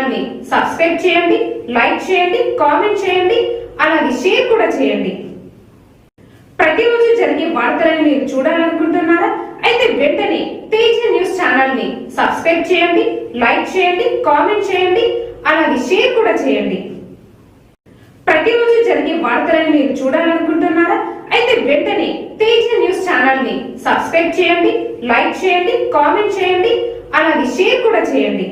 Channel ని subscribe చేయండి, like చేయండి, కామెంట్ చేయండి, అలాగే షేర్ కూడా చేయండి. ప్రతిరోజు జరిగే వార్తలను మీరు చూడాలనుకుంటున్నారా? అయితే వెంటనే తేజ న్యూస్ ఛానల్ ని సబ్స్క్రైబ్ చేయండి, లైక్ చేయండి, కామెంట్ చేయండి, అలాగే షేర్ కూడా చేయండి. ప్రతిరోజు జరిగే వార్తలను మీరు చూడాలనుకుంటున్నారా? అయితే వెంటనే తేజ న్యూస్ ఛానల్ ని సబ్స్క్రైబ్ చేయండి, లైక్ చేయండి, కామెంట్ చేయండి, అలాగే షేర్ కూడా చేయండి.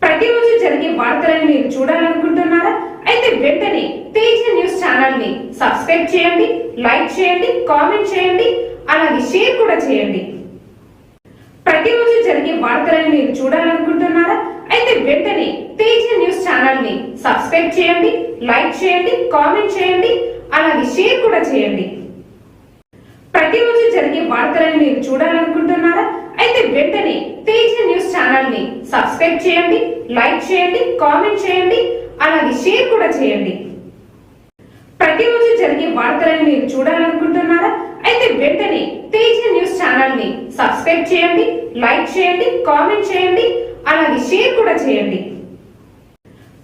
ప్రతిరోజు జరిగే వార్తలను మీరు చూడాలనుకుంటున్నారా? అయితే వెంటనే తేజ న్యూస్ ఛానల్ ని సబ్స్క్రైబ్ చేయండి, లైక్ చేయండి, కామెంట్ చేయండి, అలాగే షేర్ కూడా చేయండి. ప్రతిరోజు జరిగే వార్తలను మీరు చూడాలనుకుంటున్నారా? అయితే వెంటనే తేజ న్యూస్ ఛానల్ ని సబ్స్క్రైబ్ చేయండి, లైక్ చేయండి, కామెంట్ చేయండి, అలాగే షేర్ కూడా చేయండి. ప్రతిరోజు జరిగే వార్తలను మీరు చూడాలనుకుంటున్నారా? అయితే వెంటనే తేజ న్యూస్ ఛానల్ ని సబ్స్క్రైబ్ చేయండి, లైక్ చేయండి, కామెంట్ చేయండి, అలాగే షేర్ కూడా చేయండి. ప్రతిరోజు జరిగే వార్తలను మీరు చూడాలనుకుంటున్నారా? అయితే వెంటనే తేజ న్యూస్ ఛానల్ ని సబ్స్క్రైబ్ చేయండి, లైక్ చేయండి, కామెంట్ చేయండి, అలాగే షేర్ కూడా చేయండి.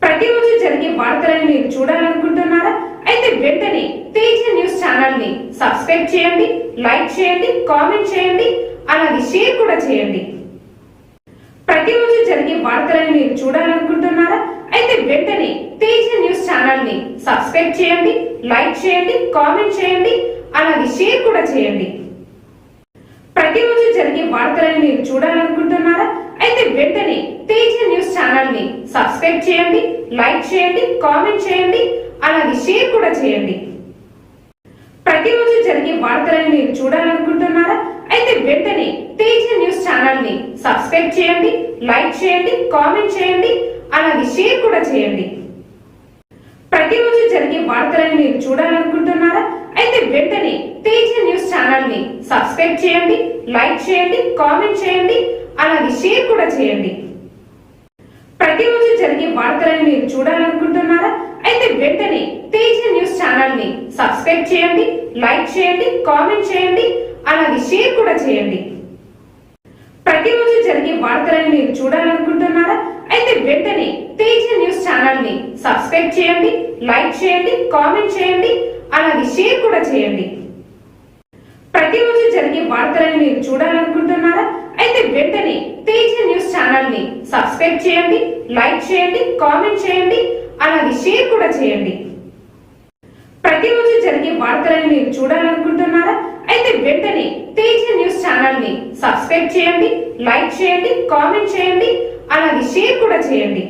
ప్రతిరోజు జరిగే వార్తలను మీరు చూడాలనుకుంటున్నారా? అయితే వెంటనే తేజ న్యూస్ ఛానల్ ని సబ్స్క్రైబ్ చేయండి, లైక్ చేయండి, కామెంట్ చేయండి, అలాగే షేర్ కూడా చేయండి. ప్రతిరోజు జరిగే వార్తలను మీరు చూడాలనుకుంటున్నారా? అయితే వెంటనే తేజ న్యూస్ ఛానల్ ని సబ్స్క్రైబ్ చేయండి, లైక్ చేయండి, కామెంట్ చేయండి, అలాగే షేర్ కూడా చేయండి. ప్రతిరోజు జరిగే వార్తలను మీరు చూడాలనుకుంటున్నారా? అయితే వెంటనే తేజ న్యూస్ ఛానల్ ని సబ్స్క్రైబ్ చేయండి, లైక్ చేయండి, కామెంట్ చేయండి, అలాగే షేర్ కూడా చేయండి. ప్రతిరోజు జరిగే వార్తలను మీరు చూడాలనుకుంటున్నారా? అయితే వెంటనే తేజ న్యూస్ ఛానల్ ని సబ్స్క్రైబ్ చేయండి, లైక్ చేయండి, కామెంట్ చేయండి, అలాగే షేర్ కూడా చేయండి. ప్రతిరోజు జరిగే వార్తలను మీరు చూడాలనుకుంటున్నారా? అయితే వెంటనే తేజ న్యూస్ ఛానల్ ని సబ్స్క్రైబ్ చేయండి, లైక్ చేయండి, కామెంట్ చేయండి, అలాగే షేర్ కూడా చేయండి. ప్రతిరోజు జరిగే వార్తలను మీరు చూడాలనుకుంటున్నారా? అయితే వెంటనే తేజ న్యూస్ ఛానల్ ని సబ్స్క్రైబ్ చేయండి, లైక్ చేయండి, కామెంట్ చేయండి, అలాగే షేర్ కూడా చేయండి. ప్రతిరోజు జరిగే వార్తలను మీరు చూడాలనుకుంటున్నారా? అయితే వెంటనే తేజ న్యూస్ ఛానల్ ని సబ్స్క్రైబ్ చేయండి, లైక్ చేయండి, కామెంట్ చేయండి, అలాగే షేర్ కూడా చేయండి. ప్రతిరోజు జరిగే వార్తలను మీరు చూడాలనుకుంటున్నారా? అయితే వెంటనే తేజ న్యూస్ ఛానల్ ని సబ్స్క్రైబ్ చేయండి, లైక్ చేయండి, కామెంట్ చేయండి, అలాగే షేర్ కూడా చేయండి. ప్రతిరోజు జరిగే వార్తలను మీరు చూడాలనుకుంటున్నారా? అయితే వెంటనే తేజ న్యూస్ ఛానల్ ని సబ్స్క్రైబ్ చేయండి, లైక్ చేయండి, కామెంట్ చేయండి, అలాగే షేర్ కూడా చేయండి.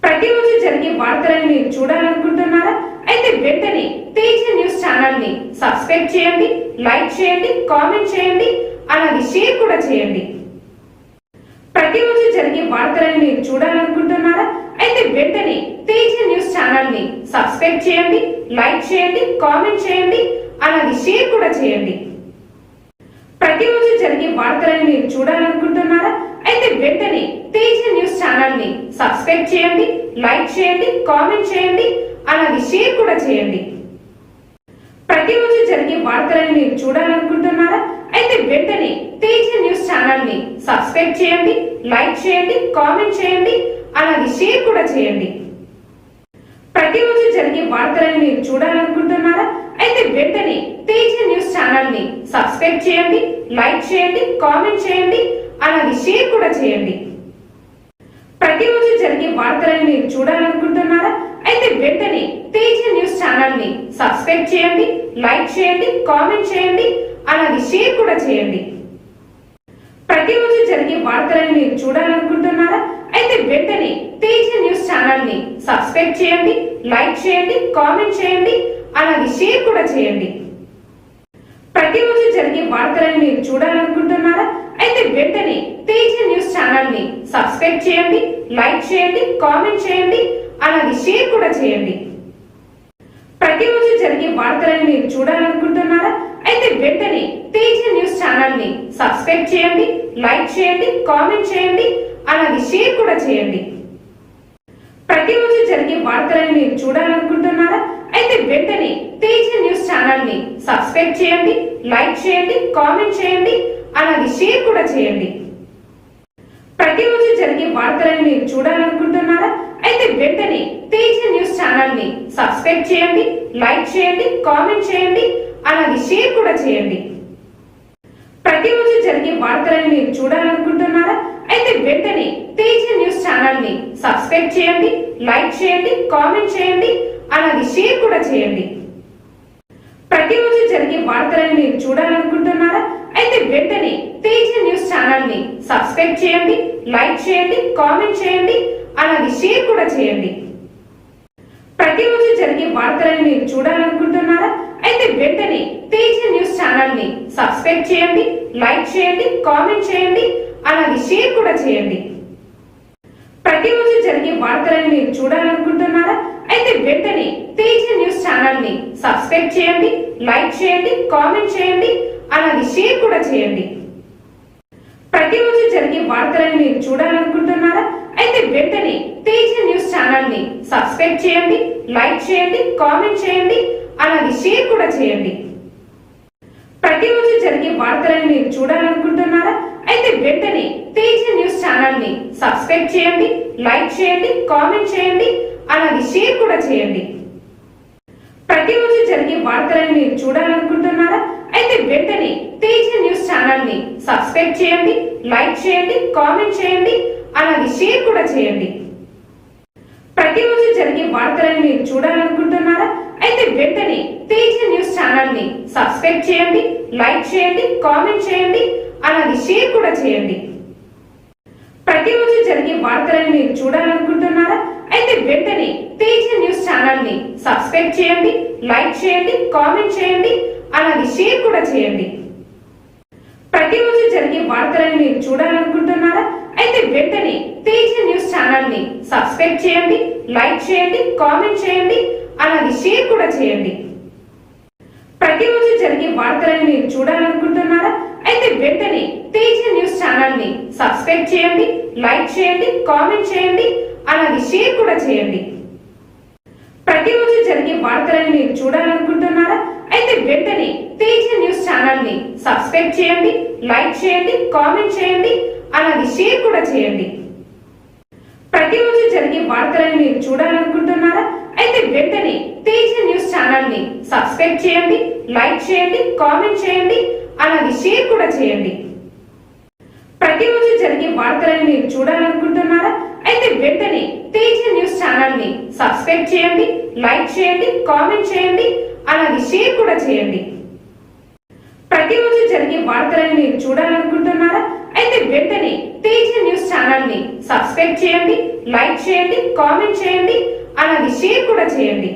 ప్రతిరోజు జరిగే వార్తలను మీరు చూడాలనుకుంటున్నారా? అయితే వెంటనే తేజ న్యూస్ ఛానల్ ని సబ్స్క్రైబ్ చేయండి, లైక్ చేయండి, కామెంట్ చేయండి, అలాగే షేర్ కూడా చేయండి. ప్రతిరోజు జరిగే వార్తలను మీరు చూడాలనుకుంటున్నారా? అయితే వెంటనే తేజ న్యూస్ ఛానల్ ని సబ్స్క్రైబ్ చేయండి, లైక్ చేయండి, కామెంట్ చేయండి, అలాగే షేర్ కూడా చేయండి. ప్రతిరోజు జరిగే వార్తలను మీరు చూడాలనుకుంటున్నారా? అయితే వెంటనే తేజ న్యూస్ ఛానల్ ని సబ్స్క్రైబ్ చేయండి, లైక్ చేయండి, కామెంట్ చేయండి, అలాగే షేర్ కూడా చేయండి. ప్రతిరోజు జరిగే వార్తలను మీరు చూడాలనుకుంటున్నారా? అయితే వెంటనే తేజ న్యూస్ ఛానల్ ని సబ్స్క్రైబ్ చేయండి, లైక్ చేయండి, కామెంట్ చేయండి, అలాగే షేర్ కూడా చేయండి. ప్రతిరోజు జరిగే వార్తలను మీరు చూడాలనుకుంటున్నారా? అయితే వెంటనే తేజ న్యూస్ ఛానల్ ని సబ్స్క్రైబ్ చేయండి, లైక్ చేయండి, కామెంట్ చేయండి, అలాగే షేర్ కూడా చేయండి. ప్రతిరోజు జరిగే వార్తలను మీరు చూడాలనుకుంటున్నారా? అయితే వెంటనే తేజ న్యూస్ ఛానల్ ని సబ్స్క్రైబ్ చేయండి, లైక్ చేయండి, కామెంట్ చేయండి, అలాగే షేర్ కూడా చేయండి. ప్రతిరోజు జరిగే వార్తలను మీరు చూడాలనుకుంటున్నారా? అయితే వెంటనే తేజ న్యూస్ ఛానల్ ని సబ్స్క్రైబ్ చేయండి, లైక్ చేయండి, కామెంట్ చేయండి, అలాగే షేర్ కూడా చేయండి. ప్రతిరోజు జరిగే వార్తలను మీరు చూడాలనుకుంటున్నారా? అయితే వెంటనే తేజ న్యూస్ ఛానల్ ని సబ్స్క్రైబ్ చేయండి, లైక్ చేయండి, కామెంట్ చేయండి, అలాగే షేర్ కూడా చేయండి. ప్రతిరోజు జరిగే వార్తలను మీరు చూడాలనుకుంటున్నారా? అయితే వెంటనే తేజ న్యూస్ ఛానల్ ని సబ్స్క్రైబ్ చేయండి, లైక్ చేయండి, కామెంట్ చేయండి, అలాగే షేర్ కూడా చేయండి. ప్రతిరోజు జరిగే వార్తలను మీరు చూడాలనుకుంటున్నారా? అయితే వెంటనే తేజ న్యూస్ ఛానల్ ని సబ్స్క్రైబ్ చేయండి, లైక్ చేయండి, కామెంట్ చేయండి, అలాగే షేర్ కూడా చేయండి. ప్రతిరోజు జరిగే వార్తలను మీరు చూడాలనుకుంటున్నారా? అయితే వెంటనే తేజ న్యూస్ ఛానల్ ని సబ్స్క్రైబ్ చేయండి, లైక్ చేయండి, కామెంట్ చేయండి, అలాగే షేర్ కూడా చేయండి. ప్రతిరోజు జరిగే వార్తలను మీరు చూడాలనుకుంటున్నారా? అయితే వెంటనే తేజ న్యూస్ ఛానల్ ని సబ్స్క్రైబ్ చేయండి, లైక్ చేయండి, కామెంట్ చేయండి, అలాగే షేర్ కూడా చేయండి. ప్రతిరోజు జరిగే వార్తలను మీరు చూడాలనుకుంటున్నారా? అయితే వెంటనే తేజ న్యూస్ ఛానల్ ని సబ్స్క్రైబ్ చేయండి, లైక్ చేయండి, కామెంట్ చేయండి, అలాగే షేర్ కూడా చేయండి. ప్రతిరోజు జరిగే వార్తలను మీరు చూడాలనుకుంటున్నారా? అయితే వెంటనే తేజ న్యూస్ ఛానల్ ని సబ్స్క్రైబ్ చేయండి, లైక్ చేయండి, కామెంట్ చేయండి, అలాగే షేర్ కూడా చేయండి. ప్రతిరోజు జరిగే వార్తలను మీరు చూడాలనుకుంటున్నారా? అయితే వెంటనే తేజ న్యూస్ ఛానల్ ని సబ్స్క్రైబ్ చేయండి, లైక్ చేయండి, కామెంట్ చేయండి, అలాగే షేర్ కూడా చేయండి. ప్రతిరోజు జరిగే వార్తలను మీరు చూడాలనుకుంటున్నారా? అయితే వెంటనే తేజ న్యూస్ ఛానల్ ని సబ్స్క్రైబ్ చేయండి, లైక్ చేయండి, కామెంట్ చేయండి, అలాగే షేర్ కూడా చేయండి. ప్రతిరోజు జరిగే వార్తలను మీరు చూడాలనుకుంటున్నారా? అయితే వెంటనే తేజ న్యూస్ ఛానల్ ని సబ్స్క్రైబ్ చేయండి, లైక్ చేయండి, కామెంట్ చేయండి, అలాగే షేర్ కూడా చేయండి. ప్రతిరోజు జరిగే వార్తలను మీరు చూడాలనుకుంటున్నారా? అయితే వెంటనే తేజ న్యూస్ ఛానల్ ని సబ్స్క్రైబ్ చేయండి, లైక్ చేయండి, కామెంట్ చేయండి, అలాగే షేర్ కూడా చేయండి. ప్రతిరోజు జరిగే వార్తలను మీరు చూడాలనుకుంటున్నారా? అయితే వెంటనే తేజ న్యూస్ ఛానల్ ని సబ్స్క్రైబ్ చేయండి, లైక్ చేయండి, కామెంట్ చేయండి, అలాగే షేర్ కూడా చేయండి. ప్రతిరోజు జరిగే వార్తలను మీరు చూడాలనుకుంటున్నారా? అయితే వెంటనే తేజ న్యూస్ ఛానల్ ని సబ్స్క్రైబ్ చేయండి, లైక్ చేయండి, కామెంట్ చేయండి, అలాగే షేర్ కూడా చేయండి. ప్రతిరోజు జరిగే వార్తలను మీరు చూడాలనుకుంటున్నారా? అయితే వెంటనే తేజ న్యూస్ ఛానల్ ని సబ్స్క్రైబ్ చేయండి, లైక్ చేయండి, కామెంట్ చేయండి, అలాగే షేర్ కూడా చేయండి. ప్రతిరోజు జరిగే వార్తలను మీరు చూడాలనుకుంటున్నారా? అయితే వెంటనే తేజ న్యూస్ ఛానల్ ని సబ్స్క్రైబ్ చేయండి, లైక్ చేయండి, కామెంట్ చేయండి, అలాగే షేర్ కూడా చేయండి. ప్రతిరోజు జరిగే వార్తలను మీరు చూడాలనుకుంటున్నారా? అయితే వెంటనే తేజ న్యూస్ ఛానల్ ని సబ్స్క్రైబ్ చేయండి, లైక్ చేయండి, కామెంట్ చేయండి, అలాగే షేర్ కూడా చేయండి. ప్రతిరోజు జరిగే వార్తలను మీరు చూడాలనుకుంటున్నారా? అయితే వెంటనే తేజ న్యూస్ ఛానల్ ని సబ్స్క్రైబ్ చేయండి, లైక్ చేయండి, కామెంట్ చేయండి, అలాగే షేర్ కూడా చేయండి. ప్రతిరోజు జరిగే వార్తలను మీరు చూడాలనుకుంటున్నారా? అయితే వెంటనే తేజ న్యూస్ ఛానల్ ని సబ్స్క్రైబ్ చేయండి, లైక్ చేయండి, కామెంట్ చేయండి, అలాగే షేర్ కూడా చేయండి. ప్రతిరోజు జరిగే వార్తలను మీరు చూడాలనుకుంటున్నారా? అయితే వెంటనే తేజ న్యూస్ ఛానల్ ని సబ్స్క్రైబ్ చేయండి, లైక్ చేయండి, కామెంట్ చేయండి, అలాగే షేర్ కూడా చేయండి.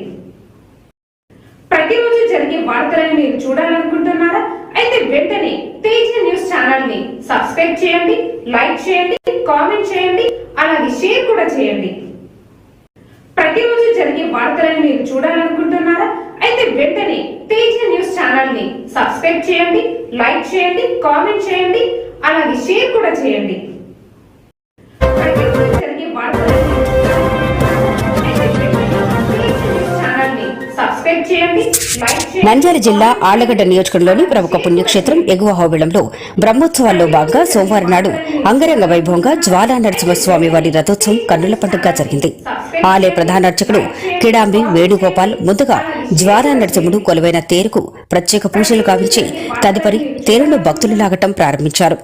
ప్రతిరోజు జరిగే వార్తలను మీరు చూడాలనుకుంటున్నారా? అయితే వెంటనే తేజ న్యూస్ ఛానల్ ని సబ్స్క్రైబ్ చేయండి, లైక్ చేయండి, కామెంట్ చేయండి, అలాగే షేర్ కూడా చేయండి. ప్రతిరోజు జరిగే వార్తలను మీరు చూడాలనుకుంటున్నారా? అయితే వెంటనే తేజ న్యూస్ ఛానల్ ని సబ్స్క్రైబ్ చేయండి, లైక్ చేయండి, కామెంట్ చేయండి, అలాగే షేర్ కూడా చేయండి. ప్రతిరోజు జరిగే వార్తలను నంద్యాల జిల్లా ఆళ్లగడ్డ నియోజకవర్గంలోని ప్రముఖ పుణ్యక్షేత్రం ఎగువ హోబిళంలో బ్రహ్మోత్సవాల్లో భాగంగా సోమవారం నాడు అంగరంగ వైభవంగా జ్వాలా నరసింహస్వామి వారి రథోత్సవం కన్నుల పండుగగా జరిగింది. ఆలయ ప్రధాన అర్చకుడు కిడాంబి వేణుగోపాల్ ముందుగా జ్వాలా నరసింహుడు కొలువైన తేరుకు ప్రత్యేక పూజలు గావించి తదుపరి తేరును భక్తులు లాగటం ప్రారంభించారు.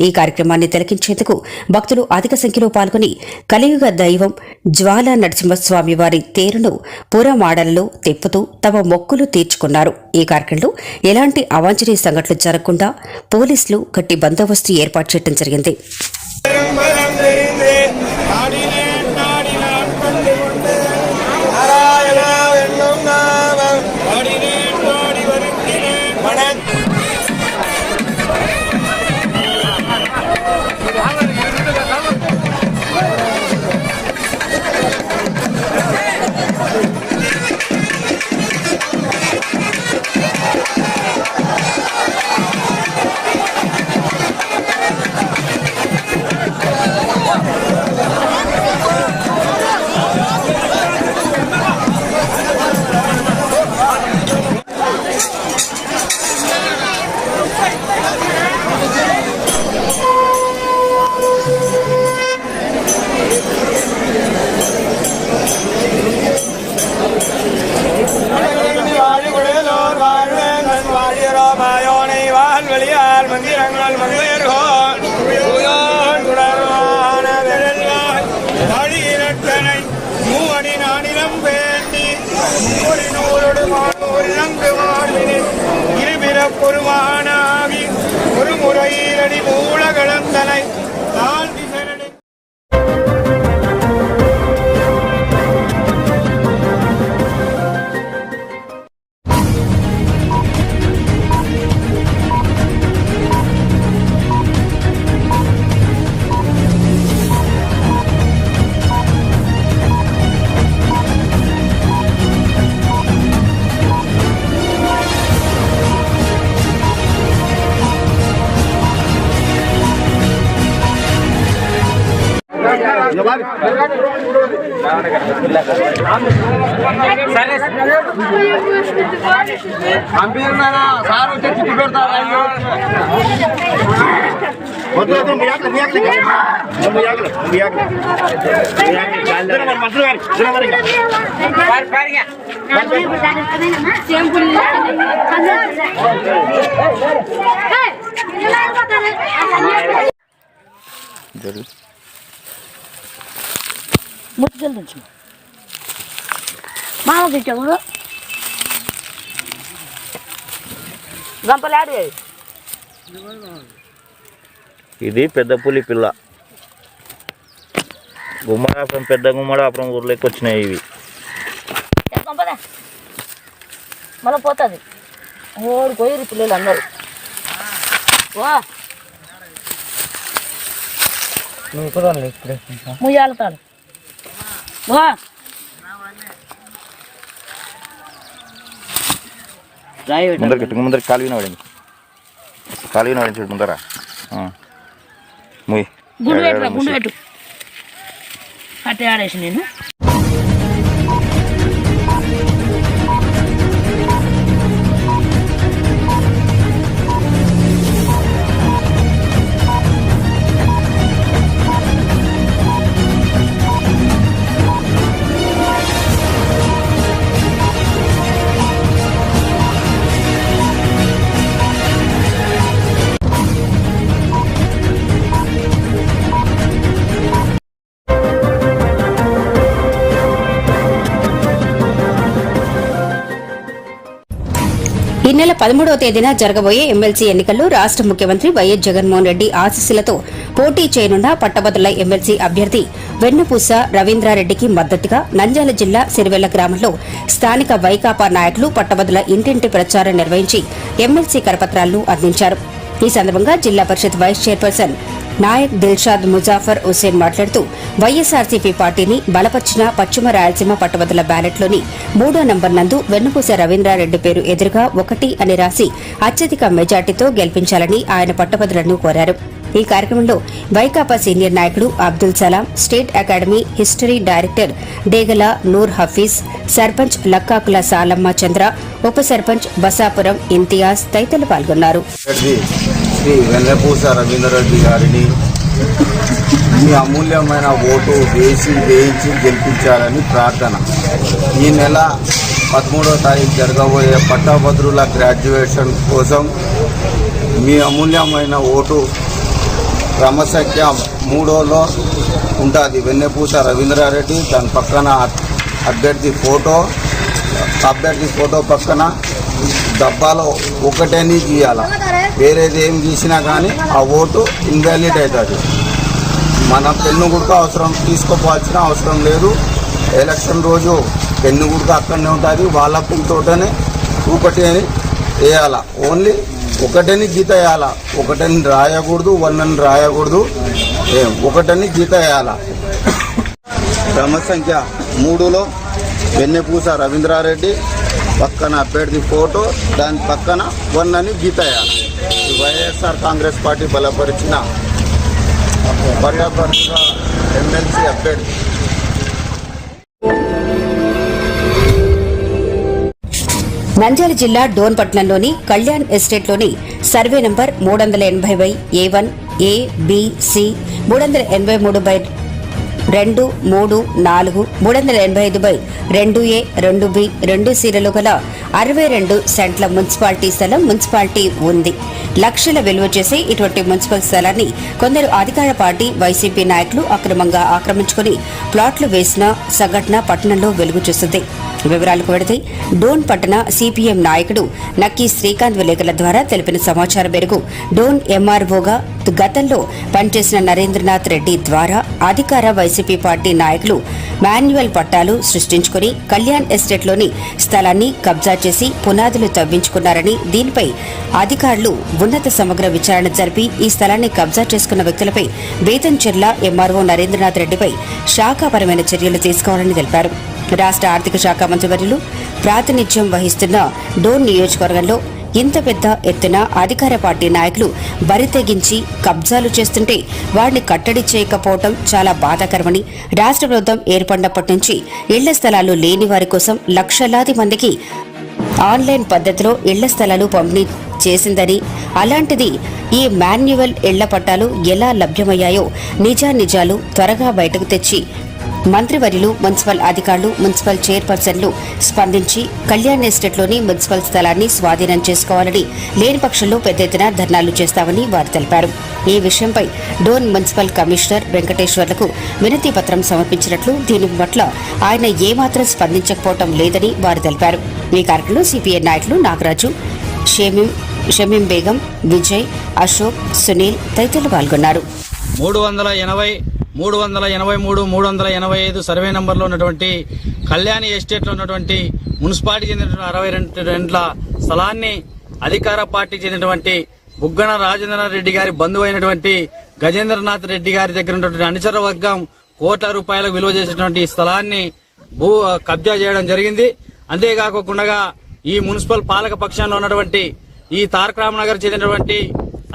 ఈ కార్యక్రమాన్ని తిలకించేందుకు భక్తులు అధిక సంఖ్యలో పాల్గొని కలియుగ దైవం జ్వాలా నరసింహస్వామి వారి తేరును పురమాడలలో తిప్పుతూ తమ మొక్కులు తీర్చుకున్నారు. ఈ కార్యక్రమంలో ఎలాంటి అవాంఛనీయ సంఘటనలు జరగకుండా పోలీసులు గట్టి బందోబస్తు ఏర్పాటు చేయడం జరిగింది. திசையடி மூலகளும் தலை தாழ் திசையடி. ముట్టుకెళ్ళి తెచ్చు మామ తెచ్చాము గంపలాడు ఇది పెద్ద పులి పిల్ల. గుమ్మడాపురం పెద్ద గుమ్మడాపురం ఊర్లోకి వచ్చినాయి ఇవి. గంపదా మళ్ళీ పోతుంది ఓడి పోయి పిల్లలు అందరూ వా ముయ్యాలతాడు వా ముందర కాలువిన పడింది. కాలువిన పడింది చూడు ముందర. ముయ్ గుండు పెట్టు గుండు పెట్టు అట్టే ఆడేసి నేను ఈ నెల 13వ తేదీన జరగబోయే ఎమ్మెల్సీ ఎన్నికల్లో రాష్ట ముఖ్యమంత్రి వైఎస్ జగన్మోహన్ రెడ్డి ఆశీస్సులతో పోటీ చేయనున్న పట్టభద్రుల ఎమ్మెల్సీ అభ్యర్థి వెన్నపూస రవీంద్రారెడ్డికి మద్దతుగా నంద్యాల జిల్లా సిరివెల్ల గ్రామంలో స్థానిక వైకాపా నాయకులు పట్టభద్రుల ఇంటింటి ప్రచారం నిర్వహించి ఎమ్మెల్సీ కరపత్రాలను అందించారు. ఈ సందర్భంగా జిల్లా పరిషత్ వైస్ చైర్పర్సన్ నాయక్ దిల్షాద్ ముజాఫర్ హుసేన్ మాట్లాడుతూ వైఎస్ఆర్సీపీ పార్టీని బలపర్చిన పశ్చిమ రాయలసీమ పట్టభద్రుల బ్యాలెట్లోని 3వ నంబర్ నందు వెన్నపూస రవీంద్రారెడ్డి పేరు ఎదురుగా 1 అని రాసి అత్యధిక మెజార్టీతో గెలిపించాలని ఆయన పట్టభద్రులను కోరారు. ఈ కార్యక్రమంలో వైకాపా సీనియర్ నాయకుడు Abdul Salam, state academy history director డేగల నూర్ హఫీజ్, సర్పంచ్ లక్కాకుల సాలమ్మ చంద్ర, ఉప సర్పంచ్ బసాపురం ఇంతియాజ్ తదితరులు పాల్గొన్నారు. శ్రీ వెన్నపూస రవీంద్రారెడ్డి గారిని మీ అమూల్యమైన ఓటు వేయించి గెలిపించాలని ప్రార్థన. ఈ నెల 13వ తారీఖు జరగబోయే పట్టభద్రుల గ్రాడ్యుయేషన్ కోసం మీ అమూల్యమైన ఓటు క్రమసంఖ్య 3లో ఉంటుంది. వెన్నపూస రవీంద్రారెడ్డి, దాని పక్కన అభ్యర్థి ఫోటో పక్కన డబ్బాలో 1 గీయాలి. వేరేది ఏం గీసినా కానీ ఆ ఓటు ఇన్వాలిడ్ అవుతుంది. మన పెన్ను గుడక తీసుకోవాల్సిన అవసరం లేదు. ఎలక్షన్ రోజు పెన్ను గుడక అక్కడనే ఉంటుంది. వాళ్ళ పెన్నుతోటనే 1 అని వేయాల. ఓన్లీ 1 గీత వేయాల. 1 రాయకూడదు, 1 రాయకూడదు. 1 గీత వేయాల. క్రమ సంఖ్య 3లో వెన్నపూస రవీంద్రారెడ్డి, పక్కన అభ్యర్థి ఫోటో, దాని పక్కన 1 అని గీత వేయాలి. వైఎస్ఆర్ కాంగ్రెస్ పార్టీ బలపరిచిన పట్టభద్రుల ఎమ్మెల్సీ అభ్యర్థి. నంద్యాల జిల్లా డోన్పట్నంలోని కళ్యాణ్ ఎస్టేట్లోని survey number 380/A1 A B C 383/2 3, 4, 385/2A 2B 2 సీరలు గల 62 సెంట్ల మున్సిపాలిటీ స్థలం మున్సిపాలిటీ ఉంది. లక్షల విలువ చేసే ఇటువంటి మున్సిపల్ స్థలాన్ని కొందరు అధికార పార్టీ వైసీపీ నాయకులు అక్రమంగా ఆక్రమించుకుని ప్లాట్లు వేసిన సంఘటన పట్టణంలో వెలుగు చూస్తుంది. వివరాలకు వెడితే డోన్ పట్టణ సిపిఎం నాయకుడు నక్కీ శ్రీకాంత్ విలేకరుల ద్వారా తెలిపిన సమాచారం మేరకు డోన్ ఎంఆర్ఓగా గతంలో పనిచేసిన నరేంద్రనాథ్ రెడ్డి ద్వారా అధికార వైసీపీ పార్టీ నాయకులు మాన్యువల్ పట్టాలు సృష్టించుకుని కళ్యాణ్ ఎస్టేట్లోని స్థలాన్ని కబ్జా చేసి పునాదులు తవ్వించుకున్నారని, దీనిపై అధికారులు ఉన్నత సమగ్ర విచారణ జరిపి ఈ స్థలాన్ని కబ్జా చేసుకున్న వ్యక్తులపై బేతంచెర్ల ఎంఆర్ఓ నరేంద్రనాథ్ రెడ్డిపై శాఖాపరమైన చర్యలు తీసుకోవాలని తెలిపారు. రాష్ట్ర ఆర్థిక శాఖ మంత్రివర్యులు ప్రాతినిధ్యం వహిస్తున్న డోన్ నియోజకవర్గంలో ఇంత పెద్ద ఎత్తున అధికార పార్టీ నాయకులు బరితెగించి కబ్జాలు చేస్తుంటే వారిని కట్టడి చేయకపోవడం చాలా బాధాకరమని, రాష్ట్ర ప్రభుత్వం ఏర్పడినప్పటి నుంచి ఇళ్ల స్థలాలు లేని వారి కోసం లక్షలాది మందికి ఆన్లైన్ పద్ధతిలో ఇళ్ల స్థలాలు పంపిణీ చేసిందని, అలాంటిది ఈ మాన్యువల్ ఇళ్ల పట్టాలు ఎలా లభ్యమయ్యాయో నిజాలు త్వరగా బయటకు తెచ్చి మంత్రివర్యులు, మున్సిపల్ అధికారులు, మున్సిపల్ చైర్పర్సన్లు స్పందించి కళ్యాణ్ ఎస్టేట్లోని మున్సిపల్ స్థలాన్ని స్వాధీనం చేసుకోవాలని, లేని పక్షంలో పెద్ద ఎత్తున ధర్నాలు చేస్తామని వారు తెలిపారు. ఈ విషయంపై డోన్ మున్సిపల్ కమిషనర్ వెంకటేశ్వర్లకు వినతి పత్రం సమర్పించినట్లు, దీని పట్ల ఆయన ఏమాత్రం స్పందించకపోవడం లేదని వారు తెలిపారు. ఈ కార్యక్రమంలో సిపిఐ నాయకులు నాగరాజు, షమీం బేగం, విజయ్, అశోక్, సునీల్ తదితరులు పాల్గొన్నారు. 383, 385 సర్వే నంబర్లో ఉన్నటువంటి కళ్యాణి ఎస్టేట్లో ఉన్నటువంటి మున్సిపాలిటీకి చెందినటువంటి 62 రెంట్ల స్థలాన్ని అధికార పార్టీకి చెందినటువంటి బుగ్గన రాజేంద్ర రెడ్డి గారి బంధువు అయినటువంటి గజేంద్రనాథ్ రెడ్డి గారి దగ్గర ఉన్నటువంటి అనుచర వర్గం కోట్ల రూపాయలకు విలువ చేసినటువంటి స్థలాన్ని కబ్జా చేయడం జరిగింది. అంతేకాకుండా ఈ మున్సిపల్ పాలక పక్షంలో ఉన్నటువంటి ఈ తారక రామనగర్ చెందినటువంటి,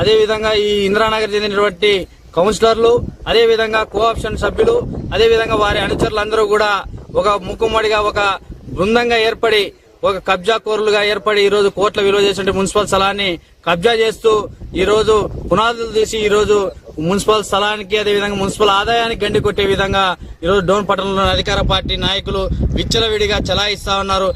అదేవిధంగా ఈ ఇందిరానగర్ చెందినటువంటి కౌన్సిలర్లు, అదేవిధంగా కోఆప్షన్ సభ్యులు, అదేవిధంగా వారి అనుచరులందరూ కూడా ఒక ముక్కుమ్మడిగా ఒక బృందంగా ఏర్పడి, ఒక కబ్జా కోరులుగా ఏర్పడి ఈరోజు కోట్ల విలువ చేసిన మున్సిపల్ స్థలాన్ని కబ్జా చేస్తూ ఈరోజు పునాదులు తీసి ఈరోజు మున్సిపల్ స్థలానికి, అదేవిధంగా మున్సిపల్ ఆదాయానికి గండి కొట్టే విధంగా ఈరోజు డోన్ పట్టణంలోని అధికార పార్టీ నాయకులు విచ్చలవిడిగా చలాయిస్తా ఉన్నారు.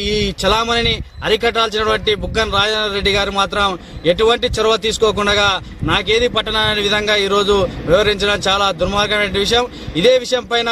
ఈ చలామణిని అరికట్టాల్సినటువంటి బుగ్గన రాజేంద్ర రెడ్డి గారు మాత్రం ఎటువంటి చొరవ తీసుకోకుండా నాకేది పట్టణ అనే విధంగా ఈరోజు వివరించడం చాలా దుర్మార్గమైన విషయం. ఇదే విషయం పైన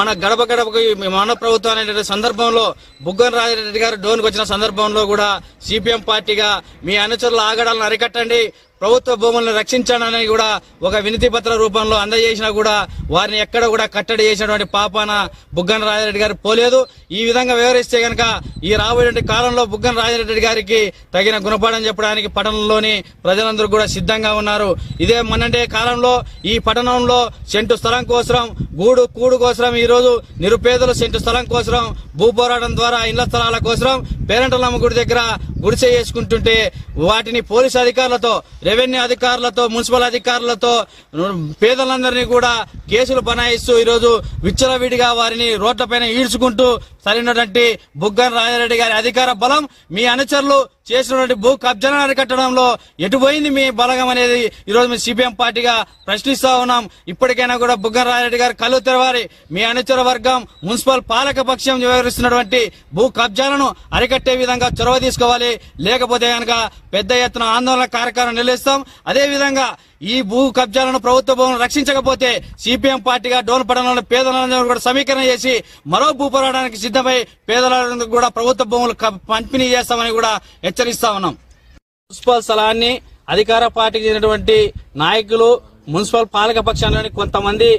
మన గడప గడపకు మన ప్రభుత్వం అనే సందర్భంలో బుగ్గన రాజేంద్ర రెడ్డి గారు డోన్కి వచ్చిన సందర్భంలో కూడా సిపిఎం పార్టీగా మీ అనుచరుల ఆగడాలను అరికట్టండి, ప్రభుత్వ భూములను రక్షించాలని కూడా ఒక వినతి పత్ర రూపంలో అందజేసినా కూడా వారిని ఎక్కడ కూడా కట్టడి చేసినటువంటి పాపాన బుగ్గన రాజారెడ్డి గారు పోలేదు. ఈ విధంగా వివరిస్తే గనక ఈ రాబోయే కాలంలో బుగ్గన రాజారెడ్డి గారికి తగిన గుణపాఠం చెప్పడానికి పట్టణంలోని ప్రజలందరూ కూడా సిద్ధంగా ఉన్నారు. ఇదే మొన్నటి కాలంలో ఈ పట్టణంలో సెంటు స్థలం కోసం, కూడు కోసం ఈరోజు నిరుపేదలు సెంటు స్థలం కోసం భూ పోరాటం ద్వారా ఇళ్ల స్థలాల కోసం పేరంటలమ్మ గుడి దగ్గర గుడిసె చేసుకుంటుంటే వాటిని పోలీసు అధికారులతో, రెవెన్యూ అధికారులతో, మున్సిపల్ అధికారులతో పేదలందరినీ కూడా కేసులు బనాయిస్తూ ఈరోజు విచ్చలవిడిగా వారిని రోడ్లపైన ఈడ్చుకుంటూ సరైనటువంటి బుగ్గన రాజారెడ్డి గారి అధికార బలం, మీ అనుచరులు చేసినటువంటి భూ కబ్జాలను అరికట్టడంలో ఎటుపోయింది మీ బలగం అనేది ఈరోజు మీ సిపిఎం పార్టీగా ప్రశ్నిస్తా ఉన్నాం. ఇప్పటికైనా కూడా బుగ్గన రాజారెడ్డి గారు కళ్ళు తెరవాలి. మీ అనుచర వర్గం మున్సిపల్ పాలక పక్షం వ్యవహరిస్తున్నటువంటి భూ కబ్జాలను అరికట్టే విధంగా చొరవ తీసుకోవాలి. లేకపోతే కనుక పెద్ద ఎత్తున ఆందోళన కార్యక్రమం నిర్వహిస్తాం. అదేవిధంగా ఈ భూ కబ్జాలను, ప్రభుత్వ భూములను రక్షించకపోతే సిపిఎం పార్టీగా డోన్ పట్టణంలో పేదలందరూ కూడా సమీకరణ చేసి మరో భూ పోరాటానికి సిద్ధమై పేదలందరూ కూడా ప్రభుత్వ భూములు పంపిణీ చేస్తామని కూడా హెచ్చరిస్తా ఉన్నాం. మున్సిపల్ స్థలాన్ని అధికార పార్టీకి చెందినటువంటి నాయకులు మున్సిపల్ పాలక పక్షంలోని కొంతమంది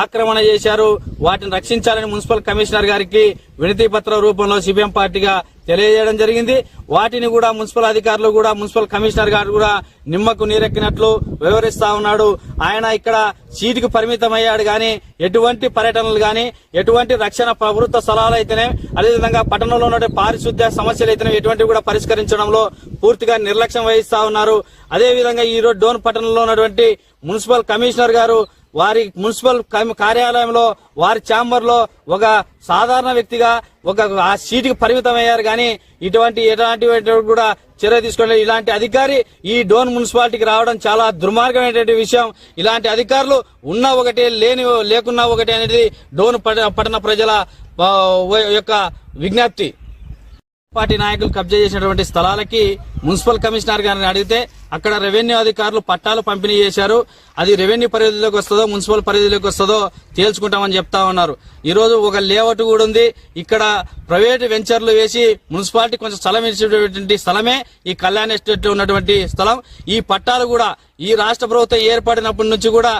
ఆక్రమణ చేశారు. వాటిని రక్షించాలని మున్సిపల్ కమిషనర్ గారికి వినతి పత్ర రూపంలో సిపిఎం పార్టీగా తెలియజేయడం జరిగింది. వాటిని కూడా మున్సిపల్ అధికారులు కూడా, మున్సిపల్ కమిషనర్ గారు కూడా నిమ్మకు నీరెక్కినట్లు వివరిస్తా ఉన్నాడు. ఆయన ఇక్కడ సీటుకు పరిమితమయ్యాడు గాని ఎటువంటి పర్యటనలు గాని, ఎటువంటి రక్షణ ప్రభుత్వ స్థలాలు అయితేనే, అదేవిధంగా పట్టణంలో ఉన్న పారిశుద్ధ్య సమస్యలు అయితేనే ఎటువంటి కూడా పరిష్కరించడంలో పూర్తిగా నిర్లక్ష్యం వహిస్తా ఉన్నారు. అదేవిధంగా ఈ రోజు డోన్ పట్టణంలో ఉన్నటువంటి మున్సిపల్ కమిషనర్ గారు వారి మున్సిపల్ కార్యాలయంలో, వారి ఛాంబర్ లో ఒక సాధారణ వ్యక్తిగా ఒక ఆ సీటుకి పరిమితమయ్యారు కానీ ఎలాంటి కూడా చర్య తీసుకోలేదు. ఇలాంటి అధికారి ఈ డోన్ మున్సిపాలిటీకి రావడం చాలా దుర్మార్గమైనటువంటి విషయం. ఇలాంటి అధికారులు ఉన్నా ఒకటే, లేకున్నా ఒకటే అనేది డోన్ పట్టణ ప్రజల యొక్క విజ్ఞప్తి. పార్టీ నాయకులు కబ్జా చేసినటువంటి స్థలాలకి మున్సిపల్ కమిషనర్ గారిని అడిగితే అక్కడ రెవెన్యూ అధికారులు పట్టాలు పంపిణీ చేశారు. అది రెవెన్యూ పరిధిలోకి వస్తుందో మున్సిపల్ పరిధిలోకి వస్తుందో తేల్చుకుంటామని చెప్తా ఉన్నారు. ఈ రోజు ఒక లేఅవుట్ కూడా ఉంది. ఇక్కడ ప్రైవేట్ వెంచర్లు వేసి మున్సిపాలిటీ కొంచెం స్థలం ఇచ్చినటువంటి స్థలమే ఈ కళ్యాణ్ ఎస్టేట్ లో ఉన్నటువంటి స్థలం. ఈ పట్టాలు కూడా ఈ రాష్ట్ర ప్రభుత్వం ఏర్పడినప్పటి నుంచి కూడా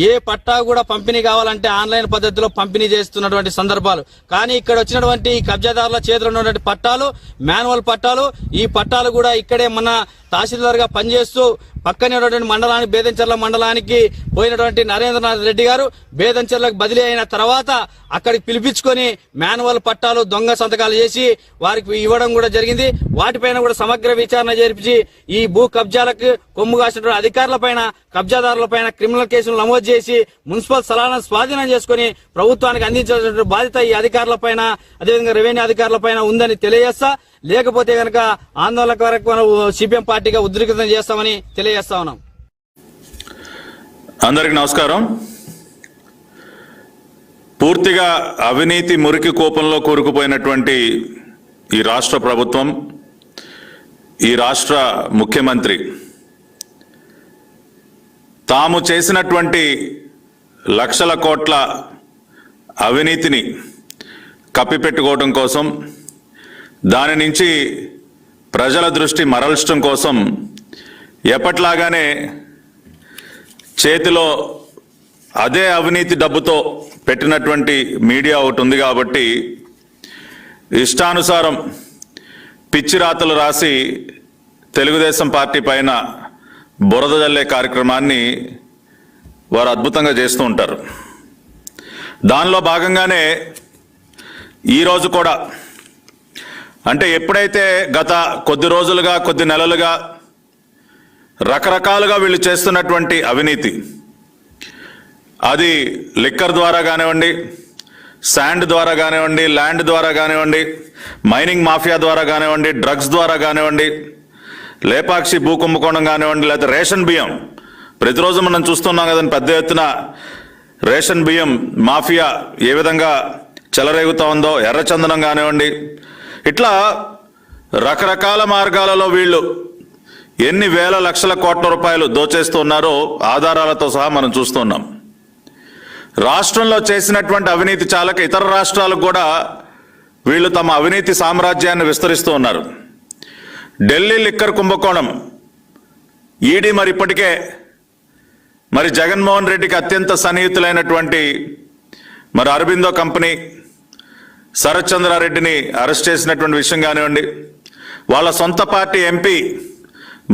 ఏ పట్టా కూడా పంపిణీ కావాలంటే ఆన్లైన్ పద్ధతిలో పంపిణీ చేస్తున్నటువంటి సందర్భాలు. కానీ ఇక్కడ వచ్చినటువంటి కబ్జాదారుల చేతిలో ఉన్నటువంటి పట్టాలు మాన్యువల్ పట్టాలు. ఈ పట్టాలు కూడా ఇక్కడే మన తహసీల్దార్ గా పనిచేస్తూ పక్కనే ఉన్నటువంటి మండలానికి బేదంచెర్ల మండలానికి పోయినటువంటి నరేంద్రనాథ్ రెడ్డి గారు బేదంచెర్లకు బదిలీ అయిన తర్వాత అక్కడికి పిలిపించుకొని మాన్యువల్ పట్టాలు దొంగ సంతకాలు చేసి వారికి ఇవ్వడం కూడా జరిగింది. వాటిపైన కూడా సమగ్ర విచారణ జరిపించి ఈ భూ కబ్జాలకు కొమ్ము కాసినటువంటి అధికారులపైన కబ్జాదారులపైన క్రిమినల్ కేసులు నమోదు చేసి మున్సిపల్ స్థలాలను స్వాధీనం చేసుకుని ప్రభుత్వానికి అందించాల్సిన బాధ్యత ఈ అధికారులపైన అదేవిధంగా రెవెన్యూ అధికారులపైన ఉందని తెలియజేస్తా. లేకపోతే కనుక ఆందోళన వరకు మనం సిపిఎం పార్టీగా ఉద్రిక్తం చేస్తామని తెలియజేస్తా ఉన్నాం. అందరికి నమస్కారం. పూర్తిగా అవినీతి మురికి కూపంలో కూరుకుపోయినటువంటి ఈ రాష్ట్ర ప్రభుత్వం, ఈ రాష్ట్ర ముఖ్యమంత్రి తాము చేసినటువంటి లక్షల కోట్ల అవినీతిని కప్పిపెట్టుకోవడం కోసం, దాని నుంచి ప్రజల దృష్టి మరల్చడం కోసం ఎప్పట్లాగానే చేతిలో అదే అవినీతి డబ్బుతో పెట్టినటువంటి మీడియా ఒకటి ఉంది కాబట్టి ఇష్టానుసారం పిచ్చి రాతలు రాసి తెలుగుదేశం పార్టీ పైన బురద జల్లే కార్యక్రమాన్ని వారు అద్భుతంగా చేస్తూ ఉంటారు. దానిలో భాగంగానే ఈరోజు కూడా, అంటే ఎప్పుడైతే గత కొద్ది రోజులుగా కొద్ది నెలలుగా రకరకాలుగా వీళ్ళు చేస్తున్నటువంటి అవినీతి, అది లిక్కర్ ద్వారా కానివ్వండి, శాండ్ ద్వారా కానివ్వండి, ల్యాండ్ ద్వారా కానివ్వండి, మైనింగ్ మాఫియా ద్వారా కానివ్వండి, డ్రగ్స్ ద్వారా కానివ్వండి, లేపాక్షి భూ కుంభకోణం కానివ్వండి, లేకపోతే రేషన్ బియ్యం ప్రతిరోజు మనం చూస్తున్నాం కదండి, పెద్ద ఎత్తున రేషన్ బియ్యం మాఫియా ఏ విధంగా చెలరేగుతా ఉందో, ఎర్రచందనం కానివ్వండి, ఇట్లా రకరకాల మార్గాలలో వీళ్ళు ఎన్ని వేల లక్షల కోట్ల రూపాయలు దోచేస్తున్నారో ఆధారాలతో సహా మనం చూస్తున్నాం. రాష్ట్రంలో చేసినటువంటి అవినీతి చాలక ఇతర రాష్ట్రాలకు కూడా వీళ్ళు తమ అవినీతి సామ్రాజ్యాన్ని విస్తరిస్తూ ఉన్నారు. ఢిల్లీ లిక్కర్ కుంభకోణం ఈడీ మరి ఇప్పటికే మరి జగన్మోహన్ రెడ్డికి అత్యంత సన్నిహితులైనటువంటి మరి అరబిందో కంపెనీ శరత్ చంద్రారెడ్డిని అరెస్ట్ చేసినటువంటి విషయం కానివ్వండి, వాళ్ళ సొంత పార్టీ ఎంపీ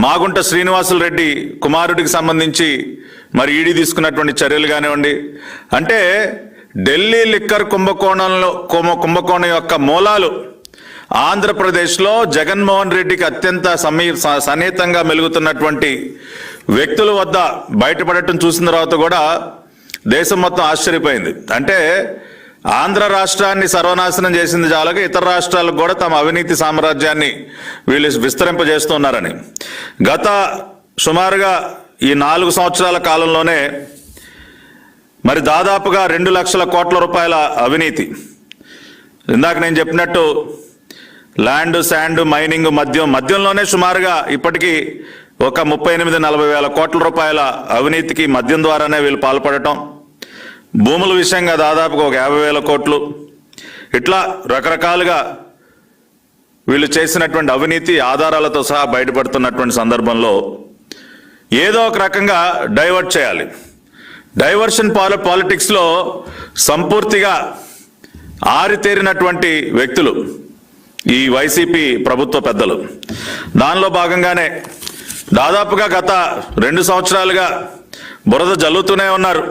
మాగుంట శ్రీనివాసులు రెడ్డి కుమారుడికి సంబంధించి మరి ఈడీ తీసుకున్నటువంటి చర్యలు కానివ్వండి, అంటే ఢిల్లీ లిక్కర్ కుంభకోణం యొక్క మూలాలు ఆంధ్రప్రదేశ్లో జగన్మోహన్ రెడ్డికి అత్యంత సన్నిహితంగా మెలుగుతున్నటువంటి వ్యక్తుల వద్ద బయటపడటం చూసిన తర్వాత కూడా దేశం మొత్తం ఆశ్చర్యపోయింది. అంటే ఆంధ్ర రాష్ట్రాన్ని సర్వనాశనం చేసింది చాలక ఇతర రాష్ట్రాలకు కూడా తమ అవినీతి సామ్రాజ్యాన్ని వీళ్ళు విస్తరింపజేస్తున్నారని. గత సుమారుగా ఈ 4 సంవత్సరాల కాలంలోనే మరి దాదాపుగా 2 లక్షల కోట్ల రూపాయల అవినీతి. ఇందాక నేను చెప్పినట్టు ల్యాండ్, శాండ్, మైనింగ్, మద్యంలోనే సుమారుగా ఇప్పటికీ ఒక 38-40 వేల కోట్ల రూపాయల అవినీతికి మద్యం ద్వారానే వీళ్ళు పాల్పడటం, భూముల విషయంగా దాదాపుగా ఒక 50,000 కోట్లు, ఇట్లా రకరకాలుగా వీళ్ళు చేసినటువంటి అవినీతి ఆధారాలతో సహా బయటపడుతున్నటువంటి సందర్భంలో ఏదో ఒక రకంగా డైవర్ట్ చేయాలి. డైవర్షన్ పాలిటిక్స్లో సంపూర్తిగా ఆరితేరినటువంటి వ్యక్తులు ఈ వైసీపీ ప్రభుత్వ పెద్దలు. దానిలో భాగంగానే దాదాపుగా గత 2 సంవత్సరాలుగా బురద జల్లుతూనే ఉన్నారు.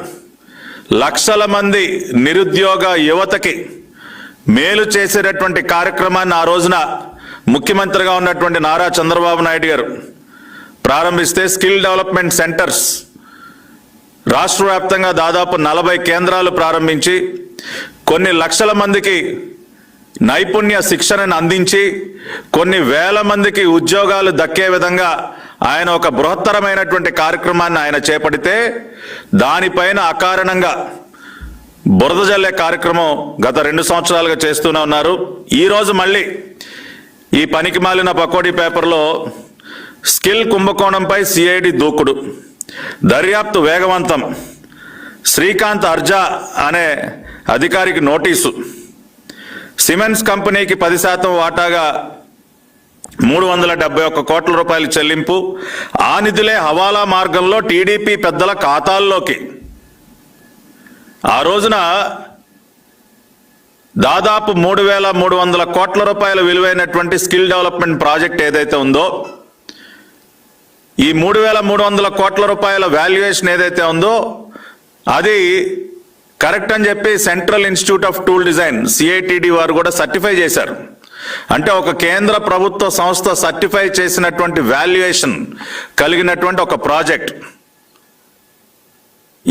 లక్షల మంది నిరుద్యోగ యువతకి మేలు చేసేటటువంటి కార్యక్రమాన్ని ఆ రోజున ముఖ్యమంత్రిగా ఉన్నటువంటి నారా చంద్రబాబు నాయుడు గారు ప్రారంభిస్తే స్కిల్ డెవలప్మెంట్ సెంటర్స్ రాష్ట్ర వ్యాప్తంగా దాదాపు 40 కేంద్రాలు ప్రారంభించి కొన్ని లక్షల మందికి నైపుణ్య శిక్షణను అందించి కొన్ని వేల మందికి ఉద్యోగాలు దక్కే విధంగా ఆయన ఒక బృహత్తరమైనటువంటి కార్యక్రమాన్ని ఆయన చేపడితే దానిపైన అకారణంగా బురద జల్లే కార్యక్రమం గత 2 సంవత్సరాలుగా చేస్తూనే ఉన్నారు. ఈరోజు మళ్ళీ ఈ పనికి మాలిన పకోడీ పేపర్లో స్కిల్ కుంభకోణంపై సిఐడి దూకుడు, దర్యాప్తు వేగవంతం, శ్రీకాంత్ అర్జా అనే అధికారికి నోటీసు, సిమెంట్స్ కంపెనీకి 10% వాటాగా 371 కోట్ల రూపాయలు చెల్లింపు, ఆ నిధులే హవాలా మార్గంలో టీడీపీ పెద్దల ఖాతాల్లోకి. ఆ రోజున దాదాపు 3,300 కోట్ల రూపాయల విలువైనటువంటి స్కిల్ డెవలప్మెంట్ ప్రాజెక్ట్ ఏదైతే ఉందో, ఈ 3,300 కోట్ల రూపాయల వాల్యుయేషన్ ఏదైతే ఉందో అది కరెక్ట్ అని చెప్పి central institute of tool design CITD వారు కూడా సర్టిఫై చేశారు. అంటే ఒక కేంద్ర ప్రభుత్వ సంస్థ సర్టిఫై చేసినటువంటి వాల్యుయేషన్ కలిగినటువంటి ఒక ప్రాజెక్ట్.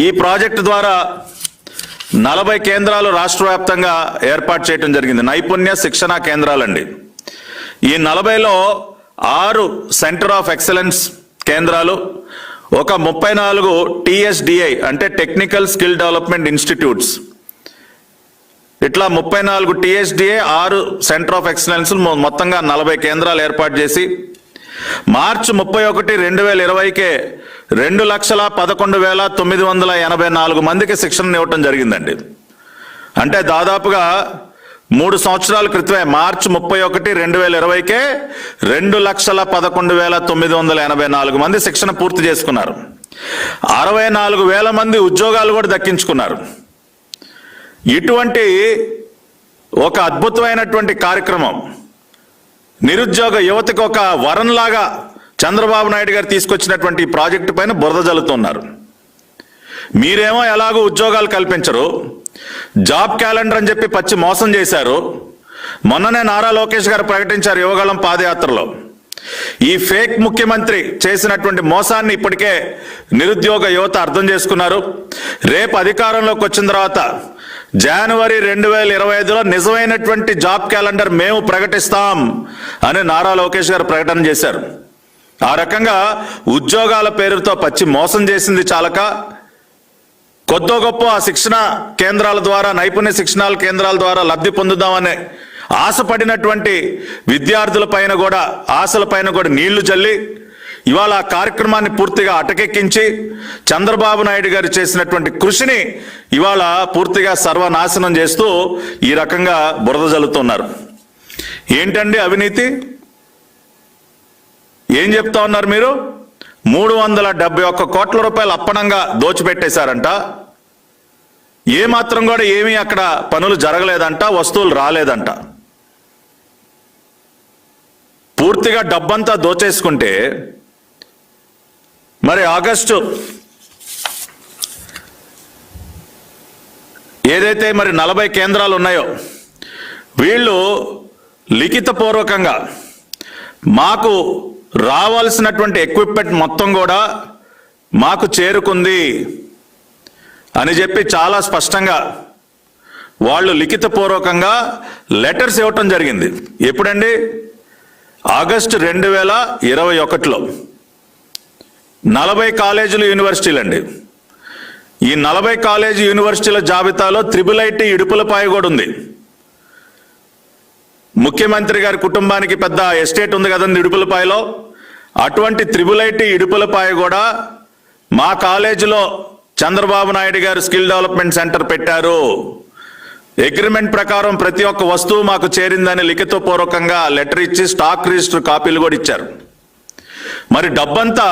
ఈ ప్రాజెక్ట్ ద్వారా 40 కేంద్రాలు రాష్ట్ర వ్యాప్తంగా ఏర్పాటు చేయడం జరిగింది, నైపుణ్య శిక్షణా కేంద్రాలండి. ఈ 40లో 6 సెంటర్ ఆఫ్ ఎక్సలెన్స్ కేంద్రాలు, ఒక 34 టిఎస్డిఐ అంటే టెక్నికల్ స్కిల్ డెవలప్మెంట్ ఇన్స్టిట్యూట్స్. ఇట్లా 34 టిఎస్డిఐ, 6 సెంటర్ ఆఫ్ ఎక్సలెన్స్, మొత్తంగా 40 కేంద్రాలు ఏర్పాటు చేసి మార్చి 31, 2020కే 2,11,984 మందికి శిక్షణ ఇవ్వటం జరిగిందండి. అంటే దాదాపుగా 3 సంవత్సరాల క్రితమే మార్చి 31, 2020కే 2,11,984 మంది శిక్షణ పూర్తి చేసుకున్నారు. 64,000 మంది ఉద్యోగాలు కూడా దక్కించుకున్నారు. ఇటువంటి ఒక అద్భుతమైనటువంటి కార్యక్రమం నిరుద్యోగ యువతకు ఒక వరంలాగా చంద్రబాబు నాయుడు గారు తీసుకొచ్చినటువంటి ఈ ప్రాజెక్టు పైన బురద జల్లుతున్నారు. మీరేమో ఎలాగో ఉద్యోగాలు కల్పించరు, జాబ్ క్యాలెండర్ అని చెప్పి పచ్చి మోసం చేశారు. మొన్ననే నారా లోకేష్ గారు ప్రకటించారు యువగళం పాదయాత్రలో. ఈ ఫేక్ ముఖ్యమంత్రి చేసినటువంటి మోసాన్ని ఇప్పటికే నిరుద్యోగ యువత అర్థం చేసుకున్నారు. రేపు అధికారంలోకి వచ్చిన తర్వాత జనవరి 2025లో నిజమైనటువంటి జాబ్ క్యాలెండర్ మేము ప్రకటిస్తాం అని నారా లోకేష్ గారు ప్రకటన చేశారు. ఆ రకంగా ఉద్యోగాల పేరుతో పచ్చి మోసం చేసింది చాలక కొద్దో గొప్ప ఆ శిక్షణ కేంద్రాల ద్వారా, నైపుణ్య శిక్షణా కేంద్రాల ద్వారా లబ్ధి పొందుదామనే ఆశపడినటువంటి విద్యార్థుల పైన కూడా, ఆశల పైన కూడా నీళ్లు జల్లి ఇవాళ ఆ కార్యక్రమాన్ని పూర్తిగా అటకెక్కించి చంద్రబాబు నాయుడు గారు చేసినటువంటి కృషిని ఇవాళ పూర్తిగా సర్వనాశనం చేస్తూ ఈ రకంగా బురద జల్లుతున్నారు. ఏంటండి అవినీతి? ఏం చెప్తా ఉన్నారు మీరు? 371 కోట్ల రూపాయలు అప్పనంగా దోచిపెట్టేశారంట. ఏమాత్రం కూడా ఏమీ అక్కడ పనులు జరగలేదంట, వస్తువులు రాలేదంట. పూర్తిగా డబ్బంతా దోచేసుకుంటే మరి ఆగస్టు ఏదైతే మరి 40 కేంద్రాలు ఉన్నాయో వీళ్ళు లిఖితపూర్వకంగా మాకు రావాల్సినటువంటి ఎక్విప్మెంట్ మొత్తం కూడా మాకు చేరుకుంది అని చెప్పి చాలా స్పష్టంగా వాళ్ళు లిఖితపూర్వకంగా లెటర్స్ ఇవ్వటం జరిగింది. ఎప్పుడండి? ఆగస్టు 2021లో 40 కాలేజీలు, యూనివర్సిటీలు అండి. ఈ 40 కాలేజీ యూనివర్సిటీల జాబితాలో IIIT ఇడుపులపాయ కూడా ఉంది. ముఖ్యమంత్రి గారి కుటుంబానికి పెద్ద ఎస్టేట్ ఉంది కదండి ఇడుపులపాయలో. అటువంటి IIIT ఇడుపులపాయ కూడా మా కాలేజీలో చంద్రబాబు నాయుడు గారు స్కిల్ డెవలప్మెంట్ సెంటర్ పెట్టారు, అగ్రిమెంట్ ప్రకారం ప్రతి ఒక్క వస్తువు మాకు చేరిందని లిఖితపూర్వకంగా లెటర్ ఇచ్చి స్టాక్ రిజిస్టర్ కాపీలు కూడా ఇచ్చారు. మరి డబ్బంతా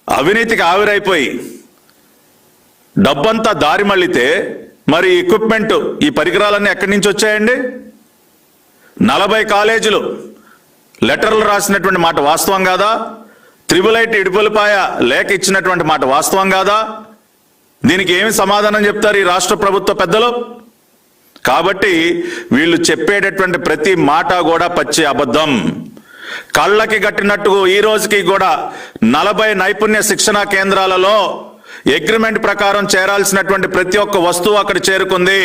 అవినీతికి ఆవిరైపోయి డబ్బంతా దారి మళ్ళితే మరి ఎక్విప్మెంట్, ఈ పరికరాలన్నీ ఎక్కడి నుంచి వచ్చాయండి? 40 కాలేజీలు లెటర్లు రాసినటువంటి మాట వాస్తవం కాదా? IIIT ఇడుపులపాయ లేఖ ఇచ్చినటువంటి మాట వాస్తవం కాదా? దీనికి ఏమి సమాధానం చెప్తారు ఈ రాష్ట్ర ప్రభుత్వ పెద్దలు? కాబట్టి వీళ్ళు చెప్పేటటువంటి ప్రతి మాట కూడా పచ్చి అబద్ధం. కళ్ళకి కట్టినట్టు ఈ రోజుకి కూడా 40 నైపుణ్య శిక్షణా కేంద్రాలలో అగ్రిమెంట్ ప్రకారం చేరాల్సినటువంటి ప్రతి ఒక్క వస్తువు అక్కడ చేరుకుంది.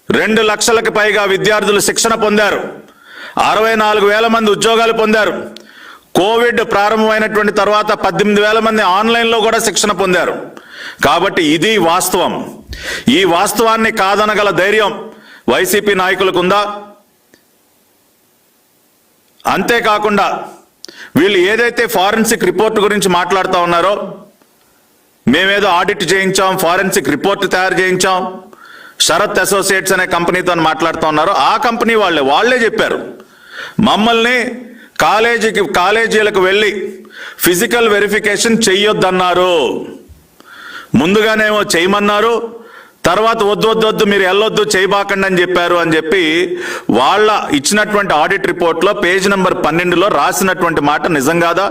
2 లక్షలకు పైగా విద్యార్థులు శిక్షణ పొందారు, 64,000 మంది ఉద్యోగాలు పొందారు. కోవిడ్ ప్రారంభమైనటువంటి తర్వాత 18,000 మంది ఆన్లైన్లో కూడా శిక్షణ పొందారు. కాబట్టి ఇది వాస్తవం. ఈ వాస్తవాన్ని కాదనగల ధైర్యం వైసీపీ నాయకులకు ఉందా? అంతేకాకుండా వీళ్ళు ఏదైతే ఫారెన్సిక్ రిపోర్ట్ గురించి మాట్లాడుతూ ఉన్నారో మేమేదో ఆడిట్ చేయించాం, ఫారెన్సిక్ రిపోర్ట్ తయారు చేయించాం, శరత్ అసోసియేట్స్ అనే కంపెనీతో మాట్లాడుతూ ఉన్నారు. ఆ కంపెనీ వాళ్ళే చెప్పారు మమ్మల్ని కాలేజీలకు వెళ్ళి ఫిజికల్ వెరిఫికేషన్ చెయ్యొద్దన్నారు. ముందుగానేమో చేయమన్నారు, తర్వాత వద్దు మీరు వెళ్ళొద్దు చేయబాకండి అని చెప్పారు అని చెప్పి వాళ్ళ ఇచ్చినటువంటి ఆడిట్ రిపోర్ట్లో పేజ్ నెంబర్ 12లో రాసినటువంటి మాట నిజం కాదా?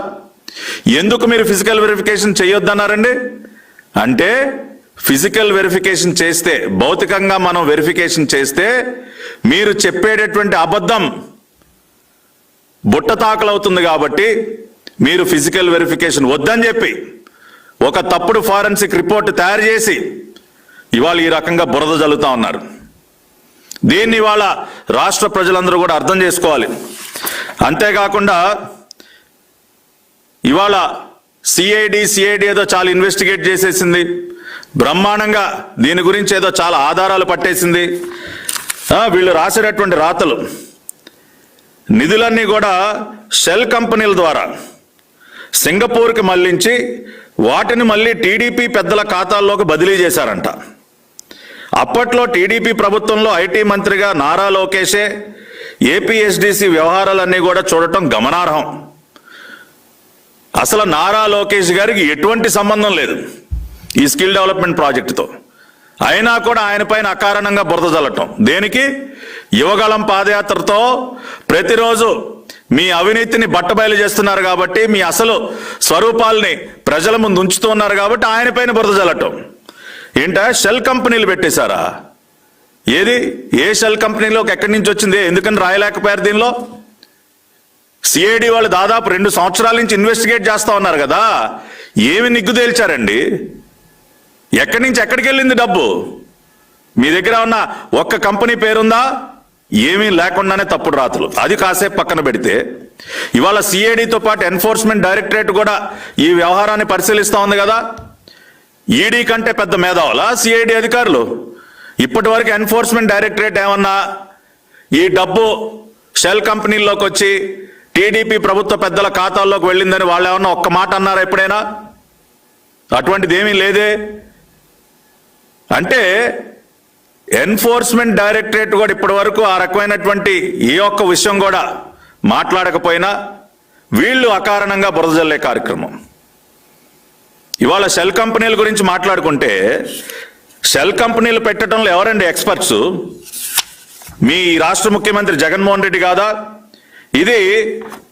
ఎందుకు మీరు ఫిజికల్ వెరిఫికేషన్ చేయొద్దన్నారండి? అంటే ఫిజికల్ వెరిఫికేషన్ చేస్తే, భౌతికంగా మనం వెరిఫికేషన్ చేస్తే మీరు చెప్పేటటువంటి అబద్ధం బుట్టతాకలవుతుంది కాబట్టి మీరు ఫిజికల్ వెరిఫికేషన్ వద్దని చెప్పి ఒక తప్పుడు ఫారెన్సిక్ రిపోర్ట్ తయారు చేసి ఇవాళ ఈ రకంగా బురద జల్లుతా ఉన్నారు. దీన్ని ఇవాళ రాష్ట్ర ప్రజలందరూ కూడా అర్థం చేసుకోవాలి. అంతేకాకుండా ఇవాళ సిఐడి ఏదో చాలా ఇన్వెస్టిగేట్ చేసేసింది, బ్రహ్మాండంగా దీని గురించి ఏదో చాలా ఆధారాలు పట్టేసింది. వీళ్ళు రాసేటటువంటి రాతలు, నిధులన్నీ కూడా షెల్ కంపెనీల ద్వారా సింగపూర్కి మళ్లించి వాటిని మళ్ళీ టీడీపీ పెద్దల ఖాతాల్లోకి బదిలీ చేశారంట. అప్పట్లో టీడీపీ ప్రభుత్వంలో ఐటీ మంత్రిగా నారా లోకేషే ఏపీఎస్డిసి వ్యవహారాలన్నీ కూడా చూడటం గమనార్హం. అసలు నారా లోకేష్ గారికి ఎటువంటి సంబంధం లేదు ఈ స్కిల్ డెవలప్మెంట్ ప్రాజెక్టుతో. అయినా కూడా ఆయన పైన అకారణంగా బురద జల్లటం దేనికి? యువగళం పాదయాత్రతో ప్రతిరోజు మీ అవినీతిని బట్టబయలు చేస్తున్నారు కాబట్టి, మీ అసలు స్వరూపాల్ని ప్రజల ముందు ఉంచుతూ ఉన్నారు కాబట్టి ఆయన పైన బురద జల్లటం. ఏంటా షెల్ కంపెనీలు పెట్టేశారా? ఏది ఏ షెల్ కంపెనీలోకి ఎక్కడి నుంచి వచ్చింది? ఎందుకని రాయలేకపోయారు దీనిలో? సిఐడి వాళ్ళు దాదాపు 2 సంవత్సరాల నుంచి ఇన్వెస్టిగేట్ చేస్తా ఉన్నారు కదా, ఏమి నిగ్గు తేల్చారండి? ఎక్కడి నుంచి ఎక్కడికి వెళ్ళింది డబ్బు? మీ దగ్గర ఉన్న ఒక్క కంపెనీ పేరుందా? ఏమీ లేకుండానే తప్పుడు రాతలు. అది కాసేపు పక్కన పెడితే ఇవాళ సిఐడితో పాటు ఎన్ఫోర్స్మెంట్ డైరెక్టరేట్ కూడా ఈ వ్యవహారాన్ని పరిశీలిస్తా ఉంది కదా. ఈడీ కంటే పెద్ద మేధావులా సిఐడి అధికారులు? ఇప్పటి వరకు ఎన్ఫోర్స్మెంట్ డైరెక్టరేట్ ఏమన్నా ఈ డబ్బు షెల్ కంపెనీల్లోకి వచ్చి టీడీపీ ప్రభుత్వ పెద్దల ఖాతాల్లోకి వెళ్ళిందని వాళ్ళు ఏమన్నా ఒక్క మాట అన్నారా ఎప్పుడైనా? అటువంటిది ఏమీ లేదే. అంటే ఎన్ఫోర్స్మెంట్ డైరెక్టరేట్ కూడా ఇప్పటి వరకు ఆ రకమైనటువంటి ఏ ఒక్క విషయం కూడా మాట్లాడకపోయినా వీళ్ళు అకారణంగా బురద జల్లే కార్యక్రమం. ఇవాళ షెల్ కంపెనీల గురించి మాట్లాడుకుంటే, షెల్ కంపెనీలు పెట్టడంలో ఎవరండి ఎక్స్పర్ట్స్? మీ రాష్ట్ర ముఖ్యమంత్రి జగన్మోహన్ రెడ్డి కాదా? ఇది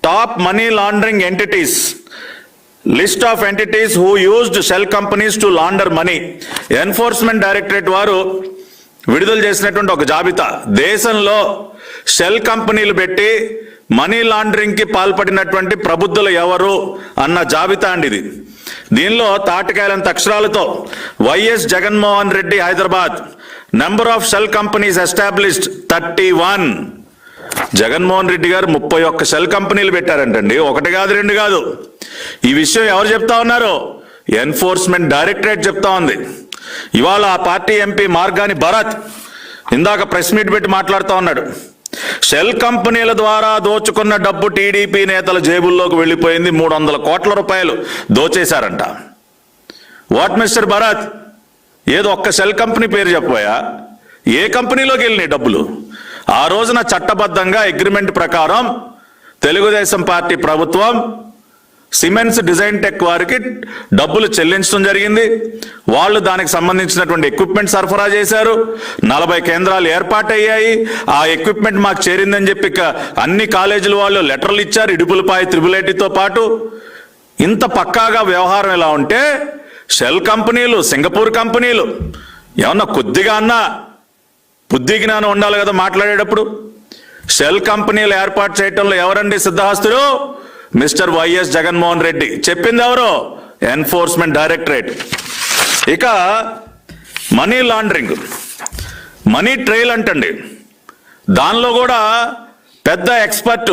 top money laundering entities, list of entities who used shell companies to launder money. Enforcement Directorate వారు విడుదల చేసినటువంటి ఒక జాబితా, దేశంలో షెల్ కంపెనీలు పెట్టి మనీ లాండరింగ్ కి పాల్పడినటువంటి ప్రబుద్ధులు ఎవరు అన్న జాబితా అండి ఇది. దీనిలో తాటికాయలంత అక్షరాలతో YS Jaganmohan Reddy Hyderabad, number of shell companies established 31. Jaganmohan Reddy garu 31 shell కంపెనీలు పెట్టారంటండి. 1 కాదు 2 కాదు. ఈ విషయం ఎవరు చెప్తా ఉన్నారు? ఎన్ఫోర్స్మెంట్ డైరెక్టరేట్ చెప్తా ఉంది. ఇవాళ ఆ పార్టీ ఎంపీ మార్గాని భరత్ ఇందాక ప్రెస్ మీట్ పెట్టి మాట్లాడుతూ ఉన్నాడు. షెల్ కంపెనీల ద్వారా దోచుకున్న డబ్బు టీడీపీ నేతల జేబుల్లోకి వెళ్ళిపోయింది, 300 కోట్ల రూపాయలు దోచేశారంట. వాట్ మిస్టర్ భరత్, ఏదో ఒక్క షెల్ కంపెనీ పేరు చెప్పబోయా? ఏ కంపెనీలోకి వెళ్ళినాయి డబ్బులు? ఆ రోజున చట్టబద్ధంగా అగ్రిమెంట్ ప్రకారం తెలుగుదేశం పార్టీ ప్రభుత్వం సిమెంట్స్ డిజైన్ టెక్ వారికి డబ్బులు చెల్లించడం జరిగింది. వాళ్ళు దానికి సంబంధించినటువంటి ఎక్విప్మెంట్ సరఫరా చేశారు. 40 కేంద్రాలు ఏర్పాటయ్యాయి. ఆ ఎక్విప్మెంట్ మాకు చేరిందని చెప్పి అన్ని కాలేజీల వాళ్ళు లెటర్లు ఇచ్చారు, ఇడుపులపాయ త్రిబులైటీతో పాటు. ఇంత పక్కాగా వ్యవహారం ఎలా ఉంటే షెల్ కంపెనీలు, సింగపూర్ కంపెనీలు, ఏమన్నా కొద్దిగా అన్నా బుద్ధి జ్ఞానం ఉండాలి కదా మాట్లాడేటప్పుడు. షెల్ కంపెనీలు ఏర్పాటు చేయటంలో ఎవరండి సిద్ధహస్తులు? Mister YS Jaganmohan Reddy. చెప్పింది ఎవరు? Enforcement directorate. ఇక మనీ లాండరింగ్, మనీ ట్రైల్ అంటండి, దానిలో కూడా పెద్ద ఎక్స్పర్ట్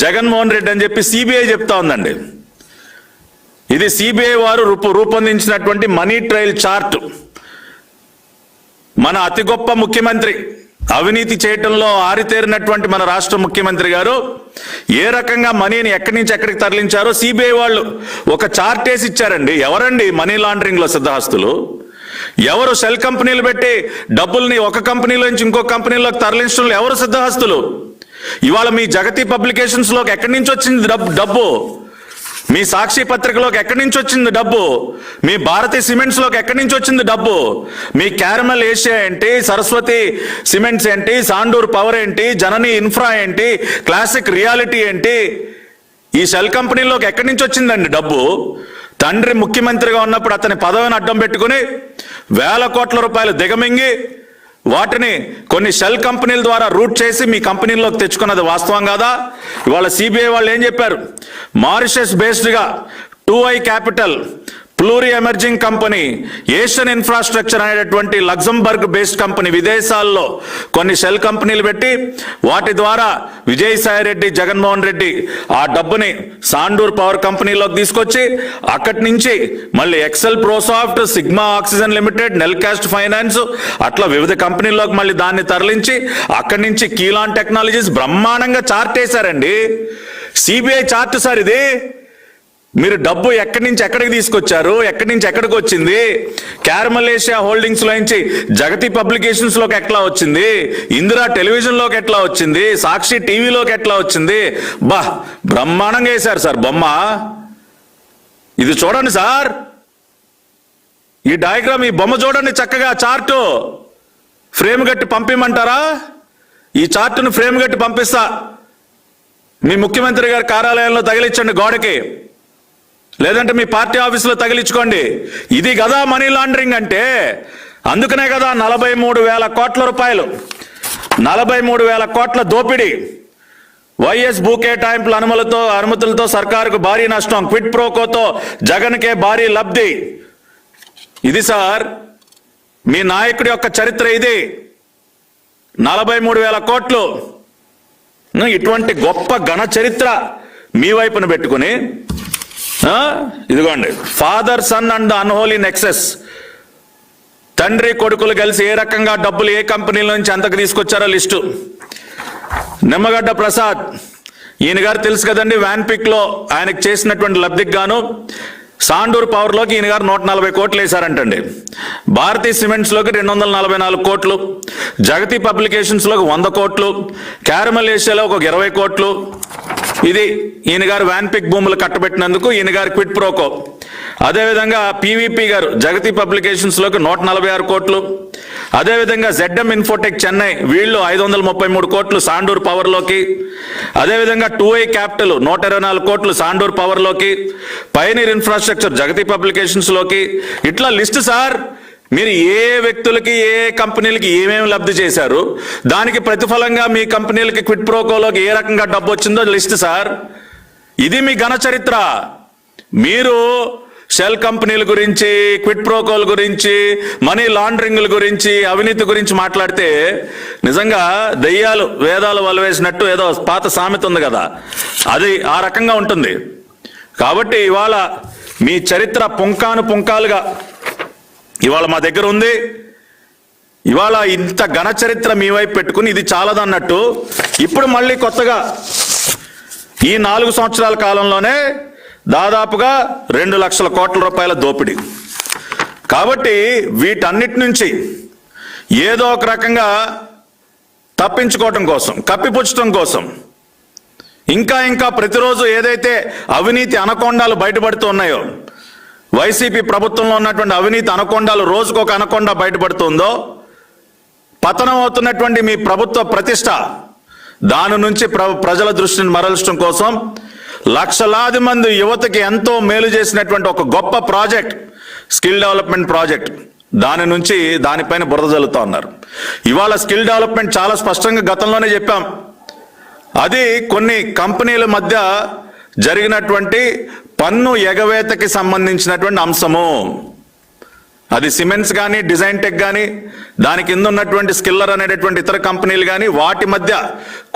జగన్మోహన్ రెడ్డి అని చెప్పి సిబిఐ చెప్తా ఉందండి. ఇది సిబిఐ వారు రూపొందించినటువంటి మనీ ట్రైల్ చార్ట్. మన అతి గొప్ప ముఖ్యమంత్రి అవినీతి చేయటంలో ఆరితేరినటువంటి మన రాష్ట్ర ముఖ్యమంత్రి గారు ఏ రకంగా మనీని ఎక్కడి నుంచి ఎక్కడికి తరలించారో సిబిఐ వాళ్ళు ఒక చార్ట్ వేసి ఇచ్చారండి. ఎవరండి మనీ లాండరింగ్ లో సిద్ధహస్తులు? ఎవరు షెల్ కంపెనీలు పెట్టి డబ్బుల్ని ఒక కంపెనీలో నుంచి ఇంకో కంపెనీలోకి తరలించడంలో ఎవరు సిద్ధహస్తులు? ఇవాళ మీ జగతి పబ్లికేషన్స్ లోకి ఎక్కడి నుంచి వచ్చింది డబ్బు? మీ సాక్షి పత్రికలోకి ఎక్కడి నుంచి వచ్చింది డబ్బు? మీ భారతీ సిమెంట్స్ లోకి ఎక్కడి నుంచి వచ్చింది డబ్బు? మీ క్యారమెల్ ఏషియా ఏంటి, సరస్వతి సిమెంట్స్ ఏంటి, సాండూర్ పవర్ ఏంటి, జనని ఇన్ఫ్రా ఏంటి, క్లాసిక్ రియాలిటీ ఏంటి, ఈ షెల్ కంపెనీలోకి ఎక్కడి నుంచి వచ్చిందండి డబ్బు? తండ్రి ముఖ్యమంత్రిగా ఉన్నప్పుడు అతని పదవిని అడ్డం పెట్టుకుని వేల కోట్ల రూపాయలు దిగమింగి వాటిని కొన్ని షెల్ కంపెనీల ద్వారా రూట్ చేసి మీ కంపెనీల్లోకి తెచ్చుకున్నది వాస్తవం కాదా? ఇవాళ సిబిఐ వాళ్ళు ఏం చెప్పారు? మారిషస్ బేస్డ్గా 2i Capital, Pluri emerging company, Asian infrastructure అనేటటువంటి లగ్జంబర్గ్ బేస్డ్ కంపెనీ, విదేశాల్లో కొన్ని షెల్ కంపెనీలు పెట్టి వాటి ద్వారా విజయసాయి రెడ్డి, జగన్మోహన్ రెడ్డి ఆ డబ్బుని సాండూర్ పవర్ కంపెనీలోకి తీసుకొచ్చి అక్కడి నుంచి మళ్ళీ Excel Prosoft, Sigma Oxygen limited, Nelcast finance అట్లా వివిధ కంపెనీల్లోకి మళ్ళీ దాన్ని తరలించి అక్కడి నుంచి కీలాన్ టెక్నాలజీస్ బ్రహ్మాండంగా చార్ట్ వేశారండి. సిబిఐ చార్ట్ సార్ ఇది. మీరు డబ్బు ఎక్కడి నుంచి ఎక్కడికి తీసుకొచ్చారు, ఎక్కడి నుంచి ఎక్కడికి వచ్చింది, క్యారమల్ ఏషియా హోల్డింగ్స్ లో నుంచి జగతి పబ్లికేషన్స్ లోకి ఎట్లా వచ్చింది, ఇందిరా టెలివిజన్ లోకి ఎట్లా వచ్చింది, సాక్షి టీవీలోకి ఎట్లా వచ్చింది, బ్రహ్మాండంగా వేశారు సార్ బొమ్మ. ఇది చూడండి సార్, ఈ డయాగ్రామ్, ఈ బొమ్మ చూడండి చక్కగా. చార్టు ఫ్రేమ్ కట్టి పంపిమంటారా? ఈ చార్టును ఫ్రేమ్ కట్టి పంపిస్తా, మీ ముఖ్యమంత్రి గారి కార్యాలయంలో తగిలించండి గోడకి, లేదంటే మీ పార్టీ ఆఫీసులో తగిలించుకోండి. ఇది కదా మనీ లాండరింగ్ అంటే. అందుకనే కదా 43,000 కోట్ల రూపాయలు, 43,000 కోట్ల దోపిడీ, వైఎస్ భూ కేటాయింపుల అనుమతులతో సర్కారుకు భారీ నష్టం, క్విట్ ప్రోకోతో జగన్కే భారీ లబ్ధి. ఇది సార్ మీ నాయకుడి యొక్క చరిత్ర. ఇది 43,000 కోట్లు. ఇటువంటి గొప్ప ఘన చరిత్ర మీ వైపున పెట్టుకుని ఇదిగోండి, father son and unholy nexus, తండ్రి కొడుకులు కలిసి ఏ రకంగా డబ్బులు ఏ కంపెనీల నుంచి ఎంతకు తీసుకొచ్చారో లిస్టు. నిమ్మగడ్డ ప్రసాద్, ఈయన గారు తెలుసు కదండి, వ్యాన్పిక్ లో ఆయనకు చేసినటువంటి లబ్ధికి గాను సాండూర్ పవర్ లోకి ఈయన గారు 140 కోట్లు వేశారంటండి. భారతీ సిమెంట్స్ లోకి 244 కోట్లు, జగతి పబ్లికేషన్స్ లోకి 100 కోట్లు, క్యారమల్ ఏషియాలో ఒక 20 కోట్లు. ఇది ఈయన గారు వ్యాన్పిక్ భూములు కట్టబెట్టినందుకు ఈయన గారు క్విట్ ప్రోకో. అదేవిధంగా పీవీపీ గారు జగతి పబ్లికేషన్స్ లోకి 146 కోట్లు. అదేవిధంగా ZM ఇన్ఫోటెక్ చెన్నై, వీళ్ళు 533 కోట్లు సాండూర్ పవర్ లోకి. అదేవిధంగా 2i క్యాపిటల్ 124 కోట్లు సాండూర్ పవర్ లోకి, పైనీర్ ఇన్ఫ్రాస్ట్రక్చర్ జగతి పబ్లికేషన్స్ లోకి. ఇట్లా లిస్ట్ సార్. మీరు ఏ వ్యక్తులకి ఏ కంపెనీలకి ఏమేమి లబ్ధి చేశారు, దానికి ప్రతిఫలంగా మీ కంపెనీలకి క్విట్ ప్రోకోలోకి ఏ రకంగా డబ్బు వచ్చిందో లిస్ట్ సార్. ఇది మీ ఘన చరిత్ర. మీరు షెల్ కంపెనీల గురించి, క్విట్ ప్రోకోల గురించి, మనీ లాండరింగ్ల గురించి, అవినీతి గురించి మాట్లాడితే నిజంగా దెయ్యాలు వేదాలు వలవేసినట్టు ఏదో పాత సామెత ఉంది కదా, అది ఆ రకంగా ఉంటుంది. కాబట్టి ఇవాళ మీ చరిత్ర పుంకాను పుంకాలుగా ఇవాళ మా దగ్గర ఉంది. ఇవాళ ఇంత ఘన చరిత్ర మీ వైపు పెట్టుకుని ఇది చాలదన్నట్టు ఇప్పుడు మళ్ళీ కొత్తగా ఈ 4 సంవత్సరాల కాలంలోనే దాదాపుగా 2 లక్షల కోట్ల రూపాయల దోపిడీ. కాబట్టి వీటన్నిటి నుంచి ఏదో ఒక రకంగా తప్పించుకోవటం కోసం, కప్పిపుచ్చటం కోసం ఇంకా ప్రతిరోజు ఏదైతే అవినీతి అనకొండాలు బయటపడుతూ ఉన్నాయో, వైసీపీ ప్రభుత్వంలో ఉన్నటువంటి అవినీతి అనకొండాలు రోజుకొక అనకొండ బయటపడుతుందో, పతనం అవుతున్నటువంటి మీ ప్రభుత్వ ప్రతిష్ట, దాని నుంచి ప్రజల దృష్టిని మరల్చడం కోసం లక్షలాది మంది యువతకి ఎంతో మేలు చేసినటువంటి ఒక గొప్ప ప్రాజెక్ట్, స్కిల్ డెవలప్మెంట్ ప్రాజెక్ట్, దాని నుంచి దానిపైన బురద జల్లుతా ఉన్నారు. ఇవాళ స్కిల్ డెవలప్మెంట్ చాలా స్పష్టంగా గతంలోనే చెప్పాం, అది కొన్ని కంపెనీల మధ్య జరిగినటువంటి పన్ను ఎగవేతకి సంబంధించినటువంటి అంశము. అది సిమెంట్స్ కానీ, డిజైన్ టెక్ కానీ, దాని కింద ఉన్నటువంటి స్కిల్లర్ అనేటటువంటి ఇతర కంపెనీలు కానీ, వాటి మధ్య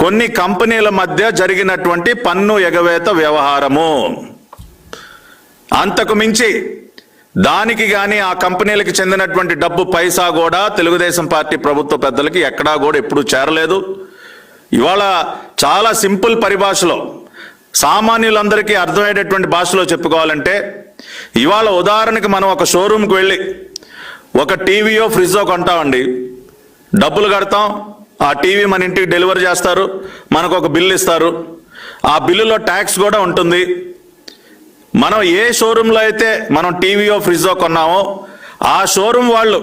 కొన్ని కంపెనీల మధ్య జరిగినటువంటి పన్ను ఎగవేత వ్యవహారము. అంతకు మించి దానికి కానీ ఆ కంపెనీలకు చెందినటువంటి డబ్బు పైసా కూడా తెలుగుదేశం పార్టీ ప్రభుత్వ పెద్దలకి ఎక్కడా కూడా ఎప్పుడూ చేరలేదు. ఇవాళ చాలా సింపుల్ పరిభాషలో, సామాన్యులందరికీ అర్థమయ్యేటటువంటి భాషలో చెప్పుకోవాలంటే, ఇవాళ ఉదాహరణకి మనం ఒక షోరూమ్కి వెళ్ళి ఒక టీవీయో ఫ్రిడ్జో కొంటామండి. డబ్బులు కడతాం, ఆ టీవీ మన ఇంటికి డెలివరీ చేస్తారు, మనకు ఒక బిల్లు ఇస్తారు. ఆ బిల్లులో ట్యాక్స్ కూడా ఉంటుంది. మనం ఏ షోరూంలో అయితే మనం టీవీయో ఫ్రిడ్జో కొన్నామో ఆ షోరూం వాళ్ళు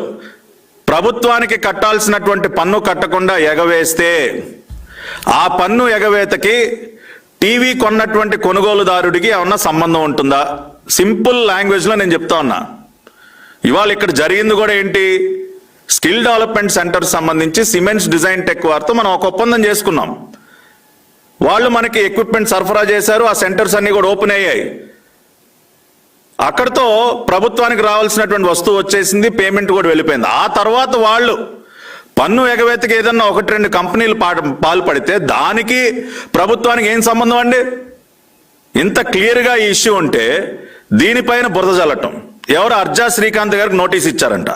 ప్రభుత్వానికి కట్టాల్సినటువంటి పన్ను కట్టకుండా ఎగవేస్తే ఆ పన్ను ఎగవేతకి టీవీ కొన్నటువంటి కొనుగోలుదారుడికి ఏమన్నా సంబంధం ఉంటుందా? సింపుల్ లాంగ్వేజ్లో నేను చెప్తా ఉన్నా. ఇవాళ ఇక్కడ జరిగింది కూడా ఏంటి, స్కిల్ డెవలప్మెంట్ సెంటర్ సంబంధించి సిమెంట్స్ డిజైన్ టెక్ వారితో మనం ఒక ఒప్పందం చేసుకున్నాం. వాళ్ళు మనకి ఎక్విప్మెంట్ సరఫరా చేశారు, ఆ సెంటర్స్ అన్ని కూడా ఓపెన్ అయ్యాయి. అక్కడితో ప్రభుత్వానికి రావాల్సినటువంటి వస్తువు వచ్చేసింది, పేమెంట్ కూడా వెళ్ళిపోయింది. ఆ తర్వాత వాళ్ళు పన్ను ఎగవేతకి ఏదన్నా 1-2 కంపెనీలు పాల్పడితే దానికి ప్రభుత్వానికి ఏం సంబంధం అండి? ఇంత క్లియర్గా ఈ ఇష్యూ ఉంటే దీనిపైన బురద జల్లటం. ఎవరు? అర్జా శ్రీకాంత్ గారికి నోటీస్ ఇచ్చారంట.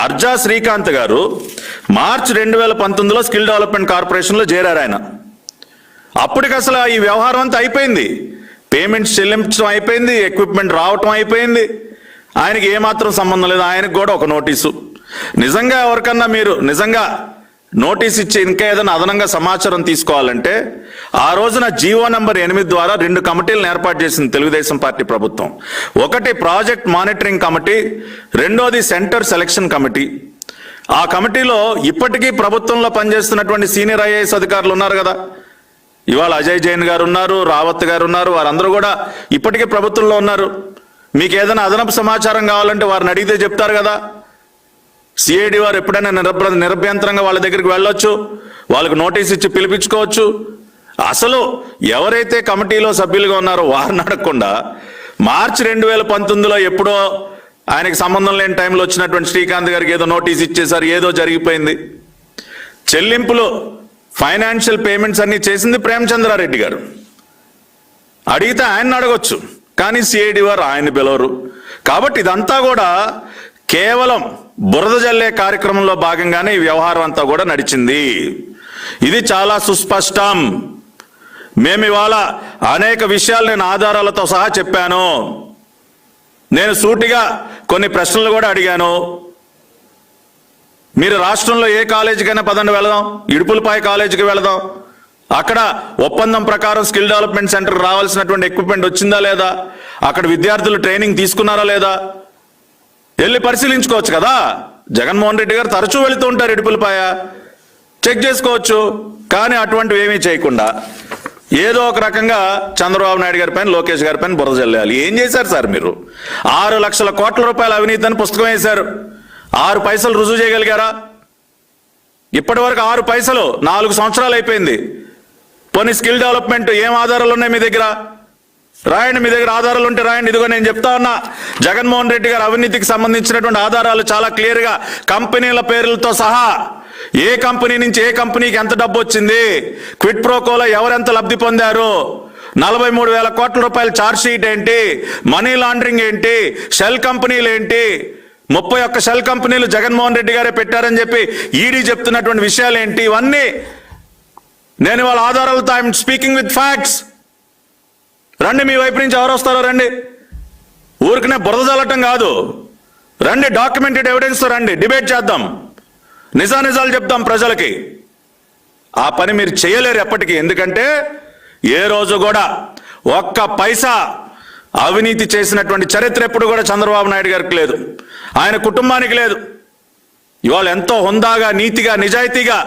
అర్జా శ్రీకాంత్ గారు మార్చి 2019లో స్కిల్ డెవలప్మెంట్ కార్పొరేషన్లో చేరారు ఆయన. అప్పటికి అసలు ఈ వ్యవహారం అంతా అయిపోయింది, పేమెంట్స్ చెల్లించడం అయిపోయింది, ఎక్విప్మెంట్ రావటం అయిపోయింది. ఆయనకి ఏమాత్రం సంబంధం లేదు. ఆయనకు కూడా ఒక నోటీసు. నిజంగా ఎవరికన్నా మీరు నిజంగా నోటీస్ ఇచ్చి ఇంకా ఏదైనా అదనంగా సమాచారం తీసుకోవాలంటే ఆ రోజున జీవో నంబర్ 8 ద్వారా 2 కమిటీలను ఏర్పాటు చేసింది తెలుగుదేశం పార్టీ ప్రభుత్వం. ఒకటి ప్రాజెక్ట్ మానిటరింగ్ కమిటీ, రెండోది సెంటర్ సెలక్షన్ కమిటీ. ఆ కమిటీలో ఇప్పటికీ ప్రభుత్వంలో పనిచేస్తున్నటువంటి సీనియర్ ఐఏఎస్ అధికారులు ఉన్నారు కదా. ఇవాళ అజయ్ జైన్ గారు ఉన్నారు, రావత్ గారు ఉన్నారు, వారందరూ కూడా ఇప్పటికీ ప్రభుత్వంలో ఉన్నారు. మీకు ఏదైనా అదనపు సమాచారం కావాలంటే వారిని అడిగితే చెప్తారు కదా. సిఐడి వారు ఎప్పుడైనా నిరభ్యంతరంగా వాళ్ళ దగ్గరికి వెళ్ళొచ్చు, వాళ్ళకు నోటీస్ ఇచ్చి పిలిపించుకోవచ్చు. అసలు ఎవరైతే కమిటీలో సభ్యులుగా ఉన్నారో వారిని అడగకుండా మార్చి 2019లో ఎప్పుడో ఆయనకి సంబంధం లేని టైంలో వచ్చినటువంటి శ్రీకాంత్ గారికి ఏదో నోటీస్ ఇచ్చేసారు, ఏదో జరిగిపోయింది. చెల్లింపులు ఫైనాన్షియల్ పేమెంట్స్ అన్ని చేసింది ప్రేమచంద్రారెడ్డి గారు. అడిగితే ఆయన్ని అడగొచ్చు, కానీ సిఐడి వారు ఆయన్ని పిలవరు. కాబట్టి ఇదంతా కూడా కేవలం బురద జల్లే కార్యక్రమంలో భాగంగానే ఈ వ్యవహారం అంతా కూడా నడిచింది. ఇది చాలా సుస్పష్టం. మేము ఇవాళ అనేక విషయాలు నేను ఆధారాలతో సహా చెప్పాను. నేను సూటిగా కొన్ని ప్రశ్నలు కూడా అడిగాను. మీరు రాష్ట్రంలో ఏ కాలేజీకైనా పదండి వెళదాం, ఇడుపులపాయ కాలేజీకి వెళదాం. అక్కడ ఒప్పందం ప్రకారం స్కిల్ డెవలప్మెంట్ సెంటర్ రావాల్సినటువంటి ఎక్విప్మెంట్ వచ్చిందా లేదా, అక్కడ విద్యార్థులు ట్రైనింగ్ తీసుకున్నారా లేదా, వెళ్ళి పరిశీలించుకోవచ్చు కదా. జగన్మోహన్ రెడ్డి గారు తరచూ వెళుతూ ఉంటారు ఇడుపులపాయ, చెక్ చేసుకోవచ్చు. కానీ అటువంటివి ఏమీ చేయకుండా ఏదో ఒక రకంగా చంద్రబాబు నాయుడు గారి పైన, లోకేష్ గారి పైన బురద జల్లేయాలి. ఏం చేశారు సార్ మీరు? 6 లక్షల కోట్ల రూపాయల అవినీతి అని పుస్తకం వేశారు. 6 పైసలు రుజువు చేయగలిగారా? ఇప్పటి వరకు 6 పైసలు 4 సంవత్సరాలు అయిపోయింది. పోనీ స్కిల్ డెవలప్మెంట్ ఏం ఆధారాలు ఉన్నాయి మీ దగ్గర? రాయండి, మీ దగ్గర ఆధారాలు ఉంటే రాయండి. ఇదిగో నేను చెప్తా ఉన్నా, జగన్మోహన్ రెడ్డి గారి అవినీతికి సంబంధించినటువంటి ఆధారాలు చాలా క్లియర్గా కంపెనీల పేర్లతో సహా, ఏ కంపెనీ నుంచి ఏ కంపెనీకి ఎంత డబ్బు వచ్చింది, క్విట్ ప్రోకోలో ఎవరెంత లబ్ధి పొందారు, 43,000 కోట్ల రూపాయల ఛార్జ్ షీట్ ఏంటి, మనీ లాండరింగ్ ఏంటి, షెల్ కంపెనీలు ఏంటి, 31 షెల్ కంపెనీలు జగన్మోహన్ రెడ్డి గారే పెట్టారని చెప్పి ఈడీ చెప్తున్నటువంటి విషయాలు ఏంటి, ఇవన్నీ నేను వాళ్ళ ఆధారాలతో ఐఎమ్ స్పీకింగ్ విత్ ఫ్యాక్ట్స్. రండి, మీ వైపు నుంచి ఎవరు వస్తారో రండి. ఊరికనే బురద జల్లటం కాదు, రండి, డాక్యుమెంటెడ్ ఎవిడెన్స్తో రండి, డిబేట్ చేద్దాం, నిజానిజాలు చెప్తాం ప్రజలకి. ఆ పని మీరు చేయలేరు ఎప్పటికీ. ఎందుకంటే ఏ రోజు కూడా ఒక్క పైసా అవినీతి చేసినటువంటి చరిత్ర ఎప్పుడు కూడా చంద్రబాబు నాయుడు గారికి లేదు, ఆయన కుటుంబానికి లేదు. ఇవాళ ఎంతో హుందాగా, నీతిగా, నిజాయితీగా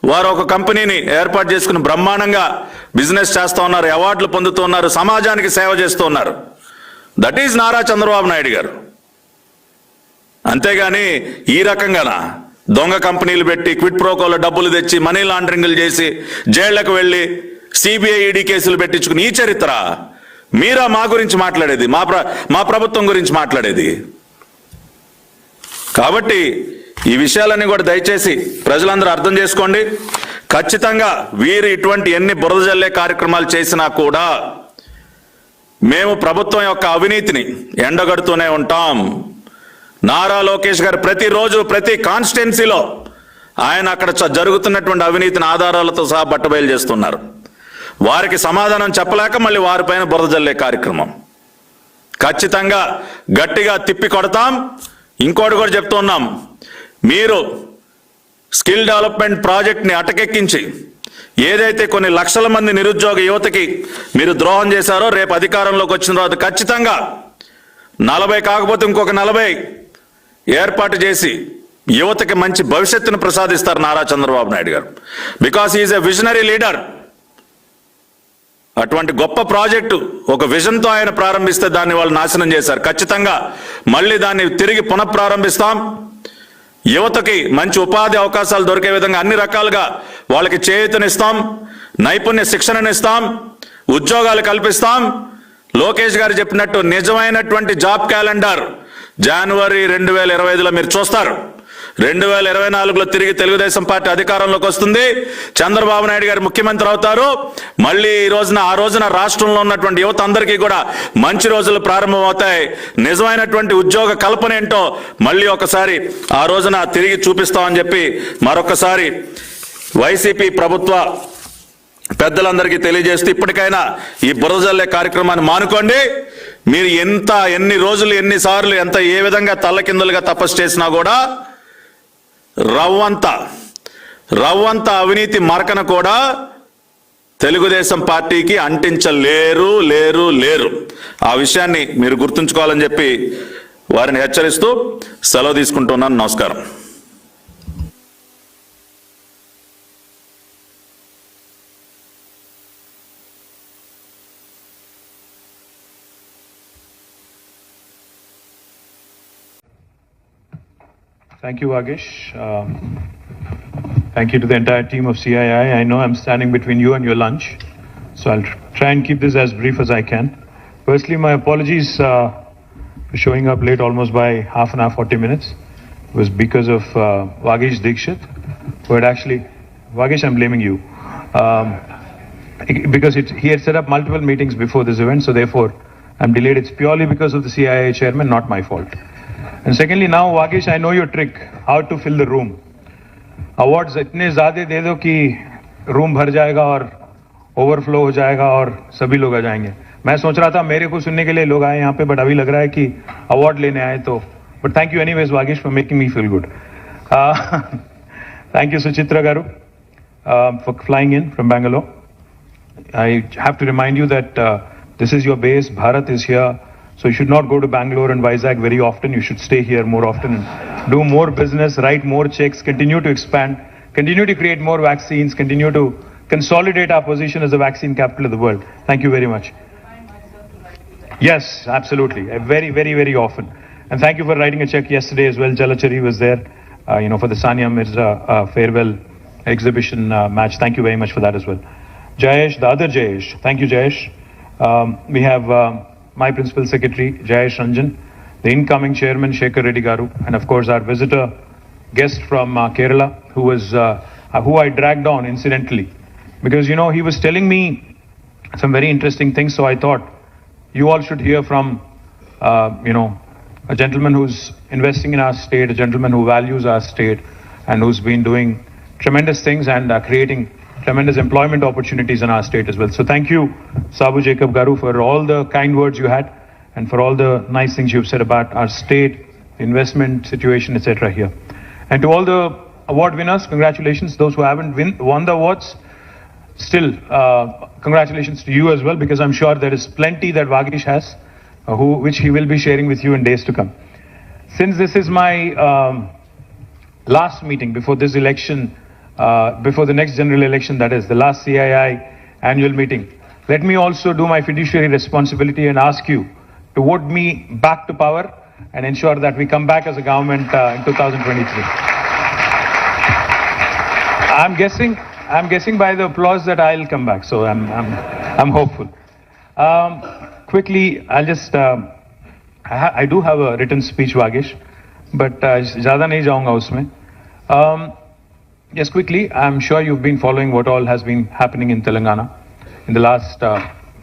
వారు ఒక కంపెనీని ఏర్పాటు చేసుకుని బ్రహ్మాండంగా బిజినెస్ చేస్తూ ఉన్నారు, అవార్డులు పొందుతూ ఉన్నారు, సమాజానికి సేవ చేస్తూ ఉన్నారు. దట్ ఈజ్ నారా చంద్రబాబు నాయుడు గారు. అంతేగాని ఈ రకంగానా దొంగ కంపెనీలు పెట్టి క్విట్ ప్రోకోలో డబ్బులు తెచ్చి మనీ లాండరింగ్లు చేసి జైళ్లకు వెళ్ళి సిబిఐ ఈడీ కేసులు పెట్టించుకుని ఈ చరిత్ర మీరా మా గురించి మాట్లాడేది, మా ప్రభుత్వం గురించి మాట్లాడేది? కాబట్టి ఈ విషయాలన్నీ కూడా దయచేసి ప్రజలందరూ అర్థం చేసుకోండి. ఖచ్చితంగా వీరు ఇటువంటి ఎన్ని బురద జల్లే కార్యక్రమాలు చేసినా కూడా మేము ప్రభుత్వం యొక్క అవినీతిని ఎండగడుతూనే ఉంటాం. నారా లోకేష్ గారు ప్రతిరోజు ప్రతి కాన్స్టిట్యున్సీలో ఆయన అక్కడ జరుగుతున్నటువంటి అవినీతిని ఆధారాలతో సహా బట్టబయలు చేస్తున్నారు. వారికి సమాధానం చెప్పలేక మళ్ళీ వారిపైన బురద జల్లే కార్యక్రమం. ఖచ్చితంగా గట్టిగా తిప్పి కొడతాం. ఇంకోటి కూడా చెప్తున్నాం, మీరు స్కిల్ డెవలప్మెంట్ ప్రాజెక్ట్ని అటకెక్కించి ఏదైతే కొన్ని లక్షల మంది నిరుద్యోగ యువతకి మీరు ద్రోహం చేశారో, రేపు అధికారంలోకి వచ్చిన తర్వాత ఖచ్చితంగా 40 కాకపోతే ఇంకొక 40 ఏర్పాటు చేసి యువతకి మంచి భవిష్యత్తును ప్రసాదిస్తారు నారా చంద్రబాబు నాయుడు గారు. Because is a visionary leader. అటువంటి గొప్ప ప్రాజెక్టు ఒక విజన్తో ఆయన ప్రారంభిస్తే దాన్ని వాళ్ళు నాశనం చేశారు. ఖచ్చితంగా మళ్ళీ దాన్ని తిరిగి పునఃప్రారంభిస్తాం. యువతకి మంచి ఉపాధి అవకాశాలు దొరికే విధంగా అన్ని రకాలుగా వాళ్ళకి చేయూతనిస్తాం, నైపుణ్య శిక్షణనిస్తాం, ఉద్యోగాలు కల్పిస్తాం. లోకేష్ గారు చెప్పినట్టు నిజమైనటువంటి జాబ్ క్యాలెండర్ జనవరి 2025లో మీరు చూస్తారు. 2024లో తిరిగి తెలుగుదేశం పార్టీ అధికారంలోకి వస్తుంది. చంద్రబాబు నాయుడు గారు ముఖ్యమంత్రి అవుతారు. మళ్ళీ ఆ రోజున రాష్ట్రంలో ఉన్నటువంటి యువత అందరికీ కూడా మంచి రోజులు ప్రారంభమవుతాయి. నిజమైనటువంటి ఉద్యోగ కల్పన ఏంటో మళ్ళీ ఒకసారి ఆ రోజున తిరిగి చూపిస్తామని చెప్పి మరొకసారి వైసీపీ ప్రభుత్వ పెద్దలందరికీ తెలియజేస్తూ, ఇప్పటికైనా ఈ బురదజల్లే కార్యక్రమాన్ని మానుకోండి. మీరు ఎన్ని రోజులు ఎన్నిసార్లు ఏ విధంగా తల్లకిందులుగా తపస్సు చేసినా కూడా రవ్వంత అవినీతి మరకన కూడా తెలుగుదేశం పార్టీకి అంటించలేరు. ఆ విషయాన్ని మీరు గుర్తుంచుకోవాలని చెప్పి వారిని హెచ్చరిస్తూ సెలవు తీసుకుంటున్నాను. నమస్కారం. Thank you, Vagesh. Thank you to the entire team of CII. I know I'm standing between you and your lunch, so I'll try and keep this as brief as I can. Firstly, my apologies for showing up late almost by half an hour, 40 minutes. It was because of Vagesh Dikshit, who had actually... Vagesh, I'm blaming you. Because he had set up multiple meetings before this event, so therefore I'm delayed. It's purely because of the CII chairman, not my fault. And secondly, now Vagesh, I know your trick, how to fill the room. Awards इतने ज़्यादा दे दो कि room भर जाएगा और overflow हो जाएगा और सभी लोग आ जाएंगे. मैं सोच रहा था मेरे को सुनने के लिए लोग आए यहाँ पे, बट अभी लग रहा है कि अवार्ड लेने आए तो. But thank you anyways, Vagesh, for making me feel good. Thank you, Suchitra Garu, for flying in from Bangalore. I have to remind you that this is your base. Bharat is here. So you should not go to Bangalore and Vizag very often. You should stay here more often and do more business, write more checks, continue to expand, continue to create more vaccines, continue to consolidate our position as the vaccine capital of the world. Thank you very much. Yes, absolutely. Very, very, very often. And thank you for writing a check yesterday as well. Jalachari was there, for the Sania Mirza farewell exhibition match. Thank you very much for that as well. Jayesh, the other Jayesh. Thank you, Jayesh. We have... my Principal Secretary, Jayesh Ranjan, the incoming Chairman, Shekhar Reddy Garu, and of course our visitor guest from Kerala, who I dragged on incidentally. Because, he was telling me some very interesting things, so I thought you all should hear from, a gentleman who's investing in our state, a gentleman who values our state, and who's been doing tremendous things and creating tremendous employment opportunities in our state as well. So thank you, Sabu Jacob Garu, for all the kind words you had and for all the nice things you've said about our state, investment situation, etc. here. And to all the award winners, congratulations. Those who haven't won the awards, still congratulations to you as well, because I'm sure there is plenty that Vagesh has, which he will be sharing with you in days to come. Since this is my last meeting before this election, before the next general election, that is the last CII annual meeting, let me also do my fiduciary responsibility and ask you to vote me back to power and ensure that we come back as a government in 2023. I'm guessing by the applause that I'll come back, so I'm hopeful. Quickly, I'll just I do have a written speech, Vagesh, but ज़्यादा नहीं जाऊँगा उसमें. Yes, quickly, I'm sure you've been following what all has been happening in Telangana in the last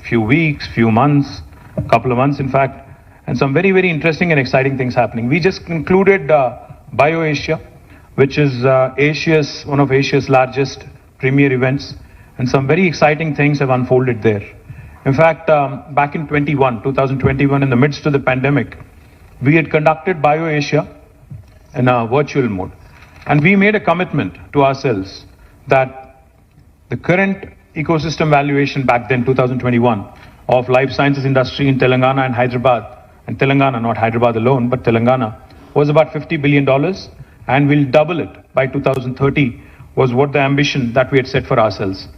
few weeks, few months, couple of months, in fact, and some very, very interesting and exciting things happening. We just concluded BioAsia, which is one of Asia's largest premier events, and some very exciting things have unfolded there. In fact, back in 2021, in the midst of the pandemic, we had conducted BioAsia in a virtual mode. And we made a commitment to ourselves that the current ecosystem valuation back then, 2021, of life sciences industry in Telangana and Hyderabad, and Telangana, not Hyderabad alone, but Telangana, was about $50 billion, and we'll double it by 2030, was what the ambition that we had set for ourselves.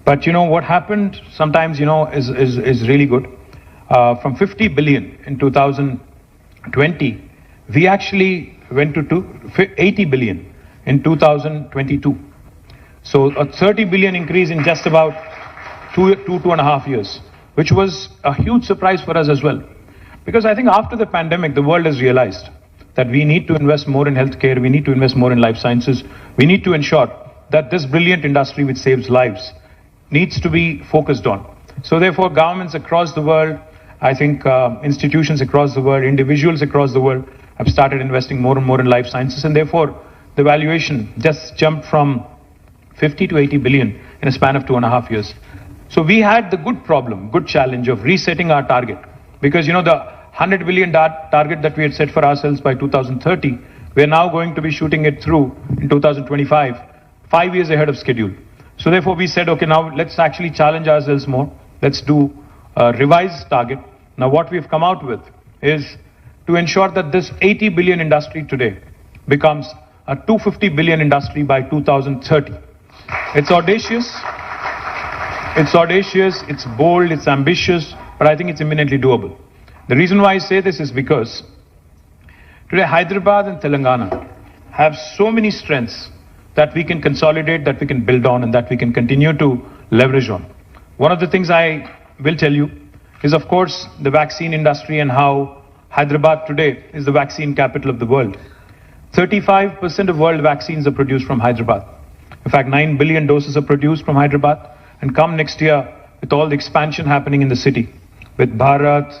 But what happened sometimes, is really good. From 50 billion in 2020, we actually went to 80 billion in 2022. So a 30 billion increase in just about two and a half years, which was a huge surprise for us as well. Because I think after the pandemic, the world has realized that we need to invest more in healthcare, we need to invest more in life sciences, we need to ensure that this brilliant industry which saves lives needs to be focused on. So therefore, governments across the world, I think institutions across the world, individuals across the world have started investing more and more in life sciences, and therefore the valuation just jumped from 50 to 80 billion in a span of 2.5 years. So we had the good challenge of resetting our target, because the 100 billion target that we had set for ourselves by 2030, we are now going to be shooting it through in 2025, 5 years ahead of schedule. So therefore we said, okay, now let's actually challenge ourselves more. Let's do a revised target. Now what we've come out with is to ensure that this 80 billion industry today becomes a 250 billion industry by 2030. It's audacious, it's bold, it's ambitious, but I think it's imminently doable. The reason why I say this is because today Hyderabad and Telangana have so many strengths that we can consolidate, that we can build on, and that we can continue to leverage on. One of the things I will tell you is, of course, the vaccine industry and how Hyderabad today is the vaccine capital of the world. 35% of world vaccines are produced from Hyderabad. In fact, 9 billion doses are produced from Hyderabad. And come next year, with all the expansion happening in the city, with Bharat,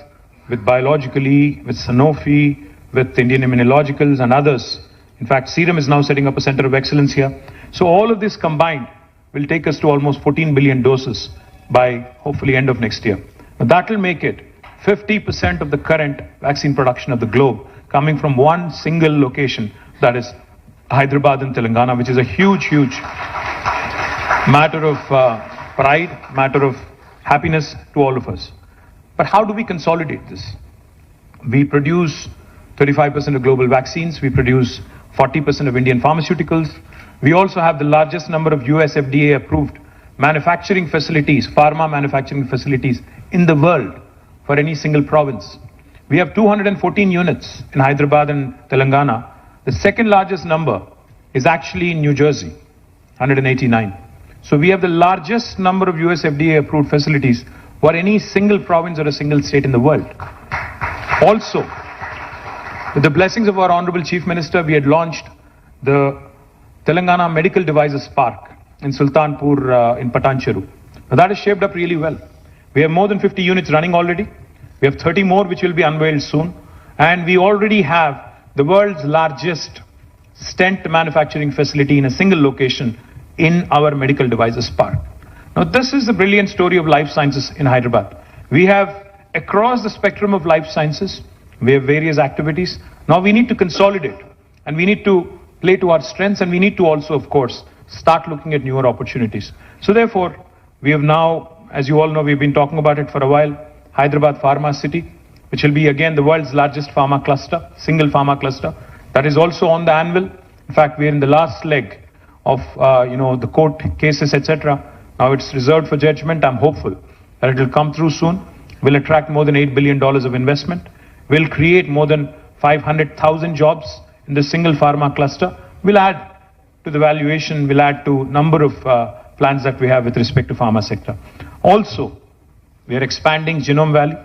with Biologically, with Sanofi, with Indian Immunologicals and others. In fact, Serum is now setting up a center of excellence here. So all of this combined will take us to almost 14 billion doses by hopefully end of next year. Now that will make it 50% of the current vaccine production of the globe coming from one single location, that is Hyderabad and Telangana, which is a huge, huge matter of pride, matter of happiness to all of us. But how do we consolidate this? We produce 35% of global vaccines. We produce 40% of Indian pharmaceuticals. We also have the largest number of US FDA approved manufacturing facilities, pharma manufacturing facilities in the world for any single province. We have 214 units in Hyderabad and Telangana. The second largest number is actually in New Jersey, 189. So we have the largest number of US FDA approved facilities for any single province or a single state in the world. Also, with the blessings of our Honorable Chief Minister, we had launched the Telangana Medical Devices Park in Sultanpur in Patancheru. Now that is shaped up really well. We have more than 50 units running already. We have 30 more which will be unveiled soon. And we already have the world's largest stent manufacturing facility in a single location in our medical devices park. Now this is the brilliant story of life sciences in Hyderabad. We have across the spectrum of life sciences, we have various activities. Now we need to consolidate and we need to play to our strengths, and we need to also, of course, start looking at newer opportunities. So therefore, we have now, as you all know, we've been talking about it for a while, Hyderabad Pharma City, which will be again the world's largest pharma cluster, single pharma cluster. That is also on the anvil. In fact, we are in the last leg of the court cases, etc. Now it's reserved for judgment. I'm hopeful that it will come through soon. Will attract more than $8 billion of investment. Will create more than 500,000 jobs in the single pharma cluster. Will add to the valuation. Will add to number of plans that we have with respect to pharma sector. Also, we are expanding Genome Valley.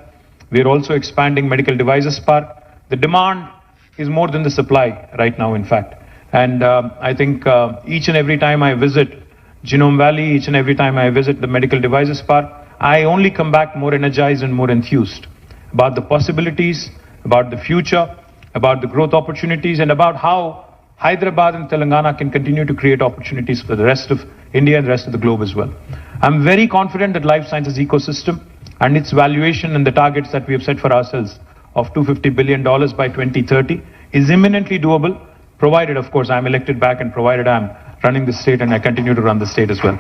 We are also expanding Medical Devices Park. The demand is more than the supply right now, in fact. And I think each and every time I visit Genome Valley, each and every time I visit the Medical Devices Park, I only come back more energized and more enthused. about the possibilities, about the future, about the growth opportunities, and about how Hyderabad and Telangana can continue to create opportunities for the rest of India and the rest of the globe as well. I'm very confident that life sciences ecosystem and its valuation and the targets that we have set for ourselves of $250 billion by 2030 is imminently doable, provided, of course, I'm elected back and provided I'm running the state and I continue to run the state as well.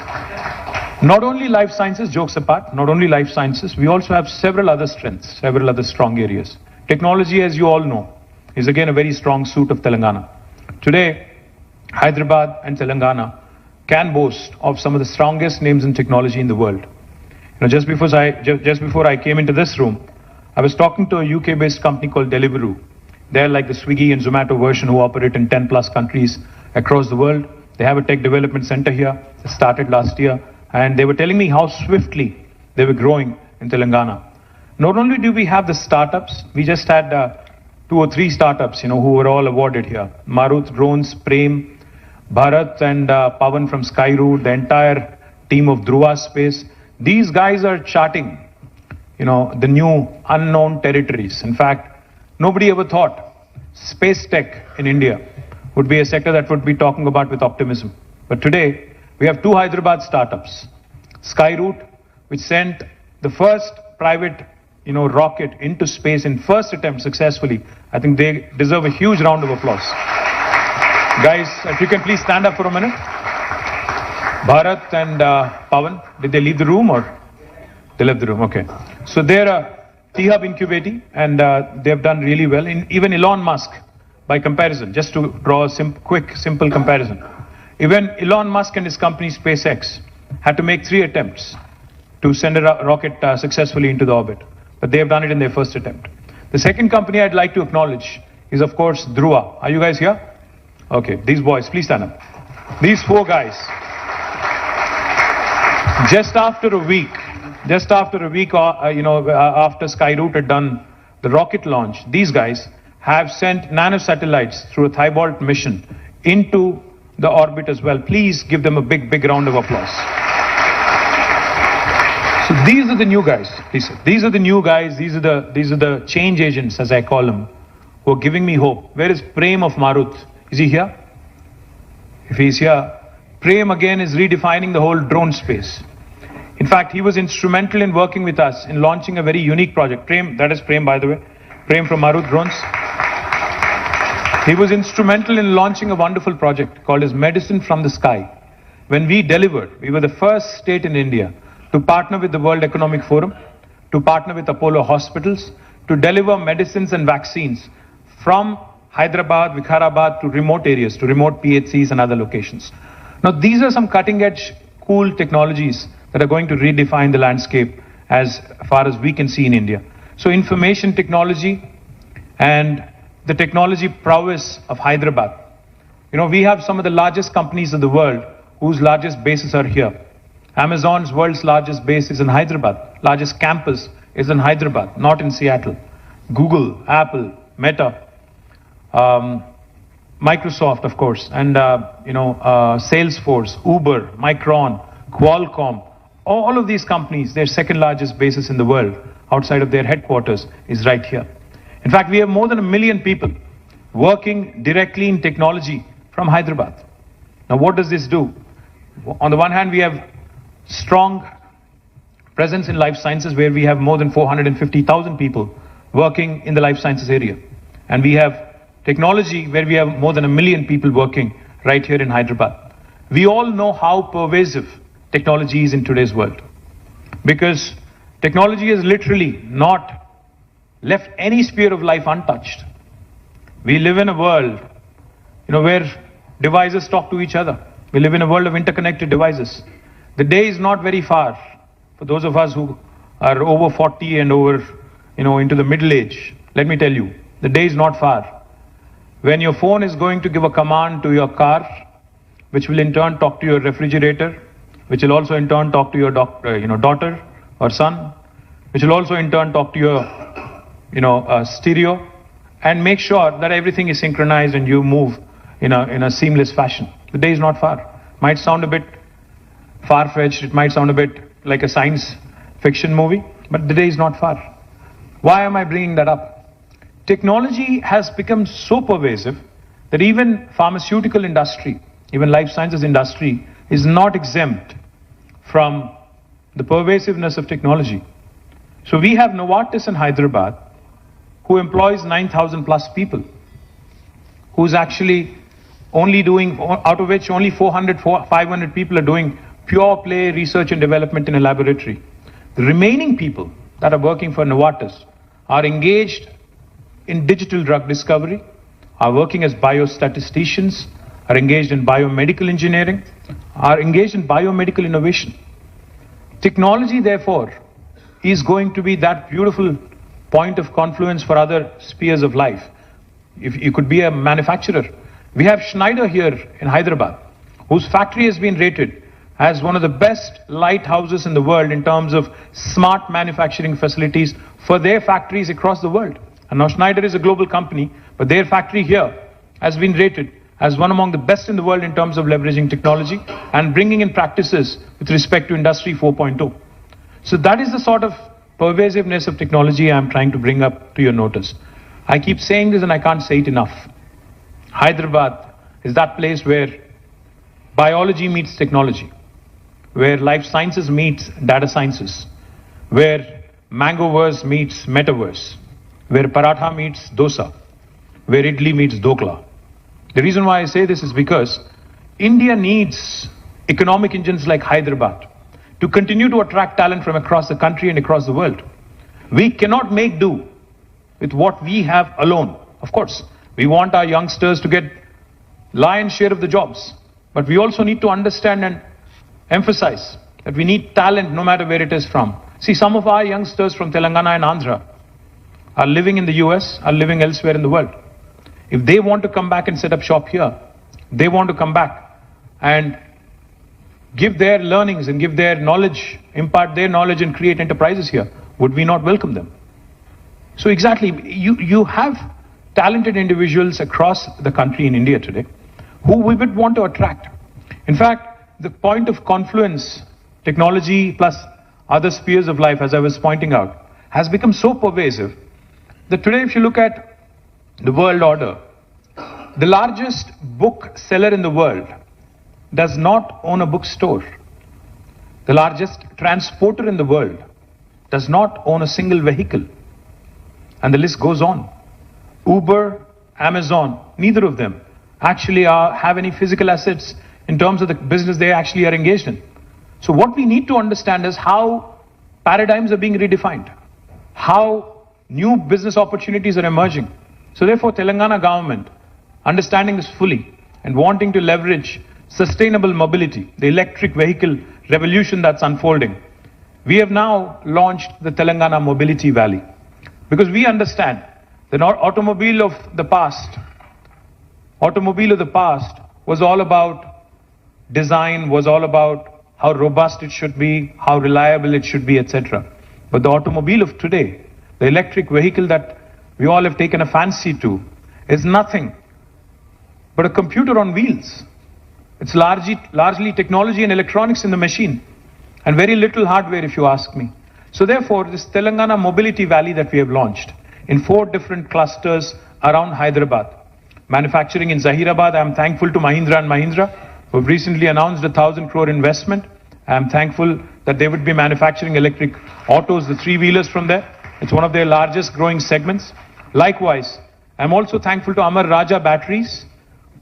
Not only life sciences, jokes apart, not only life sciences, we also have several other strengths, several other strong areas. Technology, as you all know, is again a very strong suit of Telangana. Today, Hyderabad and Telangana can boast of some of the strongest names in technology in the world. Just before I came into this room, I was talking to a UK-based company called Deliveroo. They're like the Swiggy and Zomato version who operate in 10 plus countries across the world. They have a tech development center here. They started last year. And they were telling me how swiftly they were growing in Telangana. Not only do we have the startups, we just had 2 or 3 startups, who were all awarded here. Maruth, Drones, Prem, Bharat and Pavan from Skyroot, the entire team of Dhruva Space. These guys are charting, the new unknown territories. In fact, nobody ever thought space tech in India would be a sector that would be talking about with optimism. But today, we have 2 Hyderabad startups. Skyroot, which sent the first private, rocket into space in first attempt successfully. I think they deserve a huge round of applause. Guys, if you can please stand up for a minute. Bharat and Pavan, did they leave the room or? They left the room, okay. So they're T-Hub incubating and they've done really well. Even Elon Musk, by comparison, just to draw a quick, simple comparison. Even Elon Musk and his company SpaceX had to make 3 attempts to send a rocket successfully into the orbit. But they have done it in their first attempt. The second company I'd like to acknowledge is, of course, Dhruva. Are you guys here? Okay, these boys, please stand up. These 4 guys. Just after a week, after Skyroot had done the rocket launch, these guys have sent nanosatellites through a Thibault mission into the orbit as well. Please give them a big round of applause. So these are the new guys. These are the new guys. These are the change agents, as I call them, who are giving me hope. Where is Prem of Maruth? Is he here? If he's here, Prem again is redefining the whole drone space. In fact, he was instrumental in working with us in launching a very unique project. Prem, that is Prem, by the way. Prem from Maruth Drones. He was instrumental in launching a wonderful project called as Medicine from the Sky. When we delivered, we were the first state in India to partner with the World Economic Forum, to partner with Apollo Hospitals, to deliver medicines and vaccines from Hyderabad, Vikharabad to remote areas, to remote PHCs and other locations. Now, these are some cutting-edge, cool technologies that are going to redefine the landscape as far as we can see in India. So information technology and the technology prowess of Hyderabad. We have some of the largest companies in the world whose largest bases are here. Amazon's world's largest base is in Hyderabad. Largest campus is in Hyderabad, not in Seattle. Google, Apple, Meta, Microsoft, of course, and Salesforce, Uber, Micron, Qualcomm, all of these companies, their second largest bases in the world outside of their headquarters is right here. In fact, we have more than 1 million people working directly in technology from Hyderabad. Now, what does this do? On the one hand, we have strong presence in life sciences where we have more than 450,000 people working in the life sciences area. And we have technology where we have more than 1 million people working right here in Hyderabad. We all know how pervasive technology is in today's world, because technology has literally not left any sphere of life untouched. We live in a world, where devices talk to each other. We live in a world of interconnected devices. The day is not very far for those of us who are over 40 and over, into the middle age. Let me tell you, the day is not far when your phone is going to give a command to your car, which will in turn talk to your refrigerator, which will also in turn talk to your daughter or son, which will also in turn talk to your stereo, and make sure that everything is synchronized and you move in a seamless fashion. The day is not far. Might sound a bit far-fetched, it might sound a bit like a science fiction movie, but the day is not far. Why am I bringing that up? Technology has become so pervasive that even pharmaceutical industry, even life sciences industry is not exempt from the pervasiveness of technology. So we have Novartis in Hyderabad, who employs 9,000 plus people, who's actually only doing, out of which only 500 people are doing pure play research and development in a laboratory. The remaining people that are working for Novartis are engaged in digital drug discovery, are working as biostatisticians, are engaged in biomedical engineering, are engaged in biomedical innovation. Technology, therefore, is going to be that beautiful point of confluence for other spheres of life. If you could be a manufacturer, we have Schneider here in Hyderabad, whose factory has been rated as one of the best lighthouses in the world in terms of smart manufacturing facilities for their factories across the world. And now Schneider is a global company, but their factory here has been rated as one among the best in the world in terms of leveraging technology and bringing in practices with respect to Industry 4.0. So that is the sort of pervasiveness of technology I'm trying to bring up to your notice. I keep saying this and I can't say it enough. Hyderabad is that place where biology meets technology, where life sciences meets data sciences, where Mangoverse meets Metaverse, where paratha meets dosa, where idli meets dokla. The reason why I say this is because India needs economic engines like Hyderabad to continue to attract talent from across the country and across the world. We cannot make do with what we have alone. Of course, we want our youngsters to get lion's share of the jobs, but we also need to understand and emphasize that we need talent no matter where it is from. See, some of our youngsters from Telangana and Andhra are living in the US, are living elsewhere in the world. If they want to come back and set up shop here, they want to come back and give their learnings and give their knowledge, impart their knowledge and create enterprises here, would we not welcome them? So exactly, you have talented individuals across the country in India today who we would want to attract. In fact, the point of confluence, technology plus other spheres of life, as I was pointing out, has become so pervasive that today if you look at the world order, the largest book seller in the world does not own a bookstore. The largest transporter in the world does not own a single vehicle. And the list goes on. Uber, Amazon, neither of them actually have any physical assets in terms of the business they actually are engaged in. So what we need to understand is how paradigms are being redefined, how new business opportunities are emerging. So therefore, Telangana government, understanding this fully and wanting to leverage sustainable mobility, the electric vehicle revolution that's unfolding, we have now launched the Telangana Mobility Valley. Because we understand the automobile of the past was all about design, was all about how robust it should be, how reliable it should be, etc. But the automobile of today, the electric vehicle that we all have taken a fancy to, is nothing but a computer on wheels. It's largely technology and electronics in the machine, and very little hardware if you ask me. So therefore, this Telangana Mobility Valley that we have launched in 4 different clusters around Hyderabad. Manufacturing in Zahirabad, I am thankful to Mahindra & Mahindra, who have recently announced 1,000 crore investment. I am thankful that they would be manufacturing electric autos, the 3-wheelers from there. It's one of their largest growing segments. Likewise, I am also thankful to Amar Raja Batteries,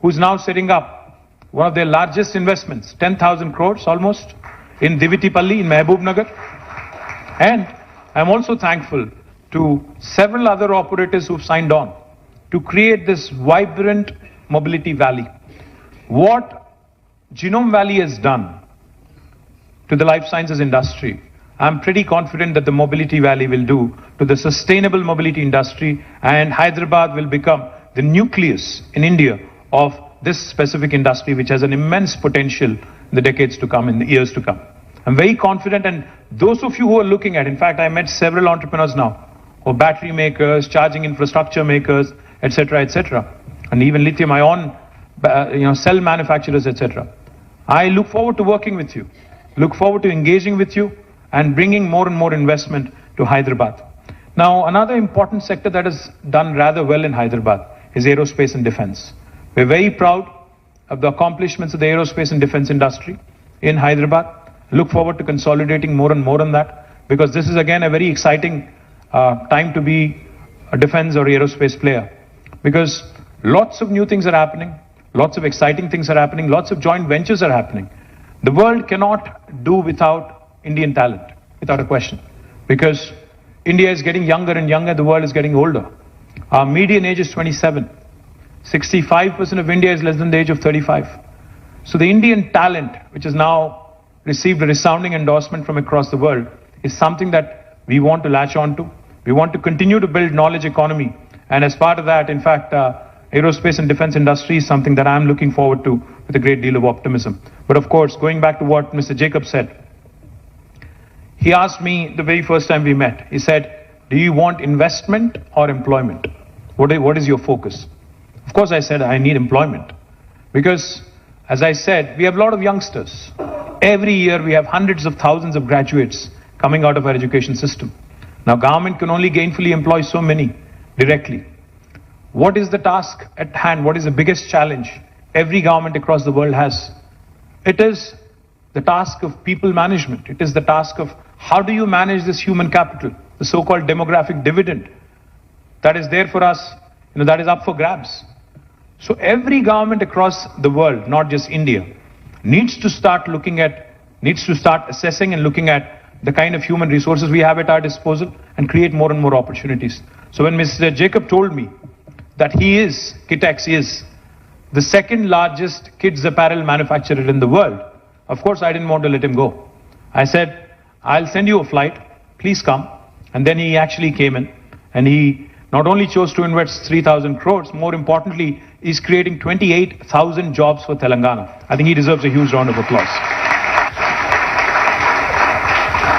who's now setting up one of their largest investments, 10,000 crores almost, in Divitipalli in Mehboob Nagar. And I'm also thankful to several other operators who've signed on to create this vibrant mobility valley. What Genome Valley has done to the life sciences industry, I'm pretty confident that the Mobility Valley will do to the sustainable mobility industry, and Hyderabad will become the nucleus in India of this specific industry, which has an immense potential in the decades to come, in the years to come. I'm very confident, and those of you who are looking at, in fact, I met several entrepreneurs now, or battery makers, charging infrastructure makers, etc., and even lithium-ion, cell manufacturers, etc. I look forward to working with you, look forward to engaging with you, and bringing more and more investment to Hyderabad. Now, another important sector that has done rather well in Hyderabad is aerospace and defense. We're very proud of the accomplishments of the aerospace and defense industry in Hyderabad. Look forward to consolidating more and more on that, because this is again a very exciting time to be a defense or aerospace player, because lots of new things are happening, lots of exciting things are happening, lots of joint ventures are happening. The world cannot do without Indian talent, without a question, because India is getting younger and younger, the world is getting older. Our median age is 27. 65% of India is less than the age of 35. So the Indian talent, which has now received a resounding endorsement from across the world, is something that we want to latch on to. We want to continue to build knowledge economy. And as part of that, in fact, aerospace and defense industry is something that I'm looking forward to with a great deal of optimism. But of course, going back to what Mr. Jacob said, he asked me the very first time we met, he said, do you want investment or employment? What is your focus? Of course, I said, I need employment. Because, as I said, we have a lot of youngsters. Every year, we have hundreds of thousands of graduates coming out of our education system. Now, government can only gainfully employ so many directly. What is the task at hand? What is the biggest challenge every government across the world has? It is the task of people management. It is the task of how do you manage this human capital, the so-called demographic dividend that is there for us, that is up for grabs. So every government across the world, not just India, needs to start assessing and looking at the kind of human resources we have at our disposal and create more and more opportunities. So when Mr. Jacob told me that Kitex is the second largest kids apparel manufacturer in the world, of course I didn't want to let him go. I said, I'll send you a flight, please come. And then he actually came in, and he not only chose to invest 3,000 crores, more importantly, he's creating 28,000 jobs for Telangana. I think he deserves a huge round of applause.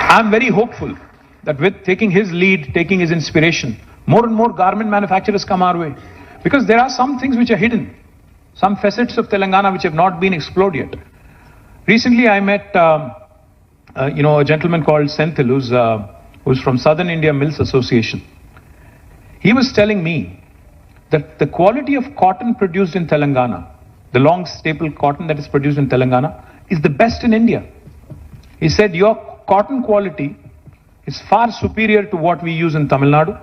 I'm very hopeful that with taking his lead, taking his inspiration, more and more garment manufacturers come our way. Because there are some things which are hidden, some facets of Telangana which have not been explored yet. Recently, I met a gentleman called Senthil, who's from Southern India Mills Association. He was telling me that the quality of cotton produced in Telangana, the long staple cotton that is produced in Telangana, is the best in India. He said your cotton quality is far superior to what we use in Tamil Nadu,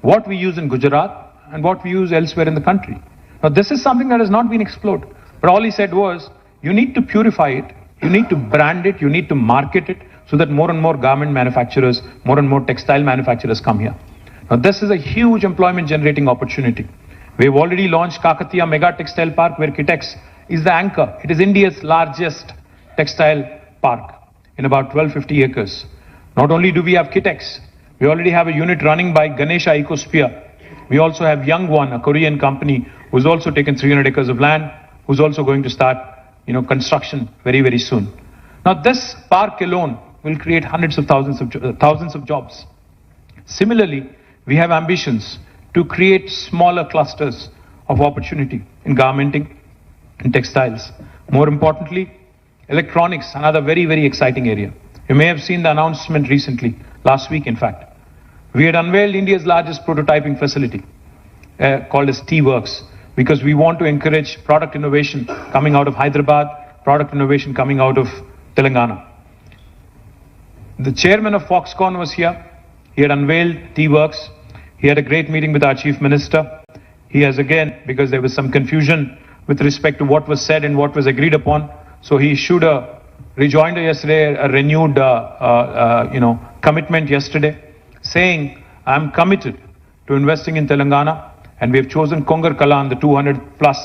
what we use in Gujarat, and what we use elsewhere in the country. Now this is something that has not been explored. But all he said was, you need to purify it, you need to brand it, you need to market it, so that more and more garment manufacturers, more and more textile manufacturers come here. Now this is a huge employment generating opportunity. We have already launched Kakatiya Mega Textile Park, where Kitex is the anchor. It is India's largest textile park in about 1250 acres. Not only do we have Kitex, we already have a unit running by Ganesha Ecosphere. We also have Youngwon, a Korean company, who's also taken 300 acres of land, who's also going to start construction very, very soon. Now this park alone will create hundreds of thousands of jobs. Similarly, we have ambitions to create smaller clusters of opportunity in garmenting and textiles. More importantly, electronics, another very, very exciting area. You may have seen the announcement recently, last week in fact. We had unveiled India's largest prototyping facility called as T-Works, because we want to encourage product innovation coming out of Hyderabad, product innovation coming out of Telangana. The chairman of Foxconn was here. He had unveiled T-Works. He had a great meeting with our chief minister. He has again, because there was some confusion with respect to what was said and what was agreed upon, so he issued a rejoinder yesterday, a renewed commitment yesterday, saying, I'm committed to investing in Telangana, and we have chosen Kongar Kalan, the 200 plus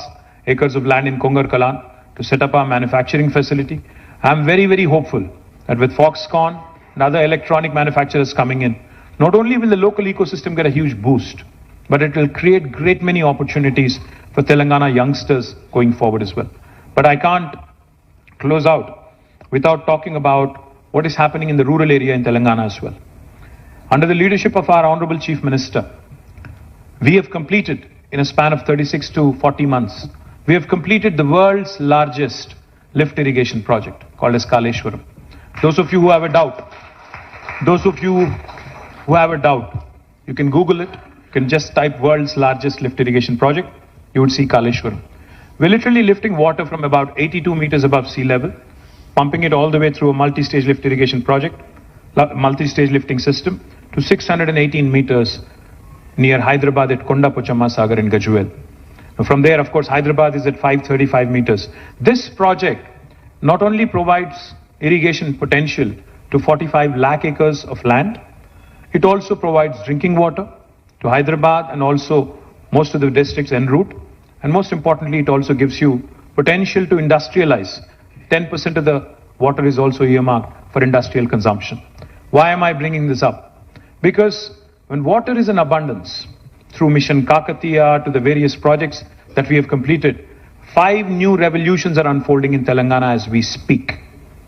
acres of land in Kongar Kalan, to set up our manufacturing facility. I'm very, very hopeful that with Foxconn and other electronic manufacturers coming in, not only will the local ecosystem get a huge boost, but it will create great many opportunities for Telangana youngsters going forward as well. But I can't close out without talking about what is happening in the rural area in Telangana as well. Under the leadership of our Honorable Chief Minister, we have completed, in a span of 36 to 40 months, we have completed the world's largest lift irrigation project called as Kaleshwaram. Those of you who have a doubt, You can Google it. You can just type world's largest lift irrigation project. You would see Kaleshwaram. We're literally lifting water from about 82 meters above sea level, pumping it all the way through a multi-stage lift irrigation project, multi-stage lifting system, to 618 meters near Hyderabad at Konda Pochamma Sagar in Gajuel. From there, of course, Hyderabad is at 535 meters. This project not only provides irrigation potential to 45 lakh acres of land, it also provides drinking water to Hyderabad and also most of the districts en route. And most importantly, it also gives you potential to industrialize. 10% of the water is also earmarked for industrial consumption. Why am I bringing this up? Because when water is in abundance, through Mission Kakatiya to the various projects that we have completed, 5 new revolutions are unfolding in Telangana as we speak.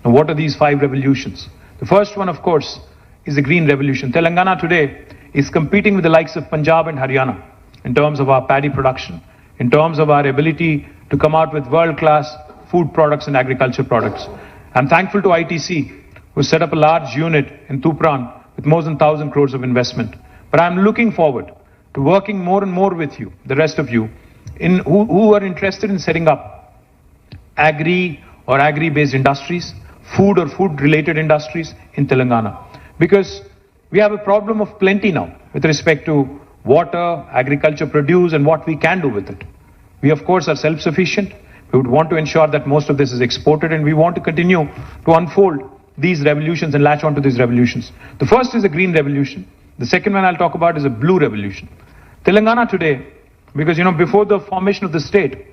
Now, what are these 5 revolutions? The first one, of course, is the green revolution. Telangana today is competing with the likes of Punjab and Haryana in terms of our paddy production, in terms of our ability to come out with world-class food products and agriculture products. I'm thankful to ITC, who set up a large unit in Tupran with more than 1,000 crores of investment. But I'm looking forward to working more and more with you, the rest of you, who are interested in setting up agri or agri-based industries, food or food-related industries in Telangana. Because we have a problem of plenty now with respect to water, agriculture produce, and what we can do with it. We, of course, are self-sufficient. We would want to ensure that most of this is exported, and we want to continue to unfold these revolutions and latch onto these revolutions. The first is a green revolution. The second one I'll talk about is a blue revolution. Telangana today, because before the formation of the state,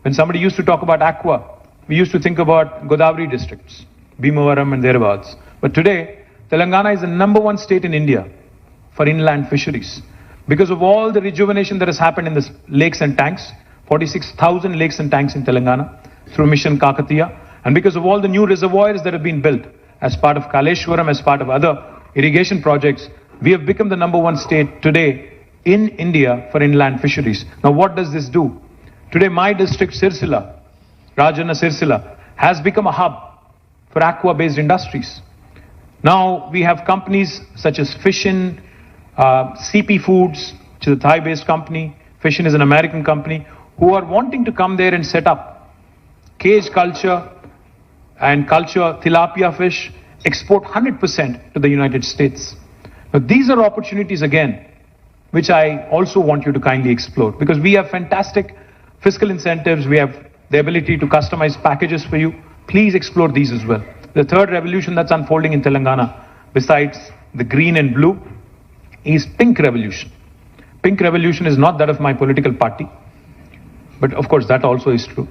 when somebody used to talk about aqua, we used to think about Godavari districts, Bhimavaram and thereabouts. But today, Telangana is the #1 state in India for inland fisheries. Because of all the rejuvenation that has happened in the lakes and tanks, 46,000 lakes and tanks in Telangana through Mission Kakatiya, and because of all the new reservoirs that have been built as part of Kaleshwaram, as part of other irrigation projects, we have become the #1 state today in India for inland fisheries. Now, what does this do? Today, my district, Sirsila, Rajanna Sirsila, has become a hub for aqua-based industries. Now, we have companies such as Fishin, CP Foods, which is a Thai-based company. Fishin is an American company, who are wanting to come there and set up cage culture and culture tilapia fish, export 100% to the United States. Now, these are opportunities, again, which I also want you to kindly explore, because we have fantastic fiscal incentives. We have the ability to customize packages for you. Please explore these as well. The third revolution that's unfolding in Telangana, besides the green and blue, is pink revolution. Pink revolution is not that of my political party, but of course that also is true.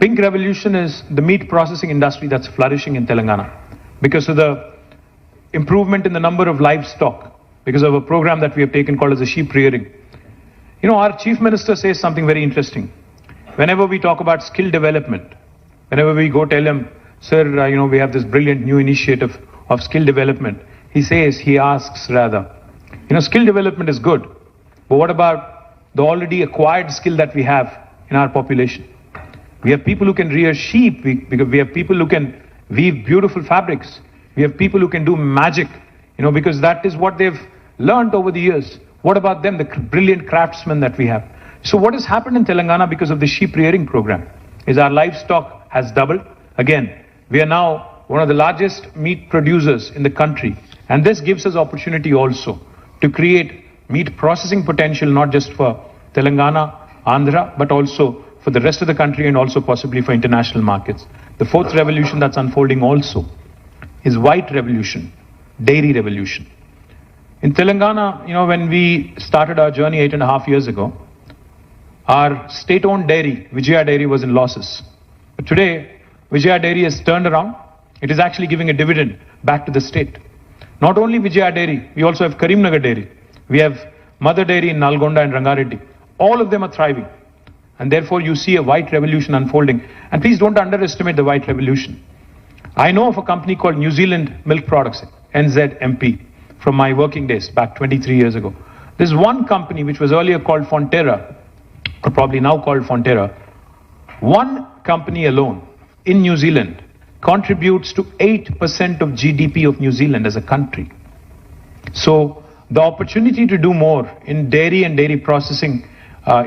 Pink revolution is the meat processing industry that's flourishing in Telangana because of the improvement in the number of livestock, because of a program that we have taken called as a sheep rearing. Our chief minister says something very interesting. Whenever we talk about skill development, whenever we go tell him, sir, we have this brilliant new initiative of skill development, he asks rather, skill development is good, but what about the already acquired skill that we have in our population? We have people who can rear sheep, because we have people who can weave beautiful fabrics. We have people who can do magic, because that is what they've learned over the years. What about them, the brilliant craftsmen that we have? So what has happened in Telangana because of the sheep rearing program is our livestock has doubled. Again, we are now one of the largest meat producers in the country. And this gives us opportunity also to create meat processing potential, not just for Telangana, Andhra, but also for the rest of the country and also possibly for international markets. The fourth revolution that's unfolding also is white revolution, dairy revolution. In Telangana, when we started our journey 8.5 years ago, our state-owned dairy, Vijaya Dairy, was in losses. But today, Vijaya Dairy has turned around. It is actually giving a dividend back to the state. Not only Vijaya Dairy, we also have Karimnagar Dairy. We have Mother Dairy in Nalgonda and Rangareddy. All of them are thriving. And therefore, you see a white revolution unfolding. And please don't underestimate the white revolution. I know of a company called New Zealand Milk Products, NZMP, from my working days back 23 years ago. There's one company which was earlier called Fonterra, or probably now called Fonterra. One company alone in New Zealand contributes to 8% of GDP of New Zealand as a country. So The opportunity to do more in dairy and dairy processing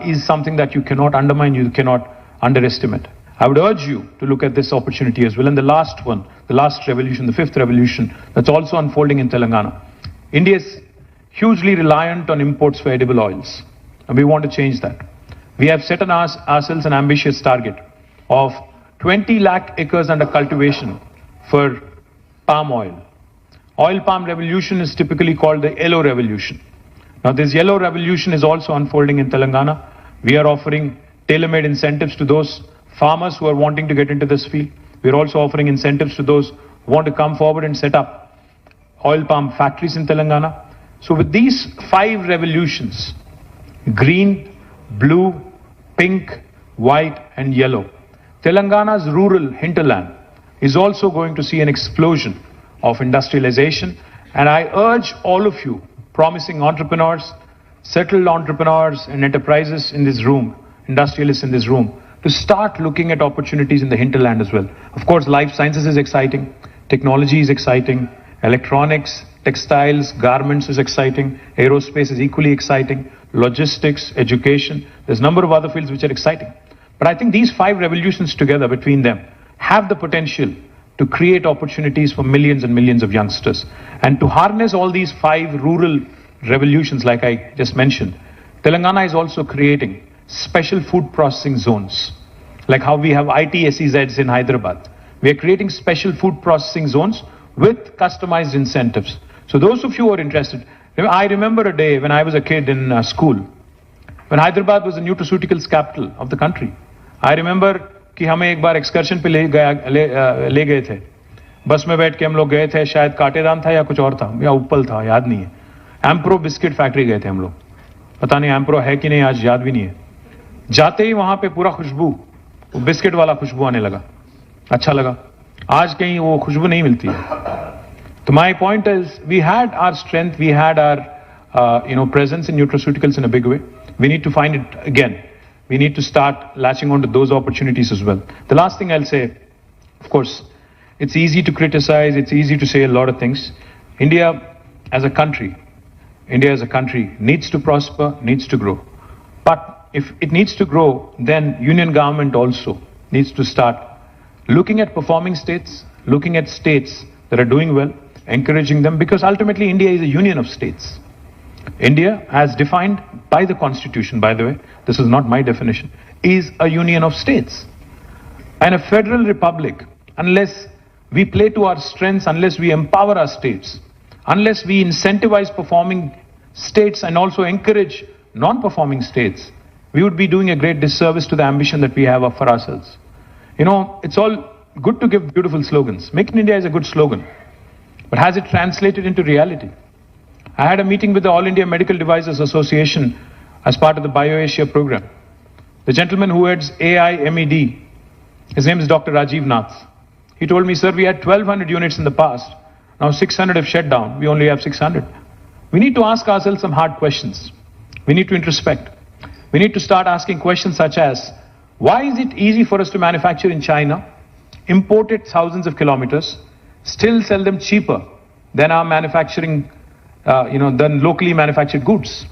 is something that you cannot undermine, you cannot underestimate. I would urge you to look at this opportunity as well. And the last one, the last revolution, the fifth revolution, that's also unfolding in Telangana. India is hugely reliant on imports for edible oils, and we want to change that. We have set on ourselves an ambitious target of 20 lakh acres under cultivation for palm oil. Oil palm revolution is typically called the yellow revolution. Now this yellow revolution is also unfolding in Telangana. We are offering tailor-made incentives to those farmers who are wanting to get into this field. We are also offering incentives to those who want to come forward and set up oil palm factories in Telangana. So with these 5 revolutions, green, blue, pink, white and yellow, Telangana's rural hinterland is also going to see an explosion of industrialization. And I urge all of you, promising entrepreneurs, settled entrepreneurs and enterprises in this room, industrialists in this room, to start looking at opportunities in the hinterland as well. Of course, life sciences is exciting, technology is exciting, electronics, textiles, garments is exciting, aerospace is equally exciting, logistics, education, there's a number of other fields which are exciting. But I think these 5 revolutions together between them have the potential to create opportunities for millions and millions of youngsters. And to harness all these 5 rural revolutions like I just mentioned, Telangana is also creating special food processing zones, like how we have ITSEZs in Hyderabad. We are creating special food processing zones with customized incentives. So those of you who are interested, I remember a day when I was a kid in school, when Hyderabad was the nutraceuticals capital of the country. I remember कि हमें एक बार excursion पे ले गए थे, बस में बैठ के हम लोग गए थे, शायद काटेदान था या कुछ और था या उपल था, याद नहीं है. एम्प्रो बिस्किट फैक्ट्री गए थे हम लोग, पता नहीं एम्प्रो है कि नहीं, आज याद भी नहीं है. जाते ही वहां पे पूरा खुशबू, बिस्किट वाला खुशबू आने लगा, अच्छा लगा. आज कहीं वो खुशबू नहीं मिलती है. तो my point is, we had our strength, we had our presence in nutraceuticals in a big way. We need to find it again. We need to start latching on to those opportunities as well. The last thing I'll say, of course, it's easy to criticize, it's easy to say a lot of things. India as a country needs to prosper, needs to grow. But if it needs to grow, then union government also needs to start looking at performing states, looking at states that are doing well, encouraging them, because ultimately India is a union of states. India, as defined by the Constitution, by the way, this is not my definition, is a union of states. And a federal republic, unless we play to our strengths, unless we empower our states, unless we incentivize performing states and also encourage non-performing states, we would be doing a great disservice to the ambition that we have for ourselves. You know, it's all good to give beautiful slogans. Make in India is a good slogan, but has it translated into reality? I had a meeting with the All India Medical Devices Association as part of the BioAsia program. The gentleman who heads AIMED, his name is Dr. Rajiv Nath. He told me, sir, we had 1,200 units in the past. Now 600 have shut down. We only have 600. We need to ask ourselves some hard questions. We need to introspect. We need to start asking questions such as, why is it easy for us to manufacture in China, import it thousands of kilometers, still sell them cheaper than our manufacturing, than locally manufactured goods?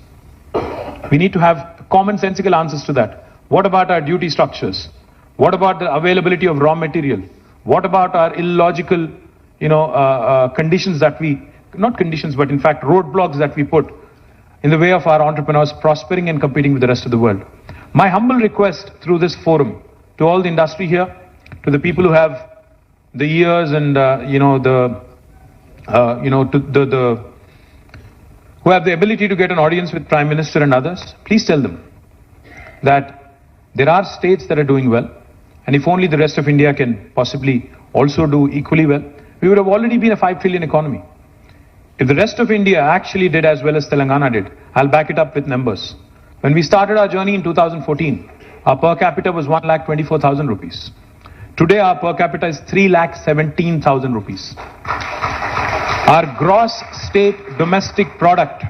We need to have commonsensical answers to that. What about our duty structures? What about the availability of raw material? What about our illogical, conditions that not conditions, but in fact roadblocks that we put in the way of our entrepreneurs prospering and competing with the rest of the world? My humble request through this forum to all the industry here, to the people who have the ears and who have the ability to get an audience with Prime Minister and others, please tell them that there are states that are doing well, and if only the rest of India can possibly also do equally well, we would have already been a 5 trillion economy. If the rest of India actually did as well as Telangana did, I'll back it up with numbers. When we started our journey in 2014, our per capita was 1,24,000 rupees. Today our per capita is 3,17,000 rupees. Our gross state domestic product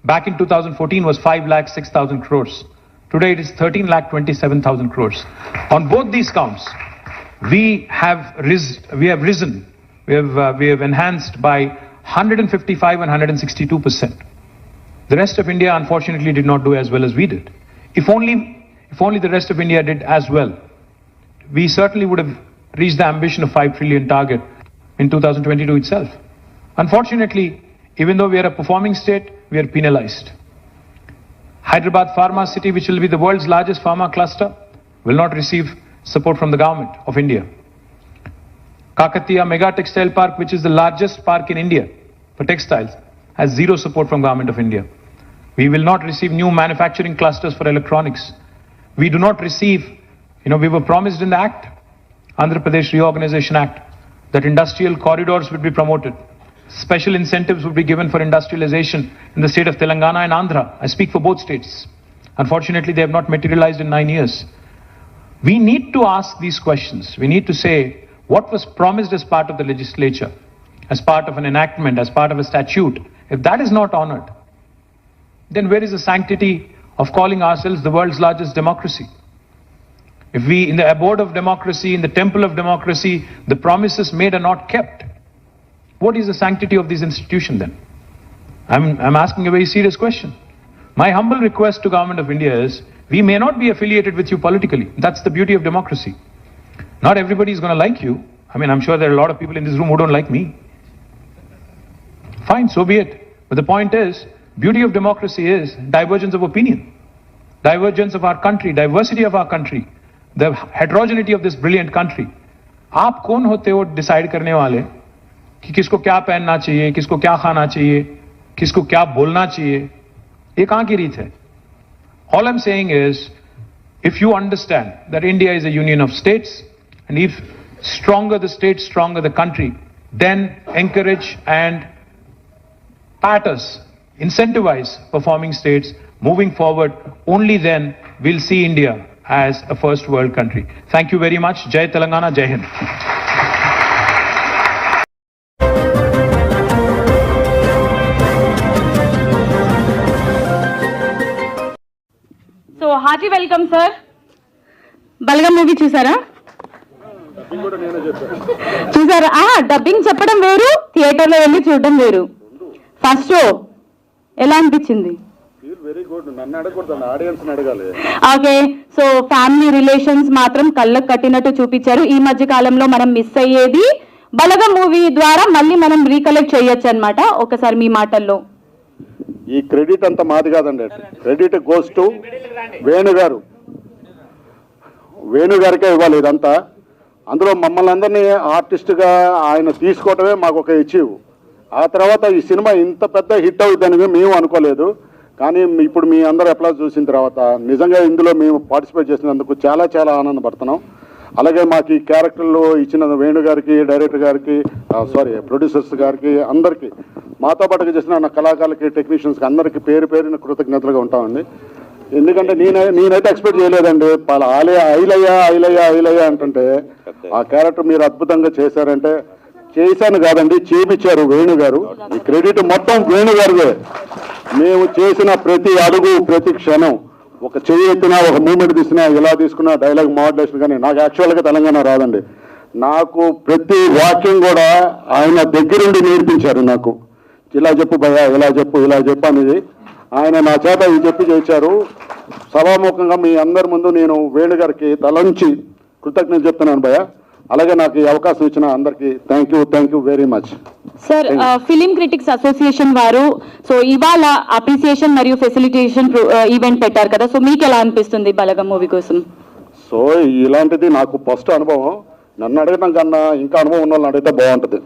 back in 2014 was 5,06,000 crores. Today it is 13,27,000 crores. On both these counts, we have risen. We have enhanced by 155 and 162%. The rest of India, unfortunately, did not do as well as we did. If only the rest of India did as well, we certainly would have reached the ambition of 5 trillion target in 2022 itself. Unfortunately, even though we are a performing state, we are penalized. Hyderabad Pharma City, which will be the world's largest pharma cluster, will not receive support from the government of India. Kakatiya Mega Textile Park, which is the largest park in India for textiles, has zero support from government of India. We will not receive new manufacturing clusters for electronics. We do not receive, we were promised in the Act, Andhra Pradesh Reorganization Act, that industrial corridors would be promoted. Special incentives would be given for industrialization in the state of Telangana and Andhra. I speak for both states. Unfortunately, they have not materialized in 9 years. We need to ask these questions. We need to say what was promised as part of the legislature, as part of an enactment, as part of a statute. If that is not honored, then where is the sanctity of calling ourselves the world's largest democracy? If we, in the abode of democracy, in the temple of democracy, the promises made are not kept, what is the sanctity of this institution then? I'm asking a very serious question. My humble request to Government of India is, we may not be affiliated with you politically. That's the beauty of democracy. Not everybody is going to like you. I'm sure there are a lot of people in this room who don't like me. Fine, so be it. But the point is, beauty of democracy is divergence of opinion, divergence of our country, diversity of our country, the heterogeneity of this brilliant country. आप कौन होते हो decide करने वाले कि किसको क्या पहनना चाहिए, किसको क्या खाना चाहिए, किसको क्या बोलना चाहिए? ये कहां की रीत है? All I'm saying is, if you understand that India is a union of states, and if stronger the state, stronger the country, then encourage and pat us, incentivize performing states moving forward. Only then we'll see India as a first world country. Thank you very much. Jai Telangana, Jai Hind. So hearty welcome sir. Balagam movie చూసారా? చూసారా? Dubbing చెప్పడం వేరు, థియేటర్లో వెళ్ళి చూడడం వేరు. First show ఎలా అనిపించింది? ఓకే, సో ఫ్యామిలీ రిలేషన్స్ మాత్రం కళ్ళకు కట్టినట్టు చూపించారు. ఈ మధ్య కాలంలో మనం మిస్ అయ్యేది బలగం మూవీ ద్వారా మళ్ళీ మనం రీకలెక్ట్ చేయొచ్చు అన్నమాట. ఒకసారి మీ మాటల్లో. ఈ క్రెడిట్ అంతా మాది కాదండి, క్రెడిట్ గోస్ టు వేణు గారు. వేణు గారికే ఇవ్వాలి ఇదంతా. అందులో మమ్మల్ని అందరినీ ఆర్టిస్ట్గా ఆయన తీసుకోవటమే మాకు ఒక అచీవ్. ఆ తర్వాత ఈ సినిమా ఇంత పెద్ద హిట్ అవుతుందని మేము అనుకోలేదు. కానీ ఇప్పుడు మీ అందరూ అప్లాజ్ చూసిన తర్వాత నిజంగా ఇందులో మేము పార్టిసిపేట్ చేసినందుకు చాలా చాలా ఆనందపడుతున్నాం. అలాగే మాకు ఈ క్యారెక్టర్లు ఇచ్చిన వేణు గారికి, డైరెక్టర్ గారికి, ప్రొడ్యూసర్స్ గారికి, అందరికీ, మాతో పాటుగా చేసిన నా కళాకారులకి, టెక్నీషియన్స్కి అందరికీ పేరు పేరున కృతజ్ఞతలుగా ఉంటామండి. ఎందుకంటే నేనైతే ఎక్స్పెక్ట్ చేయలేదండి. ఐలయ్య అంటుంటే ఆ క్యారెక్టర్ మీరు అద్భుతంగా చేశారంటే, చేశాను కాదండి, చేపించారు వేణు గారు. ఈ క్రెడిట్ మొత్తం వేణు గారిదే. మేము చేసిన ప్రతి అడుగు, ప్రతి క్షణం, ఒక చెయ్యి ఎత్తినా, ఒక మూమెంట్ తీసినా, ఎలా తీసుకున్నా, డైలాగ్ మాడ్యులేషన్ కానీ, నాకు యాక్చువల్గా తెలంగాణ రాదండి. నాకు ప్రతి వాక్యం కూడా ఆయన దగ్గరుండి నేర్పించారు. నాకు ఇలా చెప్పు భయ్యా, ఇలా చెప్పు అనేది ఆయన నా చేత ఈ చెప్పి చేశారు. సభాముఖంగా మీ అందరి ముందు నేను వేణు గారికి తలంచి కృతజ్ఞత చెప్తున్నాను భయ్యా. అలాగే నాకు ఈ అవకాశం ఇచ్చిన అందరికీ thank you very much. Sir, film critics association వారు సో ఇవాళ అప్రిసియేషన్ మరియు ఫెసిలిటేషన్ ఈవెంట్ పెట్టారు కదా, సో మీకు ఎలా అనిపిస్తుంది బలగం మూవీ కోసం? సో ఇలాంటిది నాకు ఫస్ట్ అనుభవం. నన్ను అడగడం కన్నా ఇంకా అనుభవం ఉన్న వాళ్ళని అడిగితే బాగుంటుంది.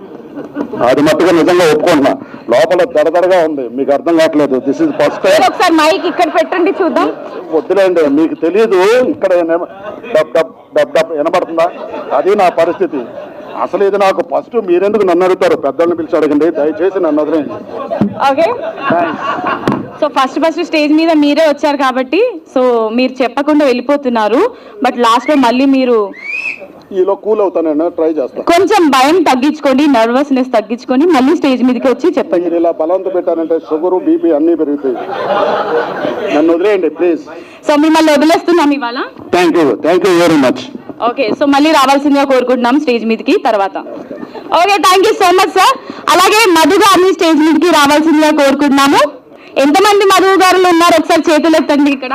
అది మట్టుగా నిజంగా ఒప్పుకుంటున్నా. లోపల దడదడగా ఉంది, మీకు అర్థం కావట్లేదు. This is first time. ఒకసారి మైక్ ఇక్కడ పెట్టండి చూద్దాం. వద్దులేండి, మీకు తెలియదు. ఇక్కడ వినపడుతుందా? అది నా పరిస్థితి. అసలు ఇది నాకు ఫస్ట్. మీరెందుకు నన్ను అడుగుతారు? పెద్దల్ని పిలిచి అడగండి, దయచేసి నన్ను వదిలేండి. ఓకే, సో ఫస్ట్ స్టేజ్ మీద మీరే వచ్చారు కాబట్టి సో మీరు చెప్పకుండా వెళ్ళిపోతున్నారు. బట్ లాస్ట్ లో మళ్ళీ మీరు ఈలో కూల్ అవుతాను, ట్రై చేస్తాను. కొంచెం భయం తగ్గించుకోండి, నర్వస్నెస్ తగ్గించుకొని మళ్ళీ స్టేజ్ మీదకి వచ్చి చెప్పండి. మీరు ఇలా బలవంత పెట్టారంటే షుగరు, బీపీ అన్నీ పెరుగుతాయి. నన్ను వదిలేయండి ప్లీజ్. సో మిమ్మల్ని వదిలేస్తున్నాం ఇవాళ. Thank you very much. Okay, so మళ్ళీ రావాల్సిందిగా కోరుకుంటున్నాం స్టేజ్ మీదకి తర్వాత. Okay, thank you so much sir. అలాగే మధు గారిని స్టేజ్ మీదకి రావాల్సిందిగా కోరుకుంటున్నాము. ఎంతమంది మధు గారులు ఉన్నారు ఒకసారి చేతులు ఎత్తండి. ఇక్కడ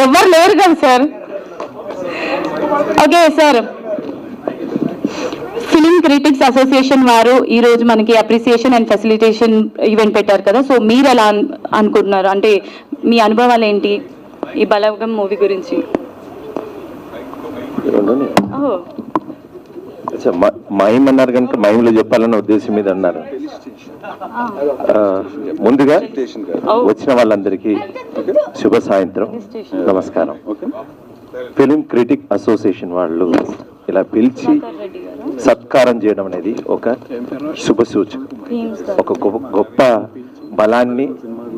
ఎవరు లేరు కదా sir. Okay sir, film critics association వారు ఈ రోజు మనకి అప్రిసియేషన్ అండ్ ఫెసిలిటేషన్ ఈవెంట్ పెట్టారు కదా, సో మీరు ఎలా అనుకుంటున్నారు, అంటే మీ అనుభవాలు ఏంటి ఈ బలగం మూవీ గురించి? మైమ్ అన్నారు కనుక మైమ్లో చెప్పాలన్న ఉద్దేశం మీద అన్నారు. ముందుగా వచ్చిన వాళ్ళందరికీ శుభ సాయంత్రం, నమస్కారం. ఫిలిం క్రిటిక్ అసోసియేషన్ వాళ్ళు ఇలా పిలిచి సత్కారం చేయడం అనేది ఒక శుభ సూచన, ఒక గొప్ప బలాన్ని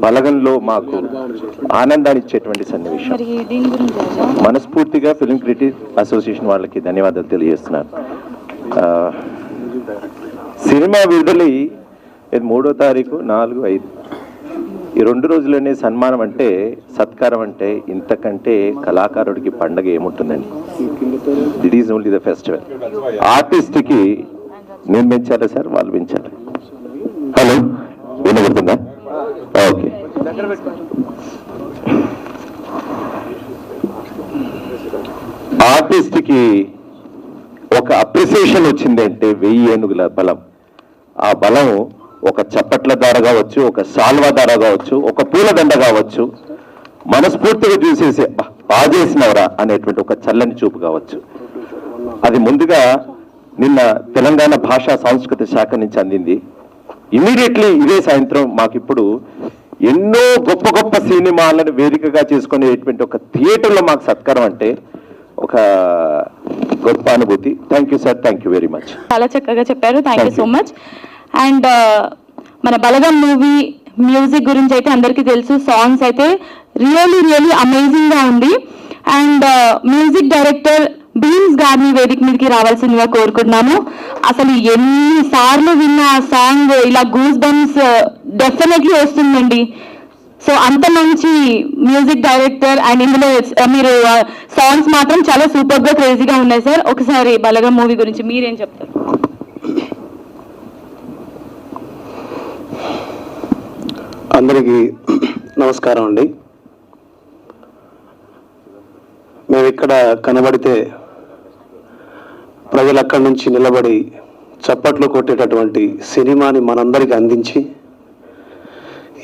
బలగంలో మాకు ఆనందాన్ని ఇచ్చేటువంటి సన్నివేశం. మనస్ఫూర్తిగా ఫిలిం క్రిటిక్ అసోసియేషన్ వాళ్ళకి ధన్యవాదాలు తెలియజేస్తున్నాను. సినిమా విడుదలై 3వ తారీఖు 4, 5 ఈ 2 రోజులనే సన్మానం అంటే, సత్కారం అంటే ఇంతకంటే కళాకారుడికి పండగ ఏముంటుందండి? It is only the festival. ఆర్టిస్ట్కి నేను పెంచాలా సార్, వాళ్ళు పెంచాలి. హలో, వినబడుతుందా? ఓకే. ఆర్టిస్ట్కి ఒక అప్రిసియేషన్ వచ్చింది అంటే 1000 ఏనుగుల బలం. ఆ బలం ఒక చప్పట్ల ద్వారా కావచ్చు, ఒక సాల్వా ద్వారా కావచ్చు, ఒక పూలదండ కావచ్చు, మనస్ఫూర్తిగా చూసేసి బాగా చేసినవరా అనేటువంటి ఒక చల్లని చూపు కావచ్చు. అది ముందుగా నిన్న తెలంగాణ భాషా సాంస్కృతిక శాఖ నుంచి అందింది. ఇమీడియట్లీ ఇదే సాయంత్రం మాకిప్పుడు ఎన్నో గొప్ప గొప్ప సినిమాలను వేదికగా చేసుకునేటువంటి ఒక థియేటర్లో మాకు సత్కారం అంటే ఒక గొప్ప అనుభూతి. Thank you sir, thank you very much. చాలా చక్కగా చెప్పారు, thank you so much. And మన బలగం మూవీ మ్యూజిక్ గురించి అయితే అందరికీ తెలుసు, సాంగ్స్ అయితే రియల్లీ అమేజింగ్ గా ఉంది. అండ్ మ్యూజిక్ డైరెక్టర్ బీమ్స్ గారిని వేదిక మీదకి రావాల్సిందిగా కోరుకుంటున్నాము. అసలు ఎన్నిసార్లు విన్న ఆ సాంగ్ ఇలా గూస్ బంప్స్ డెఫినెట్లీ వస్తుందండి. సో అంత మంచి మ్యూజిక్ డైరెక్టర్, అండ్ ఇందులో మీరు సాంగ్స్ మాత్రం చాలా సూపర్ గా క్రేజీగా ఉన్నాయి సార్. ఒకసారి బలగం మూవీ గురించి మీరేం చెప్తారు? అందరికీ నమస్కారం అండి. మేము ఇక్కడ కనబడితే ప్రజలు అక్కడి నుంచి నిలబడి చప్పట్లు కొట్టేటటువంటి సినిమాని మనందరికీ అందించి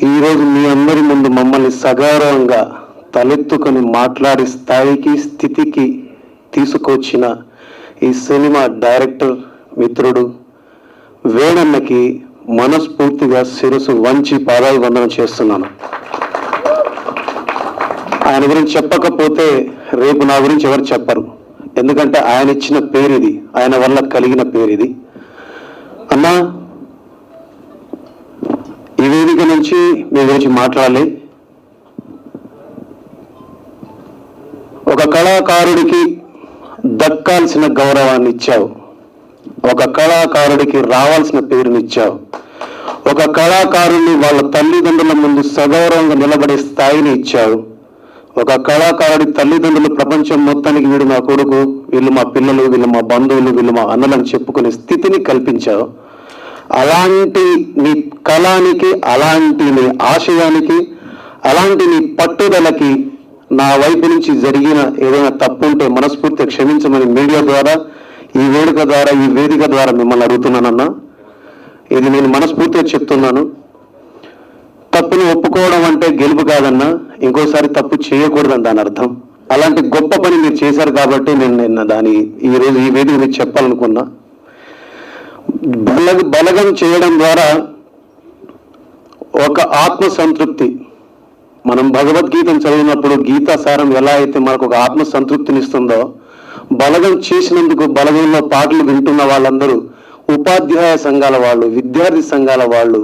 ఈరోజు మీ అందరి ముందు మమ్మల్ని సగౌరవంగా తలెత్తుకొని మాట్లాడే స్థాయికి స్థితికి తీసుకొచ్చిన ఈ సినిమా డైరెక్టర్ మిత్రుడు వేణన్నకి మనస్ఫూర్తిగా శిరసు వంచి పాదాభివందనం చేస్తున్నాను. ఆయన గురించి చెప్పకపోతే రేపు నా గురించి ఎవరు చెప్పరు, ఎందుకంటే ఆయన ఇచ్చిన పేరు ఇది, ఆయన వల్ల కలిగిన పేరు ఇది. అన్నా, ఈ వేదిక నుంచి మీ గురించి మాట్లాడాలి. ఒక కళాకారుడికి దక్కాల్సిన గౌరవాన్ని ఇచ్చావు, ఒక కళాకారుడికి రావాల్సిన పేరునిచ్చావు, ఒక కళాకారుడిని వాళ్ళ తల్లిదండ్రుల ముందు సగౌరవంగా నిలబడే స్థాయిని ఇచ్చావు. ఒక కళాకారుడి తల్లిదండ్రులు ప్రపంచం మొత్తానికి వీడు మా కొడుకు, వీళ్ళు మా పిల్లలు, వీళ్ళు మా బంధువులు, వీళ్ళు మా అన్నలని చెప్పుకునే స్థితిని కల్పించావు. అలాంటి నీ కళానికి, అలాంటి నీ ఆశయానికి, అలాంటి నీ పట్టుదలకి నా వైపు నుంచి జరిగిన ఏదైనా తప్పు ఉంటే మనస్ఫూర్తిగా క్షమించమని మీడియా ద్వారా, ఈ వేదిక ద్వారా మిమ్మల్ని అడుగుతున్నానన్నా. ఇది నేను మనస్ఫూర్తిగా చెప్తున్నాను. తప్పుని ఒప్పుకోవడం అంటే గెలుపు కాదన్నా, ఇంకోసారి తప్పు చేయకూడదని దాని అర్థం. అలాంటి గొప్ప పని మీరు చేశారు కాబట్టి నేను దాని ఈరోజు ఈ వేదిక మీకు చెప్పాలనుకున్నా. బలగం చేయడం ద్వారా ఒక ఆత్మ సంతృప్తి, మనం భగవద్గీతను చదివినప్పుడు గీతా సారం ఎలా అయితే మనకు ఒక ఆత్మ సంతృప్తినిస్తుందో, బలగం చేసినందుకు బలగంలో పాటలు వింటున్న వాళ్ళందరూ ఉపాధ్యాయ సంఘాల వాళ్ళు, విద్యార్థి సంఘాల వాళ్ళు,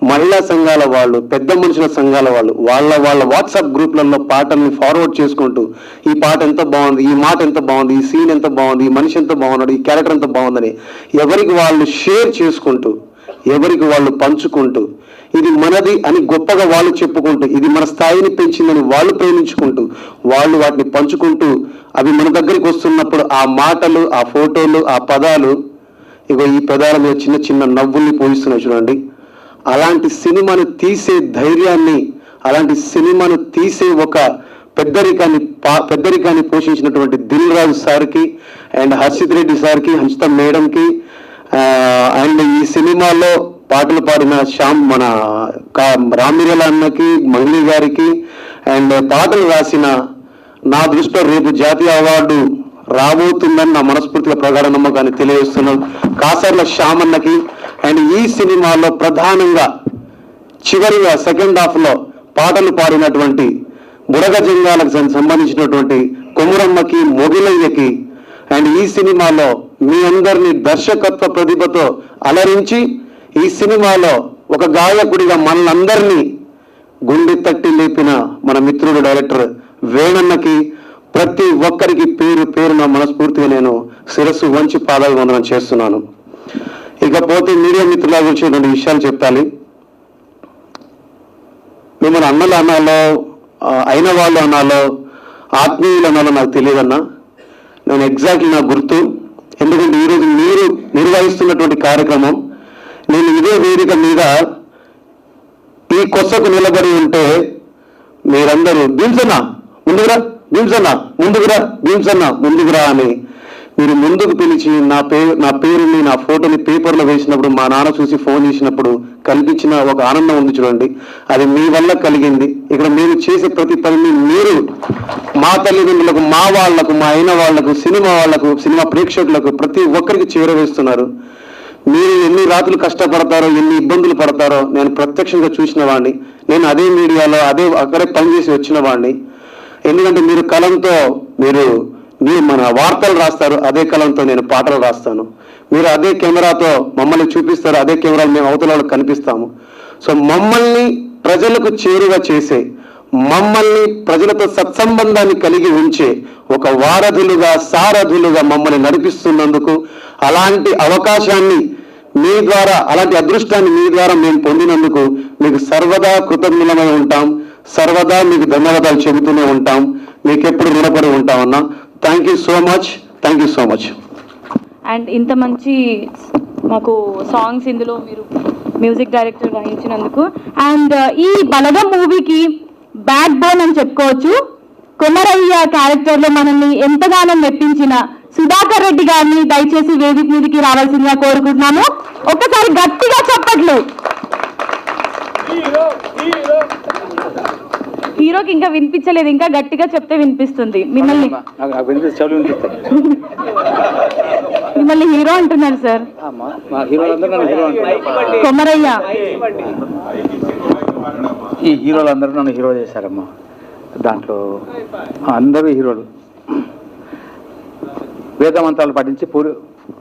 మహిళా సంఘాల వాళ్ళు, పెద్ద మనుషుల సంఘాల వాళ్ళు వాళ్ళ వాట్సాప్ గ్రూప్లలో పాటల్ని ఫార్వర్డ్ చేసుకుంటూ ఈ పాట ఎంత బాగుంది, ఈ మాట ఎంత బాగుంది, ఈ సీన్ ఎంత బాగుంది, ఈ మనిషి ఎంత బాగున్నాడు, ఈ క్యారెక్టర్ ఎంత బాగుందని ఎవరికి వాళ్ళు షేర్ చేసుకుంటూ, ఎవరికి వాళ్ళు పంచుకుంటూ, ఇది మనది అని గొప్పగా వాళ్ళు చెప్పుకుంటూ, ఇది మన స్థాయిని పెంచిందని వాళ్ళు ప్రేమించుకుంటూ, వాళ్ళు వాటిని పంచుకుంటూ, అవి మన దగ్గరికి వస్తున్నప్పుడు ఆ మాటలు, ఆ ఫోటోలు, ఆ పదాలు, ఇగో ఈ పదాల మీద చిన్న చిన్న నవ్వుల్ని పోయిస్తున్నాయి చూడండి. అలాంటి సినిమాను తీసే ధైర్యాన్ని, అలాంటి సినిమాను తీసే ఒక పెద్దరికాన్ని పోషించినటువంటి దిల్ రాజు సార్కి అండ్ హర్షిత్ రెడ్డి సార్కి, హంచిత మేడంకి, అండ్ ఈ సినిమాలో పాటలు పాడిన మన రామిరేల అన్నకి, మంగ్లీ గారికి, అండ్ పాటలు రాసిన, నా దృష్టిలో రేపు జాతీయ అవార్డు రాబోతుందని నా మనస్ఫూర్తిగా ప్రగాఢ నమ్మకాన్ని తెలియజేస్తున్నాను కాసర్ల శ్యామన్నకి. అండ్ ఈ సినిమాలో ప్రధానంగా చివరిగా సెకండ్ హాఫ్ లో పాటలు పాడినటువంటి బుడగ జంగాలకు సంబంధించినటువంటి కొమురమ్మకి, మొగిలయ్యకి, అండ్ ఈ సినిమాలో మీ అందరినీ దర్శకత్వ ప్రతిభతో అలరించి ఈ సినిమాలో ఒక గాయకుడిగా మనందరినీ గుండె తట్టి లేపిన మన మిత్రుడు డైరెక్టర్ వేణన్నకి, ప్రతి ఒక్కరికి పేరు పేరున మనస్ఫూర్తిగా నేను శిరస్సు వంచి పాదాభివందనం చేస్తున్నాను. ఇకపోతే మీడియా మిత్రుల గురించి రెండు విషయాలు చెప్పాలి. మిమ్మల్ని అన్నలు అనాలో, అయిన వాళ్ళు అనాలో, ఆత్మీయులు అనాలో నాకు తెలియదన్నా. నేను ఎగ్జాక్ట్లీ నాకు గుర్తు. ఎందుకంటే ఈరోజు మీరు నిర్వహిస్తున్నటువంటి కార్యక్రమం, నేను ఇదే వేదిక మీద ఈ కొసకు నిలబడి ఉంటే మీరందరూ భీమ్సన్న ముందుకురా, భీమ్సన్న ముందుకురా, భీమ్సన్న ముందుకురా అని మీరు ముందుకు పిలిచి నా పేరుని, నా ఫోటోని పేపర్లో వేసినప్పుడు, మా నాన్న చూసి ఫోన్ చేసినప్పుడు కల్పించిన ఒక ఆనందం ఉంది చూడండి, అది మీ వల్ల కలిగింది. ఇక్కడ మేము చేసే ప్రతి పనిని మీరు మా తల్లిదండ్రులకు, మా వాళ్లకు, మా అయిన వాళ్లకు, సినిమా వాళ్లకు, సినిమా ప్రేక్షకులకు ప్రతి ఒక్కరికి చేరవేస్తున్నారు. మీరు ఎన్ని రాత్రులు కష్టపడతారో, ఎన్ని ఇబ్బందులు పడతారో నేను ప్రత్యక్షంగా చూసిన వాడిని. నేను అదే మీడియాలో అక్కడే పనిచేసి వచ్చిన వాడిని. ఎందుకంటే మీరు కలంతో మీరు మన వార్తలు రాస్తారు, అదే కలంతో నేను పాటలు రాస్తాను. మీరు అదే కెమెరాతో మమ్మల్ని చూపిస్తారు, అదే కెమెరాలు మేము అవతల వాళ్ళకి కనిపిస్తాము. సో మమ్మల్ని ప్రజలకు చేరువ చేసే, మమ్మల్ని ప్రజలతో సత్సంబంధాన్ని కలిగి ఉంచే ఒక వారధులుగా, సారథులుగా మమ్మల్ని నడిపిస్తున్నందుకు, అలాంటి అవకాశాన్ని మీ ద్వారా, అలాంటి అదృష్టాన్ని మీ ద్వారా మేము పొందినందుకు మీకు సర్వదా కృతజ్ఞులమై ఉంటాం. సర్వదా మీకు ధన్యవాదాలు చెబుతూనే ఉంటాం. మీకు ఎప్పుడు రుణపడి ఉంటామన్నా. Thank you so much, thank you so much. And ఇంత మంచి మాకు సాంగ్స్ ఇందులో మీరు మ్యూజిక్ డైరెక్టర్ వహించినందుకు, అండ్ ఈ బలగం మూవీకి బ్యాక్ బోన్ అని చెప్పుకోవచ్చు. కొమరయ్య క్యారెక్టర్లో మనల్ని ఎంతగానో మెప్పించిన సుధాకర్ రెడ్డి గారిని దయచేసి వేదిక మీదకి రావాల్సిందిగా కోరుకుంటున్నాము. ఒక్కసారి గట్టిగా చెప్పట్లు. హీరోకి ఇంకా వినిపించలేదు, ఇంకా గట్టిగా చెప్తే వినిపిస్తుంది. మిమ్మల్ని హీరో అంటున్నారు సార్. కొమరయ్య, ఈ హీరోలు అందరూ నన్ను హీరో చేశారమ్మా. దాంట్లో అందరూ హీరోలు. వేదమంత్రాలు పఠించి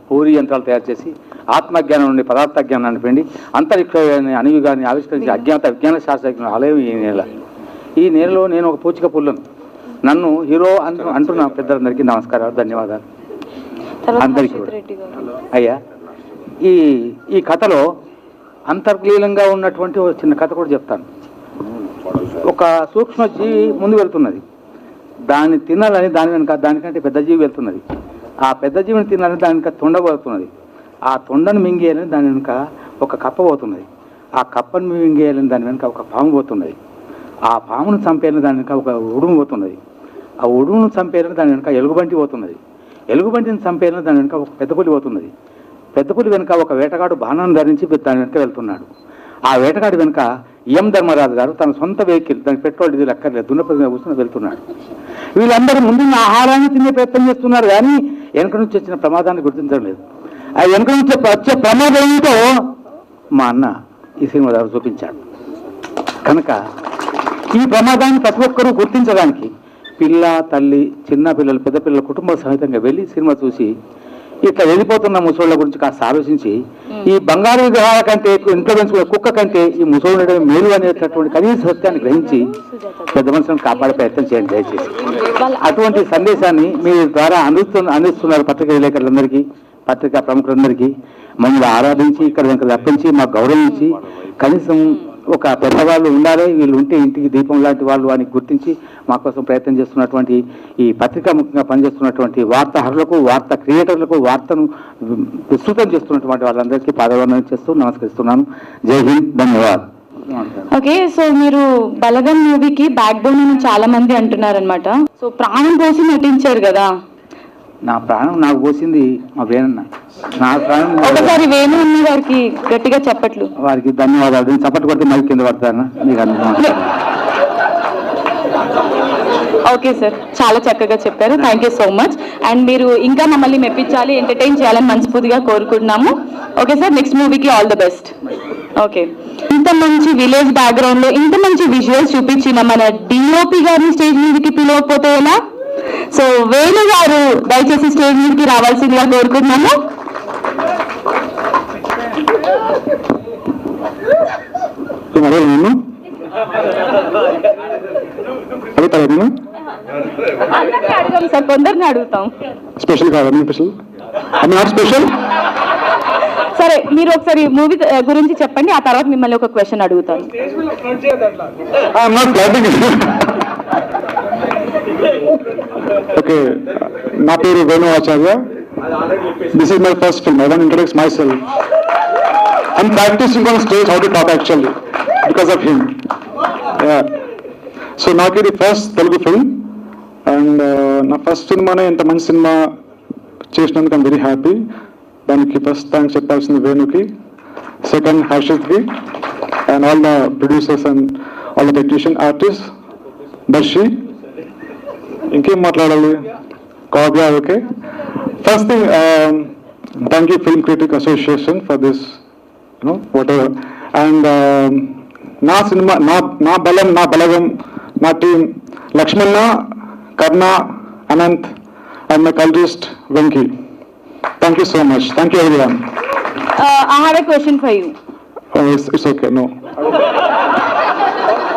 పూరి యంత్రాలు తయారు చేసి ఆత్మజ్ఞానం నుండి పదార్థ జ్ఞానాన్ని పిండి అంతరిక్షాన్ని అణువుగాని ఆవిష్కరించి అజ్ఞాత విజ్ఞాన శాస్త్రజ్ఞ ఆలయం ఈ నేల. ఈ నేలలో నేను ఒక పూచిక పుల్లను. నన్ను హీరో అంటున్న పెద్దలందరికీ నమస్కారాలు, ధన్యవాదాలు అందరికీ. అయ్యా, ఈ కథలో అంతర్లీనంగా ఉన్నటువంటి ఒక చిన్న కథ కూడా చెప్తాను. ఒక సూక్ష్మ జీవి ముందు వెళ్తున్నది, దాన్ని తినాలని దాని వెనుక దానికంటే పెద్ద జీవి వెళ్తున్నది. ఆ పెద్ద జీవిని తినాలని దాని వెనుక తొండ పోతున్నది. ఆ తొండను మింగేయాలని దాని వెనుక ఒక కప్ప పోతున్నది. ఆ కప్పను మింగేయాలని దాని వెనుక ఒక పాము పోతున్నది. ఆ పామును చంపేయాలని దాని వెనుక ఒక ఉడుము పోతున్నది. ఆ ఉడుమును చంపేయాలని దాని వెనుక ఎలుగుబంటి పోతున్నది. ఎలుగుబంటిని చంపేయాలని దాని వెనుక ఒక పెద్ద పులి పోతున్నది. పెద్ద పులి వెనుక ఒక వేటగాడు బాణాన్ని ధరించి దాని వెనుక వెళ్తున్నాడు. ఆ వేటగాడి వెనుక ధర్మరాజు గారు తన సొంత వెహికల్, దానికి పెట్రోల్ డీజిల్ అక్కర్లేదు, దున్నపతి కూర్చొని వెళ్తున్నాడు. వీళ్ళందరూ ముందున్న ఆహారాన్ని తినే ప్రయత్నం చేస్తున్నారు, కానీ వెనక నుంచి వచ్చిన ప్రమాదాన్ని గుర్తించడం లేదు. ఆ వెనక నుంచి వచ్చే ప్రమాదం ఏమిటో మా అన్న ఈ సినిమా ద్వారా చూపించాడు. కనుక ఈ ప్రమాదాన్ని ప్రతి ఒక్కరూ గుర్తించడానికి పిల్ల, తల్లి, చిన్న పిల్లలు, పెద్ద పిల్లలు కుటుంబ సహితంగా వెళ్ళి సినిమా చూసి ఇట్లా వెళ్ళిపోతున్న ముసోళ్ళ గురించి కాస్త ఆలోచించి ఈ బంగారు విగ్రహాల కంటే, ఇంట్లో పెంచుకునే కుక్క కంటే ఈ ముసోళ్ళు మేలు అనేటటువంటి కనీస సత్యాన్ని గ్రహించి పెద్ద మనుషులను కాపాడే ప్రయత్నం చేయండి దయచేసి. అటువంటి సందేశాన్ని మీ ద్వారా అందిస్తున్నారు పత్రికా విలేకరులందరికీ, పత్రికా ప్రముఖులందరికీ. మమ్మల్ని ఆరాధించి ఇక్కడ రప్పించి మాకు గౌరవించి కనీసం ఒక పెద్దవాళ్ళు ఉండాలి, వీళ్ళు ఉంటే ఇంటికి దీపం లాంటి వాళ్ళు అని గుర్తించి మా కోసం ప్రయత్నం చేస్తున్నటువంటి ఈ పత్రికా ముఖ్యంగా పనిచేస్తున్నటువంటి వార్తాహరులకు, వార్తా క్రియేటర్లకు, వార్తను విస్తృతం చేస్తున్నటువంటి వాళ్ళందరికీ పాదవందనం చేస్తూ నమస్కరిస్తున్నాను. జై హింద్, ధన్యవాదాలు. ఓకే, సో మీరు బలగం మూవీకి బ్యాక్ బోన్ అని చాలా మంది అంటున్నారనమాట. సో ప్రాణం పోసి నటించారు కదా. నా ప్రాణం నాకు పోసింది మా వేణన్న. నా ప్రాణం ఒకసారి వేణు అన్న గారికి గట్టిగా చెప్పట్లు. వారికి ధన్యవాదాలు. చప్పట్లు కొడితే మళ్ళీ కింద పడతాను మీకు అనుభవం. ఓకే సార్, చాలా చక్కగా చెప్పారు. Thank you so much. And మీరు ఇంకా మమ్మల్ని మెప్పించాలి, ఎంటర్టైన్ చేయాలని మనస్ఫూర్తిగా కోరుకుంటున్నాము. ఓకే సార్, నెక్స్ట్ మూవీకి ఆల్ ద బెస్ట్. ఓకే, ఇంత మంచి విలేజ్ బ్యాక్గ్రౌండ్ లో ఇంత మంచి విజువల్స్ చూపించిన మన డిఓపి గారిని స్టేజ్ మీదకి పిలవకపోతే ఎలా? సో వేణు గారు దయచేసి స్టేజ్ మీదకి రావాల్సిందిగా కోరుకుంటున్నాము. అందరినీ అడగాం సార్, కొందరిని అడుగుతాం. స్పెషల్ కాదు, స్పెషల్ స్పెషల్. సరే, మీరు ఒకసారి మూవీ గురించి చెప్పండి, ఆ తర్వాత మిమ్మల్ని ఒక క్వశ్చన్ అడుగుతాను. ఓకే, నా పేరు Venu Acharya. This is my first film. I want introduce myself. I'm practicing on stage how to talk actually because of him. So నాకు ఇది ఫస్ట్ తెలుగు ఫిల్మ్ అండ్ నా ఫస్ట్ సినిమానే ఇంత మంచి సినిమా చేసినందుకు ఐమ్ వెరీ హ్యాపీ. దానికి ఫస్ట్ థ్యాంక్స్ చెప్పాల్సింది వేణుకి, సెకండ్ హర్షిత్కి and all the producers and all the technician artist, Darshi. ఇంకేం మాట్లాడాలి? Kavya. Okay, first thing thank you film critic association for this what ever. And నా సినిమా, నా బలం, నా బలగం, నా team Lakshmana, Karna, Anant and my colourist Venky. Thank you so much. Thank you everyone. I have a question for you. It's okay. No.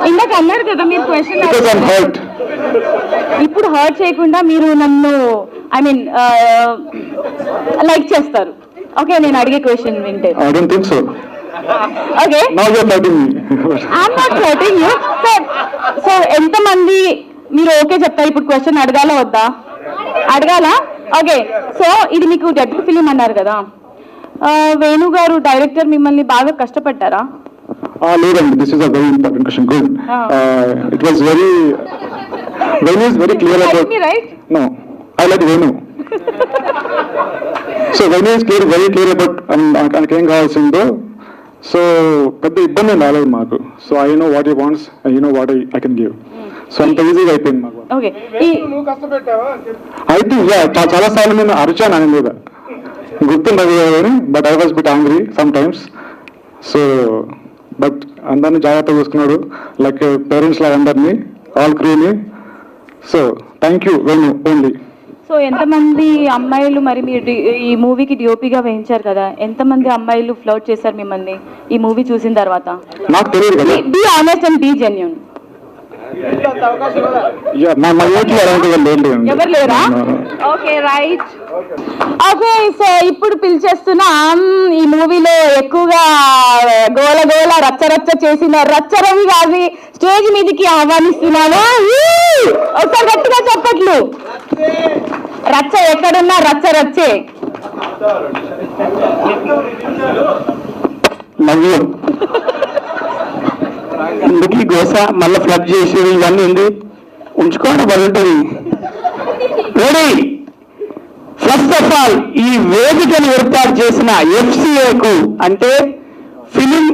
ఇందాక అన్నారు కదా మీరు question. Because I'm hurt. ఇప్పుడు హర్ట్ చేయకుండా మీరు నన్ను లైక్ చేస్తారు. ఓకే, నేను అడిగే క్వశ్చన్ వింటే. I don't think so. Okay. Now you're hurting me. I'm not hurting you. So ఎంతమంది మీరు ఓకే చెప్తారు? ఇప్పుడు క్వశ్చన్ అడగాలా వద్దా? అడగాలా? ఓకే, సో ఇది మీకు డెబ్యూ ఫిలిం అన్నారు కదా, వేణు గారు డైరెక్టర్ మిమ్మల్ని బాగా కష్టపడ్డారా? లేదండి, this is a very important question. Good. It was very, Venu is very clear about me, right? No, I like Venu. So Venu is very clear about anకేం కావాల్సిందో. సో పెద్ద ఇబ్బంది రాలేదు మాకు. So I know what he wants and you know what I can give. So అంత ఈజీగా అయిపోయింది మాకు. అయితే చాలా సార్లు నేను అరిచాను ఆయన మీద, గుర్తుండదు కానీ, but I was bit angry some times. So but అందరినీ జాగ్రత్తగా చూసుకున్నాడు, లైక్ పేరెంట్స్ లాగా అందరినీ, ఆల్ క్రూని. సో థ్యాంక్ యూ వెను ఓన్లీ. సో ఎంతమంది అమ్మాయిలు మరి మీరు ఈ మూవీకి డిఓపిగా వేయించారు కదా, ఎంతమంది అమ్మాయిలు ఫ్లర్ట్ చేశారు మిమ్మల్ని ఈ మూవీ చూసిన తర్వాత? నాకు తెలియదు కదా. Be honest and be genuine. ఎవరు లేరా? Okay, right. ఓకే, సో ఇప్పుడు పిలిచేస్తున్నాం ఈ మూవీలో ఎక్కువగా గోల గోల రచ్చరచ్చ చేసిన రచ్చరవి గారిని స్టేజ్ మీదకి ఆహ్వానిస్తున్నాను. ఒకసారి గట్టిగా చెప్పట్లు. రచ్చ ఎక్కడున్నా రచ్చ రచ్చే. ఎందుకు గోస మళ్ళీ ఫ్లడ్ చేసి ఇవన్నీ ఉంది, ఉంచుకోవడం బాగుంటుంది. రెడీ. ఫస్ట్ ఆఫ్ ఆల్ ఈ వేదికను ఏర్పాటు చేసిన ఎఫ్సిఏకు అంటే ఫిలిం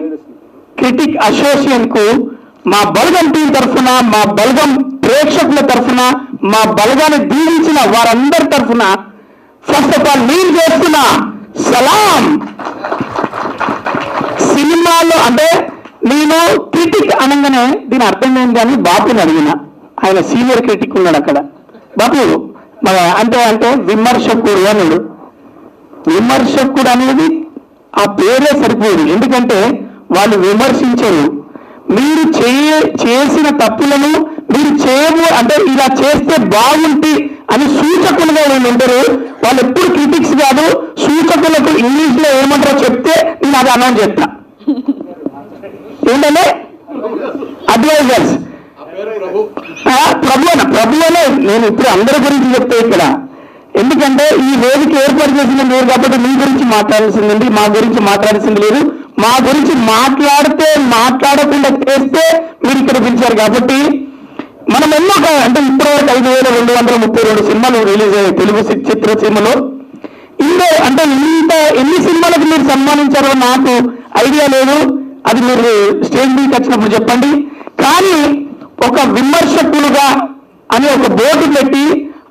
క్రిటిక్ అసోసియేషన్ కు మా బలగం టీం తరఫున, మా బలగం ప్రేక్షకుల తరఫున, మా బలగాన్ని దీవించిన వారందరి తరఫున ఫస్ట్ ఆఫ్ ఆల్ నేను చేస్తున్న సలాం. సినిమాలో అంటే నేను క్రిటిక్ అనగానే దీని అర్థం ఏంటి అని బాపుని అడిగిన. ఆయన సీనియర్ క్రిటిక్ ఉన్నాడు అక్కడ. బాపు అంటే విమర్శకుడు అన్నాడు. విమర్శకుడు అనేది ఆ పేరే సరిపోదు, ఎందుకంటే వాళ్ళు విమర్శించరు. మీరు చేసిన తప్పులను మీరు అంటే ఇలా చేస్తే బాగుంది అని సూచకులుగా వాళ్ళు ఉంటారు. వాళ్ళు ఎప్పుడు క్రిటిక్స్ కాదు, సూచకులకు ఇంగ్లీష్ లో ఏమంటారో చెప్తే నేను అది అనౌన్స్ చేస్తా. ఏంటంటే అడ్వైజర్స్ ప్రభు అనే నేను ఇప్పుడు అందరి గురించి చెప్తే ఇక్కడ, ఎందుకంటే ఈ వేదిక ఏర్పాటు చేసిన మీరు కాబట్టి మీ గురించి మాట్లాడాల్సింది ఉంది, మా గురించి మాట్లాడాల్సింది లేదు. మా గురించి మాట్లాడకుండా చేస్తే మీరు ఇక్కడ పిలిచారు కాబట్టి మనం ఎన్నో అంటే ఇప్పటివరకు 5232 సినిమాలు రిలీజ్ అయ్యాయి తెలుగు చిత్రసీమలో. అంటే ఎన్ని సినిమాలకు మీరు సన్మానించారో నాకు ఐడియా లేదు, అది మీరు స్టేజ్ మీదకి వచ్చినప్పుడు చెప్పండి. కానీ ఒక విమర్శకులుగా అని ఒక బోర్డు పెట్టి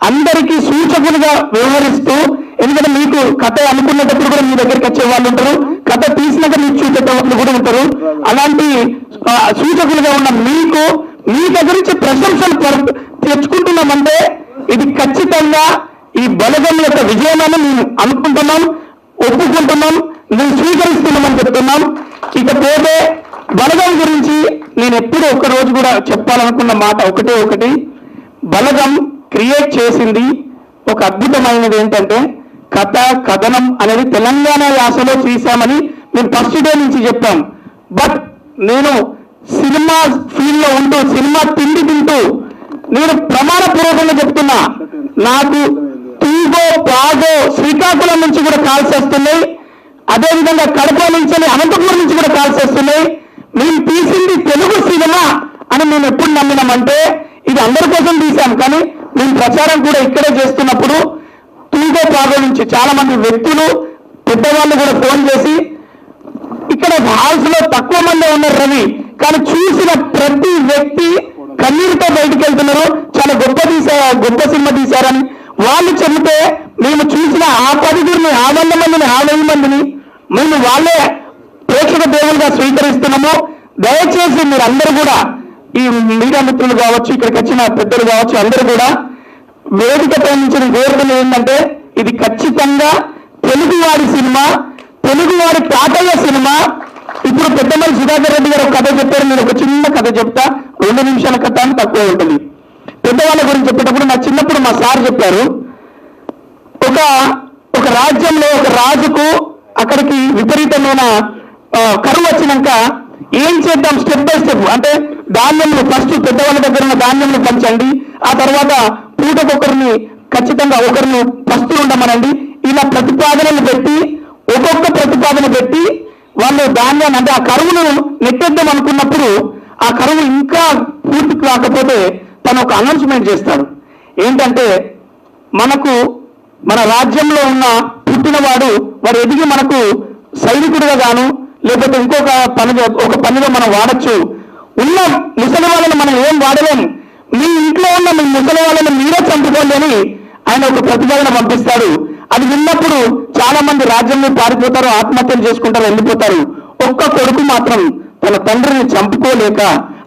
అందరికీ సూచకులుగా వ్యవహరిస్తూ, ఎందుకంటే మీకు కథ అనుకున్నప్పుడు కూడా మీ దగ్గరికి వచ్చే వాళ్ళు ఉంటారు, కథ తీసినాక మీకు చూపెట్టే వాళ్ళు కూడా ఉంటారు. అలాంటి సూచకులుగా ఉన్న మీ దగ్గర నుంచి ప్రశంసలు తెచ్చుకుంటున్నామంటే ఇది ఖచ్చితంగా ఈ బలగం యొక్క విజయమని మేము అనుకుంటున్నాం, ఒప్పుకుంటున్నాం, మేము స్వీకరిస్తున్నామని చెప్తున్నాం. ఇకపోతే బలగం గురించి నేను ఎప్పుడు ఒక రోజు కూడా చెప్పాలనుకున్న మాట ఒకటి, బలగం క్రియేట్ చేసింది ఒక అద్భుతమైనది ఏంటంటే కథనం అనేది తెలంగాణ యాసలో తీసామని మేము ఫస్ట్ డే నుంచి చెప్పాం. బట్ నేను సినిమా ఫీల్డ్ లో ఉంటూ సినిమా తింటూ నేను ప్రమాణపూర్వకంగా చెప్తున్నా, నాకు తూగో పాగో శ్రీకాకుళం నుంచి కూడా కాల్స్ వస్తున్నాయి, అదేవిధంగా కడప నుంచి అనంతపురం నుంచి కూడా కాల్స్ వస్తున్నాయి. మేము తీసింది తెలుగు సినిమా అని మేము ఎప్పుడు నమ్మినామంటే ఇది అందరి కోసం తీశాం, కానీ మేము ప్రచారం కూడా ఇక్కడే చేస్తున్నప్పుడు తూగో పాగో నుంచి చాలా మంది వ్యక్తులు పెద్దవాళ్ళు కూడా ఫోన్ చేసి, ఇక్కడ హాల్స్ లో తక్కువ మంది ఉన్నారు రవి, కానీ చూసిన ప్రతి వ్యక్తి కన్నీరుతో బయటకు వెళ్తున్నారు, చాలా గొప్ప సినిమా తీశారని వాళ్ళు చెబితే మేము చూసిన ఆ 10 ఆ 100 మందిని ఆ 1000 మందిని మేము వాళ్ళే ప్రేక్షక దేవులుగా స్వీకరిస్తున్నాము. దయచేసి మీరు అందరూ కూడా ఈ మీడియా మిత్రులు కావచ్చు, ఇక్కడికి వచ్చిన పెద్దలు కావచ్చు, అందరూ కూడా వేదికపై నుంచి కోరుకునేది ఏంటంటే ఇది ఖచ్చితంగా తెలుగువాడి సినిమా, తెలుగువాడి తాతయ్య సినిమా. ఇప్పుడు పెద్దమల్లి సుధాకర్ రెడ్డి గారు ఒక కథ చెప్పారు, నేను ఒక చిన్న కథ చెప్తా, 2 నిమిషాల కథ అని తక్కువ ఉంటుంది. పెద్దవాళ్ళ గురించి చెప్పేటప్పుడు నా చిన్నప్పుడు మా సార్ చెప్పారు, ఒక రాజ్యంలో ఒక రాజుకు అక్కడికి విపరీతమైన కరువు వచ్చినాక ఏం చేద్దాం స్టెప్ బై స్టెప్ అంటే ధాన్యములు ఫస్ట్ పెద్దవాళ్ళ దగ్గర ఉన్న ధాన్యములు పంచండి, ఆ తర్వాత పూటకొకరిని ఖచ్చితంగా ఒకరిని పస్తులు ఉండమనండి, ఇలా ప్రతిపాదనలు పెట్టి ఒక్కొక్క ప్రతిపాదన పెట్టి వాళ్ళు ధాన్యాన్ని అంటే ఆ కరువును నెట్టేద్దాం అనుకున్నప్పుడు ఆ కరువు ఇంకా పూర్తి కాకపోతే తను ఒక అనౌన్స్మెంట్ చేస్తాడు. ఏంటంటే మన రాజ్యంలో ఉన్న పుట్టినవాడు వాడు ఎదిగి మనకు సైనికుడిగా గాను లేకపోతే ఇంకొక పనిలో మనం వాడచ్చు, ఉన్న ముసలి వాళ్ళని మనం ఏం వాడలేం, మీ ఇంట్లో ఉన్న మీ ముసలి వాళ్ళని మీరే చంపుకోండి అని ఆయన ఒక ప్రతిపాదన పంపిస్తాడు. అది విన్నప్పుడు చాలా మంది రాజ్యంలో పారిపోతారు, ఆత్మహత్యలు చేసుకుంటారు, వెళ్ళిపోతారు. ఒక్క కొడుకు మాత్రం తన తండ్రిని చంపుకోలేక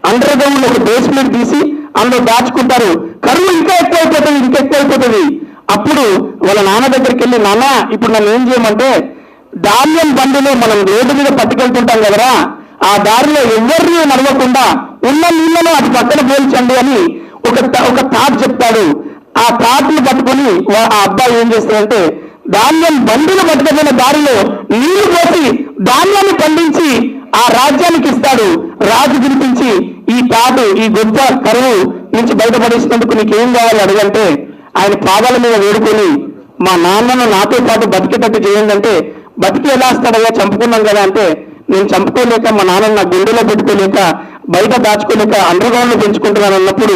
అండర్ గ్రౌండ్ ఒక బేస్మెంట్ తీసి అందులో దాచుకుంటారు. కరువు ఇంకా ఎక్కువైపోతుంది. అప్పుడు వాళ్ళ నాన్న దగ్గరికి వెళ్ళి, నాన్న ఇప్పుడు నన్ను ఏం చేయమంటే ధాన్యం బండిలో మనం రోడ్డు మీద పట్టుకెళ్తుంటాం కదరా, ఆ దారిలో ఎవరిని నడవకుండా ఉన్న నీళ్లను అది పక్కన పోల్చండి అని ఒక తాట్ చెప్తాడు. ఆ తాట్ను పట్టుకొని ఆ అబ్బాయి ఏం చేస్తాడంటే ధాన్యం బండిలో పట్టుకుపోయిన దారిలో నీళ్లు పోసి ధాన్యాన్ని పండించి ఆ రాజ్యానికి ఇస్తాడు. రాజు పిలిపించి ఈ గొప్ప కరువు నుంచి బయటపడేసినందుకు నీకేం కావాలి అడగంటే ఆయన పాదాల మీద వేడుకొని మా నాన్నను నాతో పాటు బతికేటట్టు చేయండి అంటే, బతికి ఎలా వస్తాడయ్యా చంపుకున్నాం కదా అంటే, నేను చంపుకోలేక మా నాన్న నా గుండెలో పెట్టుకోలేక బయట దాచుకోలేక అండర్ గ్రౌండ్ లో పెంచుకుంటున్నాను అన్నప్పుడు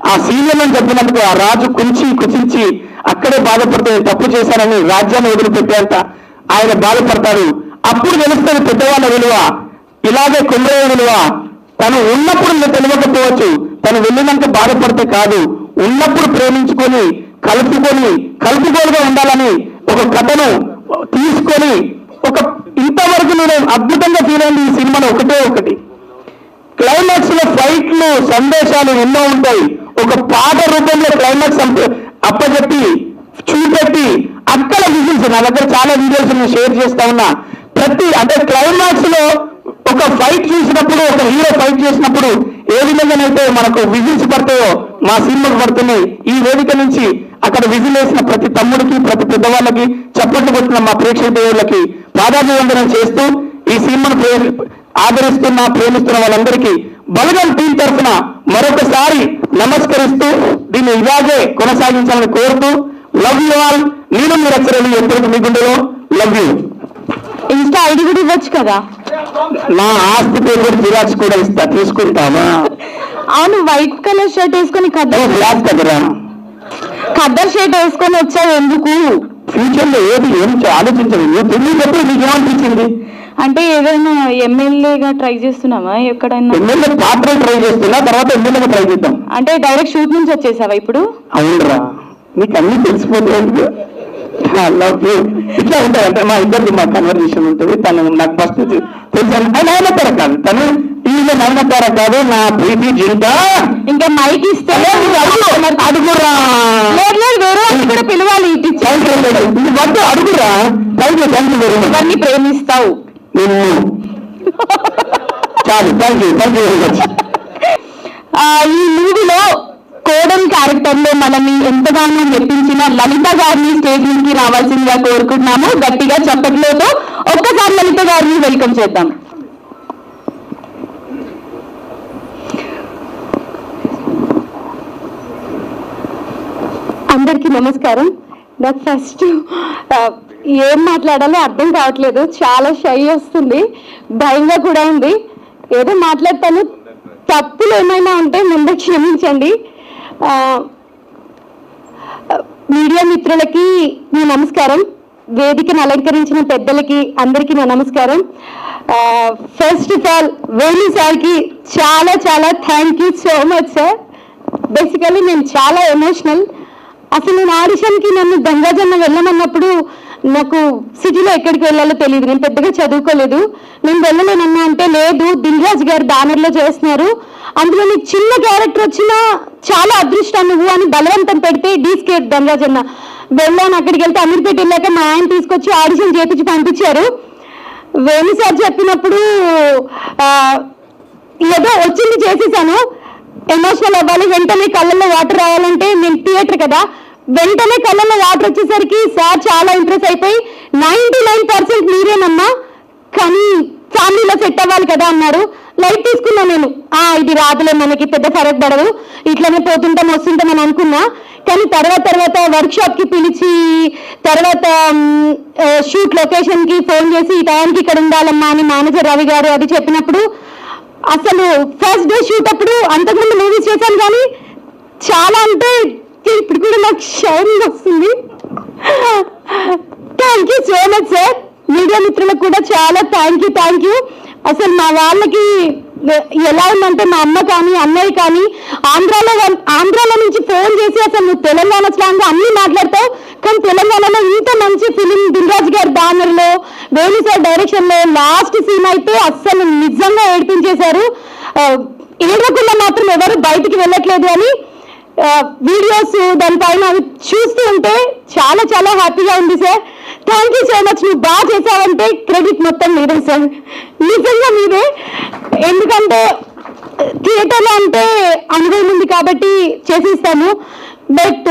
ఆ సీనియర్లను చెప్పినందుకు ఆ రాజు కుచించి అక్కడే బాధపడితే తప్పు చేశానని రాజ్యాన్ని వదిలిపెట్టేంత ఆయన బాధపడతాడు. అప్పుడు తెలుస్తుంది పెద్దవాళ్ళ విలువ, ఇలాగే కొండయ్య విలువ. తను ఉన్నప్పుడు తెలియకపోవచ్చు, తను వెళ్ళినాక బాధపడితే కాదు, ఉన్నప్పుడు ప్రేమించుకొని కలుపుకోలుగా ఉండాలని ఒక కథను తీసుకొని ఇంతవరకు నేను అద్భుతంగా ఫీల్ అయింది ఈ సినిమాలో ఒకటి క్లైమాక్స్ లో ఫైట్లు సందేశాలు ఎన్నో ఉంటాయి. ఒక పాట రూపంలో క్లైమాక్స్ అప్పచెప్పి చూపెట్టి అక్కడ విజిల్స్ నా దగ్గర చాలా వీడియోస్ నేను షేర్ చేస్తా ఉన్నా. అంటే క్లైమాక్స్ లో ఒక ఫైట్ చూసినప్పుడు ఒక హీరో ఫైట్ చేసినప్పుడు ఏ విధంగానైతే మనకు విజిల్స్ పడతాయో మా సినిమాకు పడుతున్నాయి. ఈ వేదిక నుంచి అక్కడ విజిల్ వేసిన ప్రతి తమ్ముడికి ప్రతి పెద్దవాళ్ళకి చప్పట్లు కొట్టిన మా ప్రేక్షక దేవుళ్ళకి పాదాభివందనం చేస్తూ ఈ సినిమాను ఆదరిస్తున్న ప్రేమిస్తున్న వాళ్ళందరికీ బలగం టీం తరఫున మరొకసారి నమస్కరిస్తూ దీన్ని ఇలాగే కొనసాగించాలని కోరుతూ లవ్ యూ ఆల్. నేను మీరు అక్షరాలు ఎప్పటికీ మీ గుండెలో లవ్ యూ. ఇన్స్టా ఐడి కూడా ఇవ్వచ్చు కదా. నా ఆస్తి పేరు జిరాక్స్ కూడా ఇస్తా, తీసుకుంటావా? అవును, వైట్ కలర్ షర్ట్ వేసుకొని బ్లాక్ కదరా, ఖద్దర్ షర్ట్ వేసుకొని వచ్చావు ఎందుకు? ఫ్యూచర్ లో ఏది ఏం ఆలోచించదు. నువ్వు తెలియనప్పుడు నీకేమనిపించింది? అంటే ఏదైనా ఎమ్మెల్యేగా ట్రై చేస్తున్నావా ఎక్కడైనా? ఎమ్మెల్యే పాత్ర ట్రై చేస్తున్నా, తర్వాత ఎమ్మెల్యేగా ట్రై చేద్దాం. అంటే డైరెక్ట్ షూట్ నుంచి వచ్చేసావా ఇప్పుడు? అవునరా, నీకు అన్ని తెలిసిపోతాయి. Love you. ఇట్లా ఉంటుంది అంటే మా ఇద్దరికి మా కన్వర్జేషన్ ఉంటుంది. తను నాకు ఫస్ట్ తెలుసు, నయనతార కాదు తను, ఈమె నయనతార కాదు నా ప్రీతి జింట. ఇంకా మైక్ ఇస్తే అడుగురా, కూడా పిలవాలి. వద్దు అడుగురా. థ్యాంక్ యూ ఎవరిని ప్రేమిస్తావు? చాలు, థ్యాంక్ యూ వెరీ మచ్. ఈ మూవీలో కోడల్ క్యారెక్టర్ లో మనల్ని ఎంతగానో మెప్పించిన లలిత గారిని స్టేజ్ నుంచి రావాల్సిందిగా కోరుకుంటున్నాము. గట్టిగా చప్పట్లతో ఒక్కసారి లలిత గారిని వెల్కమ్ చేద్దాం. అందరికీ నమస్కారం. నాకు ఫస్ట్ ఏం మాట్లాడాలో అర్థం కావట్లేదు. చాలా షై వస్తుంది, భయంగా కూడా ఉంది. ఏదో మాట్లాడతాను, తప్పులు ఏమైనా ఉంటే ముందు క్షమించండి. మీడియా మిత్రులకి నా నమస్కారం, వేదికను అలంకరించిన పెద్దలకి అందరికీ నా నమస్కారం. ఫస్ట్ ఆఫ్ ఆల్ వేణు సార్కి చాలా చాలా thank you so much sir. Basically నేను చాలా ఎమోషనల్. అసలు నేను ఆడిషన్కి నన్ను గంగాజమ్మ వెళ్ళమన్నప్పుడు నాకు సిటీలో ఎక్కడికి వెళ్ళాలో తెలియదు, నేను పెద్దగా చదువుకోలేదు. నేను వెళ్ళలేనన్నా అంటే లేదు, దిల్రాజ్ గారు బ్యానర్లో చేస్తున్నారు, అందులో నీకు చిన్న క్యారెక్టర్ వచ్చినా చాలా అదృష్టం నువ్వు అని బలవంతం పెడితే డీస్కేట్ ధనరాజ్ అన్న వెళ్ళాను. అక్కడికి వెళ్తే అమీర్పేట వెళ్ళాక మా ఆయన తీసుకొచ్చి ఆడిషన్ చేపించి పంపించారు. వేణు సార్ చెప్పినప్పుడు ఏదో వచ్చింది చేసేసాను. ఎమోషనల్ అవ్వాలి, వెంటనే కళ్ళల్లో వాటర్ రావాలంటే నేను థియేటర్ కదా, వెంటనే కళ్ళల్లో వాటర్ వచ్చేసరికి సార్ చాలా ఇంప్రెస్ అయిపోయి 99% మీరేనమ్మా, కానీ ఫ్యామిలీలో సెట్ అవ్వాలి కదా అన్నారు. లైట్ తీసుకున్నా నేను, ఇది రాదులే మనకి పెద్ద ఫరక్ పడదు, ఇట్లనే పోతుంటాం వస్తుంటాం అని అనుకున్నా. కానీ తర్వాత వర్క్ షాప్ కి పిలిచి తర్వాత షూట్ లొకేషన్ కి ఫోన్ చేసి ఈ టైంకి ఇక్కడ ఉండాలమ్మా అని మేనేజర్ రవి గారు అది చెప్పినప్పుడు అసలు ఫస్ట్ డే షూట్ అప్పుడు అంతకుముందు మూవీస్ చేశాను కానీ చాలా అంటే ఇప్పుడు కూడా నాకు షైనింగ్ వస్తుంది. Thank you so much sir. Media మిత్రులకు కూడా చాలా థ్యాంక్ యూ. అసలు మా వాళ్ళకి ఎలా ఉందంటే మా అమ్మ కానీ అన్నయ్య కానీ ఆంధ్రాలో నుంచి ఫోన్ చేసి అసలు నువ్వు తెలంగాణ స్లాంగ్ అన్ని మాట్లాడతావు, కానీ తెలంగాణలో ఇంత మంచి ఫిలిం దిల్రాజ్ గారి బ్యానర్ లో వేణు సార్ డైరెక్షన్ లో లాస్ట్ సీన్ అయితే అస్సలు నిజంగా ఏడిపించేశారు. ఏడవకుండా మాత్రం ఎవరు బయటికి వెళ్ళట్లేదు అని వీడియోస్ దానిపైన అవి చూస్తూ ఉంటే చాలా చాలా హ్యాపీగా ఉంది sir. Thank you so much. నువ్వు బాగా చేసావంటే క్రెడిట్ మొత్తం మీదే సార్, నిజంగా మీదే. ఎందుకంటే థియేటర్లో అంటే అనుభవం ఉంది కాబట్టి చేసేస్తాను, బట్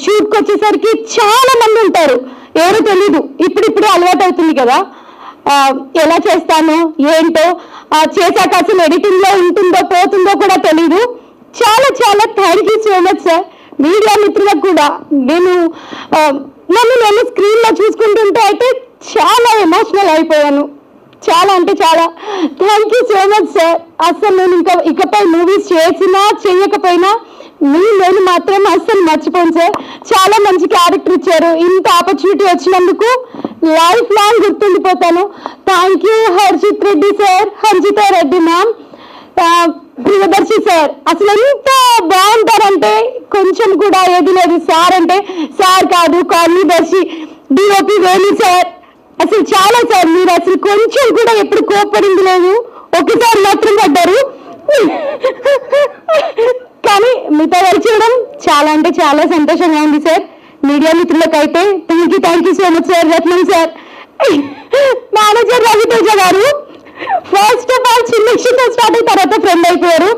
షూట్కి వచ్చేసరికి చాలా మంది ఉంటారు, ఎవరో తెలీదు. ఇప్పుడిప్పుడే అలవాటు అవుతుంది కదా ఎలా చేస్తాను ఏంటో, చేశాక అసలు ఎడిటింగ్ లో ఉంటుందో పోతుందో కూడా తెలీదు. చాలా చాలా thank you so much sir. Media మిత్రులకు కూడా నేను స్క్రీన్ లో చూసుకుంటుంటే అయితే చాలా ఎమోషనల్ అయిపోయాను. చాలా అంటే చాలా thank you so much sir. అసలు నేను ఇకపై మూవీస్ చేసినా చేయకపోయినా నేను మాత్రం అస్సలు మర్చిపోను సార్. చాలా మంచి క్యారెక్టర్ ఇచ్చారు, ఇంత ఆపర్చునిటీ వచ్చినందుకు లైఫ్ లాంగ్ గుర్తుండిపోతాను. Thank you Harshith Reddy sir, Harshitha Reddy ma'am, Priyadarshi sir. అసలు ఎంత బాగుంటారంటే కొంచెం కూడా ఏది లేదు. సార్ అంటే సార్ కాదు, కాలనీ దర్శి, డిఓపి వేణు సార్, అసలు చాలా సార్. మీరు అసలు కొంచెం కూడా ఎప్పుడు కోప్పడింది లేదు, ఒకసారి మాత్రం పడ్డారు. కానీ మీతో వర్క్ చేయడం చాలా అంటే చాలా సంతోషంగా ఉంది సార్. మీడియా మిత్రులకు అయితే thank you so much sir. Ratnam sir, manager Ravi Teja garu first of all చిన్న స్టార్ట్ అయిన తర్వాత ఫ్రెండ్ అయిపోయారు.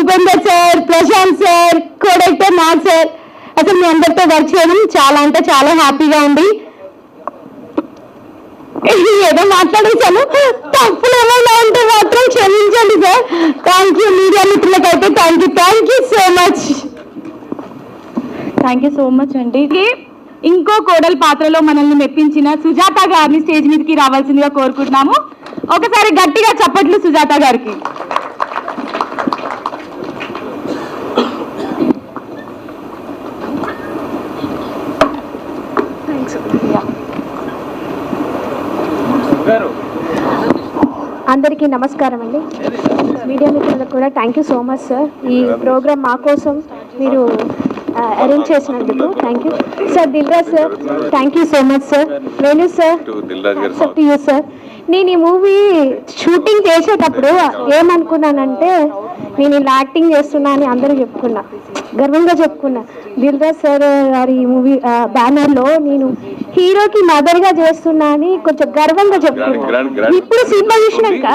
Upender sir, Prashanth sir, coeditor Nag sir, అసలు మీ అందరితో వర్క్ చేయడం చాలా అంటే చాలా హ్యాపీగా ఉంది. ఏదో మాట్లాడేశాను, తప్పులు ఏమైనా ఉంటే మాత్రం క్షమించండి సార్. థ్యాంక్ యూ మీడియా మిత్రులకైతే thank you so much. Thank you so much అండి. ఇంకో కోడలి పాత్రలో మనల్ని మెప్పించిన సుజాత గారిని స్టేజ్ మీదకి రావాల్సిందిగా కోరుకుంటున్నాము. ఒకసారి గట్టిగా చప్పట్లు సుజాత గారికి. అందరికీ నమస్కారం అండి. మీడియా మిత్రులకు కూడా thank you so much sir. ఈ ప్రోగ్రామ్ మా కోసం మీరు అరేంజ్ చేసినందుకు thank you sir. Dilraj sir thank you so much sir. Venu sir to you sir. నేను ఈ మూవీ షూటింగ్ చేసేటప్పుడు ఏమనుకున్నానంటే నేను ఇలా యాక్టింగ్ చేస్తున్నా అని అందరూ చెప్పుకున్నా, గర్వంగా చెప్పుకున్నా. దిల్రాజ్ సార్ గారి ఈ మూవీ బ్యానర్లో నేను హీరోకి మదర్గా చేస్తున్నా అని కొంచెం గర్వంగా చెప్పుకున్నా. ఇప్పుడు సినిమా చూసినాక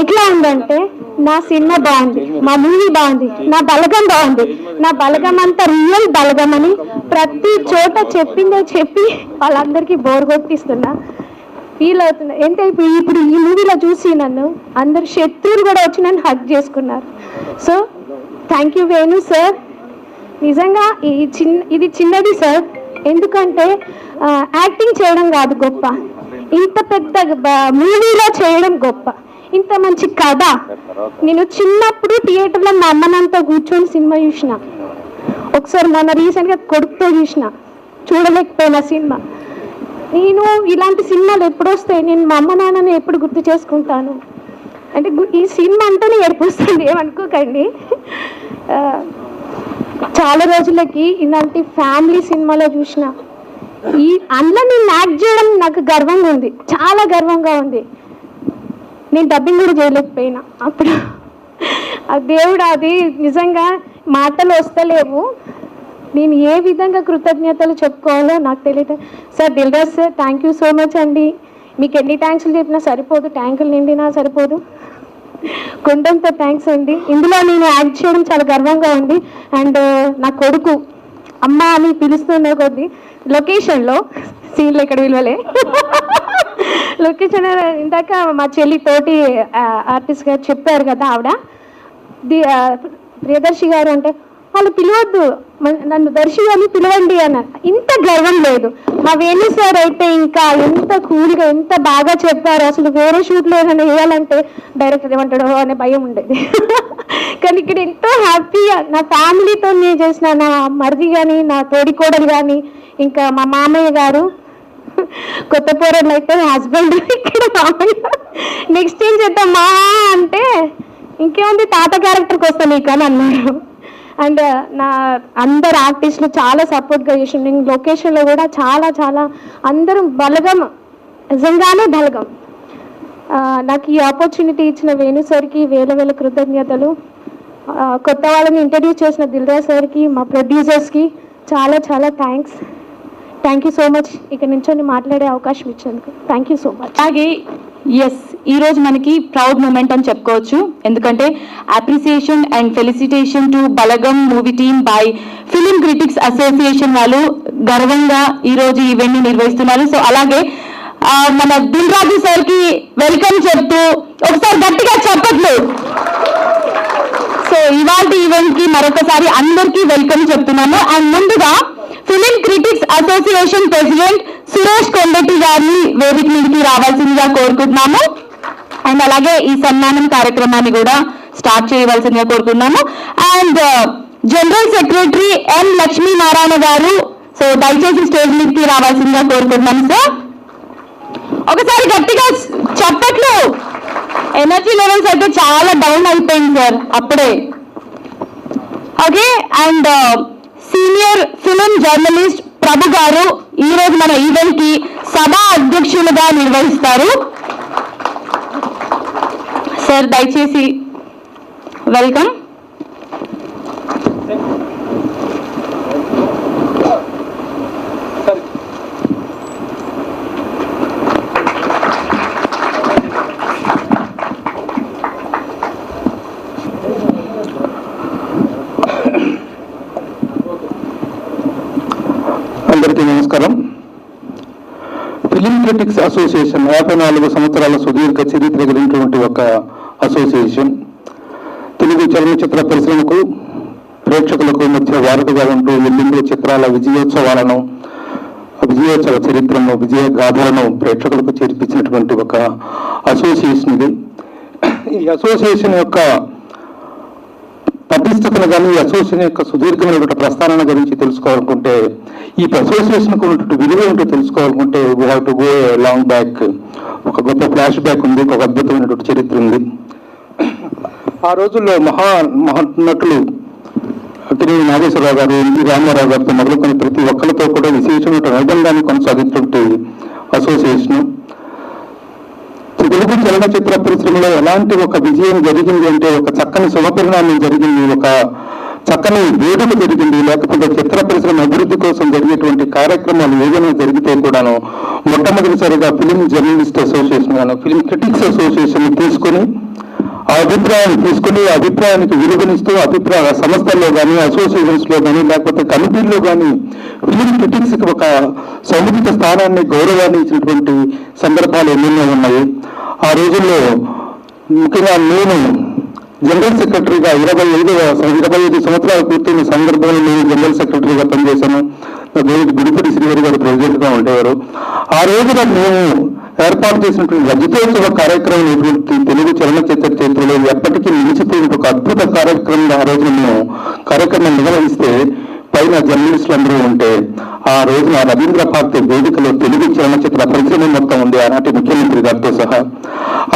ఎట్లా ఉందంటే నా సినిమా బాగుంది, మా మూవీ బాగుంది, నా బలగం బాగుంది, నా బలగం అంతా రియల్ బలగం అని ప్రతి చోట చెప్పిందే చెప్పి వాళ్ళందరికీ బోర్ కొట్టిస్తున్నా, ఫీల్ అవుతున్నా. ఎంత ఇప్పుడు ఈ మూవీలో చూసి నన్ను అందరు శత్రువులు కూడా వచ్చి నన్ను హగ్ చేసుకున్నారు. So thank you Venu sir. నిజంగా ఇది చిన్నది సార్, ఎందుకంటే యాక్టింగ్ చేయడం కాదు గొప్ప, ఇంత పెద్ద మూవీలో చేయడం గొప్ప. ఇంత మంచి కథ. నేను చిన్నప్పుడు థియేటర్లో మా అమ్మనంతా కూర్చొని సినిమా చూసిన, ఒకసారి మొన్న రీసెంట్గా కొడుకుతో చూసిన, చూడలేకపోయినా సినిమా. నేను ఇలాంటి సినిమాలు ఎప్పుడు వస్తాయి, నేను మా అమ్మ నాన్నని ఎప్పుడు గుర్తు చేసుకుంటాను అంటే ఈ సినిమా అంటేనే ఏడిపోస్తుంది, ఏమనుకోకండి. చాలా రోజులకి ఇలాంటి ఫ్యామిలీ సినిమాలో చూసిన ఈ అందులో నేను యాక్ట్ చేయడం నాకు గర్వంగా ఉంది, చాలా గర్వంగా ఉంది. నేను డబ్బింగ్ కూడా చేయలేకపోయినా అప్పుడు. ఆ దేవుడు అది నిజంగా మాటలు వస్తలేవు, నేను ఏ విధంగా కృతజ్ఞతలు చెప్పుకోవాలో నాకు తెలియదు. Sir Dilraj sir thank you so much అండి. మీకు ఎన్ని థ్యాంక్స్లు చెప్పినా సరిపోదు, ట్యాంకులు నిండినా సరిపోదు, కొండంత థ్యాంక్స్ అండి. ఇందులో నేను యాక్ట్ చేయడం చాలా గర్వంగా ఉంది. అండ్ నా కొడుకు అమ్మ అని పిలుస్తున్న కొద్ది లొకేషన్లో సీన్లు ఎక్కడ విలువలే లొకేషన్ ఇందాక మా చెల్లి తోటి ఆర్టిస్ట్ గారు చెప్పారు కదా, ఆవిడ ప్రియదర్శి గారు అంటే వాళ్ళు పిలవద్దు, నన్ను దర్శి అని పిలవండి అన్నారు. ఇంత గర్వం లేదు. మా వేణు సార్ అయితే ఇంకా ఎంత కూల్గా ఎంత బాగా చెప్పారు. అసలు వేరే షూట్లో ఏదైనా వేయాలంటే డైరెక్టర్ ఏమంటాడో అనే భయం ఉండేది. కానీ ఇక్కడ ఎంతో హ్యాపీగా నా ఫ్యామిలీతో నేను చేసిన, నా మరిది కానీ నా తోడికోడలు కానీ ఇంకా మా మామయ్య గారు, కొత్త పోరలు అయితే హస్బెండ్, ఇక్కడ మామయ్య. నెక్స్ట్ ఏం చేద్దాం మా అంటే ఇంకేముంది తాత క్యారెక్టర్కి వస్తాను నీకు అని అన్నారు. అండ్ నా అందరు ఆర్టిస్టులు చాలా సపోర్ట్గా చేసి నేను లొకేషన్లో కూడా చాలా చాలా అందరూ బలగం, నిజంగానే బలగం. నాకు ఈ ఆపర్చునిటీ ఇచ్చిన వేణు సార్కి వేల వేల కృతజ్ఞతలు. కొత్త వాళ్ళని ఇంట్రడ్యూస్ చేసిన దిల్రాజ్ సార్కి, మా ప్రొడ్యూసర్స్కి చాలా చాలా thanks. Thank you so much ఇక్కడ నుంచి మాట్లాడే అవకాశం ఇచ్చేందుకు థ్యాంక్ యూ సో మచ్. అలాగే ఎస్, ఈరోజు మనకి ప్రౌడ్ మూమెంట్ అని చెప్పుకోవచ్చు, ఎందుకంటే appreciation and felicitation to Balagam movie team by film critics association వాళ్ళు గర్వంగా ఈరోజు ఈవెంట్ ని నిర్వహిస్తున్నారు. సో అలాగే మన దిల్రాజు సార్ కి వెల్కమ్ చెప్తూ ఒకసారి గట్టిగా చెప్పట్లు. సో ఇవాళ ఈవెంట్ కి మరొకసారి అందరికీ వెల్కమ్ చెప్తున్నాను. అండ్ ముందుగా film critics association president Suresh Kondati గారిని వేదిక మీదకి రావాల్సిందిగా కోరుకుంటున్నాము. అండ్ అలాగే ఈ సన్మానం కార్యక్రమాన్ని కూడా స్టార్ట్ చేయవలసిందిగా కోరుకుంటున్నాము. And general secretary M Lakshminarayana గారు సో దయచేసి స్టేజ్ మీదకి రావాల్సిందిగా కోరుకుంటున్నాము. సార్ ఒకసారి గట్టిగా చెప్పట్లు. ఎనర్జీ లెవెల్స్ అయితే చాలా డౌన్ అయిపోయింది సార్ అప్పుడే. Okay. And senior film journalist Prabhu garu ఈ రోజు మన ఈవెంట్ కి సభా అధ్యక్షులుగా నిర్వహిస్తారు. సార్ దయచేసి వెల్కమ్. అందరికీ నమస్కారం. ఫిలిం క్రిటిక్స్ అసోసియేషన్ 54 సంవత్సరాల సుదీర్ఘ చరిత్ర కలిగినటువంటి ఒక అసోసియేషన్. తెలుగు చలనచిత్ర పరిశ్రమకు ప్రేక్షకులకు మధ్య వారధిగా ఉంటూ ఎన్నెన్నో చిత్రాల విజయోత్సవ చరిత్రను, విజయ గాథలను ప్రేక్షకులకు చేర్పించినటువంటి ఒక అసోసియేషన్ ఇది. ఈ అసోసియేషన్ యొక్క పటిష్టతను కానీ, ఈ అసోసియేషన్ యొక్క సుదీర్ఘమైనటువంటి ప్రస్థానాన్ని గురించి తెలుసుకోవాలనుకుంటే, ఈ అసోసియేషన్కు ఉన్నటువంటి విలువ ఏంటో తెలుసుకోవాలనుకుంటే we have to go long back. ఒక గొప్ప ఫ్లాష్ బ్యాక్ ఉంది, ఒక అద్భుతమైనటువంటి చరిత్ర ఉంది. ఆ రోజుల్లో మహానటులు అక్కినేని నాగేశ్వరరావు గారు, ఎన్టీ రామారావు గారితో మొదలుకొని ప్రతి ఒక్కరితో కూడా విశేషమైన అనుబంధాన్ని కొనసాగినటువంటి అసోసియేషన్. తెలుగు చలనచిత్ర పరిశ్రమలో ఎలాంటి ఒక విజయం జరిగింది అంటే, ఒక చక్కని శుభపరిణామం జరిగింది, ఒక చక్కని వేడుక జరిగింది. లేకపోతే చిత్ర పరిశ్రమ అభివృద్ధి కోసం జరిగేటువంటి కార్యక్రమాలు ఏదైనా జరిగితే కూడాను మొట్టమొదటిసారిగా ఫిలిం జర్నలిస్ట్ అసోసియేషన్ గాను, ఫిలిం క్రిటిక్స్ అసోసియేషన్ తీసుకొని ఆ అభిప్రాయానికి విలువనిస్తూ అభిప్రాయ సంస్థల్లో కానీ, అసోసియేషన్స్ లో కానీ, లేకపోతే కమిటీల్లో కానీ ఫిలిం క్రిటిక్స్ కి ఒక సముచిత స్థానాన్ని, గౌరవాన్ని ఇచ్చినటువంటి సందర్భాలు ఎన్నెన్నో ఉన్నాయి. ఆ రోజుల్లో ముఖ్యంగా నేను జనరల్ సెక్రటరీగా 25 సంవత్సరాలు పూర్తయిన సందర్భంలో నేను జనరల్ సెక్రటరీగా పనిచేశాను. గుడిపూడి శ్రీవారి గారు ప్రెసిడెంట్ గా ఉండేవారు. ఆ రోజున మేము ఏర్పాటు చేసినటువంటి రజతోత్సవ కార్యక్రమం తెలుగు చలనచిత్ర చరిత్రలో ఎప్పటికీ నిలిచిపోయిన ఒక అద్భుత కార్యక్రమం. ఆ రోజున మేము కార్యక్రమం నిర్వహిస్తే పైన జర్నలిస్టులు అందరూ ఉంటే, ఆ రోజున రవీంద్ర భారతి వేదికలో తెలుగు చలనచిత్ర పరిశ్రమ మొత్తం ఉంది, ఆనాటి ముఖ్యమంత్రి గారితో సహా.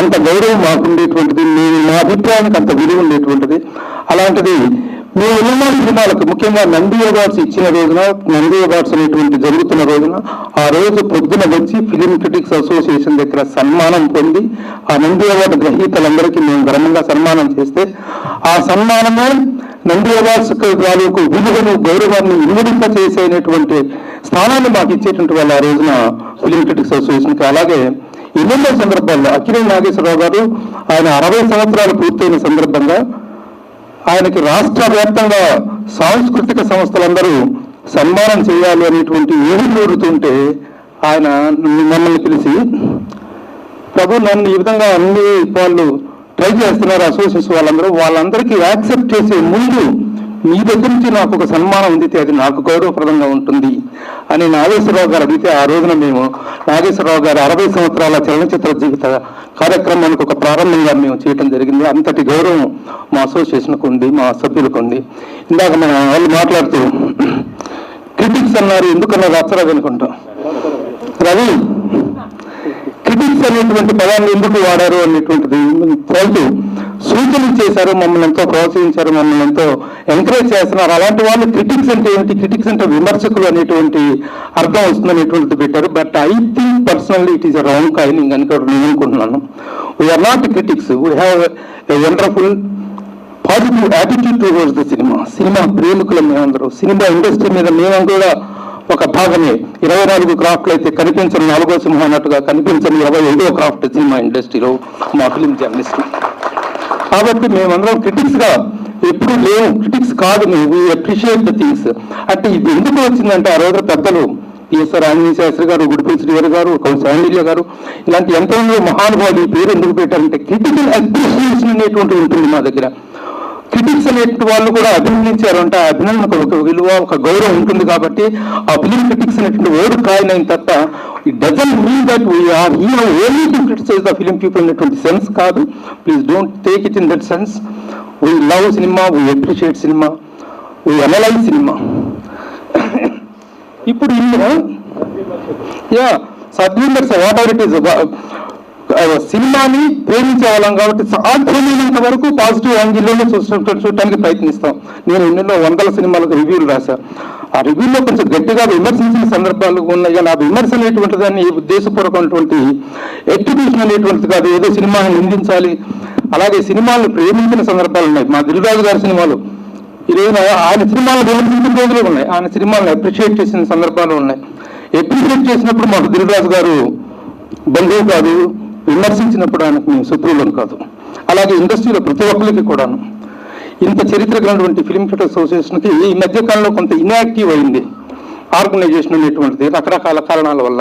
అంత గౌరవం మాకుండేటువంటిది, మా అభిప్రాయానికి అంత విలువ ఉండేటువంటిది. అలాంటిది మేము ఎన్నో సినిమాలకు, ముఖ్యంగా నంది అవార్డ్స్ ఇచ్చిన రోజున, నంది అవార్డ్స్ అనేటువంటి జరుగుతున్న రోజున ఆ రోజు పొద్దున వచ్చి ఫిలిం క్రిటిక్స్ అసోసియేషన్ దగ్గర సన్మానం పొంది ఆ నంది అవార్డు గ్రహీతలందరికీ మేము ఘనంగా సన్మానం చేస్తే, ఆ సన్మానమే నంది అవార్డ్స్ వాళ్ళకు విలువను, గౌరవాన్ని ఇనుమడింప చేసేటువంటి స్థానాన్ని మాకు ఇచ్చేటువంటి వాళ్ళు ఆ రోజున ఫిలిం క్రిటిక్స్ అసోసియేషన్కి. అలాగే ఎన్నెన్నో సందర్భాల్లో అక్కినేని నాగేశ్వరరావు గారు ఆయన 60 సంవత్సరాలు పూర్తయిన సందర్భంగా ఆయనకి రాష్ట్ర వ్యాప్తంగా సాంస్కృతిక సంస్థలందరూ సన్మానం చేయాలి అనేటువంటి ఊహు కోరుతుంటే, ఆయన మమ్మల్ని పిలిచి, ప్రభు నన్ను ఈ విధంగా అన్ని వాళ్ళు ట్రై చేస్తున్నారు అసోసియేషన్ వాళ్ళందరికీ యాక్సెప్ట్ చేసే ముందు మీ దగ్గర నుంచి నాకు ఒక సన్మానం అందితే అది నాకు గౌరవప్రదంగా ఉంటుంది అని నాగేశ్వరరావు గారు అడిగితే, ఆ రోజున మేము నాగేశ్వరరావు గారు 60 సంవత్సరాల చలనచిత్ర జీవిత కార్యక్రమానికి ఒక ప్రారంభంగా మేము చేయడం జరిగింది. అంతటి గౌరవం మా అసోసియేషన్కు ఉంది, మా సభ్యులకు ఉంది. ఇందాక మన వాళ్ళు మాట్లాడుతూ క్రిటిక్స్ అన్నారు, ఎందుకన్నారు అచ్చరాదు అనుకుంటాం. రవి, క్రిటిక్స్ అనేటువంటి పదాన్ని ఎందుకు వాడారు అనేటువంటిది వాళ్ళు సూచనలు చేశారు, మమ్మల్ని ఎంతో ప్రోత్సహించారు, మమ్మల్ని ఎంతో ఎంకరేజ్ చేస్తున్నారు. అలాంటి వాళ్ళు క్రిటిక్స్ అంటే ఏమిటి, క్రిటిక్స్ అంటే విమర్శకులు అనేటువంటి అర్థం వస్తుంది అనేటువంటిది పెట్టారు. But I think personally it is a wrong coining అని నేను అనుకుంటున్నాను. We are not critics, we have a wonderful positive attitude towards the cinema ప్రేమికులు మేమందరూ. సినిమా ఇండస్ట్రీ మీద మేము కూడా ఒక భాగమే. 24 క్రాఫ్ట్లు అయితే కనిపించని 4వ సింహం అన్నట్టుగా కనిపించని 25వ క్రాఫ్ట్ సినిమా ఇండస్ట్రీలో మా ఫిలిం జర్నలిస్ట్. కాబట్టి మేమందరం క్రిటిక్స్ గా ఎప్పుడు లేవు, క్రిటిక్స్ కాదు, మేము అప్రిషియేట్ ద థింగ్స్. అంటే ఇది ఎందుకు వచ్చిందంటే, ఆ రోజు పెద్దలు ఈశ్వర ఆంజనేయ శాస్త్రి గారు, గుడిపూడి శ్రీవారి గారు, శాండిల్య గారు, ఇలాంటి ఎంతమంది మహానుభావులు ఈ పేరు ఎందుకు పెట్టారంటే, క్రిటికల్ అప్రిషియేషన్ అనేటువంటి ఉంటుంది మా దగ్గర. క్రిటిక్స్ అనేటువంటి వాళ్ళు కూడా అభినందించారు అంటే, ఆ అభినందనకు ఒక విలువ, ఒక గౌరవం ఉంటుంది. కాబట్టి ఆ ఫిలిం క్రిటిక్స్ అనేటువంటి వర్డ్ కాయిన్ అయిన తప్ప it doesn't mean that we are here only to criticise the film people అనేటువంటి సెన్స్ కాదు. Please don't take it in that sense. We love cinema, we appreciate cinema, we analyse cinema. ఇప్పుడు ఇందులో subjects whatever it is, సినిమాని ప్రేమించే వాళ్ళం కాబట్టి సాధ్యమైనంత వరకు పాజిటివ్ యాంగిల్లోనే చూడటానికి ప్రయత్నిస్తాం. నేను ఎన్నెన్నో 100 సినిమాలకు రివ్యూలు రాశా. ఆ రివ్యూలో కొంచెం గట్టిగా విమర్శించిన సందర్భాలు ఉన్నాయి. కానీ ఆ విమర్శ అనేటువంటి దాన్ని ఉద్దేశపూర్వకమైనటువంటి ఎగ్జిక్యూషన్ అనేటువంటిది కాదు, ఏదో సినిమాని నిందించాలి. అలాగే సినిమాలను ప్రేమించిన సందర్భాలు ఉన్నాయి. మా దిల్రాజు గారి సినిమాలు ఈరోజు ఆయన సినిమాలను విమర్శించిన రోజులు ఉన్నాయి, ఆయన సినిమాలను అప్రిషియేట్ చేసిన సందర్భాలు ఉన్నాయి. అప్రిషియేట్ చేసినప్పుడు మాకు దిల్రాజు గారు బంధువు కాదు, విమర్శించినప్పుడు ఆయనకు మేము శత్రువులను కాదు. అలాగే ఇండస్ట్రీలో ప్రతి ఒక్కరికి కూడాను. ఇంత చరిత్ర కలిగినటువంటి ఫిలిం క్రిటిక్స్ అసోసియేషన్కి ఈ మధ్యకాలంలో కొంత ఇన్యాక్టివ్ అయింది ఆర్గనైజేషన్ అనేటువంటిది రకరకాల కారణాల వల్ల.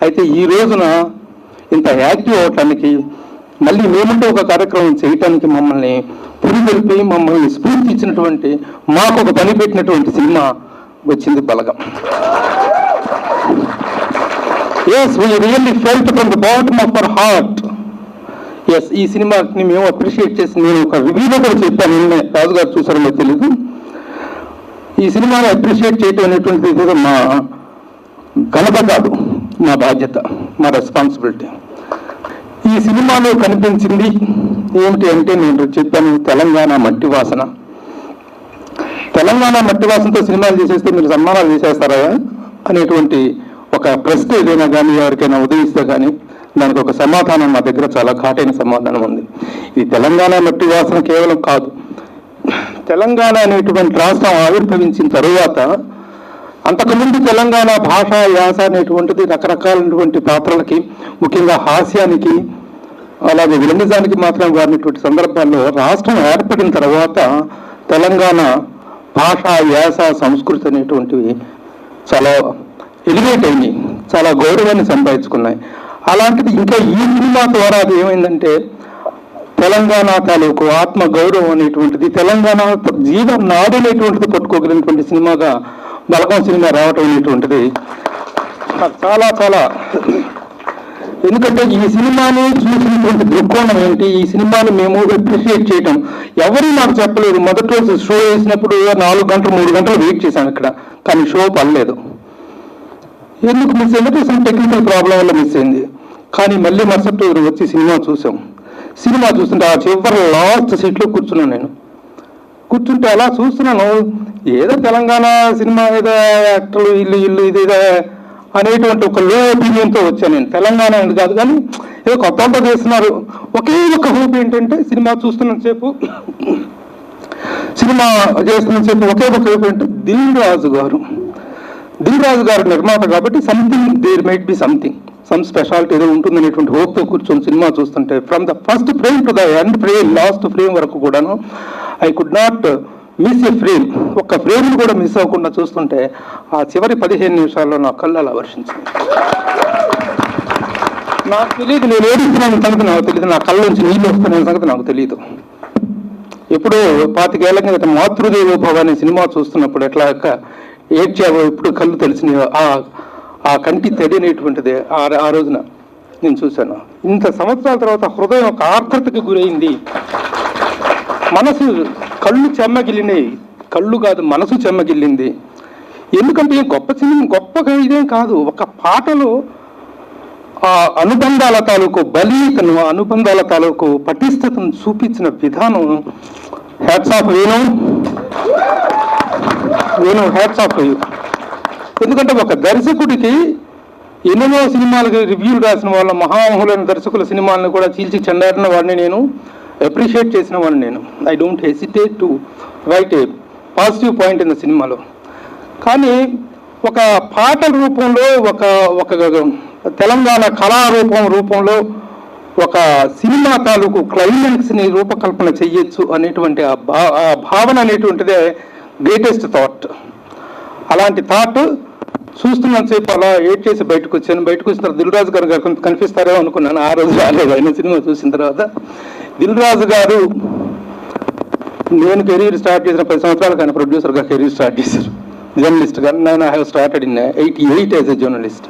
అయితే ఈ రోజున ఇంత యాక్టివ్ అవటానికి, మళ్ళీ మేముంటే ఒక కార్యక్రమం చేయటానికి మమ్మల్ని పురిగొల్పి మమ్మల్ని స్ఫూర్తి ఇచ్చినటువంటి, మాకు ఒక పని పెట్టినటువంటి సినిమా వచ్చింది బలగం. Yes, we really felt from the bottom of our heart. Yes, ఈ సినిమాని మేము అప్రిషియేట్ చేసి, నేను ఒక రివ్యూలో కూడా చెప్పాను, నిన్నే రాజు గారు చూసారో నాకు తెలీదు. ఈ సినిమాని అప్రిషియేట్ చేయటం అనేటువంటిది మా ఘనత కాదు, మా బాధ్యత, మా రెస్పాన్సిబిలిటీ. ఈ సినిమాలో కనిపించింది ఏమిటి అంటే, నేను చెప్పాను తెలంగాణ మట్టి వాసన. తెలంగాణ మట్టి వాసనతో సినిమాలు చేసేస్తే మీరు సన్మానాలు చేసేస్తారా అనేటువంటి ఒక ప్రశ్న ఏదైనా కానీ ఎవరికైనా ఉదయిస్తే కానీ దానికి ఒక సమాధానం మా దగ్గర చాలా ఘాటైన సమాధానం ఉంది. ఇది తెలంగాణ మట్టి వాసన కేవలం కాదు, తెలంగాణ అనేటువంటి రాష్ట్రం ఆవిర్భవించిన తరువాత అంతకుముందు తెలంగాణ భాష యాస అనేటువంటిది రకరకాలైనటువంటి పాత్రలకి, ముఖ్యంగా హాస్యానికి అలాగే విలంబిజానికి మాత్రం వారినటువంటి సందర్భాల్లో రాష్ట్రం ఏర్పడిన తర్వాత తెలంగాణ భాష యాస సంస్కృతి అనేటువంటివి చాలా ఎలివేట్ అయినాయి, చాలా గౌరవాన్ని సంపాదించుకున్నాయి. అలాంటిది ఇంకా ఈ సినిమా ద్వారా అది ఏమైందంటే తెలంగాణ తాలూకు ఆత్మ గౌరవం అనేటువంటిది, తెలంగాణ జీవనాడు అనేటువంటిది పట్టుకోగలిగినటువంటి సినిమాగా బలగం సినిమా రావటం అనేటువంటిది చాలా చాలా. ఎందుకంటే ఈ సినిమాని చూసినటువంటి దృక్కోణం ఏంటి, ఈ సినిమాని మేము అప్రిషియేట్ చేయటం ఎవరు నాకు చెప్పలేదు. మొదటి రోజు షో వేసినప్పుడు 4 గంటలు 3 గంటలు వెయిట్ చేశాను ఇక్కడ, కానీ షో పర్లేదు. ఎందుకు మిస్ అయిందంటే సమ్ టెక్నికల్ ప్రాబ్లం వల్ల మిస్ అయింది. కానీ మళ్ళీ మరుసటి రోజు వచ్చి సినిమా చూసాం. సినిమా చూస్తుంటే ఆ చివరి లాస్ట్ సీట్లో కూర్చున్నాను. నేను కూర్చుంటే అలా చూస్తున్నాను, ఏదో తెలంగాణ సినిమా ఏదో యాక్టర్లు ఇల్లు ఇదేదో అనేటువంటి ఒక లో ఒపీనియన్తో వచ్చాను నేను. తెలంగాణ అని కాదు కానీ ఏదో కొత్త అంతా చేస్తున్నారు. ఒకే ఒక హోప్ ఏంటంటే సినిమా చూస్తున్నంతసేపు ఒకే ఒక హోప్ ఏంటంటే దిల్ రాజు గారు నిర్మాత కాబట్టి something there might be some speciality ఏదో ఉంటుందనేటువంటి హోప్తో కూర్చొని సినిమా చూస్తుంటే from the first frame to the end frame, last frame వరకు కూడాను I could not miss a frame. ఒక్క ఫ్రేమ్ కూడా మిస్ అవ్వకుండా చూస్తుంటే ఆ చివరి 15 నిమిషాల్లో నా కళ్ళు అలా వర్షించింది. నాకు తెలియదు, నేను ఏడుస్తున్నాను సంగతి నాకు తెలియదు, నా కళ్ళ నుంచి నీళ్ళు వస్తున్న సంగతి నాకు తెలియదు. ఎప్పుడో 25 ఏళ్ల కిందట మాతృదేవో భవ అనే సినిమా చూస్తున్నప్పుడు ఎట్లా ఏడ్చావో ఇప్పుడు కళ్ళు తెలిసినాయో ఆ కంటి తడి అనేటువంటిది ఆ రోజున నేను చూశాను. ఇంత సంవత్సరాల తర్వాత హృదయం ఒక ఆర్ద్రతకి గురైంది, మనసు కళ్ళు చెమ్మగిల్లినాయి, కళ్ళు కాదు మనసు చెమ్మగిల్లింది. ఎందుకంటే గొప్ప సినిమా గొప్పగా ఇదేం కాదు, ఒక పాటలో ఆ అనుబంధాల తాలూకు బలీతను, అనుబంధాల తాలూకు పటిష్టతను చూపించిన విధానం hats off Venu, hats off you. ఎందుకంటే ఒక దర్శకుడికి ఎన్నెన్నో సినిమాలకి రివ్యూలు రాసిన వాళ్ళ మహామహులైన దర్శకుల సినిమాలను కూడా చీల్చి చెండాడిన వాడిని నేను, అప్రిషియేట్ చేసిన వాడిని నేను. I don't hesitate to right A positive point in the సినిమాలో. కానీ ఒక పాటల రూపంలో ఒక తెలంగాణ రూపంలో ఒక సినిమా తాలూకు క్లైమాక్స్ని రూపకల్పన చెయ్యొచ్చు అనేటువంటి ఆ భావన అనేటువంటిదే గ్రేటెస్ట్ థాట్. అలాంటి థాట్ చూస్తున్నంతసేపు అలా ఏడ్ చేసి బయటకు వచ్చిన తర్వాత దిల్ రాజు గారు కనిపిస్తారో అనుకున్నాను. ఆ రోజు రాలేదు. ఆయన సినిమా చూసిన తర్వాత దిల్ రాజు గారు, నేను కెరీర్ స్టార్ట్ చేసిన 10 సంవత్సరాలకు ఆయన ప్రొడ్యూసర్గా కెరీర్ స్టార్ట్ చేశారు, జర్నలిస్ట్గా. నేను I have started in 88 as a journalist.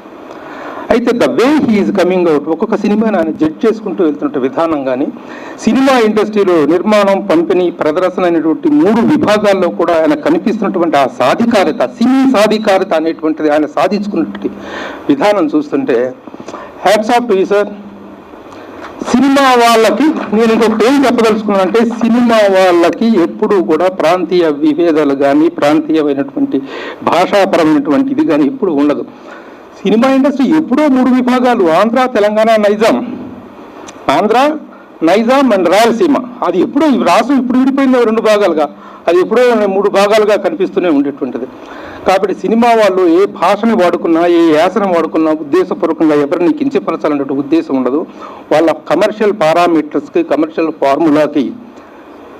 అయితే the way he is coming out, ఒక్కొక్క సినిమాని ఆయన జడ్జ్ చేసుకుంటూ వెళ్తున్న విధానం కానీ, సినిమా ఇండస్ట్రీలో నిర్మాణం, పంపిణీ, ప్రదర్శన అనేటువంటి 3 విభాగాల్లో కూడా ఆయన కనిపిస్తున్నటువంటి ఆ సాధికారత, సినీ సాధికారత అనేటువంటిది ఆయన సాధించుకున్నటువంటి విధానం చూస్తుంటే hats off to you sir. Cinema వాళ్ళకి నేను ఇంకొకటి ఏం చెప్పదలుచుకున్నానంటే, సినిమా వాళ్ళకి ఎప్పుడూ కూడా ప్రాంతీయ విభేదాలు కానీ, ప్రాంతీయమైనటువంటి భాషాపరమైనటువంటి ఇది కానీ ఎప్పుడు ఉండదు. సినిమా ఇండస్ట్రీ ఎప్పుడో 3 విభాగాలు, ఆంధ్ర, తెలంగాణ, నైజాం అండ్ రాయలసీమ. అది ఎప్పుడో రాష్ట్రం ఇప్పుడు విడిపోయింది 2 భాగాలుగా, అది ఎప్పుడో 3 భాగాలుగా కనిపిస్తూనే ఉండేటువంటిది. కాబట్టి సినిమా వాళ్ళు ఏ భాషని వాడుకున్నా, ఏ యాసను వాడుకున్నా ఉద్దేశపూర్వకంగా ఎవరిని కించపరచాలనే ఉద్దేశం ఉండదు. వాళ్ళ కమర్షియల్ పారామీటర్స్కి, కమర్షియల్ ఫార్ములాకి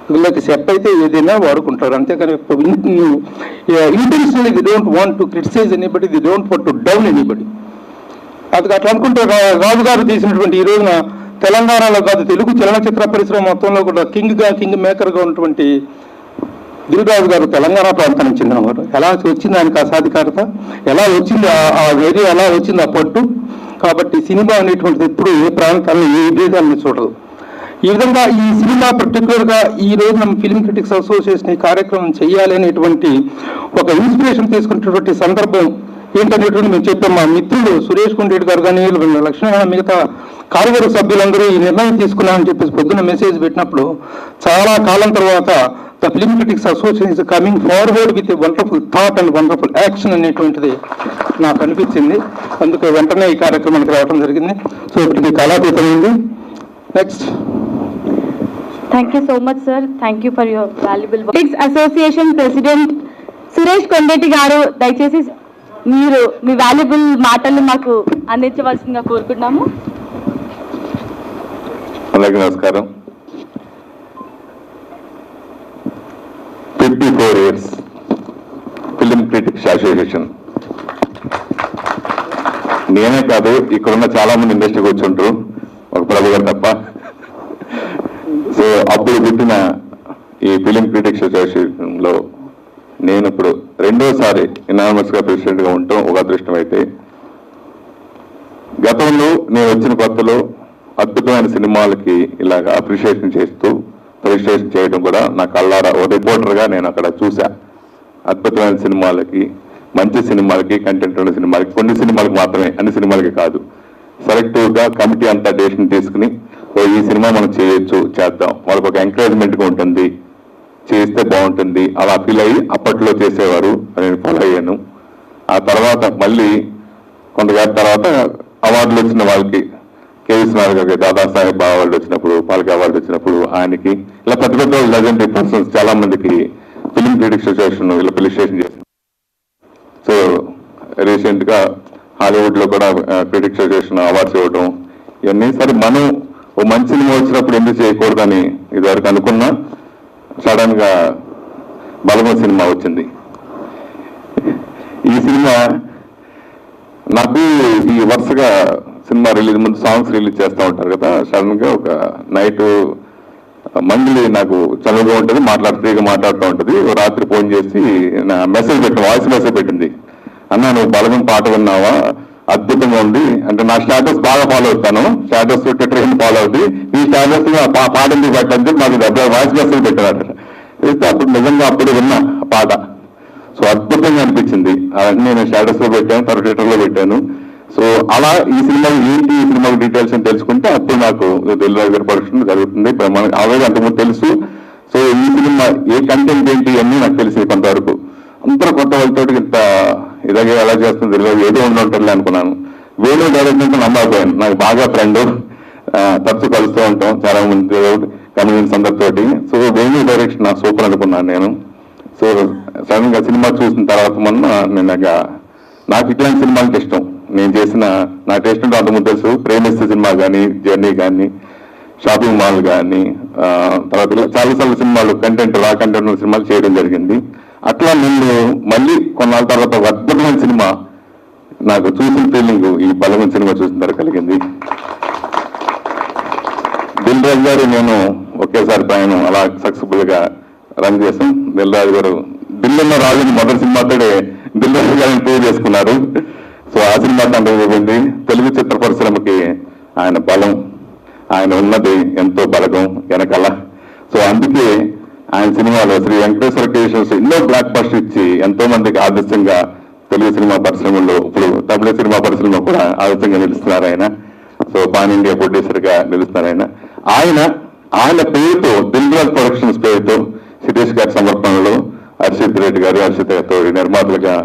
వీళ్ళకి సెట్ అయితే ఏదైనా వాడుకుంటారు. అంతేకాని intentionally they don't want to criticise anybody, they don't want to down anybody. అది అట్లా అనుకుంటే రాజు గారు తీసినటువంటి ఈ రోజున తెలంగాణలో కాదు తెలుగు చలనచిత్ర పరిశ్రమ మొత్తంలో కూడా కింగ్ మేకర్గా ఉన్నటువంటి దిల్ రాజు గారు తెలంగాణ ప్రాంతానికి చెందినవారు. ఎలా వచ్చింది ఆయనకు ఆ సాధికారత, ఎలా వచ్చింది ఆ ఏరియా, ఎలా వచ్చింది ఆ పట్టు. కాబట్టి సినిమా అనేటువంటిది ఎప్పుడు ఏ ప్రాంతాలను ఏ విభేదాలను చూడదు. ఈ విధంగా ఈ సినిమా పర్టికులర్గా ఈ రోజు మన ఫిల్మ్ క్రిటిక్స్ అసోసియేషన్ ఈ కార్యక్రమం చేయాలి అనేటువంటి ఒక ఇన్స్పిరేషన్ తీసుకున్నటువంటి సందర్భం ఏంటనేటువంటి మేము చెప్పాం. మా మిత్రులు సురేష్ కొండరెడ్డి గారు కానీ లక్ష్మీనారాయణ మిగతా కార్యవర్గ సభ్యులందరూ ఈ నిర్ణయం తీసుకున్నామని చెప్పేసి పొద్దున్న మెసేజ్ పెట్టినప్పుడు చాలా కాలం తర్వాత the film critics association is coming forward with a wonderful thought and wonderful action అనేటువంటిది నాకు అనిపించింది. అందుకే వెంటనే ఈ కార్యక్రమానికి రావడం జరిగింది. సో ఇప్పటికి కళాతీతమైంది. Next. Thank you so much sir. Thank you for your valuable critics association president Suresh Kondareddy garu, దయచేసి మీరు మీ వాల్యుబుల్ మాటలు మాకు అందించవలసిందిగా కోరుకుంటున్నాము. అందరికీ నమస్కారం. 54 years ఫిల్మ్ క్రిటిక్స్ అసోసియేషన్. నేనే కాదు, ఇక్కడున్న చాలా మంది ఇండస్ట్రీకి వచ్చి ఉంటారు, ఒక ప్రభు గారు తప్ప. సో అప్పుడు పుట్టిన ఈ ఫిలిం క్రిటిక్స్ అసోసియేషన్లో నేను ఇప్పుడు రెండోసారి ఇనానమస్గా ప్రెసిడెంట్గా ఉండటం ఒక అదృష్టం. అయితే గతంలో నేను వచ్చిన కొత్తలో అద్భుతమైన సినిమాలకి ఇలాగ అప్రిషియేషన్ చేస్తూ రిజిస్ట్రేషన్ చేయడం కూడా నా కళ్ళారా ఓ రిపోర్టర్గా నేను అక్కడ చూసా. అద్భుతమైన సినిమాలకి, మంచి సినిమాలకి, కంటెంట్ ఉన్న సినిమాలకి, కొన్ని సినిమాలకు మాత్రమే, అన్ని సినిమాలకి కాదు, సెలెక్టివ్గా కమిటీ అంతా డెసిషన్ తీసుకుని ఈ సినిమా మనం చేయొచ్చు, చేద్దాం, వాళ్ళకి ఒక ఎంకరేజ్మెంట్గా ఉంటుంది, చేస్తే బాగుంటుంది అలా ఫీల్ అయ్యి అప్పట్లో చేసేవారు. నేను ఫాలో అయ్యాను. ఆ తర్వాత మళ్ళీ కొంతకాలం తర్వాత అవార్డులు వచ్చిన వాళ్ళకి, కేవీఎస్ఆర్ గారికి దాదాసాహెబ్ అవార్డు వచ్చినప్పుడు, పాల్కే అవార్డు వచ్చినప్పుడు ఆయనకి, ఇలా పెద్ద పెద్ద లెజెండరీ పర్సన్స్ చాలా మందికి ఫిలిం క్రిటిక్స్ అసోసియేషన్ ఇలా అప్రిషియేషన్ చేసింది. సో రీసెంట్గా హాలీవుడ్లో కూడా క్రిటిక్స్ అసోసియేషన్ అవార్డ్స్ ఇవ్వడం ఇవన్నీ. సరే మనం ఓ మంచి సినిమా వచ్చినప్పుడు ఎందుకు చేయకూడదని ఇదివరకు అనుకున్నా, సడన్ గా బలగం సినిమా వచ్చింది. ఈ సినిమా నాకు ఈ వరుసగా సినిమా రిలీజ్ ముందు సాంగ్స్ రిలీజ్ చేస్తూ ఉంటారు కదా, సడన్ గా ఒక నైట్ మంగిలి నాకు చదువుగా ఉంటుంది, ఫ్రీగా మాట్లాడుతూ ఉంటుంది. రాత్రి ఫోన్ చేసి నా మెసేజ్ పెట్టిన వాయిస్ మెసేజ్ పెట్టింది, అన్న నువ్వు బలగం పాట విన్నావా, అద్భుతంగా ఉంది అంటే. నా స్టేటస్ బాగా ఫాలో అవుతాను, స్టేటస్ ట్రెండ్ ఫాలో అవుతుంది, ఈ స్టేటస్ పాట ఎందుకు పెట్టండి నాకు వాయిస్ మెసేజ్ పెట్టారు. అయితే అప్పుడు నిజంగా అప్పుడు విన్నా పాట. సో అద్భుతంగా అనిపించింది. అవన్నీ నేను స్టేటస్ లో పెట్టాను, తర్వాత ట్విట్టర్లో పెట్టాను. సో అలా ఈ సినిమా ఏంటి, ఈ సినిమా డీటెయిల్స్ అని తెలుసుకుంటే అప్పుడు నాకు దిల్రాజు గారి ప్రొడక్షన్ జరుగుతుంది. మనకి ఆల్రెడీ అంతకుముందు తెలుసు. సో ఈ సినిమా ఏ కంటెంట్ ఏంటి అన్నీ నాకు తెలిసింది కొంతవరకు. అందరూ కొత్త వాళ్ళతో ఇంత ఇలాగే ఎలా చేస్తుంది తెలియదు, ఏదో ఉంటుందిలే అనుకున్నాను. వేణు డైరెక్షన్ నమ్మకపోయాను, నాకు బాగా ఫ్రెండ్, తరచు కలుస్తూ ఉంటాం చాలా మంది కమ్యూనియన్స్ అందరితోటి. సో వేణు డైరెక్షన్ నాకు సూపర్ అనుకున్నాను నేను. సో సడన్ గా సినిమా చూసిన తర్వాత మొన్న నేను నాకు ఇట్లాంటి సినిమాలకి ఇష్టం. నేను చేసిన నా టేస్ట్ ఉంటే అంతకుముందు తెలుసు, ప్రేమిస్తే సినిమా కానీ, జర్నీ కానీ, షాపింగ్ మాల్ కానీ, తర్వాత చాలా సినిమాలు కంటెంట్ రా కంటెంట్ ఉన్న సినిమాలు చేయడం జరిగింది. అట్లా నేను మళ్ళీ కొన్నాళ్ళ తర్వాత ఒక అద్భుతమైన సినిమా నాకు చూసిన ఫీలింగ్ ఈ బలగం సినిమా చూసిన తర్వాత కలిగింది. దిల్ రాజు గారు నేను ఒకేసారి ప్రయాణం అలా సక్సెస్ఫుల్ గా రన్ చేశాం. దిల్ రాజు గారు దిల్లున్న రాజుని మొదటి సినిమాతోనే దిల్ రాజు గారిని ప్రూవ్ చేసుకున్నారు. సో ఆ సినిమా కంటే తెలుగు చిత్ర పరిశ్రమకి ఆయన బలం, ఆయన ఉన్నది ఎంతో బలగం వెనకాల. సో అందుకే ఆయన సినిమాలో శ్రీ వెంకటేశ్వర క్రియేషన్స్ ఎన్నో బ్లాక్ బస్టర్ ఇచ్చి ఎంతో మందికి ఆదర్శంగా తెలుగు సినిమా పరిశ్రమలో, ఇప్పుడు తమిళ సినిమా పరిశ్రమలో కూడా ఆదర్శంగా నిలుస్తున్నారు ఆయన. సో పాన్ ఇండియా ప్రొడ్యూసర్ గా నిలుస్తున్నారు ఆయన పేరుతో దిల్ రాజు ప్రొడక్షన్స్ పేరుతో సిటీష్ గారి సమర్పణలో హర్షిత్ రెడ్డి గారు, హర్షిత్ గారితో నిర్మాతలుగా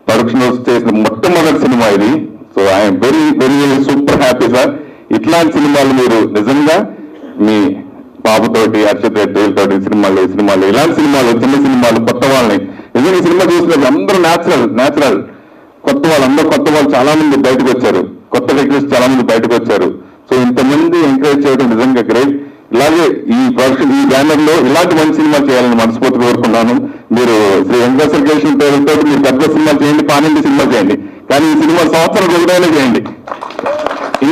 ప్రొడక్షన్ చేసిన మొట్టమొదటి సినిమా ఇది. So I'm very very super happy sir. ఇట్లాంటి సినిమాలు మీరు నిజంగా మీ బాబుతోటి, హర్షిత్ రెడ్డితోటి సినిమాలు ఇలాంటి సినిమాలు, చిన్న సినిమాలు, కొత్త వాళ్ళని నిజంగా సినిమా చూసినప్పుడు అందరూ న్యాచురల్ కొత్త వాళ్ళు చాలా మంది బయటకు వచ్చారు, కొత్త టెక్నీషియన్స్ చాలా మంది బయటకు వచ్చారు. సో ఇంతమంది ఎంకరేజ్ చేయడం నిజంగా గ్రేట్. ఇలాగే ఈ ప్రొడక్షన్ ఈ బ్యానర్ లో ఇలాంటి మంచి సినిమా చేయాలని మనస్ఫూర్తిగా కోరుకున్నాను. మీరు శ్రీ వెంకటేశ్వర క్రియేషన్ పేరుతో మీరు పెద్ద సినిమా చేయండి, పాన్ ఇండియా సినిమా చేయండి, కానీ ఈ సినిమా సంవత్సరం 2 చేయండి.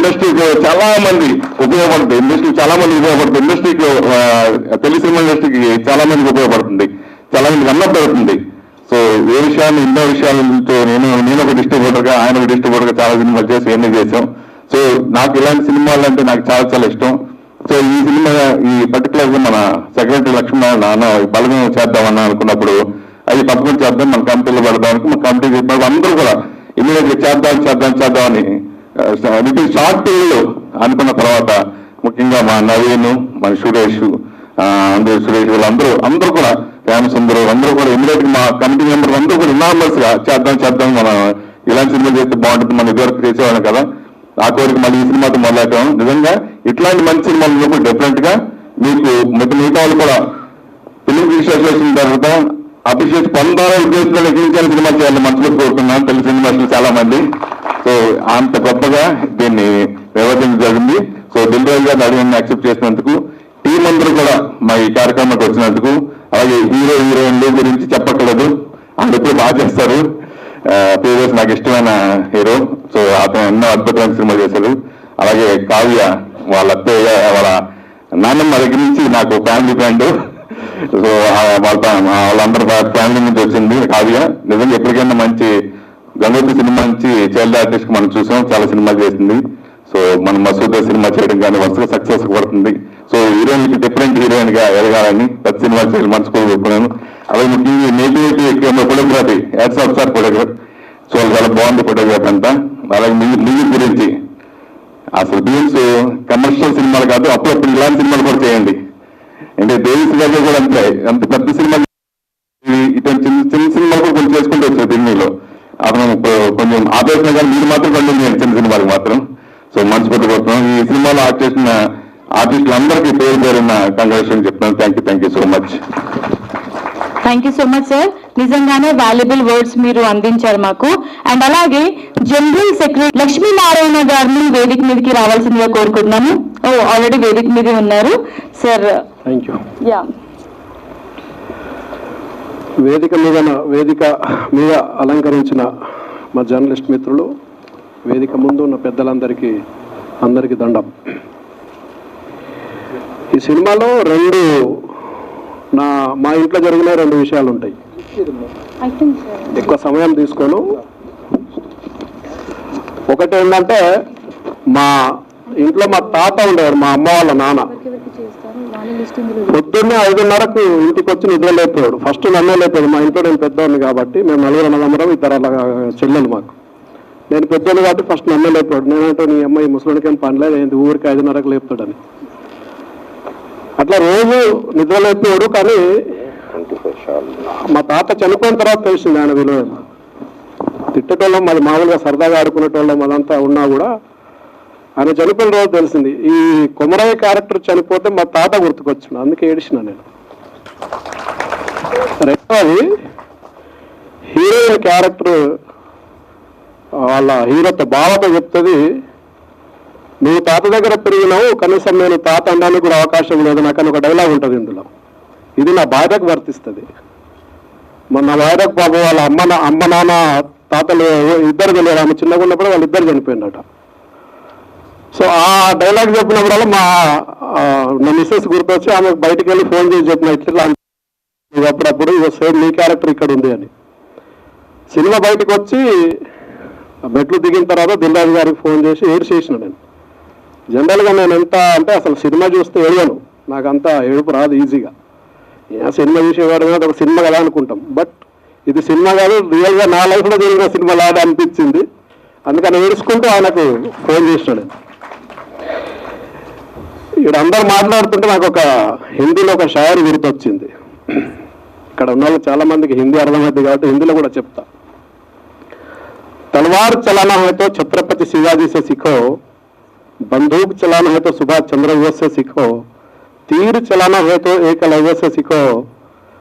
ఇండస్ట్రీకి చాలా మంది ఉపయోగపడుతుంది, ఇండస్ట్రీకి తెలుగు సినిమా ఇండస్ట్రీకి చాలా మందికి ఉపయోగపడుతుంది, చాలా మందికి అన్నపడుతుంది. సో ఏ విషయాలు ఎన్నో విషయాలతో నేను ఒక డిస్ట్రిబ్యూటర్గా, ఆయన ఒక డిస్ట్రిబ్యూటర్గా చాలా సినిమాలు చేసి ఎన్ని చేసాం. సో నాకు ఇలాంటి సినిమాలు అంటే నాకు చాలా చాలా ఇష్టం. సో ఈ సినిమా ఈ పర్టికులర్గా మన సెక్రటరీ లక్ష్మణ నాన్న బలగం చేద్దామన్నా అనుకున్నప్పుడు అది తప్పకుండా చేద్దాం, మన కమిటీలో పెడదానికి మన కమిటీ చెప్పినప్పుడు అందరూ కూడా ఇమీడియట్గా చేద్దామని విత్ ఇన్ షార్ట్ పీరియడ్లో అనుకున్న తర్వాత ముఖ్యంగా మా నవీన్, మన సురేష్ వీళ్ళందరూ కూడా ఫ్యామిలీస్ అందరూ కూడా ఇమీడియట్ గా మా కమిటీ మెంబర్స్ అందరూ కూడా ఇనామస్ గా చేద్దాం మనం ఇలాంటి సినిమా చేస్తే బాగుంటుంది, మన ఇదివరకు చేసేవాళ్ళం కదా, ఆ కోరిక మళ్ళీ ఈ సినిమాతో మొదలెట్టాం. నిజంగా ఇట్లాంటి మంచి సినిమాలు డెఫినెట్ గా మీకు మిగతా వాళ్ళు కూడా ఫిలిం రిజిస్ట్రేషన్ తర్వాత అప్రిషియేట్ పొందాలని ఉద్దేశంతో ఎక్కించాలని సినిమా చేయాలని మనసులో కోరుతున్నాను తెలుగు సినిమాలు చాలా మంది. సో అంత గొప్పగా దీన్ని నిర్వహించడం జరిగింది. సో దిల్ రాజు గారిని అడిగిన యాక్సెప్ట్ చేసినందుకు, టీం అందరూ కూడా మా ఈ కార్యక్రమానికి వచ్చినందుకు, అలాగే హీరోయిన్ల గురించి చెప్పక్కర్లేదు, వాళ్ళు ఎప్పుడు బాగా చేస్తారు. ప్రీవియస్ నాకు ఇష్టమైన హీరో, సో అతను ఎన్నో అద్భుతమైన సినిమా చేశారు. అలాగే కావ్య వాళ్ళ అత్తయ్య వాళ్ళ నాన్నమ్మ దగ్గర నుంచి నాకు ఫ్యామిలీ ఫ్రెండ్. సో వాళ్ళందరూ ఫ్యామిలీ నుంచి వచ్చింది కావ్య. నిజంగా ఎప్పటికైనా మంచి గంగోత్రి సినిమా నుంచి చైల్డ్ ఆర్టిస్ట్ మనం చూసాం, చాలా సినిమాలు చేసింది. సో మన మసూద సినిమా చేయడం కానీ వరుసగా సక్సెస్ పడుతుంది. సో హీరోయిన్కి డిఫరెంట్ హీరోయిన్ గా ఎదగాలని ప్రతి సినిమా చేయాలి మనసుకోవాలి చెప్పుకున్నాను. అలాగే ముఖ్యంగా నేటివిటీ ఎక్కువ photography ads of sir photography, so చాలా బాగుంది ఫోటోగ్రఫీ అంతా. అలాగే మ్యూజిక్ గురించి అసలు బీన్స్ కమర్షియల్ సినిమాలు కాదు, అప్పుడప్పుడు ఇలాంటి సినిమాలు కూడా చేయండి. అంటే దేవి గారు కూడా అంతే, అంత పెద్ద సినిమాలు ఇటువంటి చిన్న సినిమాలు కూడా కొంచెం చేసుకుంటూ వచ్చారు ఢిల్లీలో. అతను కొంచెం ఆపేసిన కానీ మీరు మాత్రం కంటిన్యూ చేయండి చిన్న సినిమాలకు మాత్రం. సో మనసు పెట్టుకుంటున్నాం. ఈ సినిమాలో యాక్ట్ చేసిన ఆర్టిస్టులందరికీ పేరున్న కంగ్రాచులేషన్ చెప్తున్నాను. Thank you so much. Thank you so much sir. నిజంగానే వాల్యుబుల్ వర్డ్స్ మీరు అందించారు మాకు. అండ్ అలాగే జనరల్ సెక్రటరీ లక్ష్మీనారాయణ గారిని వేదిక మీదకి రావాల్సిందిగా కోరుకుంటున్నాను. ఆల్రెడీ వేదిక మీద ఉన్నారు సార్. Thank you. యా, వేదిక మీద అలంకరించిన మా జర్నలిస్ట్ మిత్రులు, వేదిక ముందు ఉన్న పెద్దలందరికీ దండం. ఈ సినిమాలో మా ఇంట్లో జరిగిన 2 విషయాలు ఉంటాయి. ఎక్కువ సమయం తీసుకోను. ఒకటి ఏంటంటే, మా ఇంట్లో మా తాత ఉండేవారు, మా అమ్మ వాళ్ళ నాన్న. పొద్దున్నే 5:30కు ఇంటికి వచ్చి నిద్ర లేపాడు. ఫస్ట్ నన్నే లేపాడు. మా ఇంట్లో నేను పెద్దవాడిని కాబట్టి, మేము 4 అన్నదమ్ములం, 2 చెల్లెలు మాకు. నేను పెద్దోళ్ళు కాబట్టి ఫస్ట్ నన్నే లేపాడు. నేనంటే నీ అమ్మాయి ముసలికి ఏం పనిలేదు, ఏంటి ఊరికి 5:30కు లేపుతాడని. అట్లా రోజు నిద్ర లేపాడు. కానీ మా తాత చనిపోయిన తర్వాత తెలిసింది ఆయన విలువ. తిట్టేటోళ్ళం, అది మామూలుగా సరదాగా ఆడుకునేటోళ్ళం, అదంతా ఉన్నా కూడా ఆయన చనిపోయిన రోజు తెలిసింది. ఈ కొమరయ్య క్యారెక్టర్ చనిపోతే మా తాత గుర్తుకొచ్చింది, అందుకే ఏడిచిన నేను. రెండవది, హీరోయిన్ క్యారెక్టర్ వాళ్ళ హీరోతో బావతో చెప్తుంది, నువ్వు తాత దగ్గర పెరిగినావు, కనీసం నేను తాత అనడానికి కూడా అవకాశం లేదు నాకని ఒక డైలాగ్ ఉంటుంది ఇందులో. ఇది నా భార్యకు వర్తిస్తుంది. నా భార్యకు బాబు వాళ్ళ అమ్మ నాన్న తాతలు ఇద్దరు తెలియదు. ఆమె చిన్నగా ఉన్నప్పుడు వాళ్ళిద్దరు చనిపోయినట. సో ఆ డైలాగ్ చెప్పినప్పుడల్లా నా మిస్సెస్ గుర్తొచ్చి ఆమెకు బయటికి వెళ్ళి ఫోన్ చేసి చెప్పిన, ఇట్లా అప్పుడప్పుడు సేమ్ నీ క్యారెక్టర్ ఇక్కడ ఉంది అని. సినిమా బయటకు వచ్చి మెట్లు దిగిన తర్వాత దిల్ రాజు గారికి ఫోన్ చేసి ఏడ్చేసిన. నేను జనరల్గా నేను ఎంత అంటే అసలు సినిమా చూస్తే ఏడవను, నాకు అంత ఏడుపు రాదు ఈజీగా. సినిమా చూసేవాడు కదా, ఒక సినిమా కదా అనుకుంటాం. బట్ ఇది సినిమా కాదు, రియల్గా నా లైఫ్లో జరిగిన సినిమా లాగా అనిపించింది. అందుకని ఏడుచుకుంటూ ఆయనకు ఫోన్ చేసినాడు. ఇక్కడ అందరూ మాట్లాడుతుంటే నాకు ఒక హిందీలో ఒక షాయరీ గుర్తొచ్చింది. ఇక్కడ ఉన్న వాళ్ళు చాలా మందికి హిందీ అర్థమైంది కాబట్టి హిందీలో కూడా చెప్తా. तलवार चलाना है तो छत्रपति शिवाजी से सीखो, बंदूक चलाना है तो सुभाष चंद्र बोस से सीखो, तीर चलाना है तो एकलव्य से सीखो,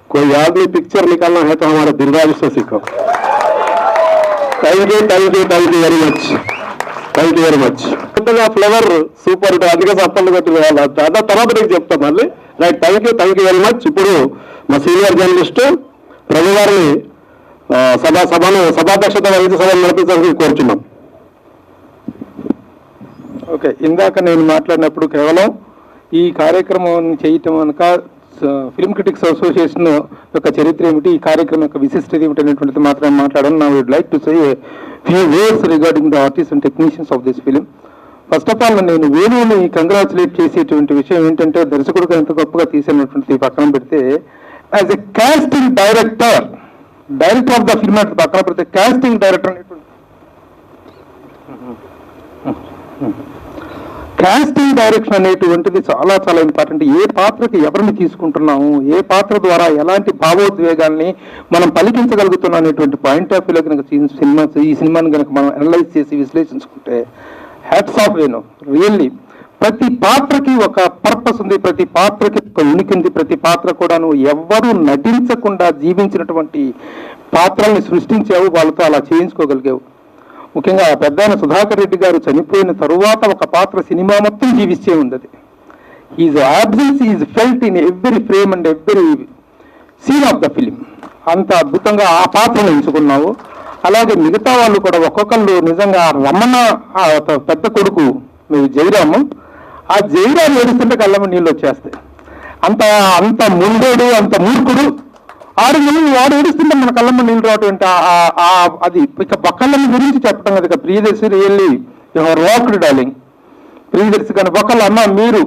कोई आदमी पिक्चर निकालना है तो हमारे दिलराज से सीखो. Thank you very much. Flavour super ఉంటుంది, అందుకే సప్పలు కొట్టి తర్వాత నీకు చెప్తా మళ్ళీ. Right, thank you very much. ఇప్పుడు మా సీనియర్ జర్నలిస్టు ప్రభు గారిని సభాధ్యక్షత వహించి సభను నడిపించాలని కోరుచున్నాం. ఓకే, ఇందాక నేను మాట్లాడినప్పుడు కేవలం ఈ కార్యక్రమం చేయటం కనుక ఫిల్మ్ క్రిటిక్స్ అసోసియేషన్ యొక్క చరిత్ర ఏమిటి, ఈ కార్యక్రమం యొక్క విశిష్టత ఏమిటి అనేటువంటిది మాత్రమే మాట్లాడాను. నా would like to say few words regarding the artist and technicians of this film. First of all నేను వేణువుని కంగ్రాచులేట్ చేసేటువంటి విషయం ఏంటంటే, దర్శకుడిగా ఎంత గొప్పగా తీసినటువంటి పక్కన పెడితే, as a casting director of the film అంటే పక్కన పెడితే, కాస్టింగ్ డైరెక్టర్ అనేటువంటి కాస్టింగ్ డైరెక్షన్ అనేటువంటిది చాలా చాలా ఇంపార్టెంట్. ఏ పాత్రకి ఎవరిని తీసుకుంటున్నాము, ఏ పాత్ర ద్వారా ఎలాంటి భావోద్వేగాల్ని మనం పలికించగలుగుతున్నాం అనేటువంటి పాయింట్ ఆఫ్ వ్యూలో కనుక ఈ సినిమాని కనుక మనం అనలైజ్ చేసి విశ్లేషించుకుంటే, హ్యాట్స్ ఆఫ్ వేణు. రియల్లీ ప్రతి పాత్రకి ఒక పర్పస్ ఉంది, ప్రతి పాత్రకి ఒక ఉనికి ఉంది. ప్రతి పాత్ర కూడాను ఎవ్వరూ నటించకుండా జీవించినటువంటి పాత్రల్ని సృష్టించావు, వాళ్ళతో అలా చేయించుకోగలిగావు. ముఖ్యంగా పెద్ద ఆయన సుధాకర్ రెడ్డి గారు చనిపోయిన తరువాత ఒక పాత్ర సినిమా మొత్తం జీవిస్తూ ఉంది. అది is absence is felt in every frame and every scene of the film. అంత అద్భుతంగా ఆ పాత్రను ఎంచుకున్నావు. అలాగే మిగతా వాళ్ళు కూడా ఒక్కొక్కళ్ళు నిజంగా రమణ పెద్ద కొడుకు జయరాము, ఆ జయరాము ఏడుస్తుంటే కళ్ళమ్మ నీళ్ళు వచ్చేస్తాయి. అంత అంత ముండోడు, అంత మూర్ఖుడు వాడు ఏడుస్తుంటే మన కళ్ళమ్మ నీళ్ళు రావటం అది ఇక బక్కళ్ళని గురించి చెప్పడం కదా. ఇక Priyadarshi really rocked darling. Priyadarshi కానీ బక్కళ్ళ అమ్మ మీరు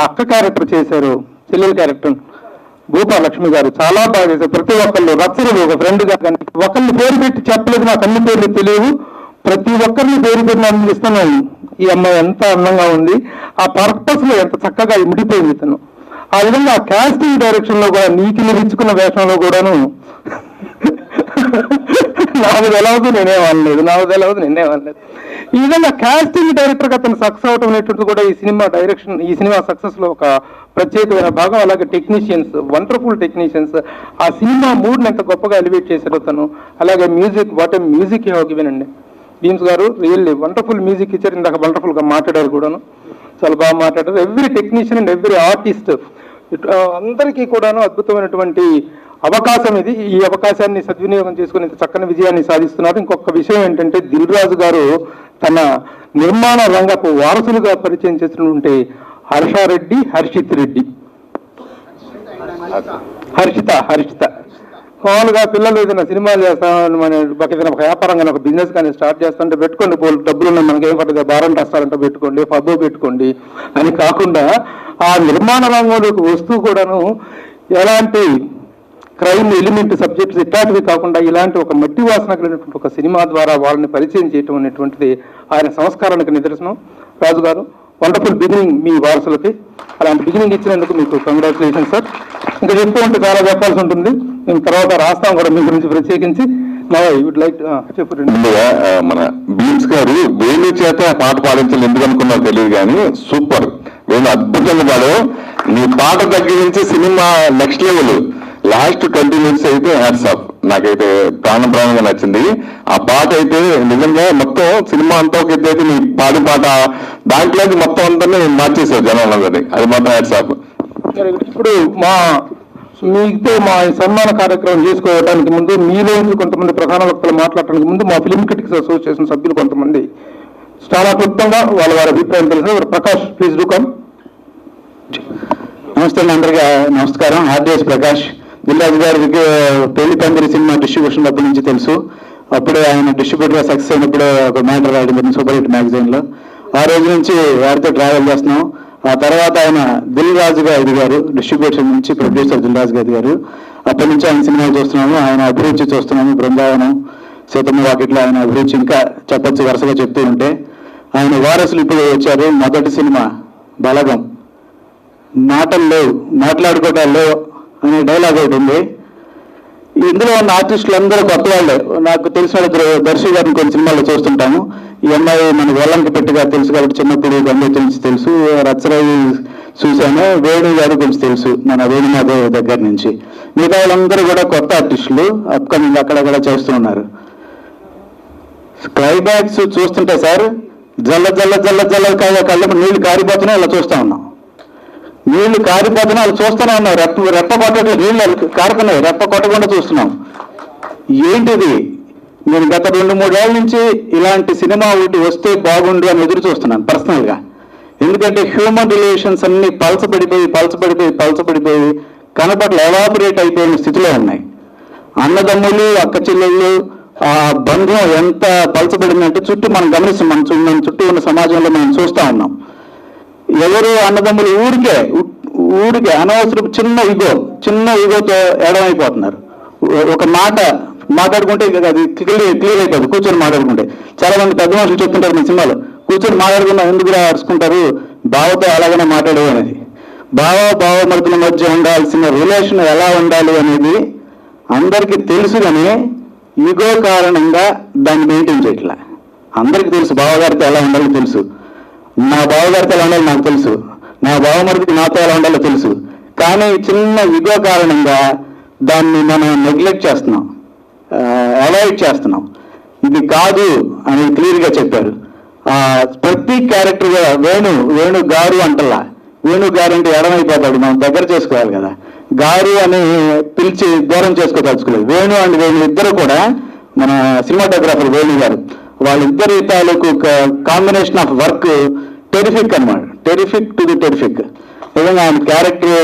అక్క క్యారెక్టర్ చేశారు, చెల్లెల క్యారెక్టర్ భూపాలక్ష్మి గారు చాలా బాగా చేశారు. ప్రతి ఒక్కళ్ళు రచ్చరు ఒక ఫ్రెండ్గా కానీ ఒకరిని పేరు పెట్టి చెప్పలేదు, నాకు అన్ని పేర్లు తెలియవు, ప్రతి ఒక్కరిని పేరు పెట్టి అందిస్తున్నాను. ఈ అమ్మాయి ఎంత అందంగా ఉంది, ఆ పర్పస్ లో ఎంత చక్కగా ఇమిడిపోయింది తను. ఆ విధంగా ఆ కాస్టింగ్ డైరెక్షన్ లో కూడా నీకు నిలుచుకున్న వేషంలో కూడాను నాకు తెలవదు నేనేమనలేదు. ఈ విధంగా కాస్టింగ్ డైరెక్టర్ గా అతను సక్సెస్ అవటం అనేటువంటి కూడా ఈ సినిమా సక్సెస్ లో ఒక ప్రత్యేకమైన భాగం. అలాగే టెక్నీషియన్స్, వండర్ఫుల్ టెక్నీషియన్స్, ఆ సినిమా మూడ్ని ఎంత గొప్పగా ఎలివేట్ చేశారు తను. అలాగే music, what a music you have given అండి. బీమ్స్ గారు రియల్లీ వండర్ఫుల్ మ్యూజిక్ ఇచ్చారు. ఇందాక వండర్ఫుల్ గా మాట్లాడారు కూడాను, చాలా బాగా మాట్లాడారు. Every technician and every artist అందరికీ కూడాను అద్భుతమైనటువంటి అవకాశం ఇది. ఈ అవకాశాన్ని సద్వినియోగం చేసుకుని చక్కని విజయాన్ని సాధిస్తున్నారు. ఇంకొక విషయం ఏంటంటే, దిల్ రాజు గారు తన నిర్మాణ రంగపు వారసులుగా పరిచయం చేస్తున్నటువంటి హర్షారెడ్డి, హర్షిత్ రెడ్డి, హర్షిత మామూలుగా పిల్లలు ఏదైనా సినిమాలు చేస్తామని మన ఏదైనా వ్యాపారం కానీ ఒక బిజినెస్ కానీ స్టార్ట్ చేస్తుంటే పెట్టుకోండి, డబ్బులు ఉన్నాయి మనకి ఏం పడుతుంది, బారం రెస్టారెంట్ పెట్టుకోండి, పబ్బు పెట్టుకోండి అని కాకుండా ఆ నిర్మాణ రంగంలోకి వస్తూ కూడాను ఎలాంటి క్రైమ్ ఎలిమెంట్ సబ్జెక్ట్స్ ఇట్లాంటివి కాకుండా ఇలాంటి ఒక మట్టి వాసన కలిగినటువంటి ఒక సినిమా ద్వారా వాళ్ళని పరిచయం చేయటం అనేటువంటిది ఆయన సంస్కారానికి నిదర్శనం. రాజు గారు వండర్ఫుల్ బిగినింగ్ మీ వారసులకి. అలాంటి బిగినింగ్ ఇచ్చినందుకు మీకు కంగ్రాచులేషన్ సార్. ఇంకా చెప్తూ ఉంటే చాలా చెప్పాల్సి ఉంటుంది, మేము తర్వాత రాస్తాం కూడా మీ గురించి ప్రత్యేకించి. మన బీమ్స్ గారు వేణు చేత పాట పాడించాలి ఎందుకు అనుకున్నారో తెలియదు కానీ సూపర్, వేణు అద్భుతంగా పాడు. నీ పాట దగ్గర నుంచి cinema next level. Last 20 minutes అయితే హ్యాట్స్ ఆఫ్, నాకైతే ప్రాణంగా నచ్చింది. ఆ పాట అయితే నిజంగా మొత్తం సినిమా అంతా ఒక ఎత్తు అయితే నీ పాడి పాట దాంట్లోకి మొత్తం అంతా మార్చేసావు జనాలందరినీ, అది మాత్రం హ్యాట్స్ ఆఫ్. ఇప్పుడు మీతో మా సన్మాన కార్యక్రమం చేసుకోవడానికి ముందు మీలో కొంతమంది ప్రధాన వక్తలు మాట్లాడటానికి ముందు మా ఫిల్మ్ క్రిటిక్స్ అసోసియేషన్ సభ్యులు కొంతమంది చాలా క్లుప్తంగా వాళ్ళ అభిప్రాయం తెలిసిన. Prakash, please do come. నమస్తే అందరికీ నమస్కారం. ఆర్డిఎస్ ప్రకాష్. దిల్రాజు గారికి పెళ్లి పందిరి సినిమా డిస్ట్రిబ్యూషన్ దగ్గర నుంచి తెలుసు. అప్పుడే ఆయన డిస్ట్రిబ్యూటర్ సక్సెస్ అయినప్పుడు ఒక మ్యాటర్ రాయడం జరిగింది సూపర్ హిట్ మ్యాగజైన్ లో. ఆ రోజు నుంచి వారితో ట్రావెల్ చేస్తున్నాం. ఆ తర్వాత ఆయన దిల్ రాజుగా ఎదిగారు, డిస్ట్రిబ్యూషన్ నుంచి ప్రొడ్యూసర్ దిల్ రాజుగా ఎదిగారు. అప్పటి నుంచి ఆయన సినిమాలు చూస్తున్నాము, ఆయన అభిరుచి చూస్తున్నాము. బృందావనం, సీతమ్మ వాకిట్లో ఆయన అభిరుచి ఇంకా చెప్పచ్చు, వరుసగా చెప్తూ ఉంటే. ఆయన వారసులు ఇప్పుడు వచ్చారు. మొదటి సినిమా బలగం, మాటలు లేవు మాట్లాడుకోవటాలు లేవు అనే డైలాగ్ ఒకటి ఉంది. ఇందులో ఉన్న ఆర్టిస్టులు అందరూ కొత్త వాళ్ళే. నాకు తెలిసిన దర్శి గారిని కొన్ని సినిమాల్లో చూస్తుంటాము. ఈ అమ్మాయి మన వెల్లంకి పెట్టిగా తెలుసు కాబట్టి చిన్నప్పుడు గంగోత్రి నుంచి తెలుసు. రచ్చరాయి చూశాను, వేణు గారు కొంచెం తెలుసు మన వేణుమాధవ్ దగ్గర నుంచి. మిగతా వాళ్ళందరూ కూడా కొత్త ఆర్టిస్టులు, అప్కమింగ్ అక్కడక్కడ చేస్తూ ఉన్నారు. క్లైమాక్స్ చూస్తుంటే సార్ జల్ల జల్ల జల్ల జల్ల కళ్ళకు నీళ్లు కారిపోతున్నాయి, అలా చూస్తా ఉన్నాం. నీళ్లు కారిపోతున్నాయి, అలా చూస్తూనే ఉన్నాం. రెప్ప కొట్టడం నీళ్ళు కారుతున్నాయి, రెప్ప కొట్టకుండా చూస్తున్నాం. ఏంటిది నేను గత 2-3 ఏళ్ళ నుంచి ఇలాంటి సినిమా ఒకటి వస్తే బాగుండు అని ఎదురు చూస్తున్నాను పర్సనల్గా. ఎందుకంటే హ్యూమన్ రిలేషన్స్ అన్ని పలచబడిపోయి కనపట్ల ఎవాపరేట్ అయిపోయిన స్థితిలో ఉన్నాయి. అన్నదమ్ములు, అక్క చెల్లెళ్ళు, ఆ బంధం ఎంత పలచబడిందంటే చుట్టూ మనం గమనిస్తున్నాం, మన చుట్టూ ఉన్న సమాజంలో మనం చూస్తూ ఉన్నాం. ఎవరు అన్నదమ్ములు ఊరికే అనవసరం చిన్న ఈగోతో ఎడమైపోతున్నారు. ఒక మాట మాట్లాడుకుంటే అది క్లియర్ అయిపోతుంది కూర్చొని మాట్లాడుకుంటే. చాలా మంది పెద్ద మనుషులు చెప్తుంటారు మీ సినిమాలో, కూర్చొని మాట్లాడుకున్నా ఎందుకు అరుచుకుంటారు, బావతో అలాగనే మాట్లాడేవి అనేది. బావమరుతుల మధ్య ఉండాల్సిన రిలేషన్ ఎలా ఉండాలి అనేది అందరికీ తెలుసు, కానీ ఈగో కారణంగా దాన్ని మెయింటైన్ చేయట్లా. అందరికీ తెలుసు బావగారితో ఎలా ఉండాలో తెలుసు, నా బావగారితో ఎలా ఉండాలో నాకు తెలుసు, నా బావమరుదికి నాతో ఎలా ఉండాలో తెలుసు, కానీ చిన్న ఈగో కారణంగా దాన్ని మనం నెగ్లెక్ట్ చేస్తున్నాం, అవాయిడ్ చేస్తున్నాం. ఇది కాదు అని క్లియర్గా చెప్పారు. ప్రతి క్యారెక్టర్ వేణు గారు అంటల్లా, వేణు గారు అంటే ఎడమైపోతాడు, మనం దగ్గర చేసుకోవాలి కదా, గారు అని పిలిచి దూరం చేసుకోదలుచుకోలేదు. వేణు అండ్ వేణు ఇద్దరు కూడా మన సినిమాటోగ్రాఫర్ వేణు గారు, వాళ్ళిద్దరి తాలూకు కాంబినేషన్ ఆఫ్ వర్క్ టెరిఫిక్ అన్నమాట, టెరిఫిక్ టు ది టెరిఫిక్. నిజంగా ఆయన క్యారెక్టర్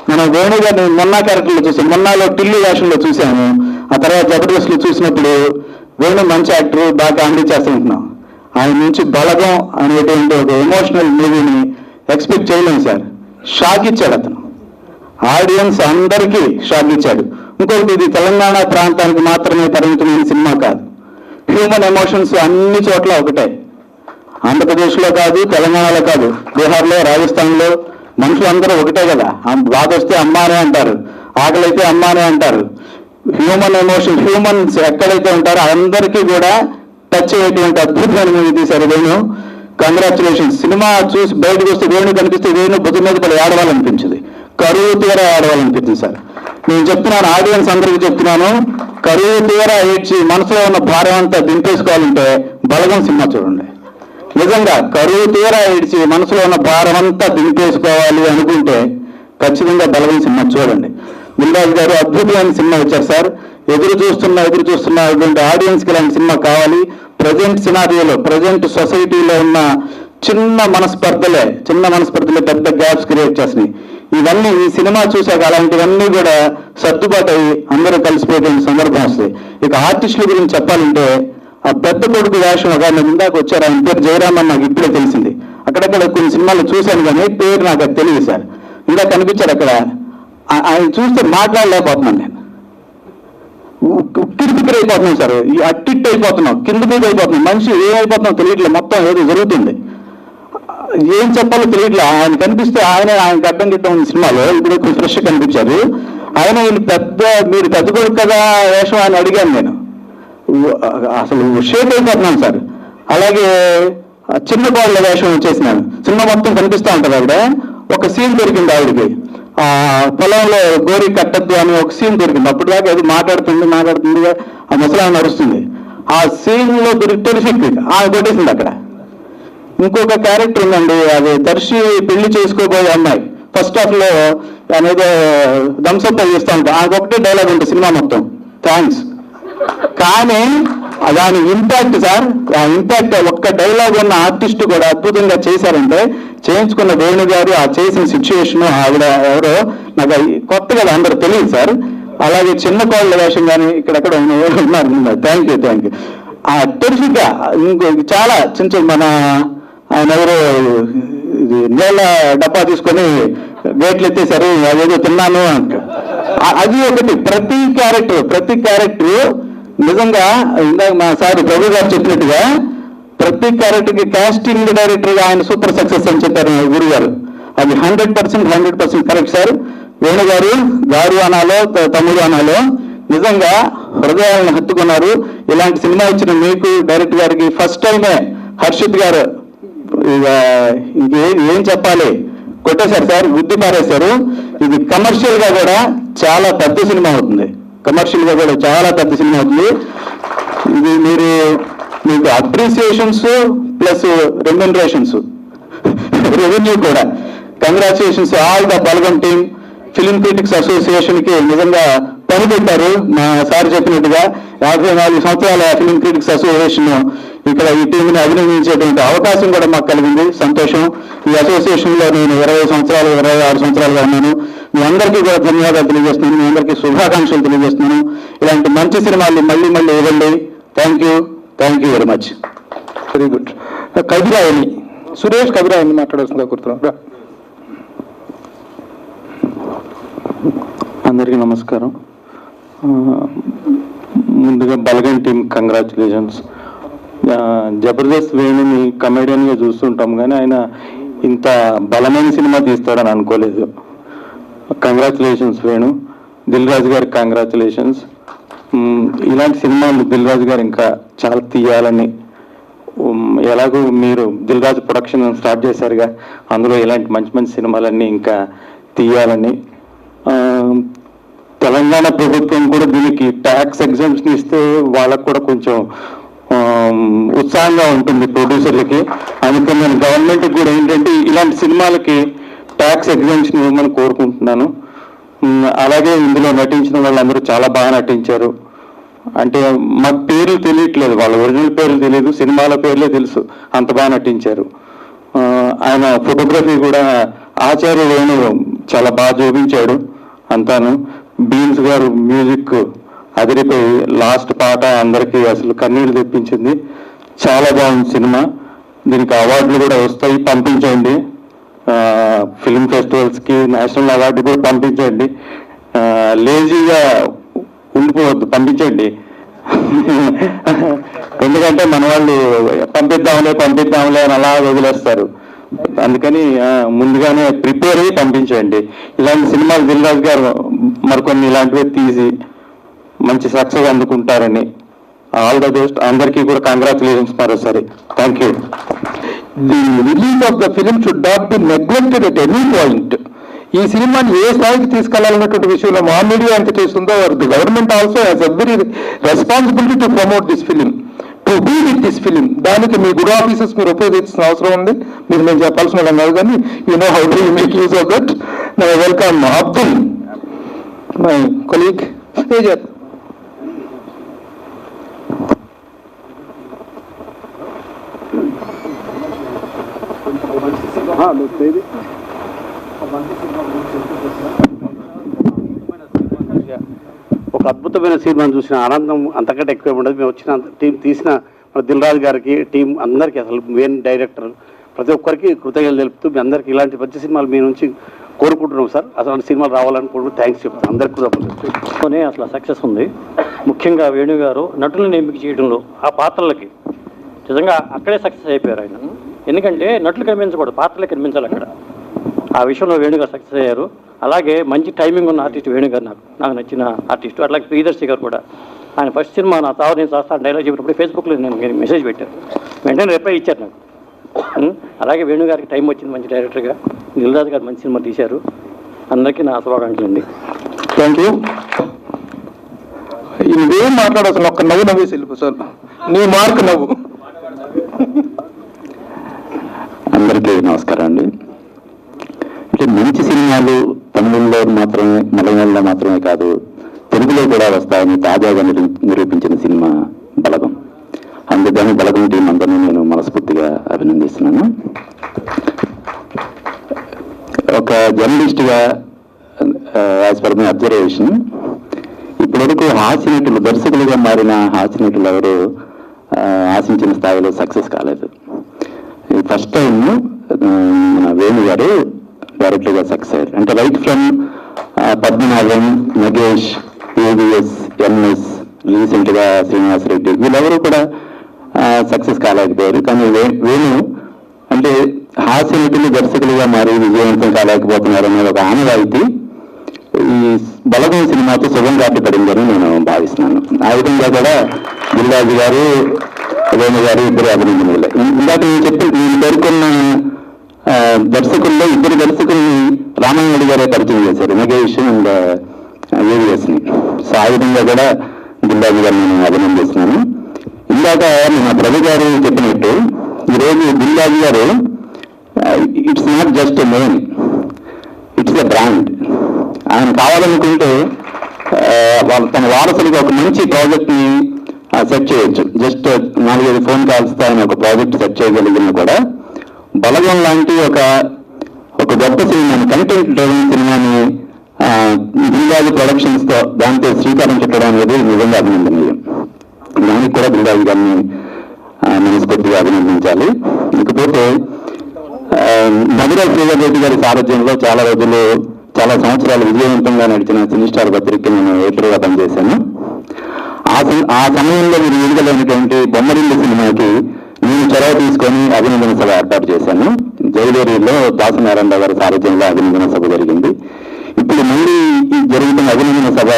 మనం వేణు గారిని మొన్న క్యారెక్టర్లో చూసాం, మొన్నలో టిల్లు వేషంలో చూసాము, ఆ తర్వాత జబర్దస్త్లో చూసినప్పుడు వేణు మంచి యాక్టర్, బాగా కామెడీ చేస్తుంటున్నాం. ఆయన నుంచి బలగం అనేటువంటి ఒక ఎమోషనల్ మూవీని ఎక్స్పెక్ట్ చేయలేము సార్. షాక్ ఇచ్చాడు అతను, ఆడియన్స్ అందరికీ షాక్ ఇచ్చాడు. ఇంకొకటి, ఇది తెలంగాణ ప్రాంతానికి మాత్రమే పరిమితమైన సినిమా కాదు, హ్యూమన్ ఎమోషన్స్ అన్ని చోట్ల ఒకటే. ఆంధ్రప్రదేశ్లో కాదు, తెలంగాణలో కాదు, బీహార్లో, రాజస్థాన్లో మనుషులందరూ ఒకటే కదా. బాధ వస్తే అమ్మానే అంటారు, ఆకలైతే అమ్మానే అంటారు. హ్యూమన్ హ్యూమన్స్ ఎక్కడైతే ఉంటారో అందరికీ కూడా టచ్ అయ్యేటువంటి అద్భుతమైన మూవీ తీశారు వేణు. కంగ్రాచులేషన్స్. సినిమా చూసి బయటకు వస్తే వేణు కనిపిస్తే వేణు భుజం మీద పడి ఆడవాలనిపించింది, కరువు తీర ఆడవాలనిపించింది సార్. నేను చెప్తున్నాను, ఆడియన్స్ అందరికీ చెప్తున్నాను, కరువు తీర ఏడ్చి మనసులో ఉన్న భారం అంతా దింపేసుకోవాలంటే బలగం సినిమా చూడండి. నిజంగా కరువు తీర ఏడ్చి మనసులో ఉన్న భారం అంతా దింపేసుకోవాలి అనుకుంటే ఖచ్చితంగా బలగం సినిమా చూడండి. దిల్రాజు గారు అద్భుతమైన సినిమా వచ్చారు సార్. ఎదురు చూస్తున్న ఇటువంటి ఆడియన్స్కి ఇలాంటి సినిమా కావాలి. ప్రజెంట్ సినారియోలో, ప్రజెంట్ సొసైటీలో ఉన్న చిన్న మనస్పర్ధలే పెద్ద గ్యాప్స్ క్రియేట్ చేస్తున్నాయి. ఇవన్నీ ఈ సినిమా చూశాక అలాంటివన్నీ కూడా సర్దుబాటు అయ్యి అందరూ కలిసిపోయేటువంటి సందర్భం వస్తుంది. ఇక ఆర్టిస్టుల గురించి చెప్పాలంటే, ఆ పెద్ద కొడుకు వేషం ఒక ఆయన ఇందాక వచ్చారు, ఆయన పేరు జయరామ్ అని నాకు ఇప్పుడే తెలిసింది. అక్కడక్కడ కొన్ని సినిమాలు చూశాను కానీ పేరు నాకు అది తెలియదు సార్. ఇంకా కనిపించారు అక్కడ, ఆయన చూస్తే మాట్లాడలేకపోతున్నాను నేను, ఉక్కిరిపిక్కిరి అయిపోతున్నాం సార్, ఈ అట్టిట్ అయిపోతున్నాం, కింద మీద అయిపోతున్నాం, మనిషి ఏమైపోతున్నాం తెలియట్లేదు, మొత్తం ఏదో జరుగుతుంది, ఏం చెప్పాలో తెలియట్లే. ఆయన కనిపిస్తే ఆయన గడ్డం గిట్టం ఉంది సినిమాలో, ఇప్పుడు కొంచెం ఫ్రెష్ కనిపించారు. ఆయన మీరు పెద్ద కొడుకు కదా వేషం అని అడిగాను నేను, అసలు షేక్ అయిపోతున్నాను సార్. అలాగే చిన్న కోళ్ళ వేషం వచ్చేసినాను, సినిమా మొత్తం కనిపిస్తూ ఉంటుంది. ఆవిడ ఒక సీన్ దొరికింది ఆవిడకి, పొలంలో గోరి కట్టద్దు అని ఒక సీన్ దొరికింది. అప్పుడు దాకా అది మాట్లాడుతుంది ఆ ముసలాన్ని నడుస్తుంది. ఆ సీన్ లో టెరిఫిక్ ఆమె కొట్టేసింది అక్కడ. ఇంకొక క్యారెక్టర్ ఉందండి, అది దర్శి పెళ్లి చేసుకోబోయే అమ్మాయి, ఫస్ట్ హాఫ్ లో అనేది థమ్స్అప్ చేస్తూ ఉంటాం, ఆమె ఒకటే డైలాగ్ ఉంటుంది సినిమా మొత్తం, థ్యాంక్స్. కానీ దాని ఇంపాక్ట్ సార్, ఆ ఇంపాక్ట్ ఒక్క డైలాగ్ ఉన్న ఆర్టిస్ట్ కూడా అద్భుతంగా చేశారంటే చేయించుకున్న వేణు గారు, ఆ చేసిన సిచ్యువేషన్, ఆవిడ ఎవరో నాకు కొత్త కదా, అందరూ తెలియదు సార్. అలాగే చిన్న కోళ్ళ వేషం కానీ ఇక్కడెక్కడ ఉన్నారు. Thank you. ఆ టెరిఫిక్ గా ఇంకో చాలా చిన్న మన ఆయన ఎవరో ఇది నీళ్ళ డబ్బా తీసుకొని గేట్లు ఎత్తేసారు, అదేదో తిన్నాను అంటారు. అది ఒకటి. ప్రతి క్యారెక్టర్ నిజంగా ఇందాక మా సార్ ప్రభు గారు చెప్పినట్టుగా ప్రతి క్యారెక్టర్కి కాస్టింగ్ డైరెక్టర్గా ఆయన సూపర్ సక్సెస్ అని చెప్పారు గురువు గారు. అది 100% కరెక్ట్ సార్. వేణు గారు అనాలో తమ్ముడు అనాలో నిజంగా హృదయాలను హత్తుకున్నారు. ఇలాంటి సినిమా ఇచ్చిన మీకు డైరెక్టర్ గారికి ఫస్ట్ టైమే హర్షిత్ గారు ఏం చెప్పాలి కొట్టేశారు సార్, గుద్ది పారేశారు. ఇది కమర్షియల్ గా కూడా చాలా పెద్ద సినిమా అవుతుంది. ఇది మీకు అప్రిసియేషన్స్ ప్లస్ రెమ్యునరేషన్స్, రెవెన్యూ కూడా. Congratulations all the Balagam team, film critics association కి నిజంగా పని పెట్టారు. మా సార్ చెప్పినట్టుగా 54 సంవత్సరాల ఫిలిం క్రిటిక్స్ అసోసియేషన్ ఇక్కడ ఈ టీంని అభినందించేటువంటి అవకాశం కూడా మాకు కలిగింది. సంతోషం. ఈ అసోసియేషన్లో నేను 20 సంవత్సరాలు 26 సంవత్సరాలుగా ఉన్నాను. మీ అందరికీ కూడా ధన్యవాదాలు తెలియజేస్తున్నాను. మీ అందరికీ శుభాకాంక్షలు తెలియజేస్తున్నాను. ఇలాంటి మంచి సినిమాలు మళ్ళీ మళ్ళీ ఇవ్వండి. Thank you very much. Very good. Kavirayani Suresh Kavirayani మాట్లాడాల్సిందిగా కోరుతున్నాను. అందరికీ నమస్కారం. ముందుగా బలగం టీం కంగ్రాచులేషన్స్. జబర్దస్త్ వేణుని కమెడియన్గా చూస్తుంటాం కానీ ఆయన ఇంత బలమైన సినిమా తీస్తాడని అనుకోలేదు. కంగ్రాచులేషన్స్ వేణు. దిల్ రాజు గారికి కంగ్రాచులేషన్స్. ఇలాంటి సినిమాలు దిల్ రాజు గారు ఇంకా చాలా తీయాలని, ఎలాగో మీరు దిల్ రాజు ప్రొడక్షన్ స్టార్ట్ చేశారుగా, అందులో ఇలాంటి మంచి మంచి సినిమాలన్నీ ఇంకా తీయాలని. తెలంగాణ ప్రభుత్వం కూడా దీనికి ట్యాక్స్ ఎగ్జామ్షన్ ఇస్తే వాళ్ళకు కూడా కొంచెం ఉత్సాహంగా ఉంటుంది ప్రొడ్యూసర్లకి. అందుకని నేను గవర్నమెంట్కి కూడా ఏంటంటే ఇలాంటి సినిమాలకి ట్యాక్స్ ఎగ్జామ్షన్ ఇవ్వమని కోరుకుంటున్నాను. అలాగే ఇందులో నటించిన వాళ్ళందరూ చాలా బాగా నటించారు. అంటే మాకు పేర్లు తెలియట్లేదు, వాళ్ళ ఒరిజినల్ పేర్లు తెలియదు, సినిమాల పేర్లే తెలుసు, అంత బాగా నటించారు. ఆయన ఫోటోగ్రఫీ కూడా ఆచార్య వేణు చాలా బాగా చూపించాడు అంతాను. బీన్స్ గారు మ్యూజిక్ అదిరిపోయి లాస్ట్ పాట అందరికీ అసలు కన్నీళ్ళు తెప్పించింది. చాలా బాగుంది సినిమా. దీనికి అవార్డులు కూడా వస్తాయి, పంపించండి. ఫిలిం ఫెస్టివల్స్కి నేషనల్ అవార్డు కూడా పంపించండి. లేజీగా ఉండిపోవద్దు, పంపించండి. ఎందుకంటే మన వాళ్ళు పంపిద్దాంలే అని అలా వదిలేస్తారు. అందుకని ముందుగానే ప్రిపేర్ అయ్యి పంపించండి. ఇలాంటి సినిమాలు దిల్ రాజు గారు మరికొన్ని ఇలాంటివి తీసి మంచి సక్సెస్ అందుకుంటారని ఆల్ ద బెస్ట్. అందరికీ కూడా కంగ్రాచులేషన్స్ మరోసారి. Thank you. The release of the film should not be neglected at any point. ఈ సినిమాని ఏ స్థాయికి తీసుకెళ్లాలన్నటువంటి విషయంలో మా మీడియా ఎంత చేస్తుందో the government also has every responsibility to promote this film, to be with this film. దానికి మీ గుడ్ ఆఫీసర్స్ మీరు ఉపయోగించాల్సిన అవసరం ఉంది. మీరు నేను చెప్పాల్సిన వాళ్ళు అన్నారు కానీ you know how do you make use of that. Now welcome Abdul, my colleague. Teja. ఒక అద్భుతమైన సినిమాను చూసిన ఆనందం అంతకంటే ఎక్కువ ఉండదు. మేము వచ్చిన టీం తీసిన మన దిల్ రాజు గారికి, టీం అందరికీ, అసలు మెయిన్ డైరెక్టర్ ప్రతి ఒక్కరికి కృతజ్ఞతలు తెలుపుతూ మీ అందరికీ ఇలాంటి మంచి సినిమాలు మీ నుంచి కోరుకుంటున్నాం సార్. అసలు సినిమాలు రావాలనుకుంటూ థ్యాంక్స్ చెప్తాను అందరికీ కూడా. అసలు సక్సెస్ ఉంది. ముఖ్యంగా వేణు గారు నటులను ఎంపిక చేయడంలో ఆ పాత్రలకి నిజంగా అక్కడే సక్సెస్ అయిపోయారు ఆయన. ఎందుకంటే నటులు కనిపించకూడదు, పాత్రలే కనిపించాలి అక్కడ. ఆ విషయంలో వేణుగారు సక్సెస్ అయ్యారు. అలాగే మంచి టైమింగ్ ఉన్న ఆర్టిస్ట్ వేణుగారు నాకు నచ్చిన ఆర్టిస్టు. అట్లాగే ప్రియదర్శి గారు కూడా ఆయన ఫస్ట్ సినిమా నా తావు నేను చేస్తాను డైలాగ్ చెప్పినప్పుడు ఫేస్బుక్లో నేను మెసేజ్ పెట్టాను, వెంటనే రిప్లై ఇచ్చారు నాకు. అలాగే వేణుగారికి టైం వచ్చింది మంచి డైరెక్టర్గా. దిల్ రాజు గారు మంచి సినిమా తీశారు. అందరికీ నా శుభాకాంక్షలు అండి. Thank you. నువ్వేం మాట్లాడాల్సిన ఒక్క నవ్వు నవ్వేసి వెళ్ళిపో సార్. నీ మార్క్ నవ్వు. అందరికీ నమస్కారం అండి. అంటే మంచి సినిమాలు తమిళంలో మాత్రమే, మలయాళంలో మాత్రమే కాదు, తెలుగులో కూడా వస్తాయని తాజాగా నిరూపించిన సినిమా బలగం. అందుకని బలగం టీం అందరినీ నేను మనస్ఫూర్తిగా అభినందిస్తున్నాను. ఒక జర్నలిస్ట్గా యాజ్ పర్ మై అబ్జర్వేషన్, ఇప్పటివరకు హాస్యనటులు, దర్శకులుగా మారిన హాస్యనటులు ఎవరు ఆశించిన స్థాయిలో సక్సెస్ కాలేదు. ఫస్ట్ టైం మన వేణు గారు డైరెక్టర్గా సక్సెస్ అయ్యారు. అంటే right from Padmanabham, Nagesh, AVS, MS, రీసెంట్గా శ్రీనివాస్ రెడ్డి, వీళ్ళెవరూ కూడా సక్సెస్ కాలేకపోయారు. కానీ వేణు అంటే హాస్యనటులు దర్శకులుగా మారి విజయవంతం కాలేకపోతున్నారు అనేది ఒక ఆనవాయితీ ఈ బలగం సినిమాతో శుభం కాటి పడిందని నేను భావిస్తున్నాను. ఆ విధంగా కూడా దిల్ రాజు గారు, వేణు గారు ఇద్దరు అభినందనలు. ఇందాక నేను పేర్కొన్న దర్శకుల్లో ఇద్దరు దర్శకుల్ని రామాయణుడి గారే పరిచయం చేశారు, నగేష్ అండ్ ఏవిఎస్ని. సో ఆ విధంగా కూడా దిల్ రాజు గారు నేను అభినందిస్తున్నాను. ఇందాక మన ప్రభు గారు చెప్పినట్టు ఈరోజు దిల్ రాజు గారు it's not just a name, it's a brand. ఆయన కావాలనుకుంటే తన వారసులకు ఒక మంచి ప్రాజెక్ట్ని సెట్ చేయొచ్చు. జస్ట్ 4-5 ఫోన్ కాల్స్తో ఆయన ఒక ప్రాజెక్ట్ సెట్ చేయగలిగిన కూడా బలగం లాంటి ఒక గొప్ప సినిమాని, కంటెంట్ డ్రైవింగ్ సినిమాని దిల్రాజు ప్రొడక్షన్స్తో దాంతో శ్రీకారం చుట్టడం అనేది నిజంగా అభినందనీయం. దానికి కూడా దిల్రాజు గారిని మనస్ఫూర్తిగా అభినందించాలి. ఇకపోతే మధుర శ్రీధర్ రెడ్డి గారి సారథ్యంలో చాలా సంవత్సరాలు విజయవంతంగా నడిచిన సినీ స్టార్ పత్రికకి నేను ఎడిటర్గా పనిచేశాను. ఆ సమయంలో మీరు విడుదలైనటువంటి బొమ్మరిల్లు సినిమాకి నేను చొరవ తీసుకొని అభినందన సభ ఏర్పాటు చేశాను. జయదేరిలో దాసనారాయణరావు గారి సారథ్యంలో అభినందన సభ జరిగింది. ఇప్పుడు మళ్ళీ జరుగుతున్న అభినందన సభ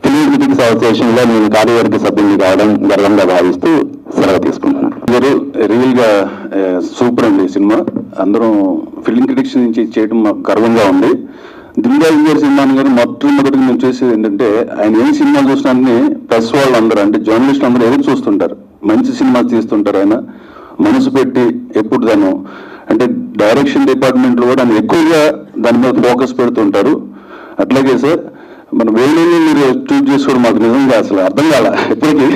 ఫిలిం క్రిటిక్స్ అసోసియేషన్ లో నేను కార్యవర్గ సభ్యుని కావడం గర్వంగా భావిస్తూ సెలవు తీసుకుంటున్నాను. రియల్ గా సూపర్ అండి సినిమా. అందరం ఫిలిం క్రిటిక్స్ నుంచి చేయడం మాకు గర్వంగా ఉంది. దిల్రాజు గారి సినిమాని గారు మొట్టమొదటిగా మేము చేసేది ఏంటంటే, ఆయన ఏ సినిమాలు చూసినా ప్రెస్ వాళ్ళు అందరూ అంటే జర్నలిస్టులు అందరూ ఎదురు చూస్తుంటారు. మంచి సినిమా తీస్తుంటారు. ఆయన మనసు పెట్టి ఎప్పుడు తను అంటే డైరెక్షన్ డిపార్ట్మెంట్ లో కూడా ఆయన ఎక్కువగా దాని మీద ఫోకస్ పెడుతుంటారు. అట్లాగే సార్ మన వేణుని మీరు చూస్ చేసుకోవడం మాకు నిజంగా అసలు అర్థం కాల. ఇప్పటికీ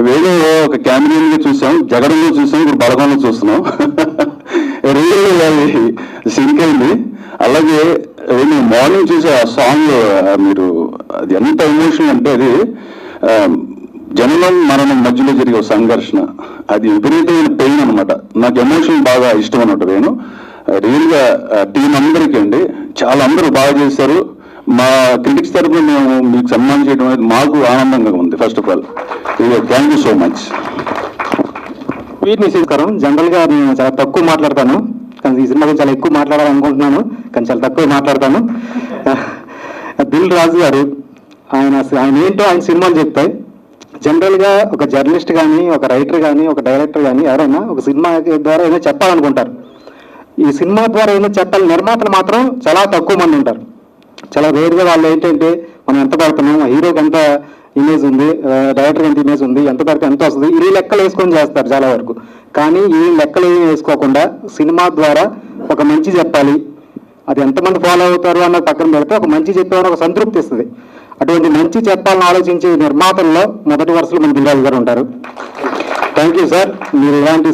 వేణు ఒక క్యామిరియన్ గా చూసాం, జగడంలో చూసాం, ఇప్పుడు బలగంలో చూస్తున్నాం. రియల్ సింక్ అయింది. అలాగే వేణు మార్నింగ్ చూసే ఆ సాంగ్ మీరు అది ఎంత ఎమోషన్ అంటే అది జననం మరణం మధ్యలో జరిగే సంఘర్షణ, అది విపరీతమైన పెయిన్ అనమాట. నాకు ఎమోషన్ బాగా ఇష్టం అన్నట్టు. వేణు రియల్ గా టీం అందరికీ అండి చాలా అందరూ బాగా చేశారు. మా క్రిటిక్స్ తరఫున మేము మీకు సన్మానం చేయడం అనేది మాకు ఆనందంగా ఉంది. First of all thank you so much. వీటిని స్వీకారం. జనరల్ గా నేను చాలా తక్కువ మాట్లాడతాను, కానీ ఈ సినిమా గురించి చాలా ఎక్కువ మాట్లాడాలనుకుంటున్నాను, కానీ చాలా తక్కువ మాట్లాడతాను. దిల్ రాజు గారు ఆయన ఏంటో ఆయన సినిమాలు చెప్తాయి. జనరల్ గా ఒక జర్నలిస్ట్ కానీ, ఒక రైటర్ కానీ, ఒక డైరెక్టర్ కానీ ఎవరైనా ఒక సినిమా ద్వారా ఏదో చెప్పాలనుకుంటారు. ఈ సినిమా ద్వారా ఏదో చెప్పాలి. నిర్మాతలు మాత్రం చాలా తక్కువ మంది ఉంటారు. చాలా రేరుగా వాళ్ళు ఏంటంటే మనం ఎంత పడుతున్నాం, హీరోకి ఎంత ఇమేజ్ ఉంది, డైరెక్టర్ ఎంత ఇమేజ్ ఉంది, ఎంత పడితే ఎంత వస్తుంది, ఈ లెక్కలు వేసుకొని చేస్తారు చాలా వరకు. కానీ ఈ లెక్కలు ఏమి వేసుకోకుండా సినిమా ద్వారా ఒక మంచి చెప్పాలి, అది ఎంతమంది ఫాలో అవుతారు అన్నది పక్కన పెడితే ఒక మంచి చెప్పేవారు ఒక సంతృప్తి ఇస్తుంది. అటువంటి మంచి చెప్పాలని ఆలోచించే నిర్మాతల్లో మొదటి వరుసలో మన దిల్రాజు గారు ఉంటారు. Thank you sir. మీరు ఇలాంటి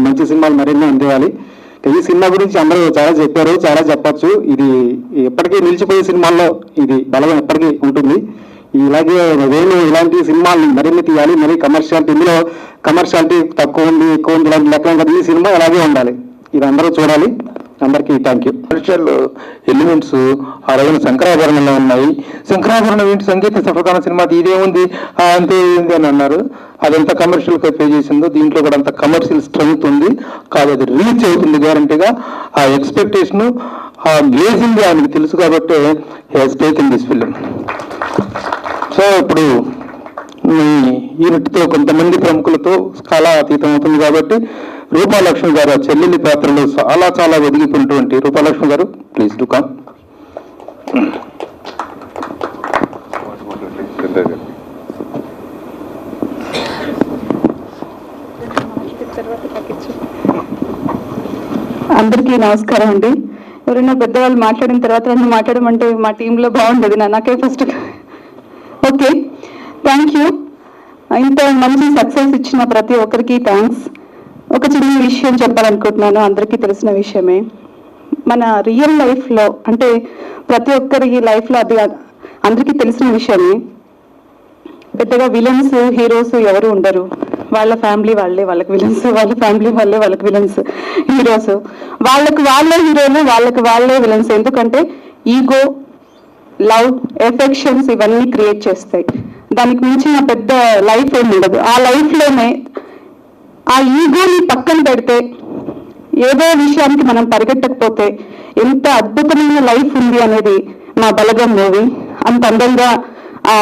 మంచి సినిమాలు మరిన్ని అందేయాలి. ఈ సినిమా గురించి అందరూ చాలా చెప్పారు, చాలా చెప్పచ్చు. ఇది ఎప్పటికీ నిలిచిపోయే సినిమాల్లో ఇది బలం ఎప్పటికీ ఉంటుంది. ఇలాగే వేణు ఇలాంటి సినిమాల్ని మరిన్ని తీయాలి. మరి కమర్షియాలిటీ, ఇందులో కమర్షియాలిటీ తక్కువ ఉంది ఎక్కువ ఉంది ఇలాంటి లెక్క కదా. ఈ సినిమా అలాగే ఉండాలి, ఇది అందరూ చూడాలి. అందరికీ థ్యాంక్ యూ. కమర్షియల్ ఎలిమెంట్స్ ఆ రోజున శంకరాభరణంలో ఉన్నాయి. శంకరాభరణం ఏంటి సంగీత సఫలకాన సినిమా, ఇదేముంది అంతే ఏంది అని అన్నారు. అదంతా కమర్షియల్ గా పే చేసిందో దీంట్లో కూడా అంత కమర్షియల్ స్ట్రెంగ్త్ ఉంది కాదు, అది రీచ్ అవుతుంది గ్యారంటీగా. ఆ ఎక్స్పెక్టేషన్ ఆ గ్లేజింగ్ ఆయనకు తెలుసు కాబట్టి he's taken this film. So ఇప్పుడు ఈయనతో కొంతమంది ప్రముఖులతో కాలా అతీతం అవుతుంది కాబట్టి రూపాలక్ష్మి గారు చెల్లెలి పాత్రలో చాలా చాలా ఒదిగిపోయినటువంటి రూపాలక్ష్మి గారు ప్లీజ్ డు కమ్. అందరికీ నమస్కారం అండి. ఎవరైనా పెద్దవాళ్ళు మాట్లాడిన తర్వాత నన్ను మాట్లాడమంటే మా టీంలో బాగుండేది, నాకే ఫస్ట్. Okay, thank you. ఇంత మంచి సక్సెస్ ఇచ్చిన ప్రతి ఒక్కరికి థ్యాంక్స్. ఒక చిన్న విషయం చెప్పాలనుకుంటున్నాను, అందరికీ తెలిసిన విషయమే. మన రియల్ లైఫ్లో అంటే ప్రతి ఒక్కరి లైఫ్లో అది అందరికీ తెలిసిన విషయమే. పెద్దగా విలన్స్ హీరోస్ ఎవరు ఉండరు. వాళ్ళ ఫ్యామిలీ వాళ్ళే వాళ్ళకి విలన్స్, వాళ్ళ ఫ్యామిలీ వాళ్ళే వాళ్ళకి విలన్స్. హీరోస్ వాళ్ళకి వాళ్ళే హీరోలు, వాళ్ళకి వాళ్ళే విలన్స్. ఎందుకంటే ఈగో, లవ్, ఎఫెక్షన్స్ ఇవన్నీ క్రియేట్ చేస్తాయి. దానికి మించిన పెద్ద లైఫ్ ఏమి ఉండదు. ఆ లైఫ్లోనే ఆ ఈగోని పక్కన పెడితే, ఏదో విషయానికి మనం పరిగెట్టకపోతే ఎంత అద్భుతమైన లైఫ్ ఉంది అనేది మా బలగం మూవీ. అంత అందంగా ఆ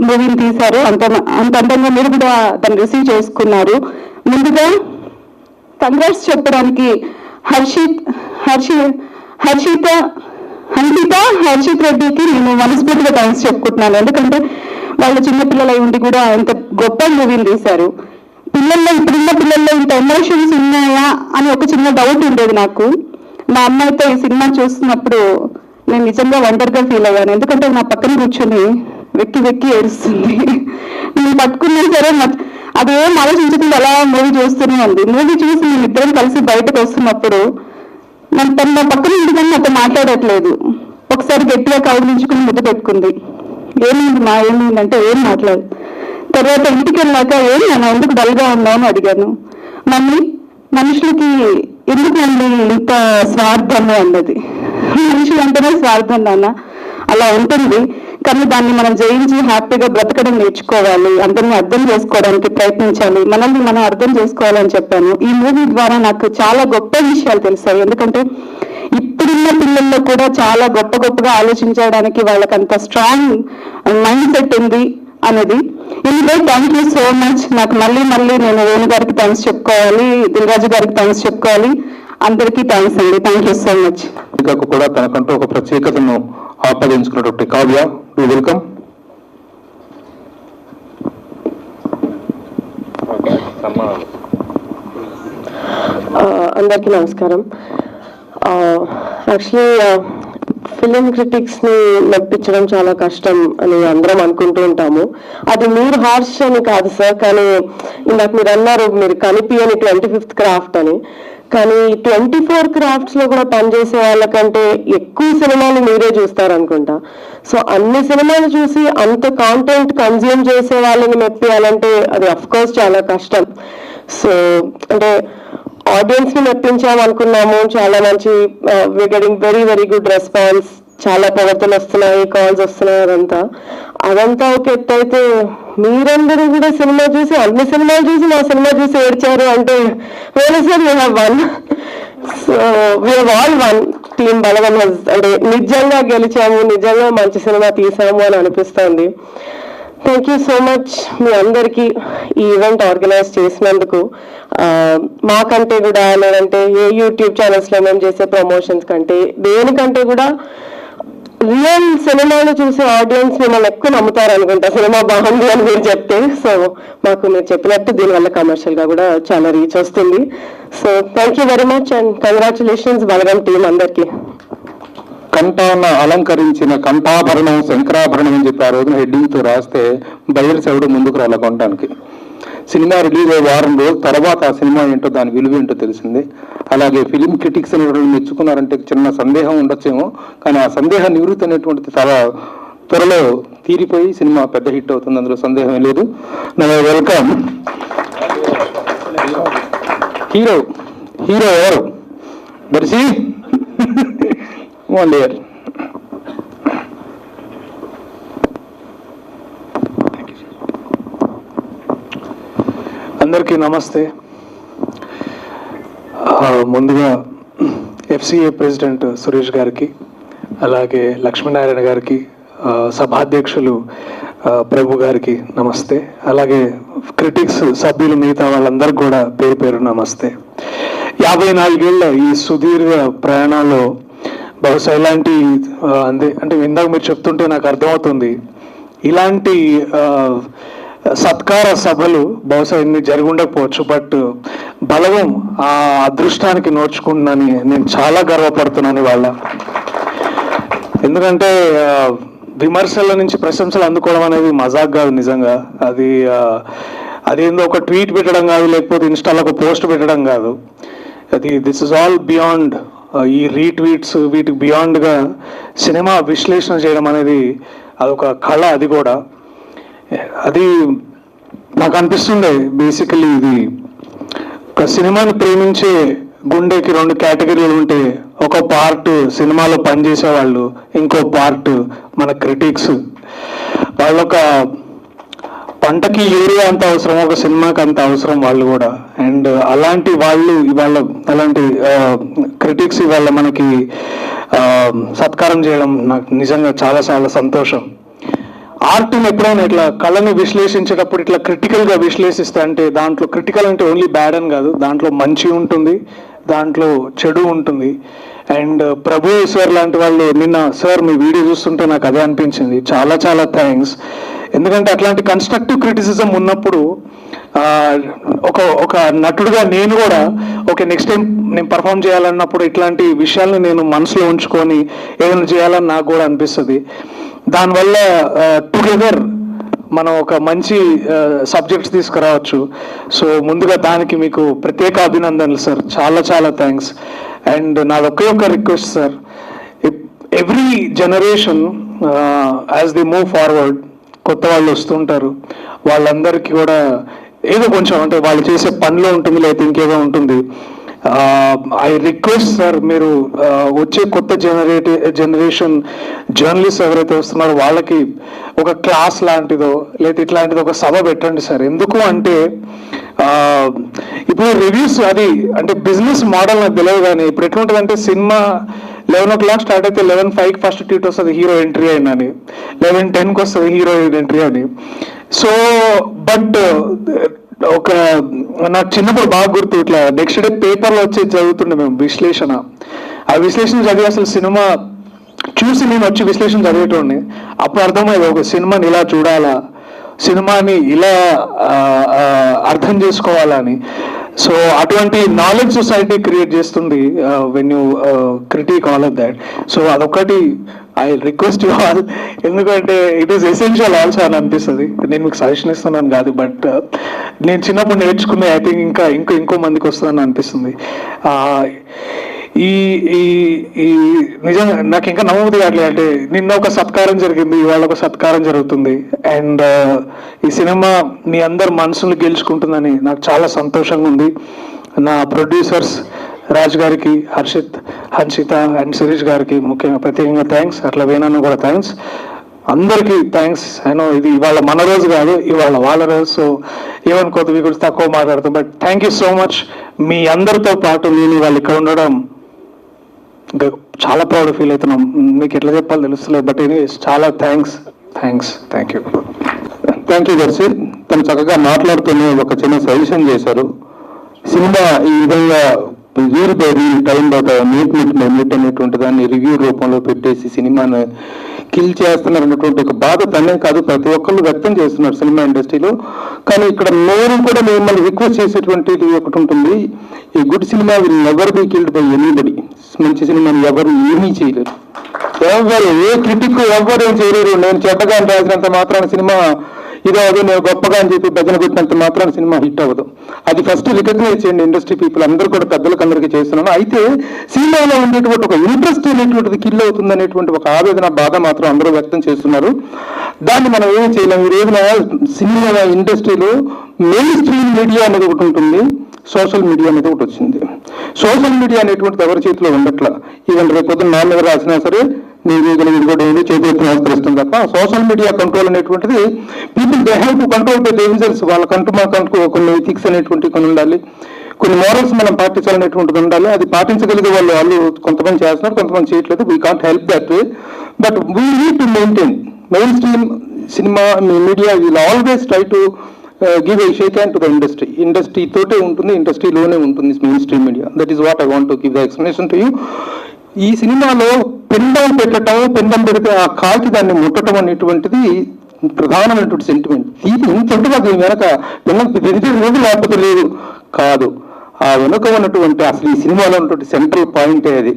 మూవీని తీశారు, అంత అందంగా మీరు కూడా దాన్ని రిసీవ్ చేసుకున్నారు. ముందుగా కంగ్రాట్స్ చెప్పడానికి హర్షిత్ రెడ్డికి నేను మనస్ఫూర్తిగా థ్యాంక్స్ చెప్పుకుంటున్నాను. ఎందుకంటే వాళ్ళు చిన్నపిల్లలై ఉండి కూడా ఎంత గొప్ప మూవీని తీశారు. ఇప్పుడున్న పిల్లల్లో ఇంత ఎమోషన్స్ ఉన్నాయా అని ఒక చిన్న డౌట్ ఉండేది నాకు. మా అమ్మాయితో ఈ సినిమా చూస్తున్నప్పుడు నేను నిజంగా ఒంటరిగా ఫీల్ అయ్యాను. ఎందుకంటే నా పక్కన కూర్చొని వెక్కి వెక్కి ఏడుస్తుంది. నేను పట్టుకున్నా సరే అదేం ఆలోచించకుండా అలా మూవీ చూస్తూనే ఉంది. మూవీ చూసి మేము ఇద్దరం కలిసి బయటకు వస్తున్నప్పుడు తను నా పక్కన ఎందుకని నాతో మాట్లాడట్లేదు. ఒకసారి గట్టిగా కౌగిలించుకుని ముద్దు పెట్టుకుంది. ఏమైందంటే ఏం మాట్లాడు. తర్వాత ఇంటికి వెళ్ళాక నేను ఎందుకు డల్గా ఉన్నాను అడిగాను. మమ్మీ మనుషులకి ఎందుకు ఇంత స్వార్థము అన్నది. మనుషులు అంటేనే స్వార్థం నాన్న, అలా ఉంటుంది. కానీ దాన్ని మనం జయించి హ్యాపీగా బ్రతకడం నేర్చుకోవాలి, అందరినీ అర్థం చేసుకోవడానికి ప్రయత్నించాలి, మనల్ని మనం అర్థం చేసుకోవాలని చెప్పాను. ఈ మూవీ ద్వారా నాకు చాలా గొప్ప విషయాలు తెలిసాయి. ఎందుకంటే ఇప్పుడున్న పిల్లల్లో కూడా చాలా గొప్పగా ఆలోచించడానికి వాళ్ళకి అంత స్ట్రాంగ్ మైండ్ సెట్ ఉంది అనేది. Anyway thank you so much. నాకు మళ్ళీ నేను వేణు గారికి థ్యాంక్స్ చెప్పుకోవాలి, దిల్రాజు గారికి థ్యాంక్స్ చెప్పుకోవాలి. అందరికీ థ్యాంక్స్ అండి. Thank you so much. కూడా తనకంటూ ఒక ప్రత్యేకతను ఆపాదించుకున్నటువంటి కావ్య, వెల్కమ్. అందరికీ నమస్కారం. యాక్చువల్లీ ఫిలిం క్రిటిక్స్ని మెప్పించడం చాలా కష్టం అని అందరం అనుకుంటూ ఉంటాము. అది మీరు హార్ష్ అని కాదు సార్, కానీ ఇందాక మీరు అన్నారు మీరు కనిపించని 25th క్రాఫ్ట్ అని. కానీ 24 క్రాఫ్ట్స్ లో కూడా పనిచేసే వాళ్ళకంటే ఎక్కువ సినిమాలు మీరే చూస్తారనుకుంటా. సో అన్ని సినిమాలు చూసి అంత కాంటెంట్ కన్జ్యూమ్ చేసే వాళ్ళని మెప్పియాలంటే అది అఫ్ కోర్స్ చాలా కష్టం. సో అంటే ఆడియన్స్ ని మెప్పించాం అనుకున్నాము, చాలా మంచి we getting very very good response, చాలా పొగడ్తలు వస్తున్నాయి, కాల్స్ వస్తున్నాయి, అదంతా ఒక ఎత్తు అయితే మీరందరూ కూడా సినిమా చూసి అన్ని సినిమాలు చూసి మా సినిమా చూసి ఏడ్చారు అంటే వేరే sir we have won. So we have all won. Team Balagam అంటే నిజంగా గెలిచాము, నిజంగా మంచి సినిమా తీసాము అని అనిపిస్తుంది. థ్యాంక్ యూ సో మచ్ మీ అందరికీ ఈ ఈవెంట్ ఆర్గనైజ్ చేసినందుకు. మాకంటే కూడా లేదంటే ఏ యూట్యూబ్ ఛానల్స్లో మేము చేసే ప్రమోషన్స్ కంటే దేనికంటే కూడా రియల్ సినిమాలు చూసే ఆడియన్స్ మిమ్మల్ని ఎక్కువ నమ్ముతారు అనుకుంటా, సినిమా బాగుంది అని మీరు చెప్తే. సో మాకు మీరు చెప్పినట్టు దీనివల్ల కమర్షియల్ గా కూడా చాలా రీచ్ వస్తుంది. So thank you very much and congratulations Balagam team అందరికీ. కంఠాన అలంకరించిన కంఠాభరణం శంకరాభరణం అని చెప్పి ఆ రోజున హెడ్డింగ్ తో రాస్తే బయర్స్ ఎవడు ముందుకు రాల కొనడానికి. సినిమా రిలీజ్ అయ్యే వారం రోజుల తర్వాత ఆ సినిమా ఏంటో దాని విలువ ఏంటో తెలిసింది. అలాగే ఫిలిం క్రిటిక్స్ అనేటువంటి మెచ్చుకున్నారంటే చిన్న సందేహం ఉండొచ్చేమో, కానీ ఆ సందేహ నివృత్తి అనేటువంటిది చాలా త్వరలో తీరిపోయి సినిమా పెద్ద హిట్ అవుతుంది, అందులో సందేహం లేదు. వెల్కమ్ హీరో ఎవరు దర్శి వన్ ఇయర్. అందరికీ నమస్తే. ముందుగా ఎఫ్సిఏ ప్రెసిడెంట్ సురేష్ గారికి, అలాగే లక్ష్మీనారాయణ గారికి, సభాధ్యక్షులు ప్రభు గారికి నమస్తే. అలాగే క్రిటిక్స్ సభ్యులు మిగతా వాళ్ళందరికీ కూడా పేరు పేరు నమస్తే. 54 ఏళ్ళ ఈ సుదీర్ఘ ప్రయాణంలో బహుశా ఇలాంటి అంటే ఇందాక మీరు చెప్తుంటే నాకు అర్థమవుతుంది, ఇలాంటి సత్కార సభలు బహుశా ఇన్ని జరిగి ఉండకపోవచ్చు. బట్ బలగం ఆ అదృష్టానికి నోచుకుంటున్నాను, నేను చాలా గర్వపడుతున్నాను వాళ్ళ. ఎందుకంటే విమర్శల నుంచి ప్రశంసలు అందుకోవడం అనేది మజాక్ కాదు నిజంగా. అదేందో ఒక ట్వీట్ పెట్టడం కాదు, లేకపోతే ఇన్స్టాలో ఒక పోస్ట్ పెట్టడం కాదు. దిస్ ఇస్ ఆల్ బియాండ్ ఈ రీట్వీట్స్, వీటికి బియాండ్గా సినిమా విశ్లేషణ చేయడం అనేది అదొక కళ. అది కూడా అది నాకు అనిపిస్తుండే బేసికలీ ఇది ఒక సినిమాని ప్రేమించే గుండెకి 2 కేటగిరీలు ఉంటే, ఒక పార్ట్ సినిమాలో పనిచేసే వాళ్ళు, ఇంకో పార్ట్ మన క్రిటిక్స్. వాళ్ళొక పంటకి యూరియా అంత అవసరం, ఒక సినిమాకి అంత అవసరం వాళ్ళు కూడా. అండ్ అలాంటి వాళ్ళు ఇవాళ, అలాంటి క్రిటిక్స్ ఇవాళ మనకి సత్కారం చేయడం నాకు నిజంగా చాలా చాలా సంతోషం. ఆర్ట్ని ఎప్పుడైనా ఇట్లా కళని విశ్లేషించేటప్పుడు ఇట్లా క్రిటికల్గా విశ్లేషిస్తా అంటే, దాంట్లో క్రిటికల్ అంటే ఓన్లీ బ్యాడ్ అని కాదు, దాంట్లో మంచి ఉంటుంది, దాంట్లో చెడు ఉంటుంది. అండ్ ప్రభు సార్ లాంటి వాళ్ళు నిన్న సార్ మీ వీడియో చూస్తుంటే నాకు అదే అనిపించింది. చాలా చాలా థ్యాంక్స్. ఎందుకంటే అట్లాంటి కన్స్ట్రక్టివ్ క్రిటిసిజం ఉన్నప్పుడు ఒక నటుడుగా నేను కూడా ఓకే నెక్స్ట్ టైం నేను పర్ఫామ్ చేయాలన్నప్పుడు ఇట్లాంటి విషయాలను నేను మనసులో ఉంచుకొని ఏదైనా చేయాలని నాకు కూడా అనిపిస్తుంది. దానివల్ల టుగెదర్ మనం ఒక మంచి సబ్జెక్ట్స్ తీసుకురావచ్చు. సో ముందుగా దానికి మీకు ప్రత్యేక అభినందనలు సార్, చాలా చాలా థ్యాంక్స్. అండ్ నాది ఒక్క request sir, every generation as the move forward కొత్త వాళ్ళు వస్తుంటారు, వాళ్ళందరికీ కూడా ఏదో కొంచెం అంటే వాళ్ళు చేసే పనిలో ఉంటుంది లేకపోతే ఇంకేదో ఉంటుంది. ఐ రిక్వెస్ట్ సార్, మీరు వచ్చే కొత్త జనరేషన్ జర్నలిస్ట్ ఎవరైతే వస్తున్నారో వాళ్ళకి ఒక క్లాస్ లాంటిదో లేదా ఇట్లాంటిదో ఒక సభ పెట్టండి సార్. ఎందుకు అంటే ఇప్పుడు రివ్యూస్ అది అంటే బిజినెస్ మోడల్ నాకు తెలియదు, కానీ ఇప్పుడు ఎట్లుంటుంది అంటే సినిమా 11 o'clock స్టార్ట్ అయితే 11:05 ఫస్ట్ ట్వీట్ వస్తుంది హీరో ఎంట్రీ అయినని, 11:10 వస్తుంది హీరోయిన్ ఎంట్రీ అని. సో బట్ ఒక నాకు చిన్నప్పుడు బాగా గుర్తు, ఇట్లా నెక్స్ట్ డే పేపర్లో వచ్చి చదువుతుండే మేము విశ్లేషణ. ఆ విశ్లేషణ చదివి అసలు సినిమా చూసి నేను వచ్చి విశ్లేషణ చదివేటోడిని. అప్పుడు అర్థమయ్యేది ఒక సినిమాని ఇలా చూడాలా, సినిమాని ఇలా అర్థం చేసుకోవాలని. సో అటువంటి నాలెడ్జ్ సొసైటీ క్రియేట్ చేస్తుంది when you critic all of that. So అదొకటి ఐ రిక్వెస్ట్ యూ ఆల్, ఎందుకంటే ఇట్ ఈస్ ఎసెన్షియల్ ఆల్సో అని అనిపిస్తుంది. నేను మీకు సజెషన్ ఇస్తున్నాను కాదు, బట్ నేను చిన్నప్పుడు నేర్చుకునే ఐ థింక్ ఇంకో మందికి వస్తుందని అనిపిస్తుంది. ఈ ఈ నిజంగా నాకు ఇంకా నమ్మబుద్ధి కావట్లేదు. అంటే నిన్న ఒక సత్కారం జరిగింది, ఇవాళ ఒక సత్కారం జరుగుతుంది. అండ్ ఈ సినిమా మీ అందరు మనసులు గెలుచుకుంటుందని నాకు చాలా సంతోషంగా ఉంది. నా ప్రొడ్యూసర్స్ రాజ్ గారికి, హర్షిత్, హన్షిత అండ్ శిరీష్ గారికి ముఖ్యంగా ప్రత్యేకంగా థ్యాంక్స్. అట్లా వేణాను కూడా థ్యాంక్స్. అందరికీ థ్యాంక్స్. అయినో ఇది ఇవాళ మన రోజు కాదు, ఇవాళ వాళ్ళ రోజు. సో ఏమనుకోదు మీ గురించి తక్కువ మాట్లాడతాం, but thank you so much. మీ అందరితో పాటు నేను ఇవాళ ఇక్కడ ఉండడం చాలా ప్రౌడ్ ఫీల్ అవుతున్నాం. మీకు ఎట్లా చెప్పాలో తెలుస్తలేదు, బట్ ఎనీవేస్ చాలా thank you. Thank you Darshi. తను చక్కగా మాట్లాడుతూనే ఒక చిన్న సజెషన్ చేశారు. సినిమా ఈ విధంగా reel by reel, time by minute అనేటువంటి దాన్ని రివ్యూ రూపంలో పెట్టేసి సినిమాను కిల్ చేస్తున్నారు అన్నటువంటి ఒక బాధ తనే కాదు ప్రతి ఒక్కళ్ళు వ్యక్తం చేస్తున్నారు సినిమా ఇండస్ట్రీలో. కానీ ఇక్కడ నేను కూడా మిమ్మల్ని రిక్వెస్ట్ చేసేటువంటిది ఒకటి ఉంటుంది, ఈ good cinema will never be killed by anybody. మంచి సినిమాని ఎవరు ఏమీ చేయలేరు, ఎవరు ఏ క్రిటిక్ ఎవరు ఏం చేయలేరు. నేను చెడ్డగా రాసినంత మాత్రాన సినిమా ఇదో అదో నేను గొప్పగా అని చెప్పి భజన పెట్టినంత మాత్రాన సినిమా హిట్ అవ్వదు. అది ఫస్ట్ రికగ్నైజ్ చేయండి ఇండస్ట్రీ పీపుల్ అందరూ కూడా, పెద్దలకు అందరికీ చేస్తున్నాను. అయితే సినిమాలో ఉండేటువంటి ఒక ఇంట్రెస్ట్ అనేటువంటిది కిల్ అవుతుంది అనేటువంటి ఒక ఆవేదన, బాధ మాత్రం అందరూ వ్యక్తం చేస్తున్నారు. దాన్ని మనం ఏం చేయలేము. ఈ రోజున సినిమా ఇండస్ట్రీలో మెయిన్ స్ట్రీమ్ మీడియా అనేది ఒకటి ఉంటుంది, సోషల్ మీడియా అనేది ఒకటి వచ్చింది. సోషల్ మీడియా అనేటువంటిది ఎవరి చేతిలో ఉండట్లా. ఈవెన్ రేపు పొద్దున్న నా మీద రాసినా సరే నేను కూడా ఏదో చేతి నమస్కరిస్తుంది తప్ప సోషల్ మీడియా కంట్రోల్ అనేటువంటిది people they have to control the dangers. వాళ్ళకంటూ మనకంటూ కొన్ని ఎథిక్స్ అనేటువంటి కొన్ని ఉండాలి, కొన్ని మోరల్స్ మనం పాటించాలనేటువంటిది ఉండాలి. అది పాటించగలిగే వాళ్ళు కొంతమంది చేస్తున్నారు, కొంతమంది చేయట్లేదు. We can't help that way, but we need to maintain main stream cinema media will always try to give a shake hand to the industry. Industry తోటే ఉంటుంది, ఇండస్ట్రీలోనే ఉంటుంది main stream media. That is what I want to give the explanation to you. ఈ సినిమాలో పెండం పెడితే ఆ కాకి దాన్ని ముట్టడం అనేటువంటిది ప్రధానమైనటువంటి సెంటిమెంట్. ఇది ఇంత ఉంటుంది, దీని వెనక పెండం పెరిగి లేకపోతే లేదు కాదు, ఆ వెనుక ఉన్నటువంటి అసలు ఈ సినిమాలో ఉన్నటువంటి సెంట్రల్ పాయింటే అది.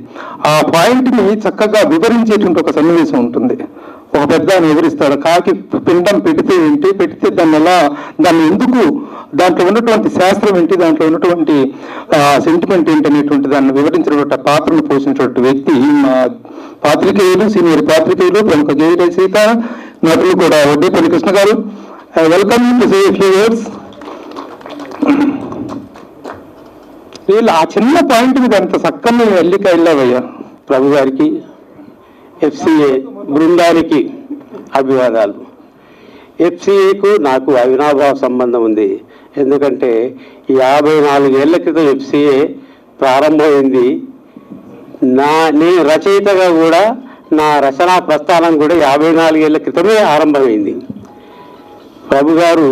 ఆ పాయింట్ని చక్కగా వివరించేటువంటి ఒక సన్నివేశం ఉంటుంది. ఒక పెద్ద ఆయన వివరిస్తాడు, కాకి పిండం పెడితే ఏంటి, పెడితే దాన్ని ఎందుకు, దాంట్లో ఉన్నటువంటి శాస్త్రం ఏంటి, దాంట్లో ఉన్నటువంటి సెంటిమెంట్ ఏంటి అనేటువంటి దాన్ని వివరించినటువంటి పాత్రను పోషించినటువంటి వ్యక్తి మా పాత్రికేయులు, సీనియర్ పాత్రికేయులు, ప్రముఖ గేయ రచయిత, నటులు కూడా వడ్డేపల్లి కృష్ణ గారు. Welcome to say few words. వీళ్ళు ఆ చిన్న పాయింట్ మీద అంత చక్కని ఎల్లిక వెళ్ళావయ్యా. ప్రభు గారికి, ఎఫ్సిఏ బృందానికి అభివాదాలు. ఎఫ్సిఏకు నాకు అవినాభావ సంబంధం ఉంది. ఎందుకంటే 54 ఏళ్ల క్రితం ఎఫ్సిఏ ప్రారంభమైంది. నేను రచయితగా కూడా నా రచనా ప్రస్థానం కూడా 54 ఏళ్ల క్రితమే ఆరంభమైంది. ప్రభు గారు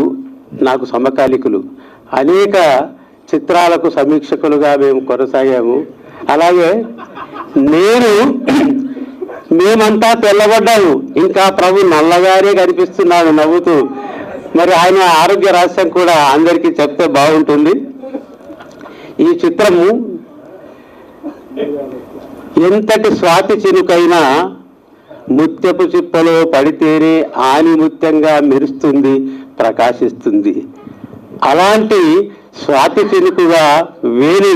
నాకు సమకాలికులు. అనేక చిత్రాలకు సమీక్షకులుగా మేము కొనసాగాము. అలాగే మేమంతా తెల్లబడ్డాము, ఇంకా ప్రభు నల్లగానే కనిపిస్తున్నాడు నవ్వుతూ. మరి ఆయన ఆరోగ్య రహస్యం కూడా అందరికీ చెప్తే బాగుంటుంది. ఈ చిత్రము ఎంతటి స్వాతి చినుకైనా ముత్యపు చిప్పలో పడితేనే ఆనిముత్యంగా మెరుస్తుంది, ప్రకాశిస్తుంది. అలాంటి స్వాతి చినుకుగా వేణు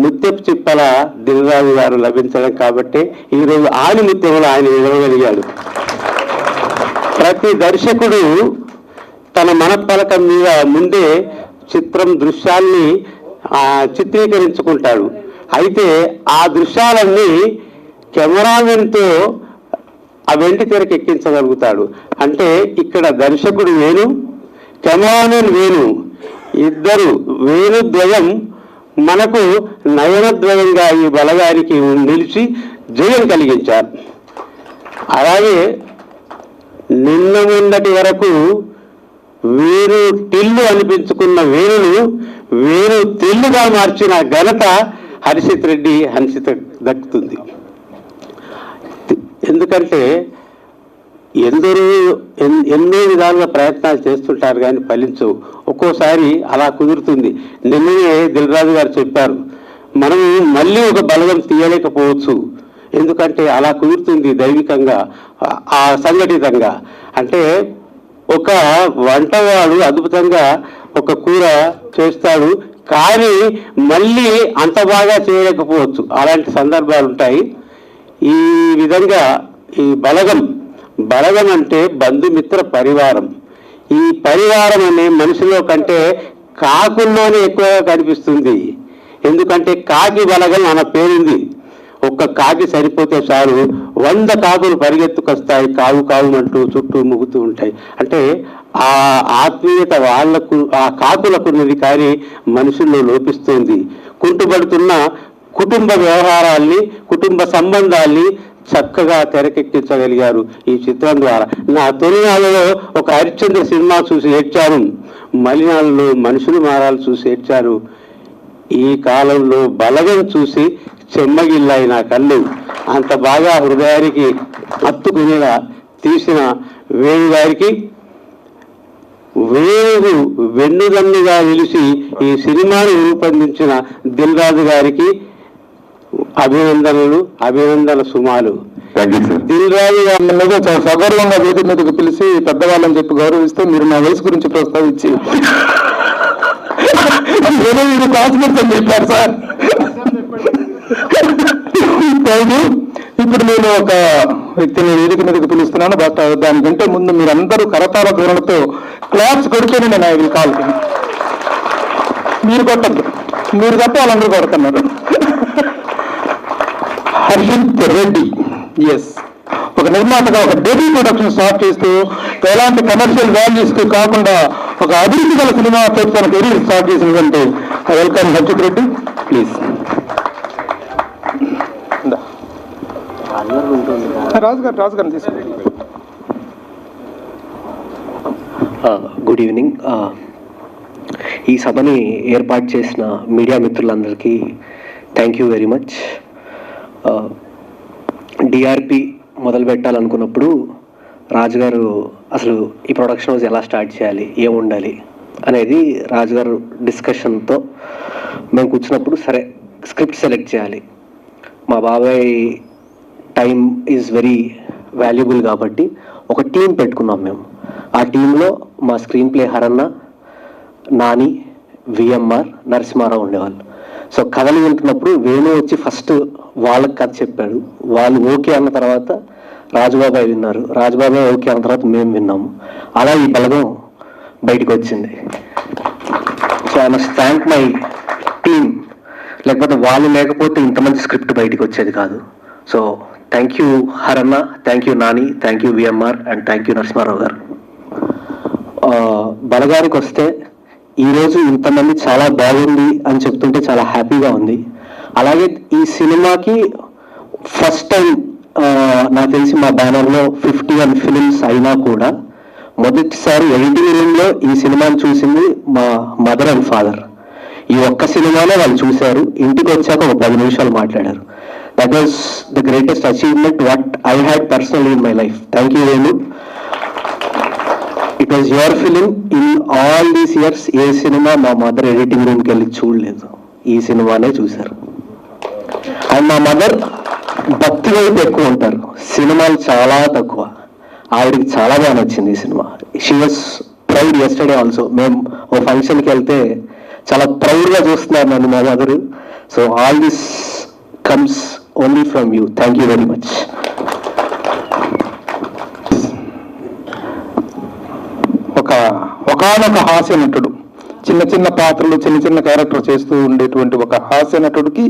ముత్యపు చిప్పల దిల్రాజు గారు లభించడం కాబట్టి ఈరోజు ఆనిముత్యంలో ఆయన నిలవగలిగాడు. ప్రతి దర్శకుడు తన మనపలకం మీద ముందే చిత్రం దృశ్యాన్ని చిత్రీకరించుకుంటాడు. అయితే ఆ దృశ్యాలన్నీ కెమెరామెన్తో ఆ వెంటి తెరకు ఎక్కించగలుగుతాడు. అంటే ఇక్కడ దర్శకుడు వేణు, కెమెరామెన్ వేణు, ఇద్దరు వేణుద్వయం మనకు నయనద్వయంగా ఈ బలగానికి నిలిచి జయం కలిగించారు. అలాగే నిన్న మొన్నటి వరకు వేరు టిల్లు అనిపించుకున్న వేణును వేరు తెల్లుగా మార్చిన ఘనత హర్షిత్ రెడ్డి హన్షిత దక్కుతుంది. ఎందుకంటే ఎన్నో విధాలుగా ప్రయత్నాలు చేస్తుంటారు కానీ ఫలించవు. ఒక్కోసారి అలా కుదురుతుంది. నిన్ననే దిల్రాజు గారు చెప్పారు, మనం మళ్ళీ ఒక బలగం తీయలేకపోవచ్చు, ఎందుకంటే అలా కుదురుతుంది దైవికంగా, ఆ సంఘటితంగా. అంటే ఒక వంటవాడు అద్భుతంగా ఒక కూర చేస్తాడు, కానీ మళ్ళీ అంత బాగా చేయలేకపోవచ్చు. అలాంటి సందర్భాలు ఉంటాయి. ఈ విధంగా ఈ బలగం అంటే బంధుమిత్ర పరివారం. ఈ పరివారం అనే మనిషిలో కంటే కాకుల్లోనే ఎక్కువగా కనిపిస్తుంది. ఎందుకంటే కాకి బలగం అన్న పేరుంది. ఒక్క కాకి సరిపోతే చాలు 100 కాకులు పరిగెత్తుకొస్తాయి, కావు కావుమంటూ చుట్టూ ముగుతూ ఉంటాయి. అంటే ఆ ఆత్మీయత వాళ్లకు, ఆ కాకులకున్నది కానీ మనుషుల్లో లోపిస్తుంది. కుంటుపడుతున్న కుటుంబ వ్యవహారాల్ని, కుటుంబ సంబంధాల్ని చక్కగా తెరకెక్కించగలిగారు ఈ చిత్రం ద్వారా. నా తొలినాళ్ళలో ఒక హరిశ్చంద్ర సినిమా చూసి ఏడ్చాను, మలినాళ్ళలో మనుషులు మారాలు చూసి ఏడ్చారు. ఈ కాలంలో బలగం చూసి చెమ్మగిల్లాయి నా కళ్ళు. అంత బాగా హృదయానికి హత్తుకునేలా తీసిన వేణు గారికి, వేణు వెన్నుదన్నుగా నిలిచి ఈ సినిమాను రూపొందించిన దిల్రాజు గారికి అభినందన సుమాలు. దిల్రాజు గారి చాలా సగర్వంగా వేదిక మీదకు పిలిచి పెద్దవాళ్ళని చెప్పి గౌరవిస్తే మీరు నా వయసు గురించి ప్రస్తావించి మీరు కాస్మెట్స్ అని చెప్పారు సార్. ఇప్పుడు నేను ఒక వ్యక్తిని వేదిక మీదకి పిలుస్తున్నాను. బట్ దానికంటే ముందు మీరందరూ కరతాల ధోరణితో క్లాప్స్ కొడితేనే నేను ఐ విల్ కాల్. మీరు కొట్టద్దు, మీరు తప్ప వాళ్ళందరూ కొడుతున్నారు. హర్షిత్ రెడ్డి ఎస్ ఒక నిర్మాతగా ఒక డెబ్యూ ప్రొడక్షన్ స్టార్ట్ చేస్తూ ఎలాంటి కమర్షియల్ వాల్యూస్ కాకుండా ఒక అభివృద్ధి గల సినిమా తన కెరీర్ స్టార్ట్ చేసినటువంటి వెల్కమ్ హర్షిత్ రెడ్డి ప్లీజ్. రాజు గారు తీసుకోండి. Good evening. ఈ సభని ఏర్పాటు చేసిన మీడియా మిత్రులందరికీ thank you very much. DRP మొదలు పెట్టాలనుకున్నప్పుడు రాజుగారు అసలు ఈ ప్రొడక్షన్ హౌస్ ఎలా స్టార్ట్ చేయాలి, ఏముండాలి అనేది రాజుగారు డిస్కషన్తో మేము కూర్చున్నప్పుడు సరే స్క్రిప్ట్ సెలెక్ట్ చేయాలి. మా బాబాయ్ టైం ఈజ్ వెరీ వాల్యుబుల్ కాబట్టి ఒక టీం పెట్టుకున్నాం మేము. ఆ టీంలో మా screenplay Haranna, Nani, VMR, Narasimharao ఉండేవాళ్ళు. సో కథలు వింటున్నప్పుడు వేణు వచ్చి ఫస్ట్ వాళ్ళకి కథ చెప్పాడు. వాళ్ళు ఓకే అన్న తర్వాత రాజుబాబాయ్ విన్నారు, రాజుబాబాయ్ ఓకే అన్న తర్వాత మేము విన్నాము. అలా ఈ బలగం బయటకు వచ్చింది. So I must thank my team. లేకపోతే వాళ్ళు లేకపోతే ఇంత మంచి స్క్రిప్ట్ బయటకు వచ్చేది కాదు. So thank you Haranna, thank you Nani, thank you VMR and thank you Narasimharao garu. బలగారికి వస్తే ఈరోజు ఇంతమంది చాలా బాగుంది అని చెప్తుంటే చాలా హ్యాపీగా ఉంది. అలాగే ఈ సినిమాకి ఫస్ట్ టైం నాకు తెలిసి మా బ్యానర్లో 51 ఫిలిమ్స్ అయినా కూడా మొదటిసారి ఎడిటింగ్ రూమ్లో ఈ సినిమాని చూసింది మా మదర్ అండ్ ఫాదర్. ఈ ఒక్క సినిమాలో వాళ్ళు చూశారు, ఇంటికి వచ్చాక ఒక 10 నిమిషాలు మాట్లాడారు. That was the greatest achievement what I had personally in my life. Thank you Venu. It was your film. In all these years A cinema మా మదర్ ఎడిటింగ్ రూమ్కి వెళ్ళి చూడలేదు, ఈ సినిమానే చూశారు. అండ్ మా మదర్ భక్తి వైపు ఎక్కువ ఉంటారు, సినిమాలు చాలా తక్కువ. ఆవిడకి చాలా బాగా నచ్చింది ఈ cinema. She was proud yesterday also. మేము ఓ ఫంక్షన్కి వెళ్తే చాలా ప్రౌడ్గా చూస్తున్నారు నన్ను మా mother. So all this comes only from you. Thank you very much. ఒకనొక హాస్య నటుడు, చిన్న చిన్న పాత్రలు చిన్న చిన్న క్యారెక్టర్ చేస్తూ ఉండేటువంటి ఒక హాస్య నటుడికి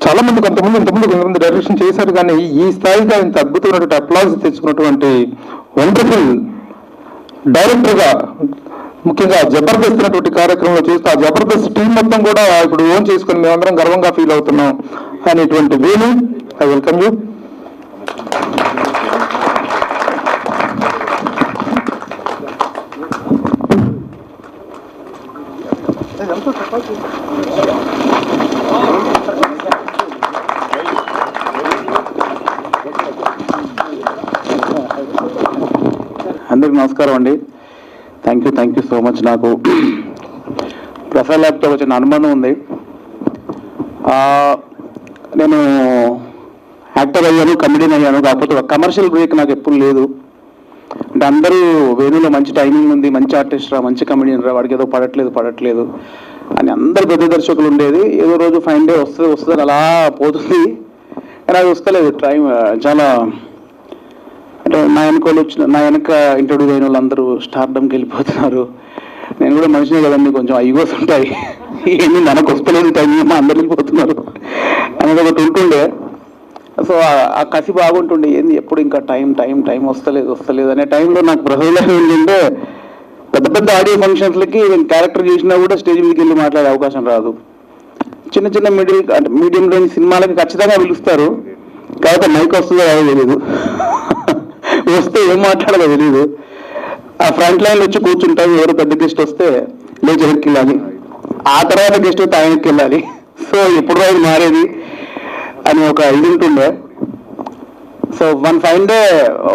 చాలా మంది కొంతమంది డైరెక్షన్ చేశారు, కానీ ఈ స్థాయిగా ఇంత అద్భుతమైనటువంటి అప్లాజ్ తెచ్చుకున్నటువంటి వండర్ఫుల్ డైరెక్టర్గా, ముఖ్యంగా జబర్దస్త్ అనేటువంటి కార్యక్రమంలో చూస్తూ ఆ జబర్దస్త్ టీం మొత్తం కూడా ఇప్పుడు ఓన్ చేసుకుని మేమందరం గర్వంగా ఫీల్ అవుతున్నాం అనేటువంటి వేణు, ఐ వెల్కమ్ యూ. అందరికి నమస్కారం అండి. Thank you so much. నాకు ప్రసాద్ ల్యాబ్తో వచ్చిన అనుబంధం ఉంది. నేను యాక్టర్ అయ్యాను, కమెడియన్ అయ్యాను, కాకపోతే ఒక కమర్షియల్ బ్రేక్ నాకు ఎప్పుడు లేదు. అంటే అందరూ వేణులో మంచి టైమింగ్ ఉంది, మంచి ఆర్టిస్ట్ రా, మంచి కమెడియన్ రా, వాడికి ఏదో పడట్లేదు అని అందరు పెద్ద దర్శకులు ఉండేది. ఏదో రోజు ఫైన్ డే వస్తుంది అలా పోతుంది, కానీ అది వస్తలేదు. టైం చాలా అంటే నా వెనక ఇంట్రొడ్యూస్ అయిన వాళ్ళందరూ స్టార్డమ్కి వెళ్ళిపోతున్నారు. నేను కూడా మనిషినే కదండి, కొంచెం ఐగోస్ ఉంటాయి, ఏంటి మనకు వస్తలేదు టైం, అందరు వెళ్ళిపోతున్నారు అనేది ఒకటి ఉంటుండే. సో ఆ కసి బాగుంటుండే, ఏంది ఎప్పుడు ఇంకా టైం వస్తలేదు అనే టైంలో నాకు ప్రసవలం ఏంటంటే పెద్ద ఆడియో ఫంక్షన్స్లకి నేను క్యారెక్టర్ చేసినా కూడా స్టేజ్ మీదకి వెళ్ళి మాట్లాడే అవకాశం రాదు. చిన్న మీడియం రేంజ్ సినిమాలకి ఖచ్చితంగా పిలుస్తారు, కాకపోతే మైక్ వస్తుందో రాదో తెలీదు, వస్తే ఏం మాట్లాడదో తెలీదు. ఆ ఫ్రంట్ లైన్లో వచ్చి కూర్చుంటాం, ఎవరు పెద్ద గెస్ట్ వస్తే లేచి వెనక్కి వెళ్ళాలి, ఆ తర్వాత గెస్ట్ వస్తే ఆయనకి వెళ్ళాలి. సో ఎప్పుడు అది మారేది అని ఒక ఇది ఉంటుండే. So one fine day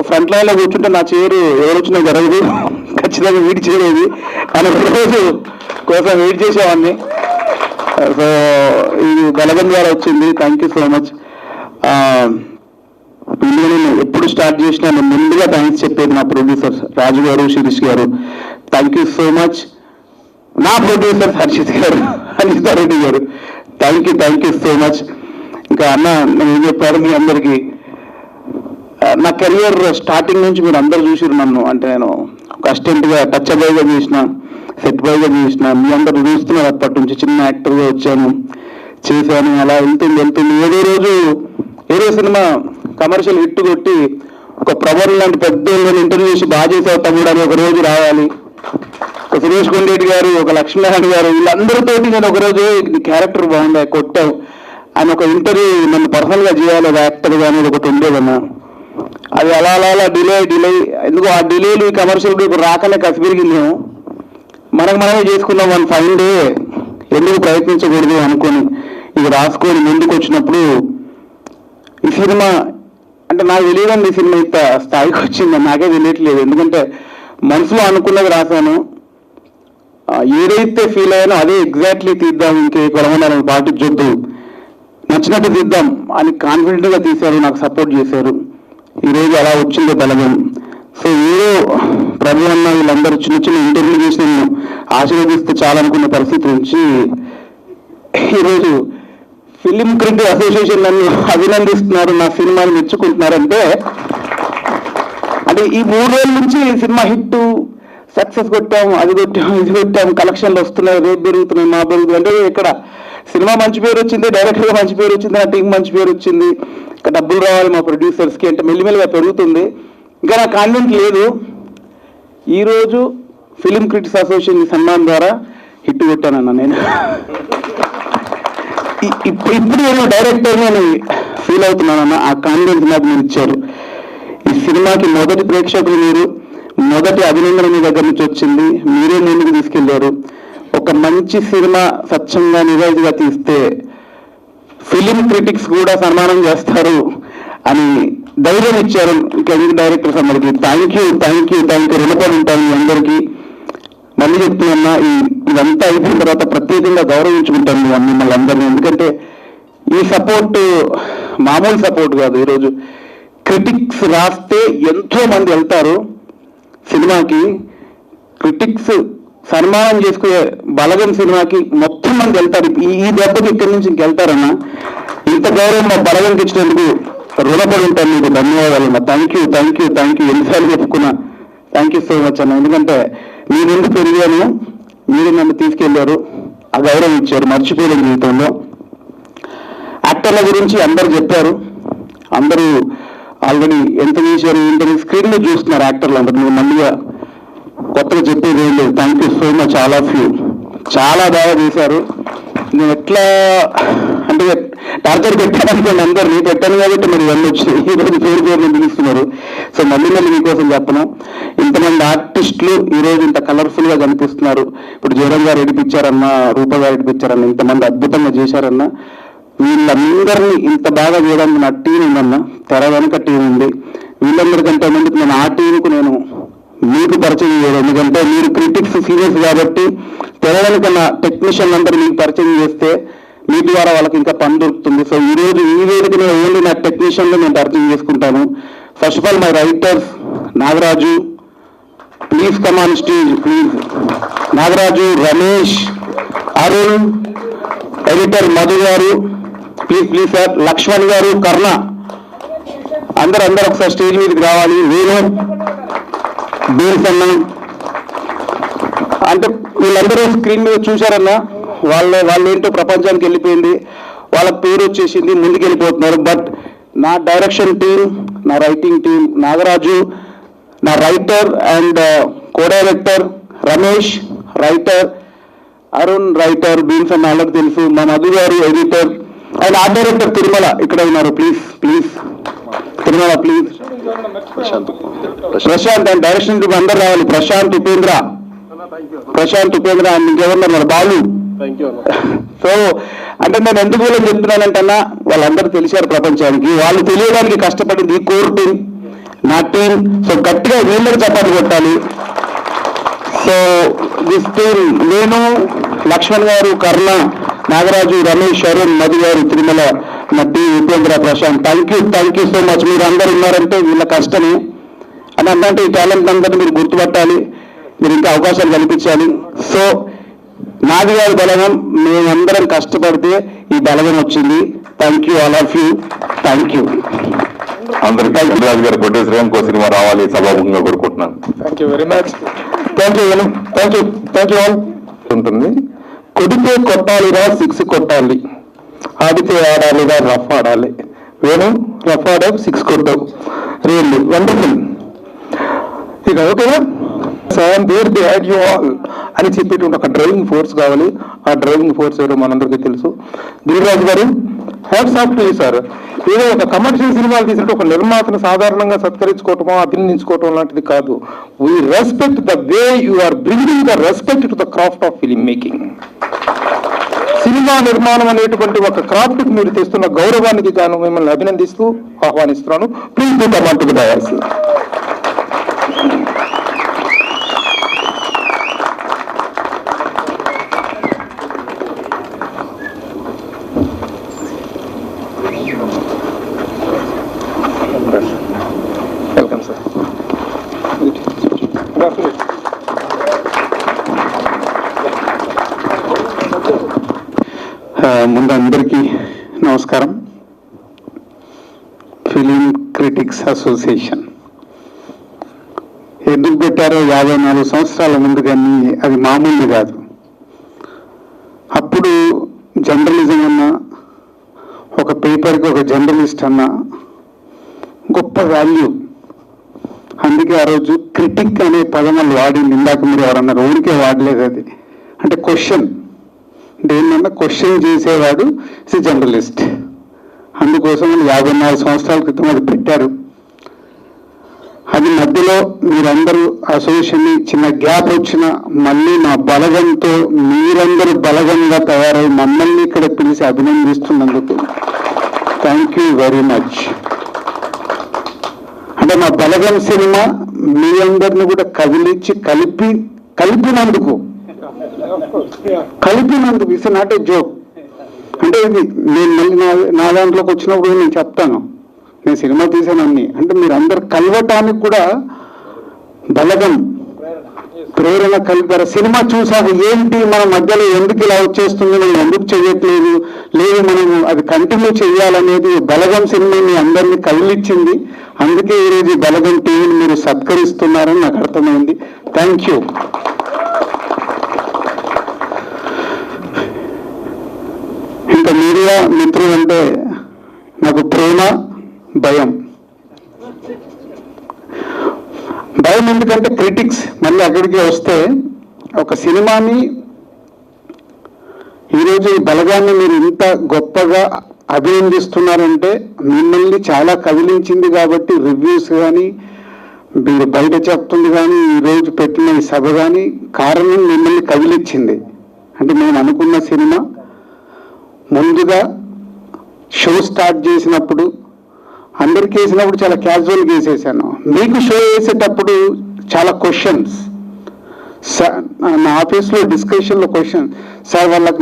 front లైన్లో కూర్చుంటే నా చైరు ఎవరు వచ్చినా జరగదు, ఖచ్చితంగా వెయిట్ చేయలేదు అని రోజు కోసం వెయిట్ చేసేవాడిని. సో ఇది బలగం ద్వారా వచ్చింది. Thank you so much. నేను ఎప్పుడు స్టార్ట్ చేసినా నేను ముందుగా థ్యాంక్స్ చెప్పేది నా ప్రొడ్యూసర్స్ రాజు గారు, శిరీష్ గారు. Thank you so much. నా ప్రొడ్యూసర్ హర్షిత రెడ్డి గారు, థ్యాంక్ యూ సో మచ్. ఇంకా అన్న నేను ఏం చెప్పారు మీ అందరికీ, నా కెరియర్ స్టార్టింగ్ నుంచి మీరు అందరు చూసిరు నన్ను. అంటే నేను ఒక అసిస్టెంట్గా, టచ్ బాయ్గా చేసిన, సెట్ బాయ్గా చేసిన, మీ అందరు చూస్తున్నారు. అప్పటి నుంచి చిన్న యాక్టర్గా వచ్చాను, చేశాను. అలా వెళ్తుంది ఏదో రోజు ఏదో సినిమా కమర్షియల్ హిట్ కొట్టి ఒక ప్రభర్ లాంటి పెద్ద ఇంటర్వ్యూ చేసి బాగా చేసావు తమ్ముడు అని ఒక రోజు రావాలి. ఒక సురేష్ కొండేటి గారు, ఒక లక్ష్మీనారాయణ గారు, వీళ్ళందరితోటి నేను ఒకరోజు నీ క్యారెక్టర్ బాగుంది కొట్టావు అని ఒక ఇంటర్వ్యూ నన్ను పర్సనల్గా చేయాలి, ఒక యాక్టర్గా అనేది ఒకటి ఉండేదన్నా. అది అలా డిలే ఎందుకు ఆ డిలేలు ఈ కమర్షియల్ బ్రేక్ రాకనే కసి పెరిగిందేమో. మనమే చేసుకున్నాం వన్ ఫైన్ డే, ఎందుకు ప్రయత్నించకూడదు అనుకొని ఇది రాసుకొని ముందుకు వచ్చినప్పుడు ఈ సినిమా అంటే నాకు తెలియదండి, ఈ సినిమా ఇంత స్థాయికి వచ్చిందని నాకే తెలియట్లేదు. ఎందుకంటే మనసులో అనుకున్నది రాశాను, ఏదైతే ఫీల్ అయ్యానో అదే ఎగ్జాక్ట్లీ తీద్దాం, ఇంకే కొలమని పాటించొద్దు, నచ్చినట్టు తీద్దాం అని కాన్ఫిడెంట్గా తీశారు, నాకు సపోర్ట్ చేశారు. ఈరోజు అలా వచ్చింది బలగం. సో ఏదో ప్రభు అన్న వీళ్ళందరూ చిన్న ఇంటర్వ్యూ చేసి నేను ఆశీర్వదిస్తే చాలనుకున్న పరిస్థితి నుంచి ఈరోజు ఫిలిం క్రిటిక్ అసోసియేషన్ నన్ను అభినందిస్తున్నారు, నా సినిమాని మెచ్చుకుంటున్నారంటే అంటే ఈ 3 రోజుల నుంచి సినిమా హిట్, సక్సెస్ కొట్టాం, అది కొట్టాం, కలెక్షన్లు వస్తున్నాయి, రేపు పెరుగుతున్నాయి, మా పెరుగుతుంది. అంటే ఇక్కడ సినిమా మంచి పేరు వచ్చింది, డైరెక్టర్గా మంచి పేరు వచ్చింది, నా టీం మంచి పేరు వచ్చింది, ఇంకా డబ్బులు రావాలి మా ప్రొడ్యూసర్స్కి అంటే మెల్లిమెల్లిగా పెరుగుతుంది. ఇంకా నాకు కాన్ఫిడెంట్ లేదు. ఈరోజు ఫిలిం క్రిటిక్స్ అసోసియేషన్ సన్మానం ద్వారా హిట్ కొట్టానన్నా నేను. ఇప్పుడు నేను డైరెక్టర్ నేను ఫీల్ అవుతున్నానన్న, ఆ కాన్ఫిడెన్స్ నాకు మీరు ఇచ్చారు. ఈ సినిమాకి మొదటి ప్రేక్షకులు మీరు, మొదటి అభినందన మీ దగ్గర నుంచి వచ్చింది, మీరే ముందుకు తీసుకెళ్లారు. ఒక మంచి సినిమా స్వచ్ఛంగా నిజాయితీగా తీస్తే ఫిలిం క్రిటిక్స్ కూడా సన్మానం చేస్తారు అని ధైర్యం ఇచ్చారు డైరెక్టర్స్ అందరికీ థ్యాంక్ యూ రుణపడి ఉంటాను మీ అందరికీ. మళ్ళీ చెప్తున్నా ఇదంతా అయిపోయిన తర్వాత ప్రత్యేకంగా గౌరవించుకుంటాను మిమ్మల్ని అందరినీ. ఎందుకంటే ఈ సపోర్ట్ మామూలు సపోర్ట్ కాదు. ఈరోజు క్రిటిక్స్ రాస్తే ఎంతో మంది వెళ్తారు సినిమాకి. క్రిటిక్స్ సన్మానం చేసుకునే బలగం సినిమాకి మొత్తం మంది వెళ్తారు. ఈ దెబ్బకి ఇక్కడి నుంచి ఇంకెళ్తారన్నా. ఇంత గౌరవం మా బలగంకి ఇచ్చినందుకు రుణపడి ఉంటాను మీకు. ధన్యవాదాలు. థ్యాంక్ యూ ఎన్నిసార్లు చెప్పుకున్నా. థ్యాంక్ యూ సో మచ్ అన్న. ఎందుకంటే మీ ముందు పెరిగాను, మీరు నన్ను తీసుకెళ్లారు, ఆ గౌరవం ఇచ్చారు, మర్చిపోలేని జీవితంలో. యాక్టర్ల గురించి అందరు చెప్పారు, అందరూ ఆల్రెడీ ఎంత చేశారు ఏంటని స్క్రీన్లో చూస్తున్నారు యాక్టర్లు అందరూ. మీరు మళ్ళీగా కొత్తగా చెప్పేది ఏం లేదు. Thank you so much all of you. చాలా బాగా చేశారు. నేను ఎట్లా అంటే టార్చర్ పెట్టాను అందరినీ పెట్టాను కాబట్టి మరి ఇవన్నీ వచ్చినాయి. ఈరోజు పేరు పిలుస్తున్నారు. సో మళ్ళీ మీకోసం చెప్పను. ఇంతమంది ఆర్టిస్టులు ఈరోజు ఇంత కలర్ఫుల్ గా కనిపిస్తున్నారు. ఇప్పుడు జయరాం గారు ఏడిపించారన్నా, రూప గారు ఏడిపించారన్నా, ఇంతమంది అద్భుతంగా చేశారన్నా. వీళ్ళందరినీ ఇంత బాగా చేయడానికి నా టీం ఉందన్నా, తెర వెనుక టీం ఉంది. వీళ్ళందరికంటే ముందుకు నేను ఆ టీంకు నేను మీకు పరిచయం చేయడం. ఎందుకంటే మీరు క్రిటిక్స్ సీరియస్ కాబట్టి తెర వెనుక నా టెక్నీషియన్ అందరూ మీకు పరిచయం చేస్తే మీ ద్వారా వాళ్ళకి ఇంకా పని దొరుకుతుంది. సో ఈరోజు ఈ వేదికనే ఓన్లీ నా టెక్నీషియన్లో నేను పరిచయం చేసుకుంటాను. First of all my writers Nagaraju, please come on stage please. Nagaraju, Ramesh, Arun, editor Madhu గారు, ప్లీజ్ సార్. లక్ష్మణ్ గారు, కర్ణ, అందరూ ఒకసారి స్టేజ్ మీదకి రావాలి. వేణు, బీర్సన్న, అంటే వీళ్ళందరూ స్క్రీన్ మీద చూశారన్నా. వాళ్ళు ఏంటో ప్రపంచానికి వెళ్ళిపోయింది, వాళ్ళ పేరు వచ్చేసింది, ముందుకు వెళ్ళిపోతున్నారు. బట్ నా డైరెక్షన్ టీం, నా రైటింగ్ టీం, నాగరాజు నా writer and co director, Ramesh writer, Arun writer, బీన్స్ అన్న వాళ్ళకి తెలుసు, మా Madhu garu editor and art director Tirumala ఇక్కడ ఉన్నారు. Please Tirumala, please. Prashanth and direction team అందరు రావాలి. ప్రశాంత్ ఉపేంద్ర అండ్ ఇంకెవరున్నారు, బాలు. సో అంటే నేను ఎందుకు వీళ్ళని చెప్తున్నానంటే అన్న, వాళ్ళందరూ తెలిసారు ప్రపంచానికి. వాళ్ళు తెలియడానికి కష్టపడింది ఈ కోర్ టీం, నా టీం. సో గట్టిగా వీళ్ళకి చప్పట్లు కొట్టాలి. సో దిస్ టీం నేను, లక్ష్మణ్ గారు, కర్ణ, నాగరాజు, రమేష్, అరుణ్, మధు గారు, తిరుమల, నా team, Upendra, Prashanth. Thank you so much. మీరు అందరు ఉన్నారంటే వీళ్ళ కష్టమే అని అంటే ఈ టాలెంట్ అందరినీ మీరు గుర్తుపట్టాలి, మీరు ఇంకా అవకాశాలు కల్పించాలి. సో నాది గారి బలగం, మేమందరం కష్టపడితే ఈ బలగం వచ్చింది. Thank you all of you. Thank you అందరికీ. రాజు గారు ప్రొడ్యూసర్ ఇంకో సినిమా రావాలి సభాముఖంగా కోరుకుంటున్నాను. Thank you very much. Thank you all. ఉంటుంది కొడితే కొట్టాలిరా, 6 కొట్టాలి, ఆడితే ఆడాలిరా, రఫ్ ఆడాలి. వేణు రఫ్ ఆడావు, 6 కొట్టావు. Really wonderful. ఇక ఓకేనా sir, there behind you all అని చెప్పేటువంటి ఒక డ్రైవింగ్ ఫోర్స్ కావాలి. ఆ డ్రైవింగ్ ఫోర్స్ ఎవరో మనందరికీ తెలుసు. దిల్రాజు గారు, hats off to you sir. ఏదో ఒక కమర్షియల్ సినిమాలు తీసినట్టు ఒక నిర్మాతను సాధారణంగా సత్కరించుకోవటమో అభినందించుకోవటం లాంటిది కాదు. We respect the way you are bringing the respect to the craft of film making. Cinema నిర్మాణం అనేటువంటి ఒక క్రాఫ్ట్ కి మీరు తెస్తున్న గౌరవానికి గాను మిమ్మల్ని అభినందిస్తూ ఆహ్వానిస్తున్నాను. Please do come on to the dais. Welcome sir. ముందు అందరికీ నమస్కారం. ఫిలిం క్రిటిక్స్ అసోసియేషన్ ఎందుకు పెట్టారో 54 సంవత్సరాల ముందు, కానీ అది మామూలు కాదు. అప్పుడు జర్నలిజం అన్నా, ఒక పేపర్కి ఒక జర్నలిస్ట్ అన్నా గొప్ప వాల్యూ. అందుకే ఆ రోజు క్రిటిక్ అనే పదం వాడింది. ఇందాక మీరు ఎవరన్నారు, ఊరికే వాడలేదు. అది అంటే క్వశ్చన్, దేన్నన్నా క్వశ్చన్ చేసేవాడు ఇస్ జర్నలిస్ట్. అందుకోసం 54 సంవత్సరాల క్రితం అది పెట్టారు. అది మధ్యలో మీరందరూ అసోసియేషన్ చిన్న గ్యాప్ వచ్చిన మళ్ళీ మా బలగంతో మీరందరూ బలగంగా తయారై మమ్మల్ని ఇక్కడ పిలిచి అభినందిస్తున్నందుకు థ్యాంక్ యూ వెరీ మచ్. అంటే మా బలగం సినిమా మీ అందరిని కూడా కదిలించి కలిపినందుకు ఇట్స్ నాట్ ఏ జోక్. అంటే ఇది నేను మళ్ళీ నా దాంట్లోకి వచ్చినప్పుడు నేను చెప్తాను, నేను సినిమా తీసాను అన్ని. అంటే మీరు అందరు కలవటానికి కూడా బలగం ప్రేరణ కలిపారు. సినిమా చూసాక ఏంటి మన మధ్యలో ఎందుకు ఇలా వచ్చేస్తుంది, మనం ఎందుకు చేయట్లేదు, లేదు మనం అది కంటిన్యూ చేయాలనేది బలగం సినిమా మీ అందరినీ కదిలిచ్చింది. అందుకే ఈరోజు బలగం టీవీని మీరు సత్కరిస్తున్నారని నాకు అర్థమైంది. Thank you. ఇంకా మీడియా మిత్రులు అంటే నాకు ప్రేమ, భయం. భయం ఎందుకంటే క్రిటిక్స్ మళ్ళీ అక్కడికి వస్తే ఒక సినిమాని ఈరోజు ఈ బలగాన్ని మీరు ఇంత గొప్పగా అభినందిస్తున్నారంటే మిమ్మల్ని చాలా కదిలించింది కాబట్టి రివ్యూస్ కానీ మీరు బయట చెప్తుంది కానీ ఈరోజు పెట్టిన ఈ సభ కానీ కారణం మిమ్మల్ని కదిలించింది. అంటే నేను అనుకున్న సినిమా ముందుగా షో స్టార్ట్ చేసినప్పుడు అందరికీ వేసినప్పుడు చాలా క్యాజువల్గా వేసేసాను. మీకు షో వేసేటప్పుడు చాలా క్వశ్చన్స్, నా ఆఫీస్లో డిస్కషన్లో క్వశ్చన్, సార్ వాళ్ళకి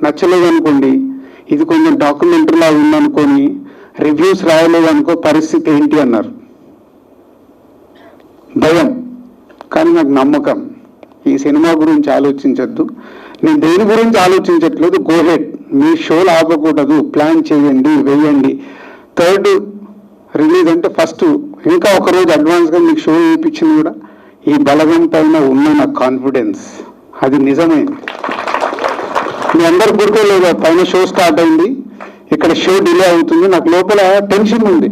నచ్చలేదు అనుకోండి, ఇది కొంచెం డాక్యుమెంటరీలా ఉందనుకొని రివ్యూస్ రాయలేదు అనుకో, పరిస్థితి ఏంటి అన్నారు. భయం. కానీ నాకు నమ్మకం, ఈ సినిమా గురించి ఆలోచించద్దు, నేను దేని గురించి ఆలోచించట్లేదు, గో హెడ్, మీ షోలు ఆపకూడదు, ప్లాన్ చేయండి, వేయండి. థర్డ్ రిలీజ్ అంటే ఫస్ట్ ఇంకా ఒకరోజు అడ్వాన్స్గా మీకు షో వేయించింది కూడా ఈ బలగం పైన ఉన్న నాకు కాన్ఫిడెన్స్, అది నిజమైంది. మీ అందరు గుర్తులేదు, పైన షో స్టార్ట్ అయింది, ఇక్కడ షో డిలే అవుతుంది, నాకు లోపల టెన్షన్ ఉంది.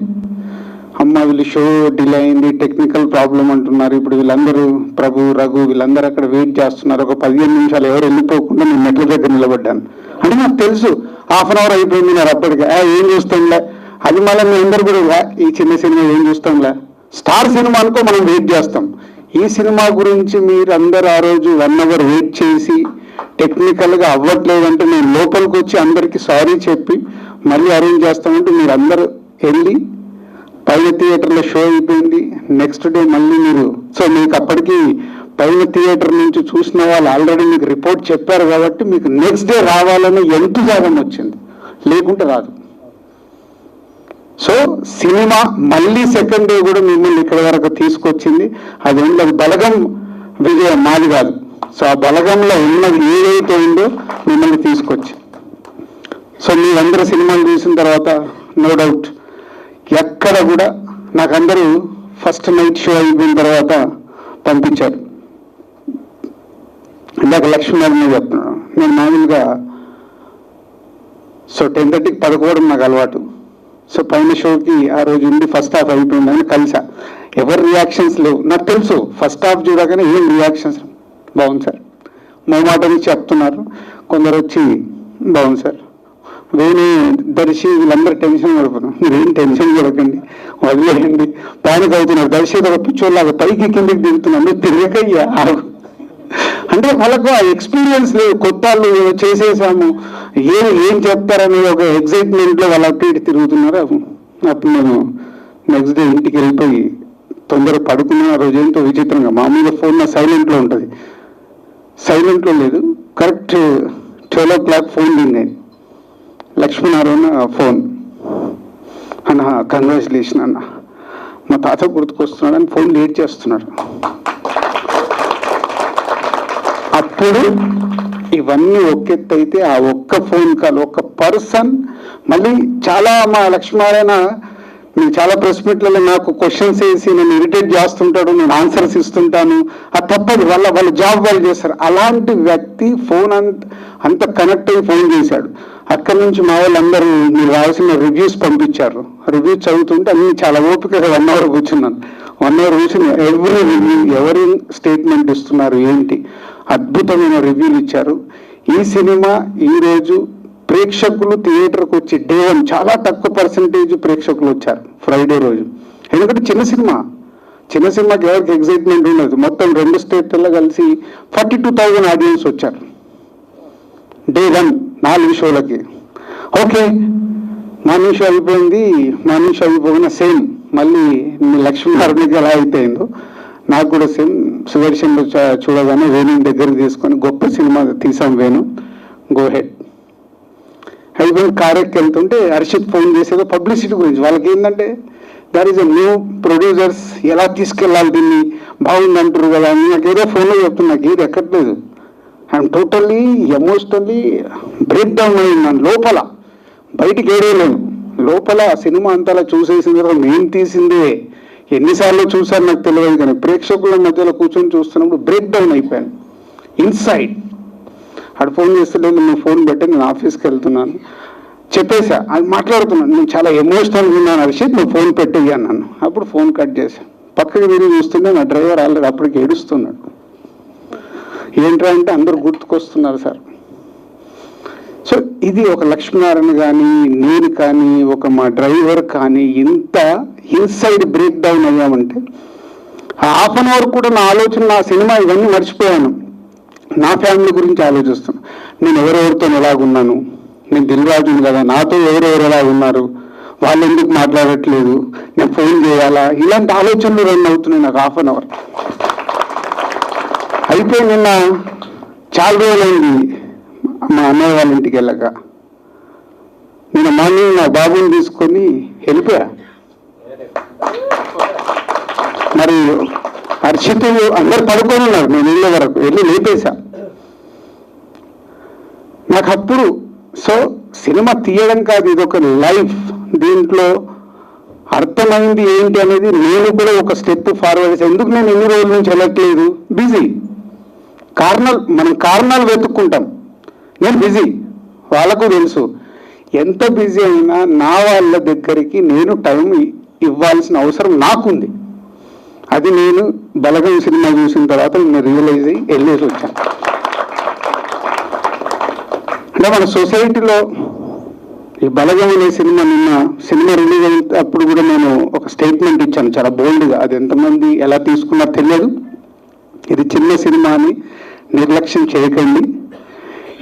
అమ్మ వీళ్ళు షో డిలే అయింది, టెక్నికల్ ప్రాబ్లం అంటున్నారు, ఇప్పుడు వీళ్ళందరూ ప్రభు రఘు వీళ్ళందరూ అక్కడ వెయిట్ చేస్తున్నారు, ఒక 15 నిమిషాలు ఎవరు వెళ్ళిపోకుండా నేను మెట్ల దగ్గర నిలబడ్డాను. అంటే నాకు తెలుసు హాఫ్ అన్ అవర్ అయిపోయింది, నేను అప్పటికి ఏం చూస్తాంలే, అది మళ్ళీ మీ అందరు కూడా ఈ చిన్న సినిమా ఏం చూస్తాంలే, స్టార్ సినిమా అనుకో మనం వెయిట్ చేస్తాం. ఈ సినిమా గురించి మీరు అందరు ఆ రోజు 1 అవర్ వెయిట్ చేసి టెక్నికల్గా అవ్వట్లేదంటే నేను లోపలికి వచ్చి అందరికీ సారీ చెప్పి మళ్ళీ అరేంజ్ చేస్తామంటే మీరు అందరూ వెళ్ళి పైన థియేటర్లో షో అయిపోయింది. నెక్స్ట్ డే మళ్ళీ మీరు, సో మీకు అప్పటికి పైన థియేటర్ నుంచి చూసిన వాళ్ళు ఆల్రెడీ మీకు రిపోర్ట్ చెప్పారు కాబట్టి మీకు నెక్స్ట్ డే రావాలని ఎంతగానం వచ్చింది, లేకుంటే రాదు. సో సినిమా మళ్ళీ సెకండ్ డే కూడా మిమ్మల్ని ఇక్కడ వరకు తీసుకొచ్చింది, అది బలగం విజయం మాది కాదు. సో ఆ బలగంలో ఉన్నది ఏదైతే ఉందో మిమ్మల్ని తీసుకొచ్చి, సో మీరందరూ సినిమాలు చూసిన తర్వాత నో డౌట్ ఎక్కడ కూడా నాకు అందరూ ఫస్ట్ నైట్ షో అయిపోయిన తర్వాత పంపించారు. ఇందాక లక్ష్మీనారాయణ చెప్తున్నాను, నేను మామూలుగా సో 10:30కి పడుకోవడం నాకు అలవాటు. సో పైన షోకి ఆ రోజు ఉండి ఫస్ట్ హాఫ్ అయిపోయిందని కలిసా, ఎవరి రియాక్షన్స్ లేవు. నాకు తెలుసు ఫస్ట్ హాఫ్ చూడగానే ఏం రియాక్షన్స్, బాగుంది సార్, మా మాట చెప్తున్నారు. కొందరు వచ్చి బాగుంది సార్, వేణు దర్శి వీళ్ళందరూ టెన్షన్ పడిపోతున్నాం, మీరేం టెన్షన్ పడకండి, వదిలేయండి, పానిక్ అవుతున్నారు. దర్శి ఒక పిచ్చోళ్ళగా పైకి కిందకి దిగుతున్నాం, మీరు తిరగకయ్యా. అంటే వాళ్ళకు ఆ ఎక్స్పీరియన్స్ లేదు, కొత్త వాళ్ళు చేసేసాము, ఏం చెప్తారని ఒక ఎగ్జైట్మెంట్లో వాళ్ళు అటు ఇటు తిరుగుతున్నారు. అప్పుడు నేను నెక్స్ట్ డే ఇంటికి వెళ్ళిపోయి తొందరగా పడుకున్న రోజు ఏంటో విచిత్రంగా, మామూలుగా ఫోన్ నా సైలెంట్లో ఉంటుంది, సైలెంట్లో లేదు, కరెక్ట్ 12 o'clock ఫోన్ దింగాను. లక్ష్మీనారాయణ ఫోన్, అన్న కంగ్రాచులేషన్ అన్న, మా తాత గుర్తుకొస్తున్నాడు అని ఫోన్ లేట్ చేస్తున్నాడు. అప్పుడు ఇవన్నీ ఒకెత్తు అయితే ఆ ఒక్క ఫోన్ కాల్, ఒక్క పర్సన్ మళ్ళీ చాలా, మా లక్ష్మీనారాయణ నేను చాలా ప్రెస్ మీట్లలో నాకు క్వశ్చన్స్ వేసి నేను ఇరిటేట్ చేస్తుంటాడు, నేను ఆన్సర్స్ ఇస్తుంటాను, అది తప్పదు, వాళ్ళ జాబ్ వాళ్ళు చేస్తారు. అలాంటి వ్యక్తి ఫోన్ అంత కనెక్ట్ అయ్యి ఫోన్ చేశాడు. అక్కడి నుంచి మా వాళ్ళందరూ మీరు రావాల్సిన రివ్యూస్ పంపించారు. రివ్యూస్ చదువుతుంటే అన్ని చాలా ఓపికగా 1 hour కూర్చున్నాను. 1 hour కూర్చుని ఎవ్రీ రివ్యూ ఎవరి స్టేట్మెంట్ ఇస్తున్నారు ఏంటి, అద్భుతమైన రివ్యూలు ఇచ్చారు. ఈ సినిమా ఈరోజు ప్రేక్షకులు థియేటర్కి వచ్చి డే 1 చాలా తక్కువ పర్సంటేజ్ ప్రేక్షకులు వచ్చారు ఫ్రైడే రోజు. ఎందుకంటే చిన్న సినిమాకి ఎవరికి ఎగ్జైట్మెంట్ ఉండదు. మొత్తం 2 స్టేట్లలో కలిసి 42,000 ఆడియన్స్ వచ్చారు డే 1 4 షోలకి. ఓకే, మార్నింగ్ షో అయిపోయింది, మార్నింగ్ షో అయిపోయిన సేమ్ మళ్ళీ లక్ష్మీనారాయణకి ఎలా అయిపోయిందో నాకు కూడా సేమ్ సుదర్శన్లో చూడగానే వేణుని దగ్గర తీసుకొని గొప్ప సినిమా తీసాం వేణు, గో హెడ్. అయిపోయి కారెక్కి వెళ్తుంటే హర్షిత్ ఫోన్ చేసేదో పబ్లిసిటీ గురించి. వాళ్ళకి ఏంటంటే there is a new producers, ఎలా తీసుకెళ్ళాలి దీన్ని, బాగుంది అంటారు కదా అని నాకు ఏదో ఫోన్లో చెప్తున్నా, నాకు ఏది ఎక్కట్లేదు. I'm totally emotionally break down అయింది లోపల, బయటికి ఏడేయలేను. లోపల ఆ సినిమా అంతలా చూసేసిన తర్వాత నేను తీసిందే ఎన్నిసార్లు చూసాను నాకు తెలియదు, కానీ ప్రేక్షకుల మధ్యలో కూర్చొని చూస్తున్నప్పుడు బ్రేక్ డౌన్ అయిపోయాను ఇన్సైడ్. అక్కడ ఫోన్ చేస్తుంటే నువ్వు ఫోన్ పెట్టి నేను ఆఫీస్కి వెళ్తున్నాను చెప్పేసా, అది మాట్లాడుతున్నాను, నేను చాలా ఎమోషనల్గా ఉన్నాను హర్షిత్, నువ్వు ఫోన్ పెట్టేయి అన్నాను. అప్పుడు ఫోన్ కట్ చేశాను. పక్కకి తిరిగి చూస్తుంటే నా డ్రైవర్ ఆల్రెడీ అప్పటికి ఏడుస్తున్నాడు. ఏంట్రా అంటే అందరూ గుర్తుకొస్తున్నారు సార్. సో ఇది ఒక లక్ష్మీనారాయణ కానీ నేను కానీ ఒక మా డ్రైవర్ కానీ ఇంత ఇన్సైడ్ బ్రేక్ డౌన్ అయ్యామంటే హాఫ్ అన్ అవర్ కూడా నా ఆలోచన, నా సినిమా ఇవన్నీ మర్చిపోయాను. నా ఫ్యామిలీ గురించి ఆలోచిస్తాను. నేను ఎవరెవరితో ఎలాగున్నాను, నేను దిల్రాజుని కదా, నాతో ఎవరెవరు ఎలా ఉన్నారు, వాళ్ళు ఎందుకు మాట్లాడట్లేదు, నేను ఫోన్ చేయాలా, ఇలాంటి ఆలోచనలు రన్ అవుతున్నాయి నాకు హాఫ్ అన్ అవర్. అయితే నిన్న చాలా రోజులైంది మా అన్నయ్య వాళ్ళ ఇంటికి వెళ్ళక. నిన్న మార్నింగ్ నా బాబుని తీసుకొని వెళ్ళిపోయా. మరి హర్షితులు అందరు పడుకొని ఉన్నారు, నేను వెళ్ళే వరకు వెళ్ళి లేపేశా. నాకు అప్పుడు సో సినిమా తీయడం కాదు, ఇది ఒక లైఫ్, దీంట్లో అర్థమైంది ఏంటి అనేది నేను కూడా ఒక స్టెప్ ఫార్వర్డ్ చేశాను. ఎందుకు నేను ఎన్ని రోజుల నుంచి వెళ్ళట్లేదు, బిజీ, మనం కారణాలు వెతుక్కుంటాం. నేను బిజీ, వాళ్ళకు తెలుసు. ఎంత బిజీ అయినా నా వాళ్ళ దగ్గరికి నేను టైం ఇవ్వాల్సిన అవసరం నాకుంది. అది నేను బలగం సినిమా చూసిన తర్వాత నేను రియలైజ్ అయ్యి వెళ్ళేసి వచ్చాను. అంటే మన సొసైటీలో ఈ బలగం అనే సినిమా రిలీజ్ అయినప్పుడు కూడా నేను ఒక స్టేట్మెంట్ ఇచ్చాను చాలా బోల్డ్గా. అది ఎంతమంది ఎలా తీసుకున్నారో తెలియదు. ఇది చిన్న సినిమా అని నిర్లక్ష్యం చేయకండి,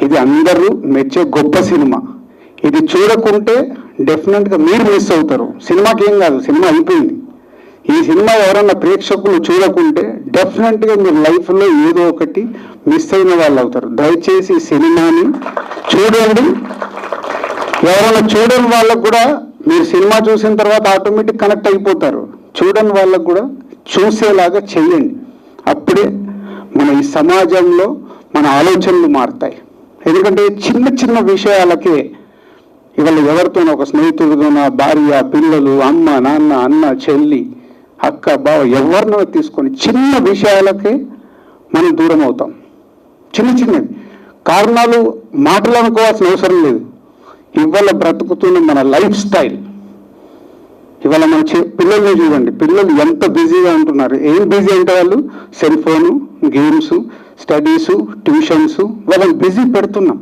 ఇది అందరూ మెచ్చే గొప్ప సినిమా. ఇది చూడకుంటే డెఫినెట్గా మీరు మిస్ అవుతారు. సినిమాకి ఏం కాదు, సినిమా అయిపోయింది. ఈ సినిమా ఎవరన్నా ప్రేక్షకులు చూడకుంటే డెఫినెట్గా మీరు లైఫ్లో ఏదో ఒకటి మిస్ అయిన వాళ్ళు అవుతారు. దయచేసి ఈ సినిమాని చూడండి. ఎవరైనా చూడని వాళ్ళకు కూడా మీరు సినిమా చూసిన తర్వాత ఆటోమేటిక్ కనెక్ట్ అయిపోతారు. చూడని వాళ్ళకు కూడా చూసేలాగా చెయ్యండి. అప్పుడే మన ఈ సమాజంలో మన ఆలోచనలు మారుతాయి. ఎందుకంటే చిన్న చిన్న విషయాలకే ఇవాళ ఎవరితోనో ఒక స్నేహితుడితోనో భార్య, పిల్లలు, అమ్మ, నాన్న, అన్న, చెల్లి, అక్క, బావ ఎవరినో తీసుకొని చిన్న విషయాలకే మనం దూరం అవుతాం. చిన్న చిన్నవి కారణాలు మాటలు అనుకోవాల్సిన అవసరం లేదు. ఇవాళ బ్రతుకుతున్న మన లైఫ్ స్టైల్, ఇవాళ మన పిల్లల్ని చూడండి, పిల్లలు ఎంత బిజీగా ఉంటున్నారు. ఏం బిజీ అంటే వాళ్ళు cell phone, games, studies, tuitions, వాళ్ళని బిజీ పెడుతున్నాం.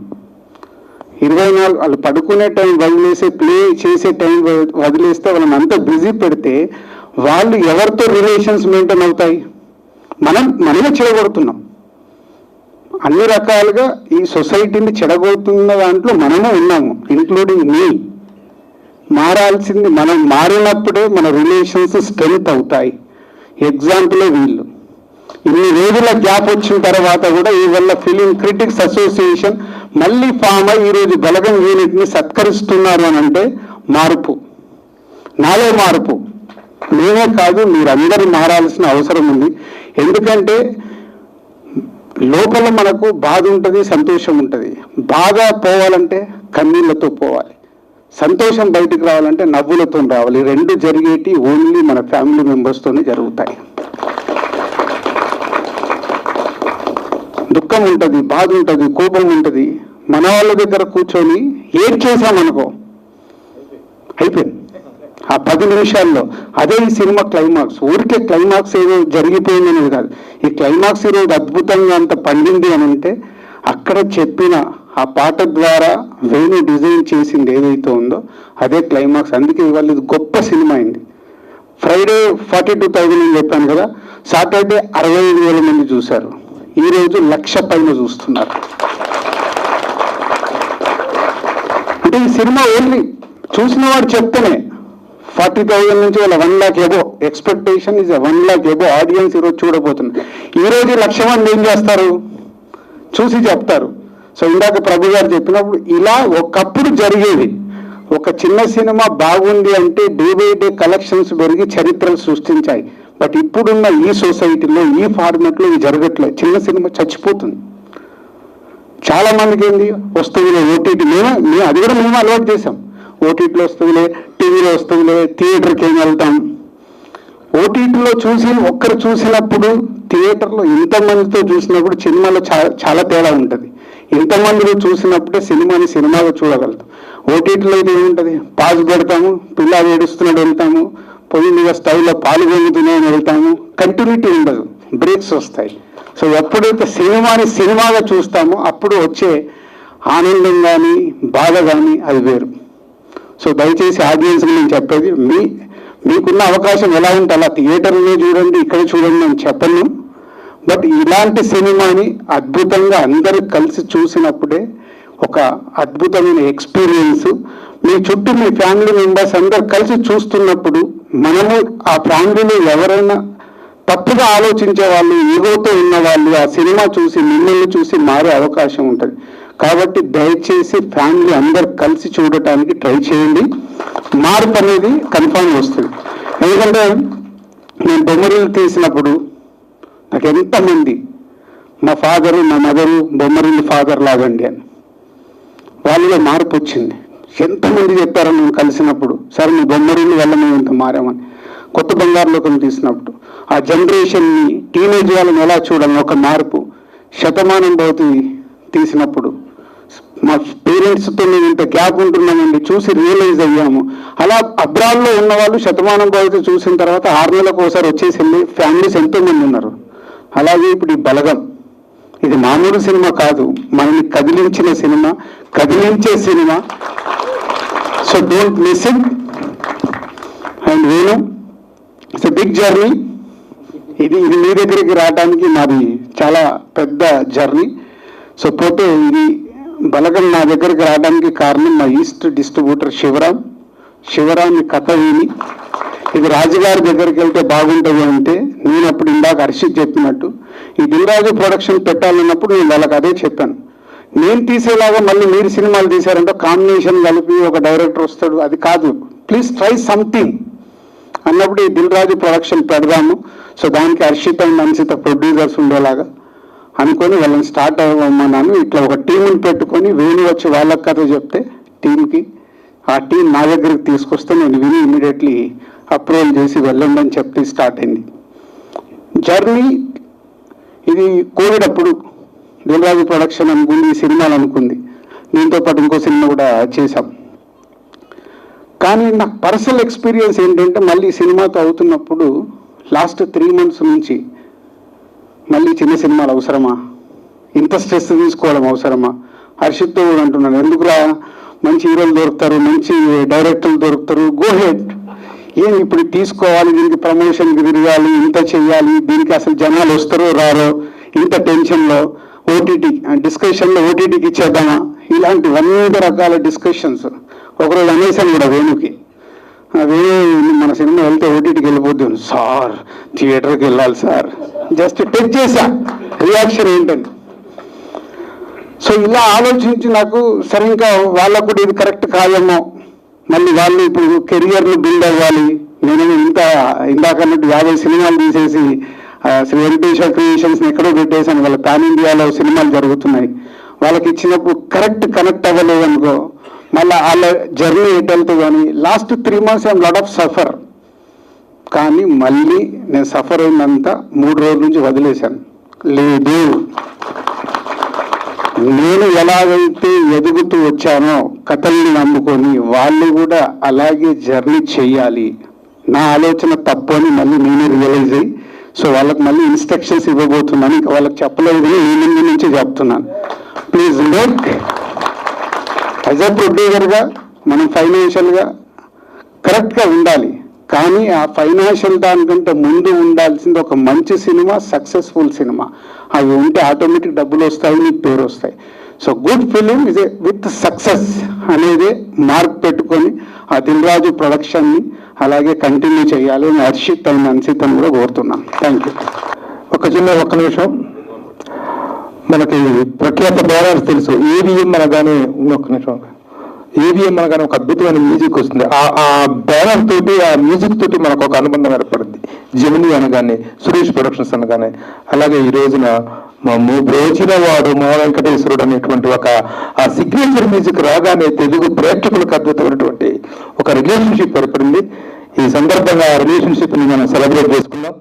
24 వాళ్ళు పడుకునే టైం వదిలేసే, ప్లే చేసే టైం వదిలేస్తే వాళ్ళని అంత బిజీ పెడితే వాళ్ళు ఎవరితో రిలేషన్స్ మెయింటైన్ అవుతాయి? మనమే చెడగొడుతున్నాం. అన్ని రకాలుగా ఈ సొసైటీని చెడగొడుతున్న దాంట్లో మనమే ఉన్నాము, ఇంక్లూడింగ్ మీ. మారాల్సింది మనం. మారినప్పుడే మన రిలేషన్స్ స్ట్రెంగ్త్ అవుతాయి. ఎగ్జాంపులే వీళ్ళు. ఇన్ని రోజుల గ్యాప్ వచ్చిన తర్వాత కూడా ఈ వల్ల ఫిలిం క్రిటిక్స్ అసోసియేషన్ మళ్ళీ ఫామ్ అయ్యి ఈరోజు బలగం యూనిట్ని సత్కరిస్తున్నారు అని అంటే మార్పు, నాలో మార్పు. నేనే కాదు, మీరందరూ మారాల్సిన అవసరం ఉంది. ఎందుకంటే లోపల మనకు బాధ ఉంటుంది, సంతోషం ఉంటుంది. బాధ పోవాలంటే కన్నీళ్లతో పోవాలి, సంతోషం బయటికి రావాలంటే నవ్వులతో రావాలి. రెండు జరిగేటి ఓన్లీ మన ఫ్యామిలీ మెంబర్స్తోనే జరుగుతాయి. దుఃఖం ఉంటుంది, బాధ ఉంటుంది, కోపం ఉంటుంది. మన వాళ్ళ దగ్గర కూర్చొని ఏం చేశామనుకో అయిపోయింది ఆ 10 నిమిషాల్లో. అదే ఈ సినిమా క్లైమాక్స్. ఊరికే క్లైమాక్స్ ఏదో జరిగిపోయింది అనేది కాదు. ఈ క్లైమాక్స్ ఈరోజు అద్భుతంగా అంత పండింది అని అంటే అక్కడ చెప్పిన ఆ పాట ద్వారా వేణు డిజైన్ చేసింది ఏదైతే ఉందో అదే క్లైమాక్స్. అందుకే ఇవాళ ఇది గొప్ప సినిమా అయింది. ఫ్రైడే 42,000 అని చెప్పాను కదా, సాటర్డే 65,000 మంది చూశారు. ఈరోజు 1,00,000 పైన చూస్తున్నారు. అంటే ఈ సినిమా ఓన్లీ చూసిన వాడు చెప్తేనే 40,000 నుంచి వాళ్ళ 1 lakh above expectation is 1 lakh above audience ఈరోజు చూడబోతున్నారు. ఈరోజు 1,00,000 మంది ఏం చేస్తారు, చూసి చెప్తారు. సో ఇందాక ప్రభు గారు చెప్పినప్పుడు ఇలా ఒకప్పుడు జరిగేది. ఒక చిన్న సినిమా బాగుంది అంటే డే బై డే కలెక్షన్స్ పెరిగి చరిత్రలు సృష్టించాయి. బట్ ఇప్పుడున్న ఈ సొసైటీలో ఈ ఫార్మెట్లో ఇది జరగట్లేదు. చిన్న సినిమా చచ్చిపోతుంది. చాలా మందికి ఏంది వస్తువులే ఓటీటీ, మేము అది కూడా మేము అలవాటు చేసాం. ఓటీటీలో వస్తువులే, టీవీలో వస్తువులే, థియేటర్కి ఏం వెళ్తాం. ఓటీటీలో చూసి ఒక్కరు చూసినప్పుడు థియేటర్లో ఇంతమందితో చూసినప్పుడు సినిమాలో చాలా తేడా ఉంటుంది. ఇంతమందిలో చూసినప్పుడే సినిమాని సినిమాగా చూడగలుగుతాం. ఓటీటీలో అయితే ఏముంటుంది, పాజ్ పెడతాము, పిల్లలు ఏడుస్తున్నాడు వెళ్తాము, పొయ్యి మీద స్టైల్లో పాలు పొందుతున్నాయని వెళ్తాము, కంటిన్యూటీ ఉండదు, బ్రేక్స్ వస్తాయి. సో ఎప్పుడైతే సినిమాని సినిమాగా చూస్తామో అప్పుడు వచ్చే ఆనందం కానీ బాధ కానీ అది వేరు. సో దయచేసి ఆడియన్స్కి నేను చెప్పేది, మీకున్న అవకాశం ఎలా ఉంటే అలా థియేటర్లో చూడండి, ఇక్కడ చూడండి అని చెప్పను. బట్ ఇలాంటి సినిమాని అద్భుతంగా అందరూ కలిసి చూసినప్పుడే ఒక అద్భుతమైన ఎక్స్పీరియన్స్. మీ చుట్టూ మీ ఫ్యామిలీ మెంబర్స్ అందరు కలిసి చూస్తున్నప్పుడు మనము ఆ ఫ్యామిలీలో ఎవరైనా తప్పుగా ఆలోచించే వాళ్ళు, ఈగోతో ఉన్న వాళ్ళు ఆ సినిమా చూసి మిమ్మల్ని చూసి మారే అవకాశం ఉంటుంది. కాబట్టి దయచేసి ఫ్యామిలీ అందరు కలిసి చూడటానికి ట్రై చేయండి. మార్పు అనేది కన్ఫర్మ్ వస్తుంది. ఎందుకంటే నేను బొమ్మరీలు తీసినప్పుడు నాకు ఎంతమంది మా ఫాదరు మా మదరు బొమ్మరీలు ఫాదర్ లాగండి అని వాళ్ళలో మార్పు వచ్చింది. ఎంతమంది చెప్పారో మేము కలిసినప్పుడు, సరే మీ బొమ్మరీలు వల్ల మేము ఇంత మారామని. కొత్త బంగారు లోకం తీసినప్పుడు ఆ జనరేషన్ని టీనేజ్ వాళ్ళని ఎలా చూడాలని ఒక మార్పు. శతమానం భవతి తీసినప్పుడు మా పేరెంట్స్తో మేము ఇంత గ్యాప్ ఉంటున్నామండి చూసి రియలైజ్ అయ్యాము. అలా అబ్రాడ్లో ఉన్న వాళ్ళు శతమానం భవతి చూసిన తర్వాత 6 నెలలకు ఒకసారి వచ్చేసి వెళ్ళి ఫ్యామిలీస్ ఎంతోమంది ఉన్నారు. అలాగే ఇప్పుడు ఈ బలగం ఇది మామూలు సినిమా కాదు, మనల్ని కదిలించిన సినిమా, కదిలించే సినిమా. So don't miss it. And Venu it's a big journey. ఇది మీ దగ్గరికి రావడానికి మాది చాలా పెద్ద జర్నీ. సో పోతే ఇది బలగం నా దగ్గరికి రావడానికి కారణం మా ఈస్ట్ డిస్ట్రిబ్యూటర్ శివరామ్ కథ విని ఇది రాజుగారి దగ్గరికి వెళ్తే బాగుంటుంది అంటే నేను అప్పుడు ఇందాక హర్షిత్ చెప్పినట్టు ఈ దిల్రాజు ప్రొడక్షన్ పెట్టాలన్నప్పుడు నేను వాళ్ళకి అదే చెప్పాను. నేను తీసేలాగా మళ్ళీ మీరు సినిమాలు తీశారంటే కాంబినేషన్ కలిపి ఒక డైరెక్టర్ వస్తాడు, అది కాదు, ప్లీజ్ ట్రై సంథింగ్ అన్నప్పుడు ఈ దిల్రాజు ప్రొడక్షన్ పెడదాము. సో దానికి హర్షిత్ అండ్ అన్సిత ప్రొడ్యూసర్స్ ఉండేలాగా అనుకొని వాళ్ళని స్టార్ట్ అవ్వమన్నాను. ఇట్లా ఒక టీంని పెట్టుకొని వేణు వచ్చి వాళ్ళకి కథ చెప్తే టీంకి ఆ టీం నా దగ్గరికి తీసుకొస్తే నేను విని ఇమీడియట్లీ అప్రూవల్ చేసి వెళ్ళండి అని చెప్పి స్టార్ట్ అయింది జర్నీ. ఇది కోవిడ్ అప్పుడు దిల్రాజు ప్రొడక్షన్ అనుకుంది, ఈ సినిమాలు అనుకుంది, దీంతో పాటు ఇంకో సినిమా కూడా చేశాం. కానీ నాకు పర్సనల్ ఎక్స్పీరియన్స్ ఏంటంటే మళ్ళీ సినిమాతో అవుతున్నప్పుడు లాస్ట్ 3 months నుంచి మళ్ళీ చిన్న సినిమాలు అవసరమా, ఇంత స్ట్రెస్ తీసుకోవడం అవసరమా? హర్షిత్తో కూడా అంటున్నాను, ఎందుకురా మంచి హీరోలు దొరుకుతారు, మంచి డైరెక్టర్లు దొరుకుతారు, గో హెడ్. ఏం ఇప్పుడు తీసుకోవాలి, దీనికి ప్రమోషన్కి తిరగాలి, ఇంత చెయ్యాలి, దీనికి అసలు జనాలు వస్తారో రారో, ఇంత టెన్షన్లో ఓటీటీ డిస్కషన్లో ఓటీటీకి ఇచ్చేద్దామా, ఇలాంటి 100 రకాల డిస్కషన్స్. ఒకరోజు అనేసాను కూడా వేణుకి, వేణు మన సినిమా వెళ్తే ఓటీటీకి వెళ్ళిపోద్దాం సార్, థియేటర్కి వెళ్ళాలి సార్, జస్ట్ టెస్ట్ చేశా రియాక్షన్ ఏంటని. సో ఇలా ఆలోచించి నాకు సరే ఇంకా వాళ్ళకు కూడా ఇది కరెక్ట్ కాదేమో, మళ్ళీ వాళ్ళు ఇప్పుడు కెరియర్ని బిల్డ్ అవ్వాలి. నేను ఇందాకన్నట్టు 50 సినిమాలు తీసేసి శ్రీ వెంకటేశ్వర క్రియేషన్స్ని ఎక్కడో పెట్టేశాను. వాళ్ళ పాన్ ఇండియాలో సినిమాలు జరుగుతున్నాయి, వాళ్ళకి ఇచ్చినప్పుడు కనెక్ట్ అవ్వలేదు అనుకో, మళ్ళీ వాళ్ళ జర్నీ ఎటు వెళ్తుంది. కానీ last 3 months I'm lot of suffer. కానీ మళ్ళీ నేను సఫర్ అయిందంతా 3 రోజుల నుంచి వదిలేశాను. లేదు, నేను ఎలాగైతే ఎదుగుతూ వచ్చానో కథల్ని నమ్ముకొని వాళ్ళు కూడా అలాగే జర్నీ చెయ్యాలి. నా ఆలోచన తప్పు అని మళ్ళీ నేనే రియలైజ్ అయ్యి సో వాళ్ళకి మళ్ళీ ఇన్స్ట్రక్షన్స్ ఇవ్వబోతున్నాను. ఇంకా వాళ్ళకి చెప్పలేదు, నేను నుంచి చెప్తున్నాను. ప్లీజ్ మేక్ యాజ్ అ ప్రొడ్యూసర్గా మనం ఫైనాన్షియల్గా కరెక్ట్గా ఉండాలి. కానీ ఆ ఫైనాన్షియల్ దానికంటే ముందు ఉండాల్సింది ఒక మంచి సినిమా, సక్సెస్ఫుల్ సినిమా. అవి ఉంటే ఆటోమేటిక్ డబ్బులు వస్తాయి, నీకు పేరు వస్తాయి. So good film is a with success అనేది మార్క్ పెట్టుకొని ఆ దిల్ రాజు ప్రొడక్షన్ని అలాగే కంటిన్యూ చేయాలి అని హర్షిత్ అండ్ అన్సిత్ కూడా కోరుతున్నాను. Thank you. ఒక్క నిమిషం. మనకి ప్రఖ్యాత బ్యానర్స్ తెలుసు. ఏవిఎం అనగానే ఒక్క నిమిషం, ఏవిఎం అనగానే ఒక అద్భుతమైన మ్యూజిక్ వస్తుంది. ఆ బ్యానర్ తోటి, ఆ మ్యూజిక్ తోటి మనకు ఒక అనుబంధం ఏర్పడుద్ది. జమిని అనగానే, సురేష్ ప్రొడక్షన్స్ అనగానే. అలాగే ఈ రోజున బ్రోచిన వాడు మా వెంకటేశ్వరుడు అనేటువంటి ఒక ఆ సిగ్నేచర్ మ్యూజిక్ రాగానే తెలుగు ప్రేక్షకులకు అద్భుతమైనటువంటి ఒక రిలేషన్షిప్ ఏర్పడింది. ఈ సందర్భంగా ఆ రిలేషన్షిప్ ని మనం సెలబ్రేట్ చేసుకున్నాం.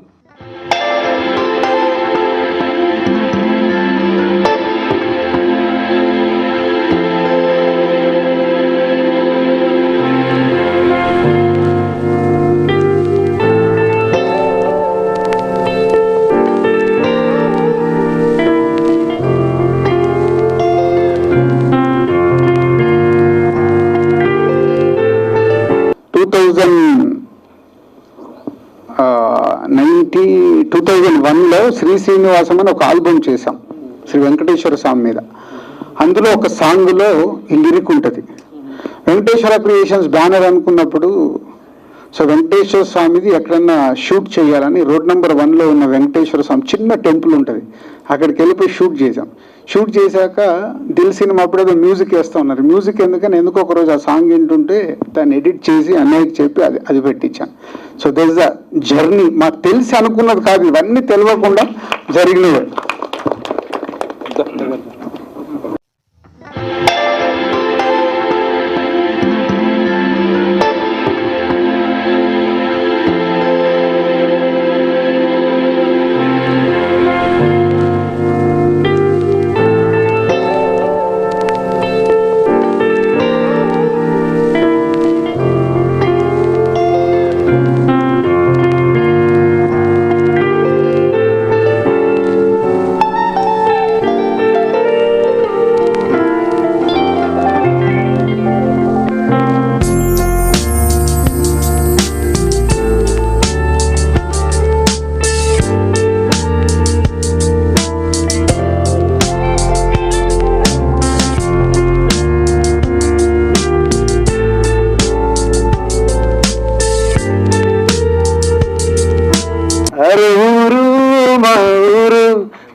నైన్టీ 2001లో శ్రీ శ్రీనివాసం అని ఒక ఆల్బమ్ చేశాం శ్రీ వెంకటేశ్వర స్వామి మీద. అందులో ఒక సాంగ్లో ఈ లిరిక్ ఉంటుంది. వెంకటేశ్వర క్రియేషన్స్ బ్యానర్ అనుకున్నప్పుడు సో వెంకటేశ్వర స్వామిది ఎక్కడన్నా షూట్ చేయాలని రోడ్ నెంబర్ 1లో ఉన్న వెంకటేశ్వర స్వామి చిన్న టెంపుల్ ఉంటుంది, అక్కడికి వెళ్ళిపోయి షూట్ చేశాం. షూట్ చేశాక దిల్ సినిమా అప్పుడేదో మ్యూజిక్ వేస్తూ ఉన్నారు. మ్యూజిక్ ఎందుకని ఎందుకో ఒకరోజు ఆ సాంగ్ వింటుంటే దాన్ని ఎడిట్ చేసి అన్నయ్యకి చెప్పి అది పెట్టించాను. So this is the journey. మాకు తెలిసి అనుకున్నది కాదు, ఇవన్నీ తెలియకుండా జరిగినవి.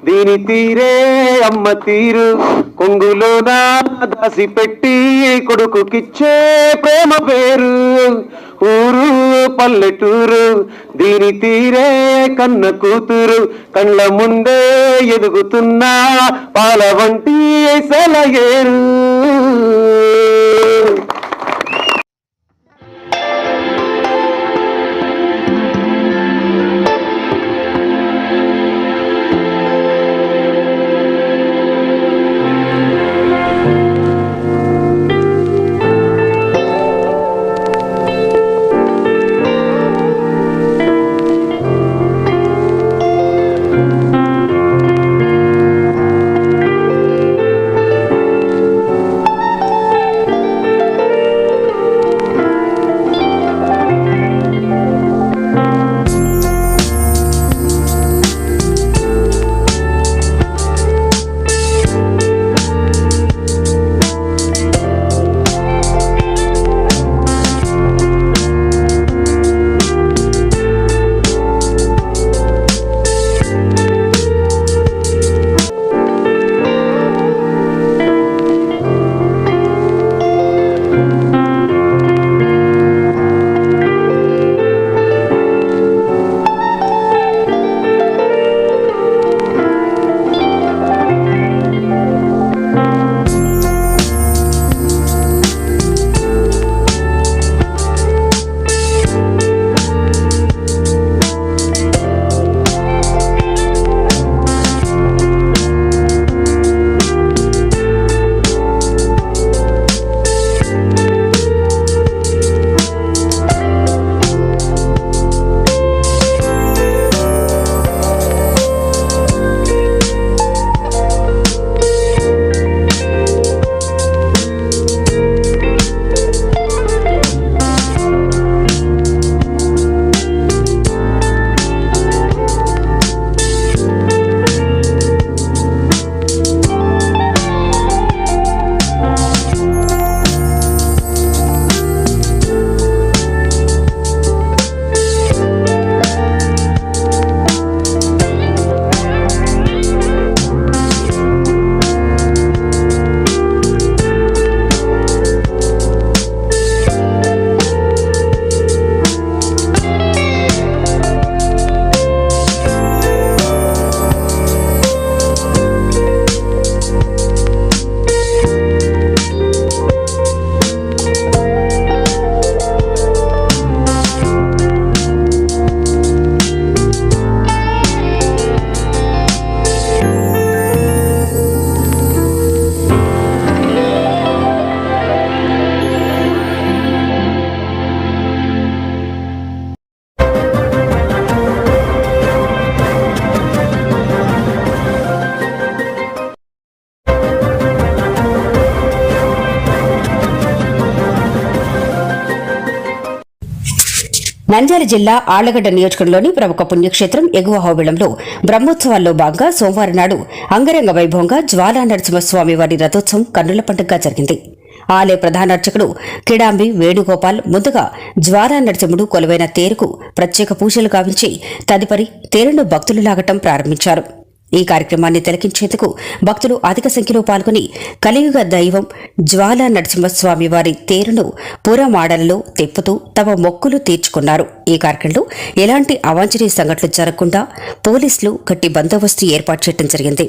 దీని తీరే అమ్మ తీరు కొంగులో నా దాసి పెట్టి కొడుకుకిచ్చే ప్రేమ పేరు ఊరు పల్లెటూరు దీని తీరే కన్న కూతురు కళ్ళ ముందే ఎదుగుతున్నా పాల వంటి సెలయేరు. నంద్యాల జిల్లా ఆళ్లగడ్డ నియోజకవర్గంలోని ప్రముఖ పుణ్యక్షేత్రం ఎగువ హోబిళంలో బ్రహ్మోత్సవాల్లో భాగంగా సోమవారం నాడు అంగరంగ వైభవంగా జ్వాలా నరసింహస్వామి వారి రథోత్సవం కన్నుల పండుగగా జరిగింది. ఆలయ ప్రధాన అర్చకుడు కిడాంబి వేణుగోపాల్ ముందుగా జ్వాలా నరసింహుడు కొలువైన తేరుకు ప్రత్యేక పూజలు గావించి తదుపరి తేరును భక్తులు లాగటం ప్రారంభించారు. ఈ కార్యక్రమాన్ని తిలకించేందుకు భక్తులు అధిక సంఖ్యలో పాల్గొని కలియుగ దైవం జ్వాలా నరసింహస్వామి వారి తేరును పురమాడలలో తిప్పుతూ తమ మొక్కులు తీర్చుకున్నారు. ఈ కార్యక్రమంలో ఎలాంటి అవాంఛనీయ సంఘటనలు జరగకుండా పోలీసులు గట్టి బందోబస్తు ఏర్పాటు చేయడం జరిగింది.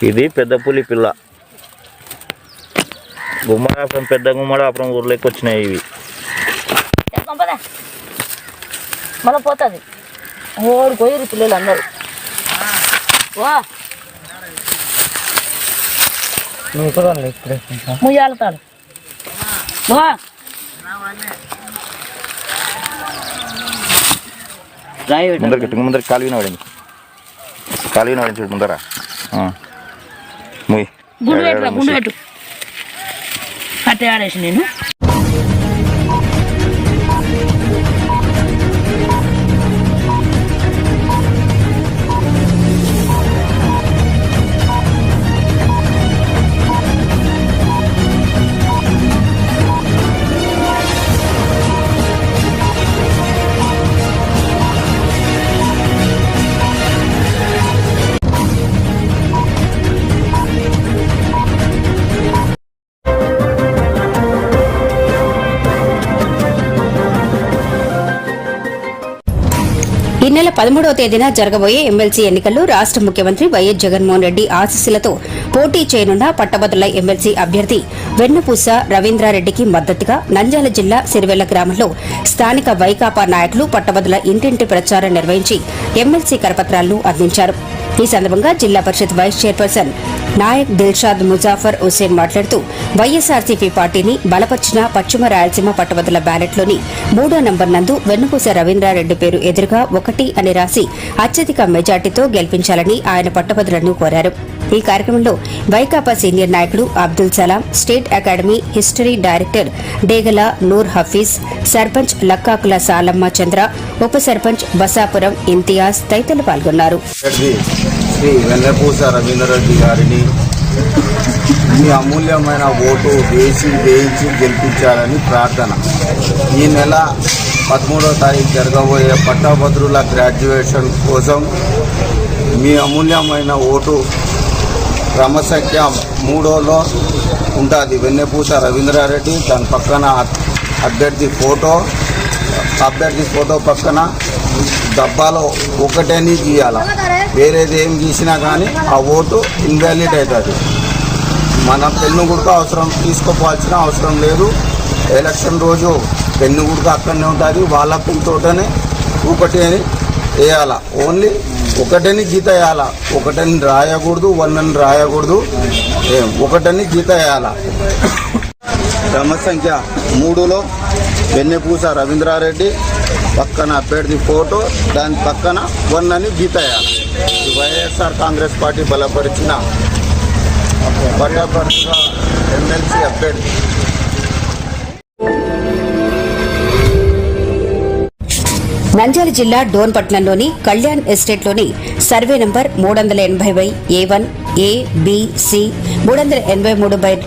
ఇది పెద్ద పులి పిల్ల. గుమ్మడాపురం పెద్ద గుమ్మడాపురం ఊర్లోకి వచ్చినాయి ఇవి. మళ్ళీ పోతుంది ఓడి పోయి పిల్లలు అందరూ ముయ్యాలతాడు ముందర కాలువిన పడింది. కాలువిన పడింది చూడు ముందర. గుండు పెట్టు కట్టే ఆడేసి నేను ఈ నెల 13వ తేదీన జరగబోయే ఎమ్మెల్సీ ఎన్నికల్లో రాష్ట ముఖ్యమంత్రి వైఎస్ జగన్మోహన్ రెడ్డి ఆశీస్సులతో పోటీ చేయనున్న పట్టభద్రుల ఎమ్మెల్సీ అభ్యర్థి వెన్నపూస రవీంద్రారెడ్డికి మద్దతుగా నంద్యాల జిల్లా సిరివెల్ల గ్రామంలో స్థానిక వైకాపా నాయకులు పట్టభద్రుల ఇంటింటి ప్రచారం నిర్వహించి ఎమ్మెల్సీ కరపత్రాలను అందించారు. ఈ సందర్భంగా జిల్లా పరిషత్ వైస్ చైర్పర్సన్ నాయక్ దిల్షాద్ ముజాఫర్ హుసేన్ మాట్లాడుతూ వైఎస్ఆర్సీపీ పార్టీని బలపర్చిన పశ్చిమ రాయలసీమ పట్టభద్రుల బ్యాలెట్లోని 3వ నంబర్ నందు వెన్నపూస రవీంద్రారెడ్డి పేరు ఎదురుగా 1 అని రాసి అత్యధిక మెజార్టీతో గెలిపించాలని ఆయన పట్టభద్రులను కోరారు. ఈ కార్యక్రమంలో వైకాపా సీనియర్ నాయకుడు Abdul Salam, state academy history director డేగల నూర్ హఫీజ్, సర్పంచ్ లక్కాకుల సాలమ్మ చంద్ర, ఉప సర్పంచ్ బసాపురం ఇంతియాజ్ తదితరులు పాల్గొన్నారు. శ్రీ వెన్నపూస రవీంద్రరెడ్డి గారిని మీ అమూల్యమైన ఓటు వేయించి గెలిపించాలని ప్రార్థన. ఈ నెల 13వ తారీఖు జరగబోయే పట్టభద్రుల గ్రాడ్యుయేషన్ కోసం మీ అమూల్యమైన ఓటు క్రమసంఖ్య 3లో ఉంటుంది. వెన్నపూస రవీంద్రారెడ్డి, దాని పక్కన అభ్యర్థి ఫోటో పక్కన డబ్బాలో ఒకటేని గీయాల. వేరేది ఏం గీసినా కానీ ఆ ఓటు ఇన్వాలిడ్ అవుతుంది. మన పెన్ను గుడక తీసుకోవాల్సిన అవసరం లేదు. ఎలక్షన్ రోజు పెన్ను గుడక అక్కడనే ఉంటుంది. వాళ్ళ పెన్నుతోటనే ఒకటి అని వేయాల. ఓన్లీ ఒకటని గీత వేయాల. ఒకటని రాయకూడదు, 1 అని రాయకూడదు. ఒకటని గీత వేయాల. క్రమ సంఖ్య 3లో వెన్నపూస రవీంద్రారెడ్డి, పక్కన అభ్యర్థి ఫోటో, దాని పక్కన 1 అని గీత వేయాలి. వైఎస్ఆర్ కాంగ్రెస్ పార్టీ బలపరిచిన పట్టభద్రుల ఎమ్మెల్సీ అభ్యర్థి. నంద్యాల జిల్లా డోన్ పట్టణంలోని కళ్యాణ్ ఎస్టేట్లోని survey number 380/A1 A B C 383/2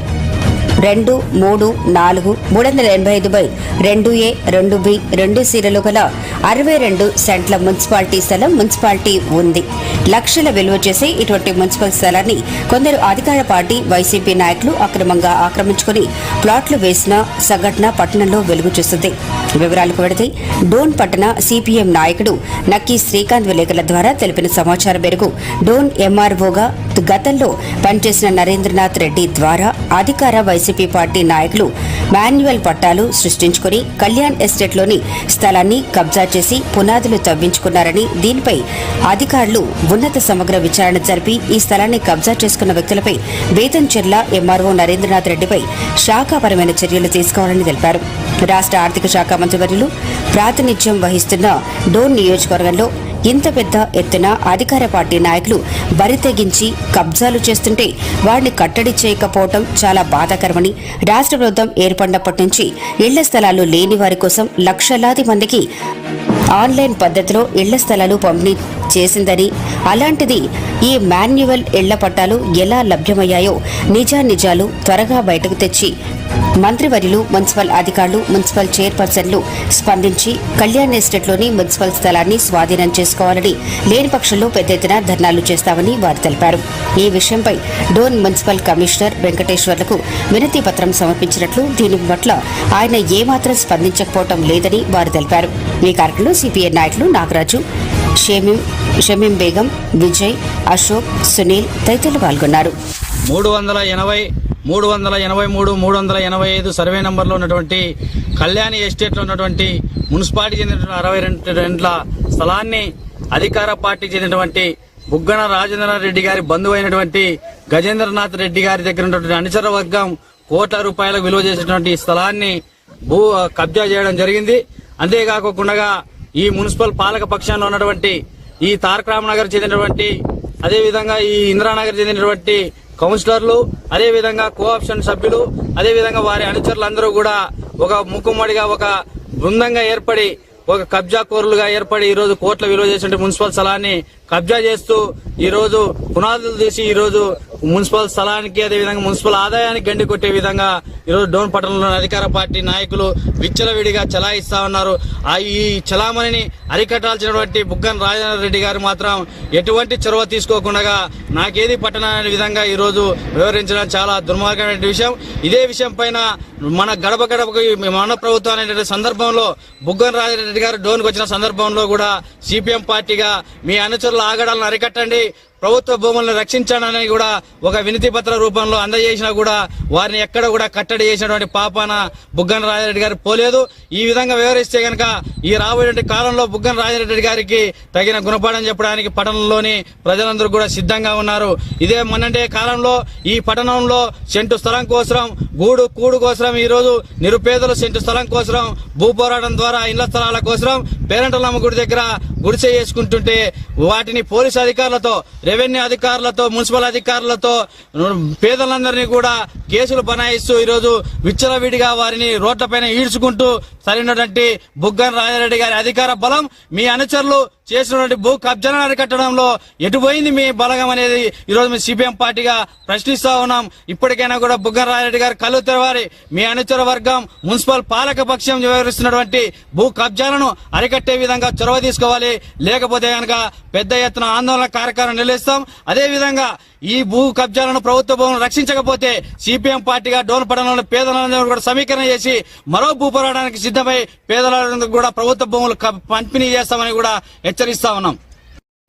2, 3, 4, 385/2A 2B 2 సీరలు గల 62 సెంట్ల మున్సిపాలిటీ స్థలం మున్సిపాలిటీ ఉంది. లక్షల విలువ చేసే ఇటువంటి మున్సిపల్ స్థలాన్ని కొందరు అధికార పార్టీ వైసీపీ నాయకులు అక్రమంగా ఆక్రమించుకుని ప్లాట్లు వేసిన సంఘటన పట్టణంలో వెలుగు చూస్తుంది. వివరాలకు వెడితే డోన్ పట్టణ సిపిఎం నాయకుడు నక్కీ శ్రీకాంత్ విలేకరుల ద్వారా తెలిపిన సమాచారం మేరకు డోన్ ఎంఆర్ఓగా గతంలో పనిచేసిన నరేంద్రనాథ్ రెడ్డి ద్వారా అధికార వైసీపీ పార్టీ నాయకులు మాన్యువల్ పట్టాలు సృష్టించుకుని కళ్యాణ్ ఎస్టేట్లోని స్థలాన్ని కబ్జా చేసి పునాదులు తవ్వించుకున్నారని, దీనిపై అధికారులు ఉన్నత సమగ్ర విచారణ జరిపి ఈ స్థలాన్ని కబ్జా చేసుకున్న వ్యక్తులపై బేతంచెర్ల ఎంఆర్ఓ నరేంద్రనాథ్ రెడ్డిపై శాఖాపరమైన చర్యలు తీసుకోవాలని తెలిపారు. రాష్ట్ర ఆర్థిక శాఖ మంత్రివర్యులు ప్రాతినిధ్యం వహిస్తున్న డోన్ నియోజకవర్గంలో ఇంత పెద్ద ఎత్తున అధికార పార్టీ నాయకులు బరితెగించి కబ్జాలు చేస్తుంటే వారిని కట్టడి చేయకపోవడం చాలా బాధాకరమని, రాష్ట్ర ప్రభుత్వం ఏర్పడినప్పటి నుంచి ఇళ్ల స్థలాలు లేని వారి కోసం లక్షలాది మందికి ఆన్లైన్ పద్ధతిలో ఇళ్ల స్థలాలు పంపిణీ చేసిందని, అలాంటిది ఈ మాన్యువల్ ఇళ్ల పట్టాలు ఎలా లభ్యమయ్యాయో నిజాలు త్వరగా బయటకు తెచ్చి మంత్రివర్యులు, మున్సిపల్ అధికారులు, మున్సిపల్ చైర్పర్సన్లు స్పందించి కళ్యాణ్ ఎస్టేట్లోని మున్సిపల్ స్థలాన్ని స్వాధీనం చేసుకోవాలని, లేని పక్షంలో పెద్ద ఎత్తున ధర్నాలు చేస్తామని వారు తెలిపారు. ఈ విషయంపై డోన్ మున్సిపల్ కమిషనర్ వెంకటేశ్వర్లకు వినతి పత్రం సమర్పించినట్లు, దీని పట్ల ఆయన ఏమాత్రం స్పందించకపోవడం లేదని వారు తెలిపారు. ఈ కార్యక్రమంలో సిపిఐ నాయకులు నాగరాజు, షమీం బేగం, విజయ్, అశోక్, సునీల్ తదితరులు పాల్గొన్నారు. 383, 385 సర్వే నంబర్లో ఉన్నటువంటి కళ్యాణి ఎస్టేట్లో ఉన్నటువంటి మున్సిపాలిటీకి చెందిన 62 స్థలాన్ని అధికార పార్టీకి చెందినటువంటి బుగ్గన రాజేంద్ర రెడ్డి గారి బంధువు అయినటువంటి గజేంద్రనాథ్ రెడ్డి గారి దగ్గర ఉన్నటువంటి అనుచర వర్గం కోట్ల రూపాయలకు విలువ చేసినటువంటి స్థలాన్ని కబ్జా చేయడం జరిగింది. అంతేకాకుండా ఈ మున్సిపల్ పాలక పక్షంలో ఉన్నటువంటి ఈ తారక రామనగర్ చెందినటువంటి, అదేవిధంగా ఈ ఇందిరానగర్ చెందినటువంటి కౌన్సిలర్లు, అదేవిధంగా కోఆప్షన్ సభ్యులు, అదేవిధంగా వారి అనుచరులందరూ కూడా ఒక ముక్కుమ్మడిగా ఒక బృందంగా ఏర్పడి, ఒక కబ్జా కోరులుగా ఏర్పడి ఈరోజు కోట్ల విలువ చేసిన మున్సిపల్ స్థలాన్ని కబ్జా చేస్తూ ఈరోజు పునాదులు తీసి ఈరోజు మున్సిపల్ స్థలానికి, అదేవిధంగా మున్సిపల్ ఆదాయానికి గండి కొట్టే విధంగా ఈరోజు డోన్ పట్టణంలోని అధికార పార్టీ నాయకులు విచ్చలవిడిగా చలాయిస్తా ఉన్నారు. ఈ చలామణిని అరికట్టాల్సినటువంటి బుగ్గన రాజేంద్ర రెడ్డి గారు మాత్రం ఎటువంటి చొరవ తీసుకోకుండా నాకేది పట్టణ అనే విధంగా ఈరోజు వివరించడం చాలా దుర్మార్గమైన విషయం. ఇదే విషయం పైన మన గడప గడపకు మన ప్రభుత్వం అనే సందర్భంలో బుగ్గన రాజేంద్ర రెడ్డి గారు డోన్కి వచ్చిన సందర్భంలో కూడా సిపిఎం పార్టీగా మీ అనుచరుల ఆగడాలను అరికట్టండి, ప్రభుత్వ భూములను రక్షించాలని కూడా ఒక వినతి పత్ర రూపంలో అందజేసినా కూడా వారిని ఎక్కడ కూడా కట్టడి చేసినటువంటి పాపాన బుగ్గన రాజారెడ్డి గారు పోలేదు. ఈ విధంగా వివరిస్తే గనక ఈ రాబోయే కాలంలో బుగ్గన రాజారెడ్డి గారికి తగిన గుణపాఠం చెప్పడానికి పట్టణంలోని ప్రజలందరూ కూడా సిద్ధంగా ఉన్నారు. ఇదే మొన్నంటే కాలంలో ఈ పట్టణంలో సెంటు స్థలం కోసం, కూడు కోసం ఈరోజు నిరుపేదలు సెంటు స్థలం కోసం భూపోరాటం ద్వారా ఇళ్ల స్థలాల కోసం పేరంటలమ్మ గుడి దగ్గర గుడిసె చేసుకుంటుంటే వాటిని పోలీసు అధికారులతో రెవెన్యూ అధికారులతో, మున్సిపల్ అధికారులతో పేదలందరినీ కూడా కేసులు బనాయిస్తూ ఈరోజు విచ్చలవిడిగా వారిని రోడ్లపైన ఈడ్చుకుంటూ సరైనటువంటి బుగ్గన రాజారెడ్డి గారి అధికార బలం, మీ అనుచరులు చేసినటువంటి భూ కబ్జాలను అరికట్టడంలో ఎటుపోయింది మీ బలగం అనేది ఈరోజు మేము సిపిఎం పార్టీగా ప్రశ్నిస్తా ఉన్నాం. ఇప్పటికైనా కూడా బుగ్గన రాజారెడ్డి గారు కళ్ళు తెరవాలి. మీ అనుచర వర్గం మున్సిపల్ పాలక పక్షం వ్యవహరిస్తున్నటువంటి భూ కబ్జాలను అరికట్టే విధంగా చొరవ తీసుకోవాలి. లేకపోతే కనుక పెద్ద ఎత్తున ఆందోళన కార్యక్రమం నిర్వహిస్తాం. అదేవిధంగా ఈ భూ కబ్జాలను ప్రభుత్వ భూములను రక్షించకపోతే సిపిఎం పార్టీగా డోన్ పట్టణంలో పేదలందరూ కూడా సమీకరణ చేసి మరో భూ పోరాటానికి సిద్ధమై పేదలందరూ కూడా ప్రభుత్వ భూములు పంపిణీ చేస్తామని కూడా హెచ్చరిస్తా ఉన్నాం.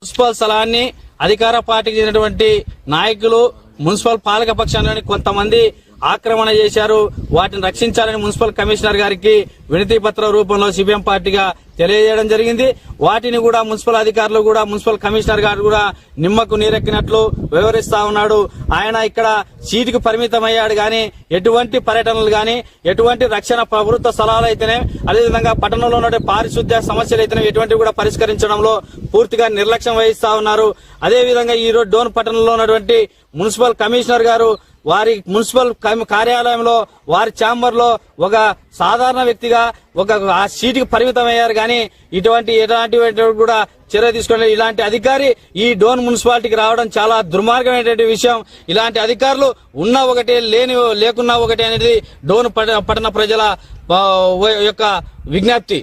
మున్సిపల్ స్థలాన్ని అధికార పార్టీకి చెందినటువంటి నాయకులు మున్సిపల్ పాలక పక్షాన్ని కొంతమంది ఆక్రమణ చేశారు. వాటిని రక్షించాలని మున్సిపల్ కమిషనర్ గారికి వినతి పత్రం రూపంలో సిపిఎం పార్టీగా తెలియజేయడం జరిగింది. వాటిని కూడా మున్సిపల్ అధికారులు కూడా, మున్సిపల్ కమిషనర్ గారు కూడా నిమ్మకు నీరెక్కినట్లు వివరిస్తా ఉన్నాడు. ఆయన ఇక్కడ సీటుకు పరిమితం అయ్యాడు గాని ఎటువంటి పర్యటనలు గాని, ఎటువంటి రక్షణ ప్రభుత్వ స్థలాలు అయితేనే, అదేవిధంగా పట్టణంలో ఉన్న పారిశుద్ధ్య సమస్యలు అయితేనే ఎటువంటి కూడా పరిష్కరించడంలో పూర్తిగా నిర్లక్ష్యం వహిస్తా ఉన్నారు. అదేవిధంగా ఈ రోజు డోన్ పట్టణంలో ఉన్నటువంటి మున్సిపల్ కమిషనర్ గారు వారి మున్సిపల్ కార్యాలయంలో, వారి ఛాంబర్ లో ఒక సాధారణ వ్యక్తిగా ఒక ఆ సీటుకి పరిమితం అయ్యారు కానీ ఎలాంటి కూడా చర్య తీసుకునే ఇలాంటి అధికారి ఈ డోన్ మున్సిపాలిటీకి రావడం చాలా దుర్మార్గమైనటువంటి విషయం. ఇలాంటి అధికారులు ఉన్నా ఒకటే, లేకున్నా ఒకటే అనేది డోన్ పట్టణ ప్రజల యొక్క విజ్ఞప్తి.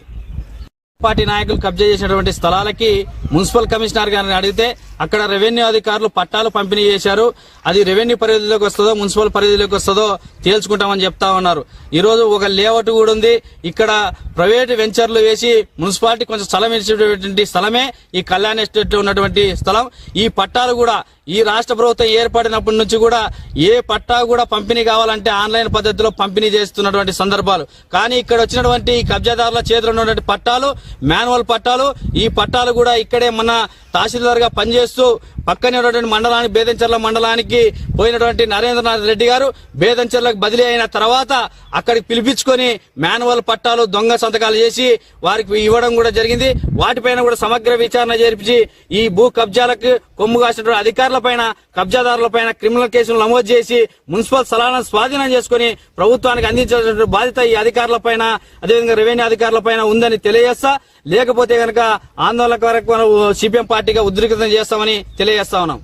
పార్టీ నాయకులు కబ్జా చేసినటువంటి స్థలాలకి మున్సిపల్ కమిషనర్ గారిని అడిగితే అక్కడ రెవెన్యూ అధికారులు పట్టాలు పంపిణీ చేశారు. అది రెవెన్యూ పరిధిలోకి వస్తుందో మున్సిపల్ పరిధిలోకి వస్తుందో తేల్చుకుంటామని చెప్తా ఉన్నారు. ఈ రోజు ఒక లేఅవుట్ కూడా ఉంది. ఇక్కడ ప్రైవేట్ వెంచర్లు వేసి మున్సిపాలిటీ కొంచెం స్థలం ఇచ్చినటువంటి స్థలమే ఈ కళ్యాణ్ ఎస్టేట్ లో ఉన్నటువంటి స్థలం. ఈ పట్టాలు కూడా ఈ రాష్ట్ర ప్రభుత్వం ఏర్పడినప్పటి నుంచి కూడా ఏ పట్టా కూడా పంపిణీ కావాలంటే ఆన్లైన్ పద్ధతిలో పంపిణీ చేస్తున్నటువంటి సందర్భాలు. కానీ ఇక్కడ వచ్చినటువంటి కబ్జాదారుల చేతిలో ఉన్నటువంటి పట్టాలు మాన్యువల్ పట్టాలు. ఈ పట్టాలు కూడా ఇక్కడే మన తహసీల్దార్ గా పనిచేస్తూ పక్కనే ఉన్నటువంటి మండలానికి, బేదంచెర్ల మండలానికి పోయినటువంటి నరేంద్రనాథ్ రెడ్డి గారు బేదంచెర్లకు బదిలీ అయిన తర్వాత అక్కడికి పిలిపించుకొని మాన్యువల్ పట్టాలు దొంగ సంతకాలు చేసి వారికి ఇవ్వడం కూడా జరిగింది. వాటిపైన కూడా సమగ్ర విచారణ జరిపించి ఈ భూ కబ్జాలకు కొమ్ము కాసినటువంటి అధికారులపైన, కబ్జాదారులపైన క్రిమినల్ కేసులు నమోదు చేసి మున్సిపల్ స్థలాలను స్వాధీనం చేసుకుని ప్రభుత్వానికి అందించాల్సిన బాధ్యత ఈ అధికారులపైన, అదేవిధంగా రెవెన్యూ అధికారులపైన ఉందని తెలియజేస్తా. లేకపోతే గనక ఆందోళన కార్యక్రమం సిపిఎం పార్టీగా ఉద్రిక్తం చేస్తామని తెలియజేస్తా ఉన్నాం.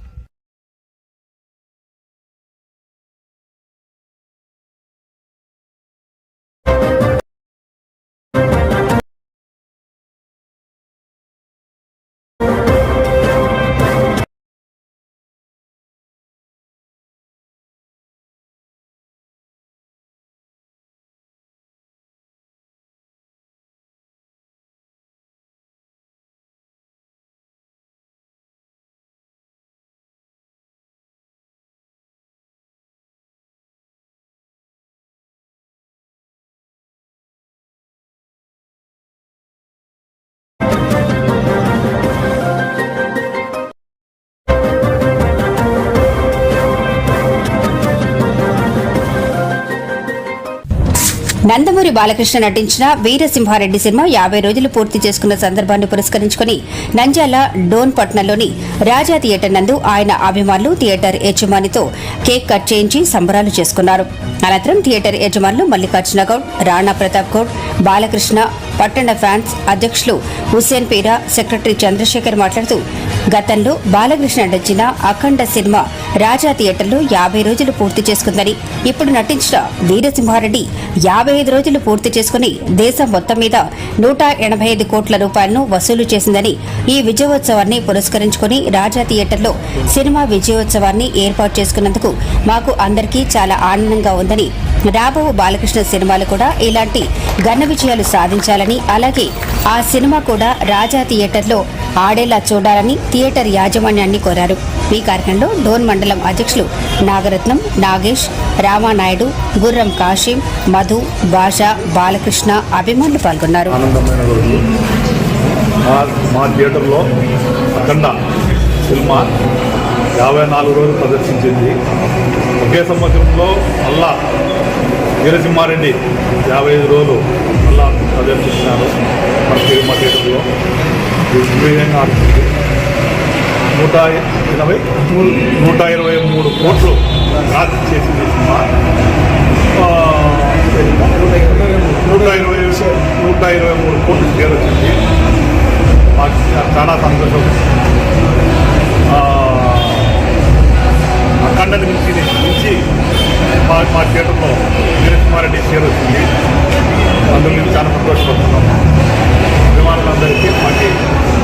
నందమూరి బాలకృష్ణ నటించిన వీరసింహారెడ్డి సినిమా 50 రోజులు పూర్తి చేసుకున్న సందర్భాన్ని పురస్కరించుకుని నంద్యాల డోన్ పట్టణంలోని రాజా థియేటర్ నందు ఆయన అభిమానులు థియేటర్ యజమానితో కేక్ కట్ చేయించి సంబరాలు చేసుకున్నారు. అనంతరం థియేటర్ యజమానులు మల్లికార్జున గౌడ్, రాణా ప్రతాప్ గౌడ్, బాలకృష్ణ పట్టణ ఫ్యాన్స్ అధ్యక్షులు హుస్సేన్ పీరా, సెక్రటరీ చంద్రశేఖర్ మాట్లాడుతూ గతంలో బాలకృష్ణ నటించిన అఖండ సినిమా రాజా థియేటర్లో 50 రోజులు పూర్తి చేసుకుందని, ఇప్పుడు నటించిన వీరసింహారెడ్డి 55 రోజులు పూర్తి చేసుకుని దేశం మొత్తం మీద 185 కోట్ల రూపాయలను వసూలు చేసిందని, ఈ విజయోత్సవాన్ని పురస్కరించుకుని రాజా థియేటర్లో సినిమా విజయోత్సవాన్ని ఏర్పాటు చేసుకున్నందుకు మాకు అందరికీ చాలా ఆనందంగా ఉందని, రాబో బాలకృష్ణ సినిమాలు కూడా ఇలాంటి ఘన విజయాలు సాధించాలని, అలాగే ఆ సినిమా కూడా రాజా థియేటర్లో ఆడేలా చూడాలని థియేటర్ యాజమాన్యాన్ని కోరారు. ఈ కార్యక్రమంలో డోన్ మండలం అధ్యక్షులు నాగరత్నం, నాగేష్, రామానాయుడు, గుర్రం కాశీం, మధు, భాష, బాలకృష్ణ అభిమానులు పాల్గొన్నారు. మా థియేటర్లో అఖండ సినిమా 54 రోజులు ప్రదర్శించింది. ఒకే సంవత్సరంలో మళ్ళా వీరసింహారెడ్డి 55 రోజులు మళ్ళా ప్రదర్శించినారు మా థియేటర్లో. దిగ్విజయంగా ఆడుతుంది. 123 కోట్లు రాసి చేసింది సినిమా. 123 కోట్లు షేర్ వచ్చింది. మాకు చాలా సంతోషం. అఖండని మించి మా థియేటర్లో వీరసింహారెడ్డి షేర్ వచ్చింది. అందులో మేము చాలా సంతోషపడుతున్నాము. అభిమానులందరికీ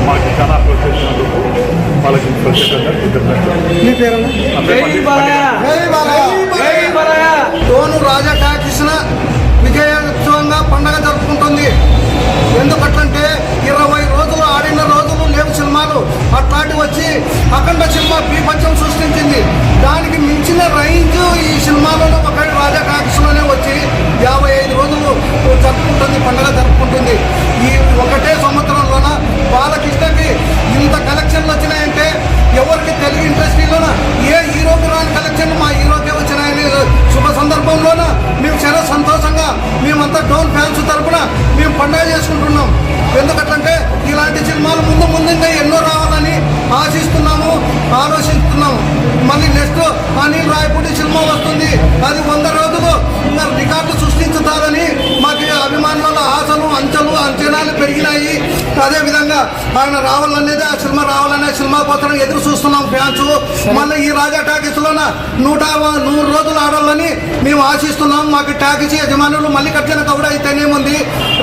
మాకు చాలా ప్రోత్సహించినందుకు వాళ్ళకి ప్రత్యేకంగా తోను రాజా టాకీస్ విజయోత్సవంగా పండగ జరుపుకుంటుంది. ఎందుకంటే 20 రోజులు ఆడిన రోజులు లేవు సినిమాలు. అట్లాంటి వచ్చి అఖండ సినిమా బీభత్సం సృష్టించింది. దానికి మించిన రేంజ్ ఈ సినిమాలోనే ఒక రాజా టాకీస్లోనే వచ్చి 55 రోజులు జరుపుకుంటుంది, పండగ జరుపుకుంటుంది. ఈ ఒకటే సంవత్సరంలోన బాలకృష్ణకి ఇంత కలెక్షన్లు వచ్చినాయంటే ఎవరికి తెలుగు ఇండస్ట్రీలోన ఏ హీరోకి రాని కలెక్షన్ మా హీరోకే వచ్చినాయని శుభ సందర్భంలోన మేము చాలా సంతోషంగా మేమంతా డోన్ ఫ్యాన్స్ తరఫున మేము పండుగ చేసుకుంటున్నాం. ఎందుకంటే ఇలాంటి సినిమాలు ముందు ఇంకా ఎన్నో రావాలని ఆశిస్తున్నాము, ఆలోచిస్తున్నాము. మళ్ళీ నెక్స్ట్ అనిల్ రాయపూడి సినిమా వస్తుంది. అది 100 రోజులు ఇంకా రికార్డు సృష్టించుతారని మాకు అభిమానుల ఆశలు అంచనాలు పెరిగినాయి. అదేవిధంగా ఆయన రావాలనేది ఆ సినిమా రావాలనే సినిమా కోసం ఎదురు చూస్తున్నాం ఫ్యాన్స్. మళ్ళీ ఈ రాజా టాకీస్లోన 100 రోజులు ఆడాలని మేము ఆశిస్తున్నాం. మాకు టాకీస్ యజమానులు మల్లికార్జున గౌడ అయితేనేముంది,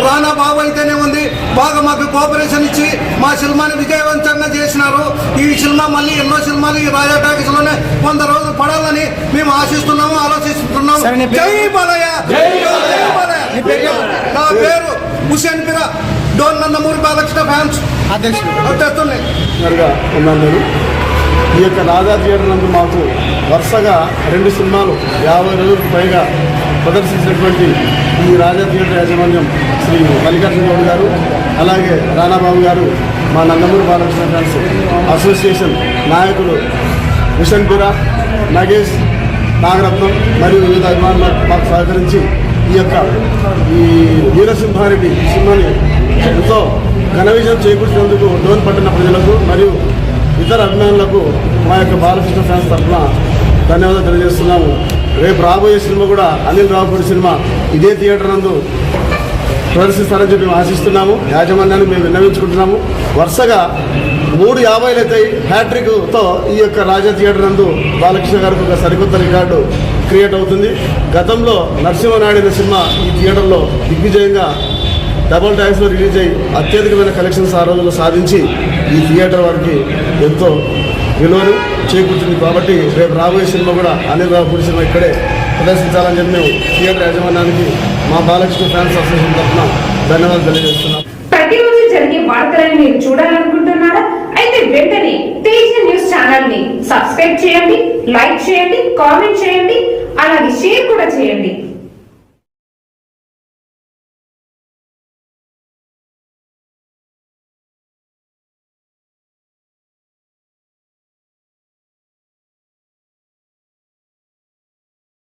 రానా బాబు అయితేనేముంది, బాగా మాకు కోఆపరేషన్ ఇచ్చి మా సినిమాని విజయవంతంగా చేసినారు. ఈ సినిమా మళ్ళీ ఎన్నో సినిమాలు ఈ రాజా టాకీస్లోనే 100 రోజులు పడాలని మేము ఆశిస్తున్నాము, ఆలోచిస్తున్నాము. జై బాలయ్య. నా పేరు హుసేన్ పిరా, డోన్ నందమూరి బాలకృష్ణ ఫ్యాన్స్ అధ్యక్షుడు. ఈ యొక్క రాజా థియేటర్ నందు మాకు వరుసగా 2 సినిమాలు 50 రోజులకు పైగా ప్రదర్శించినటువంటి ఈ రాజా థియేటర్ యాజమాన్యం శ్రీ మల్లికార్జున గౌడ్ గారు, అలాగే రానాబాబు గారు, మా నందమూరి బాలకృష్ణ ఫ్యాన్స్ అసోసియేషన్ నాయకులు హుసేన్ పిరా, నగేష్, నాగరత్నం మరియు వివిధ అభిమానులు మాకు సహకరించి ఈ వీరసింహారెడ్డి సినిమాని ఎంతో ఘన విజయం చేకూర్చినందుకు డోన్ పట్టణ ప్రజలకు మరియు ఇతర అభిమానులకు మా యొక్క బాలకృష్ణ ఫ్యాన్స్ తరఫున ధన్యవాదాలు తెలియజేస్తున్నాము. రేపు రాబోయే సినిమా కూడా అనిల్ రావుపూడి సినిమా ఇదే థియేటర్ నందు ప్రదర్శిస్తారని చెప్పి మేము ఆశిస్తున్నాము. యాజమాన్యాన్ని మేము విన్నవించుకుంటున్నాము. వరుసగా 350 అయితే హ్యాట్రిక్తో ఈ యొక్క రాజా థియేటర్ నందు బాలకృష్ణ గారికి ఒక సరికొత్త రికార్డు క్రియేట్ అవుతుంది. గతంలో నరసింహనాయుడు సినిమా ఈ థియేటర్లో దిగ్విజయంగా డబుల్ ట్యాక్స్లో రిలీజ్ అయ్యి అత్యధికమైన కలెక్షన్స్ ఆ రోజుల్లో సాధించి ఈ థియేటర్ వారికి ఎంతో విలువను చేకూర్చింది. కాబట్టి రేపు రాబోయే సినిమా కూడా అనిల్ రావుపూడి సినిమా ఇక్కడే ప్రదర్శించాలని చెప్పి మేము థియేటర్ యాజమాన్యానికి మా బాలకృష్ణ ఫ్యాన్స్ అసోసియేషన్ తరఫున ధన్యవాదాలు తెలియజేస్తున్నాం. ప్రతిరోజు జరిగే వార్తలను మీరు చూడాలనుకుంటున్నారా? అయితే వెంటనే తేజ న్యూస్ ఛానల్ ని సబ్స్క్రైబ్ చేయండి, లైక్ చేయండి, కామెంట్ చేయండి, అలాగే షేర్ కూడా చేయండి.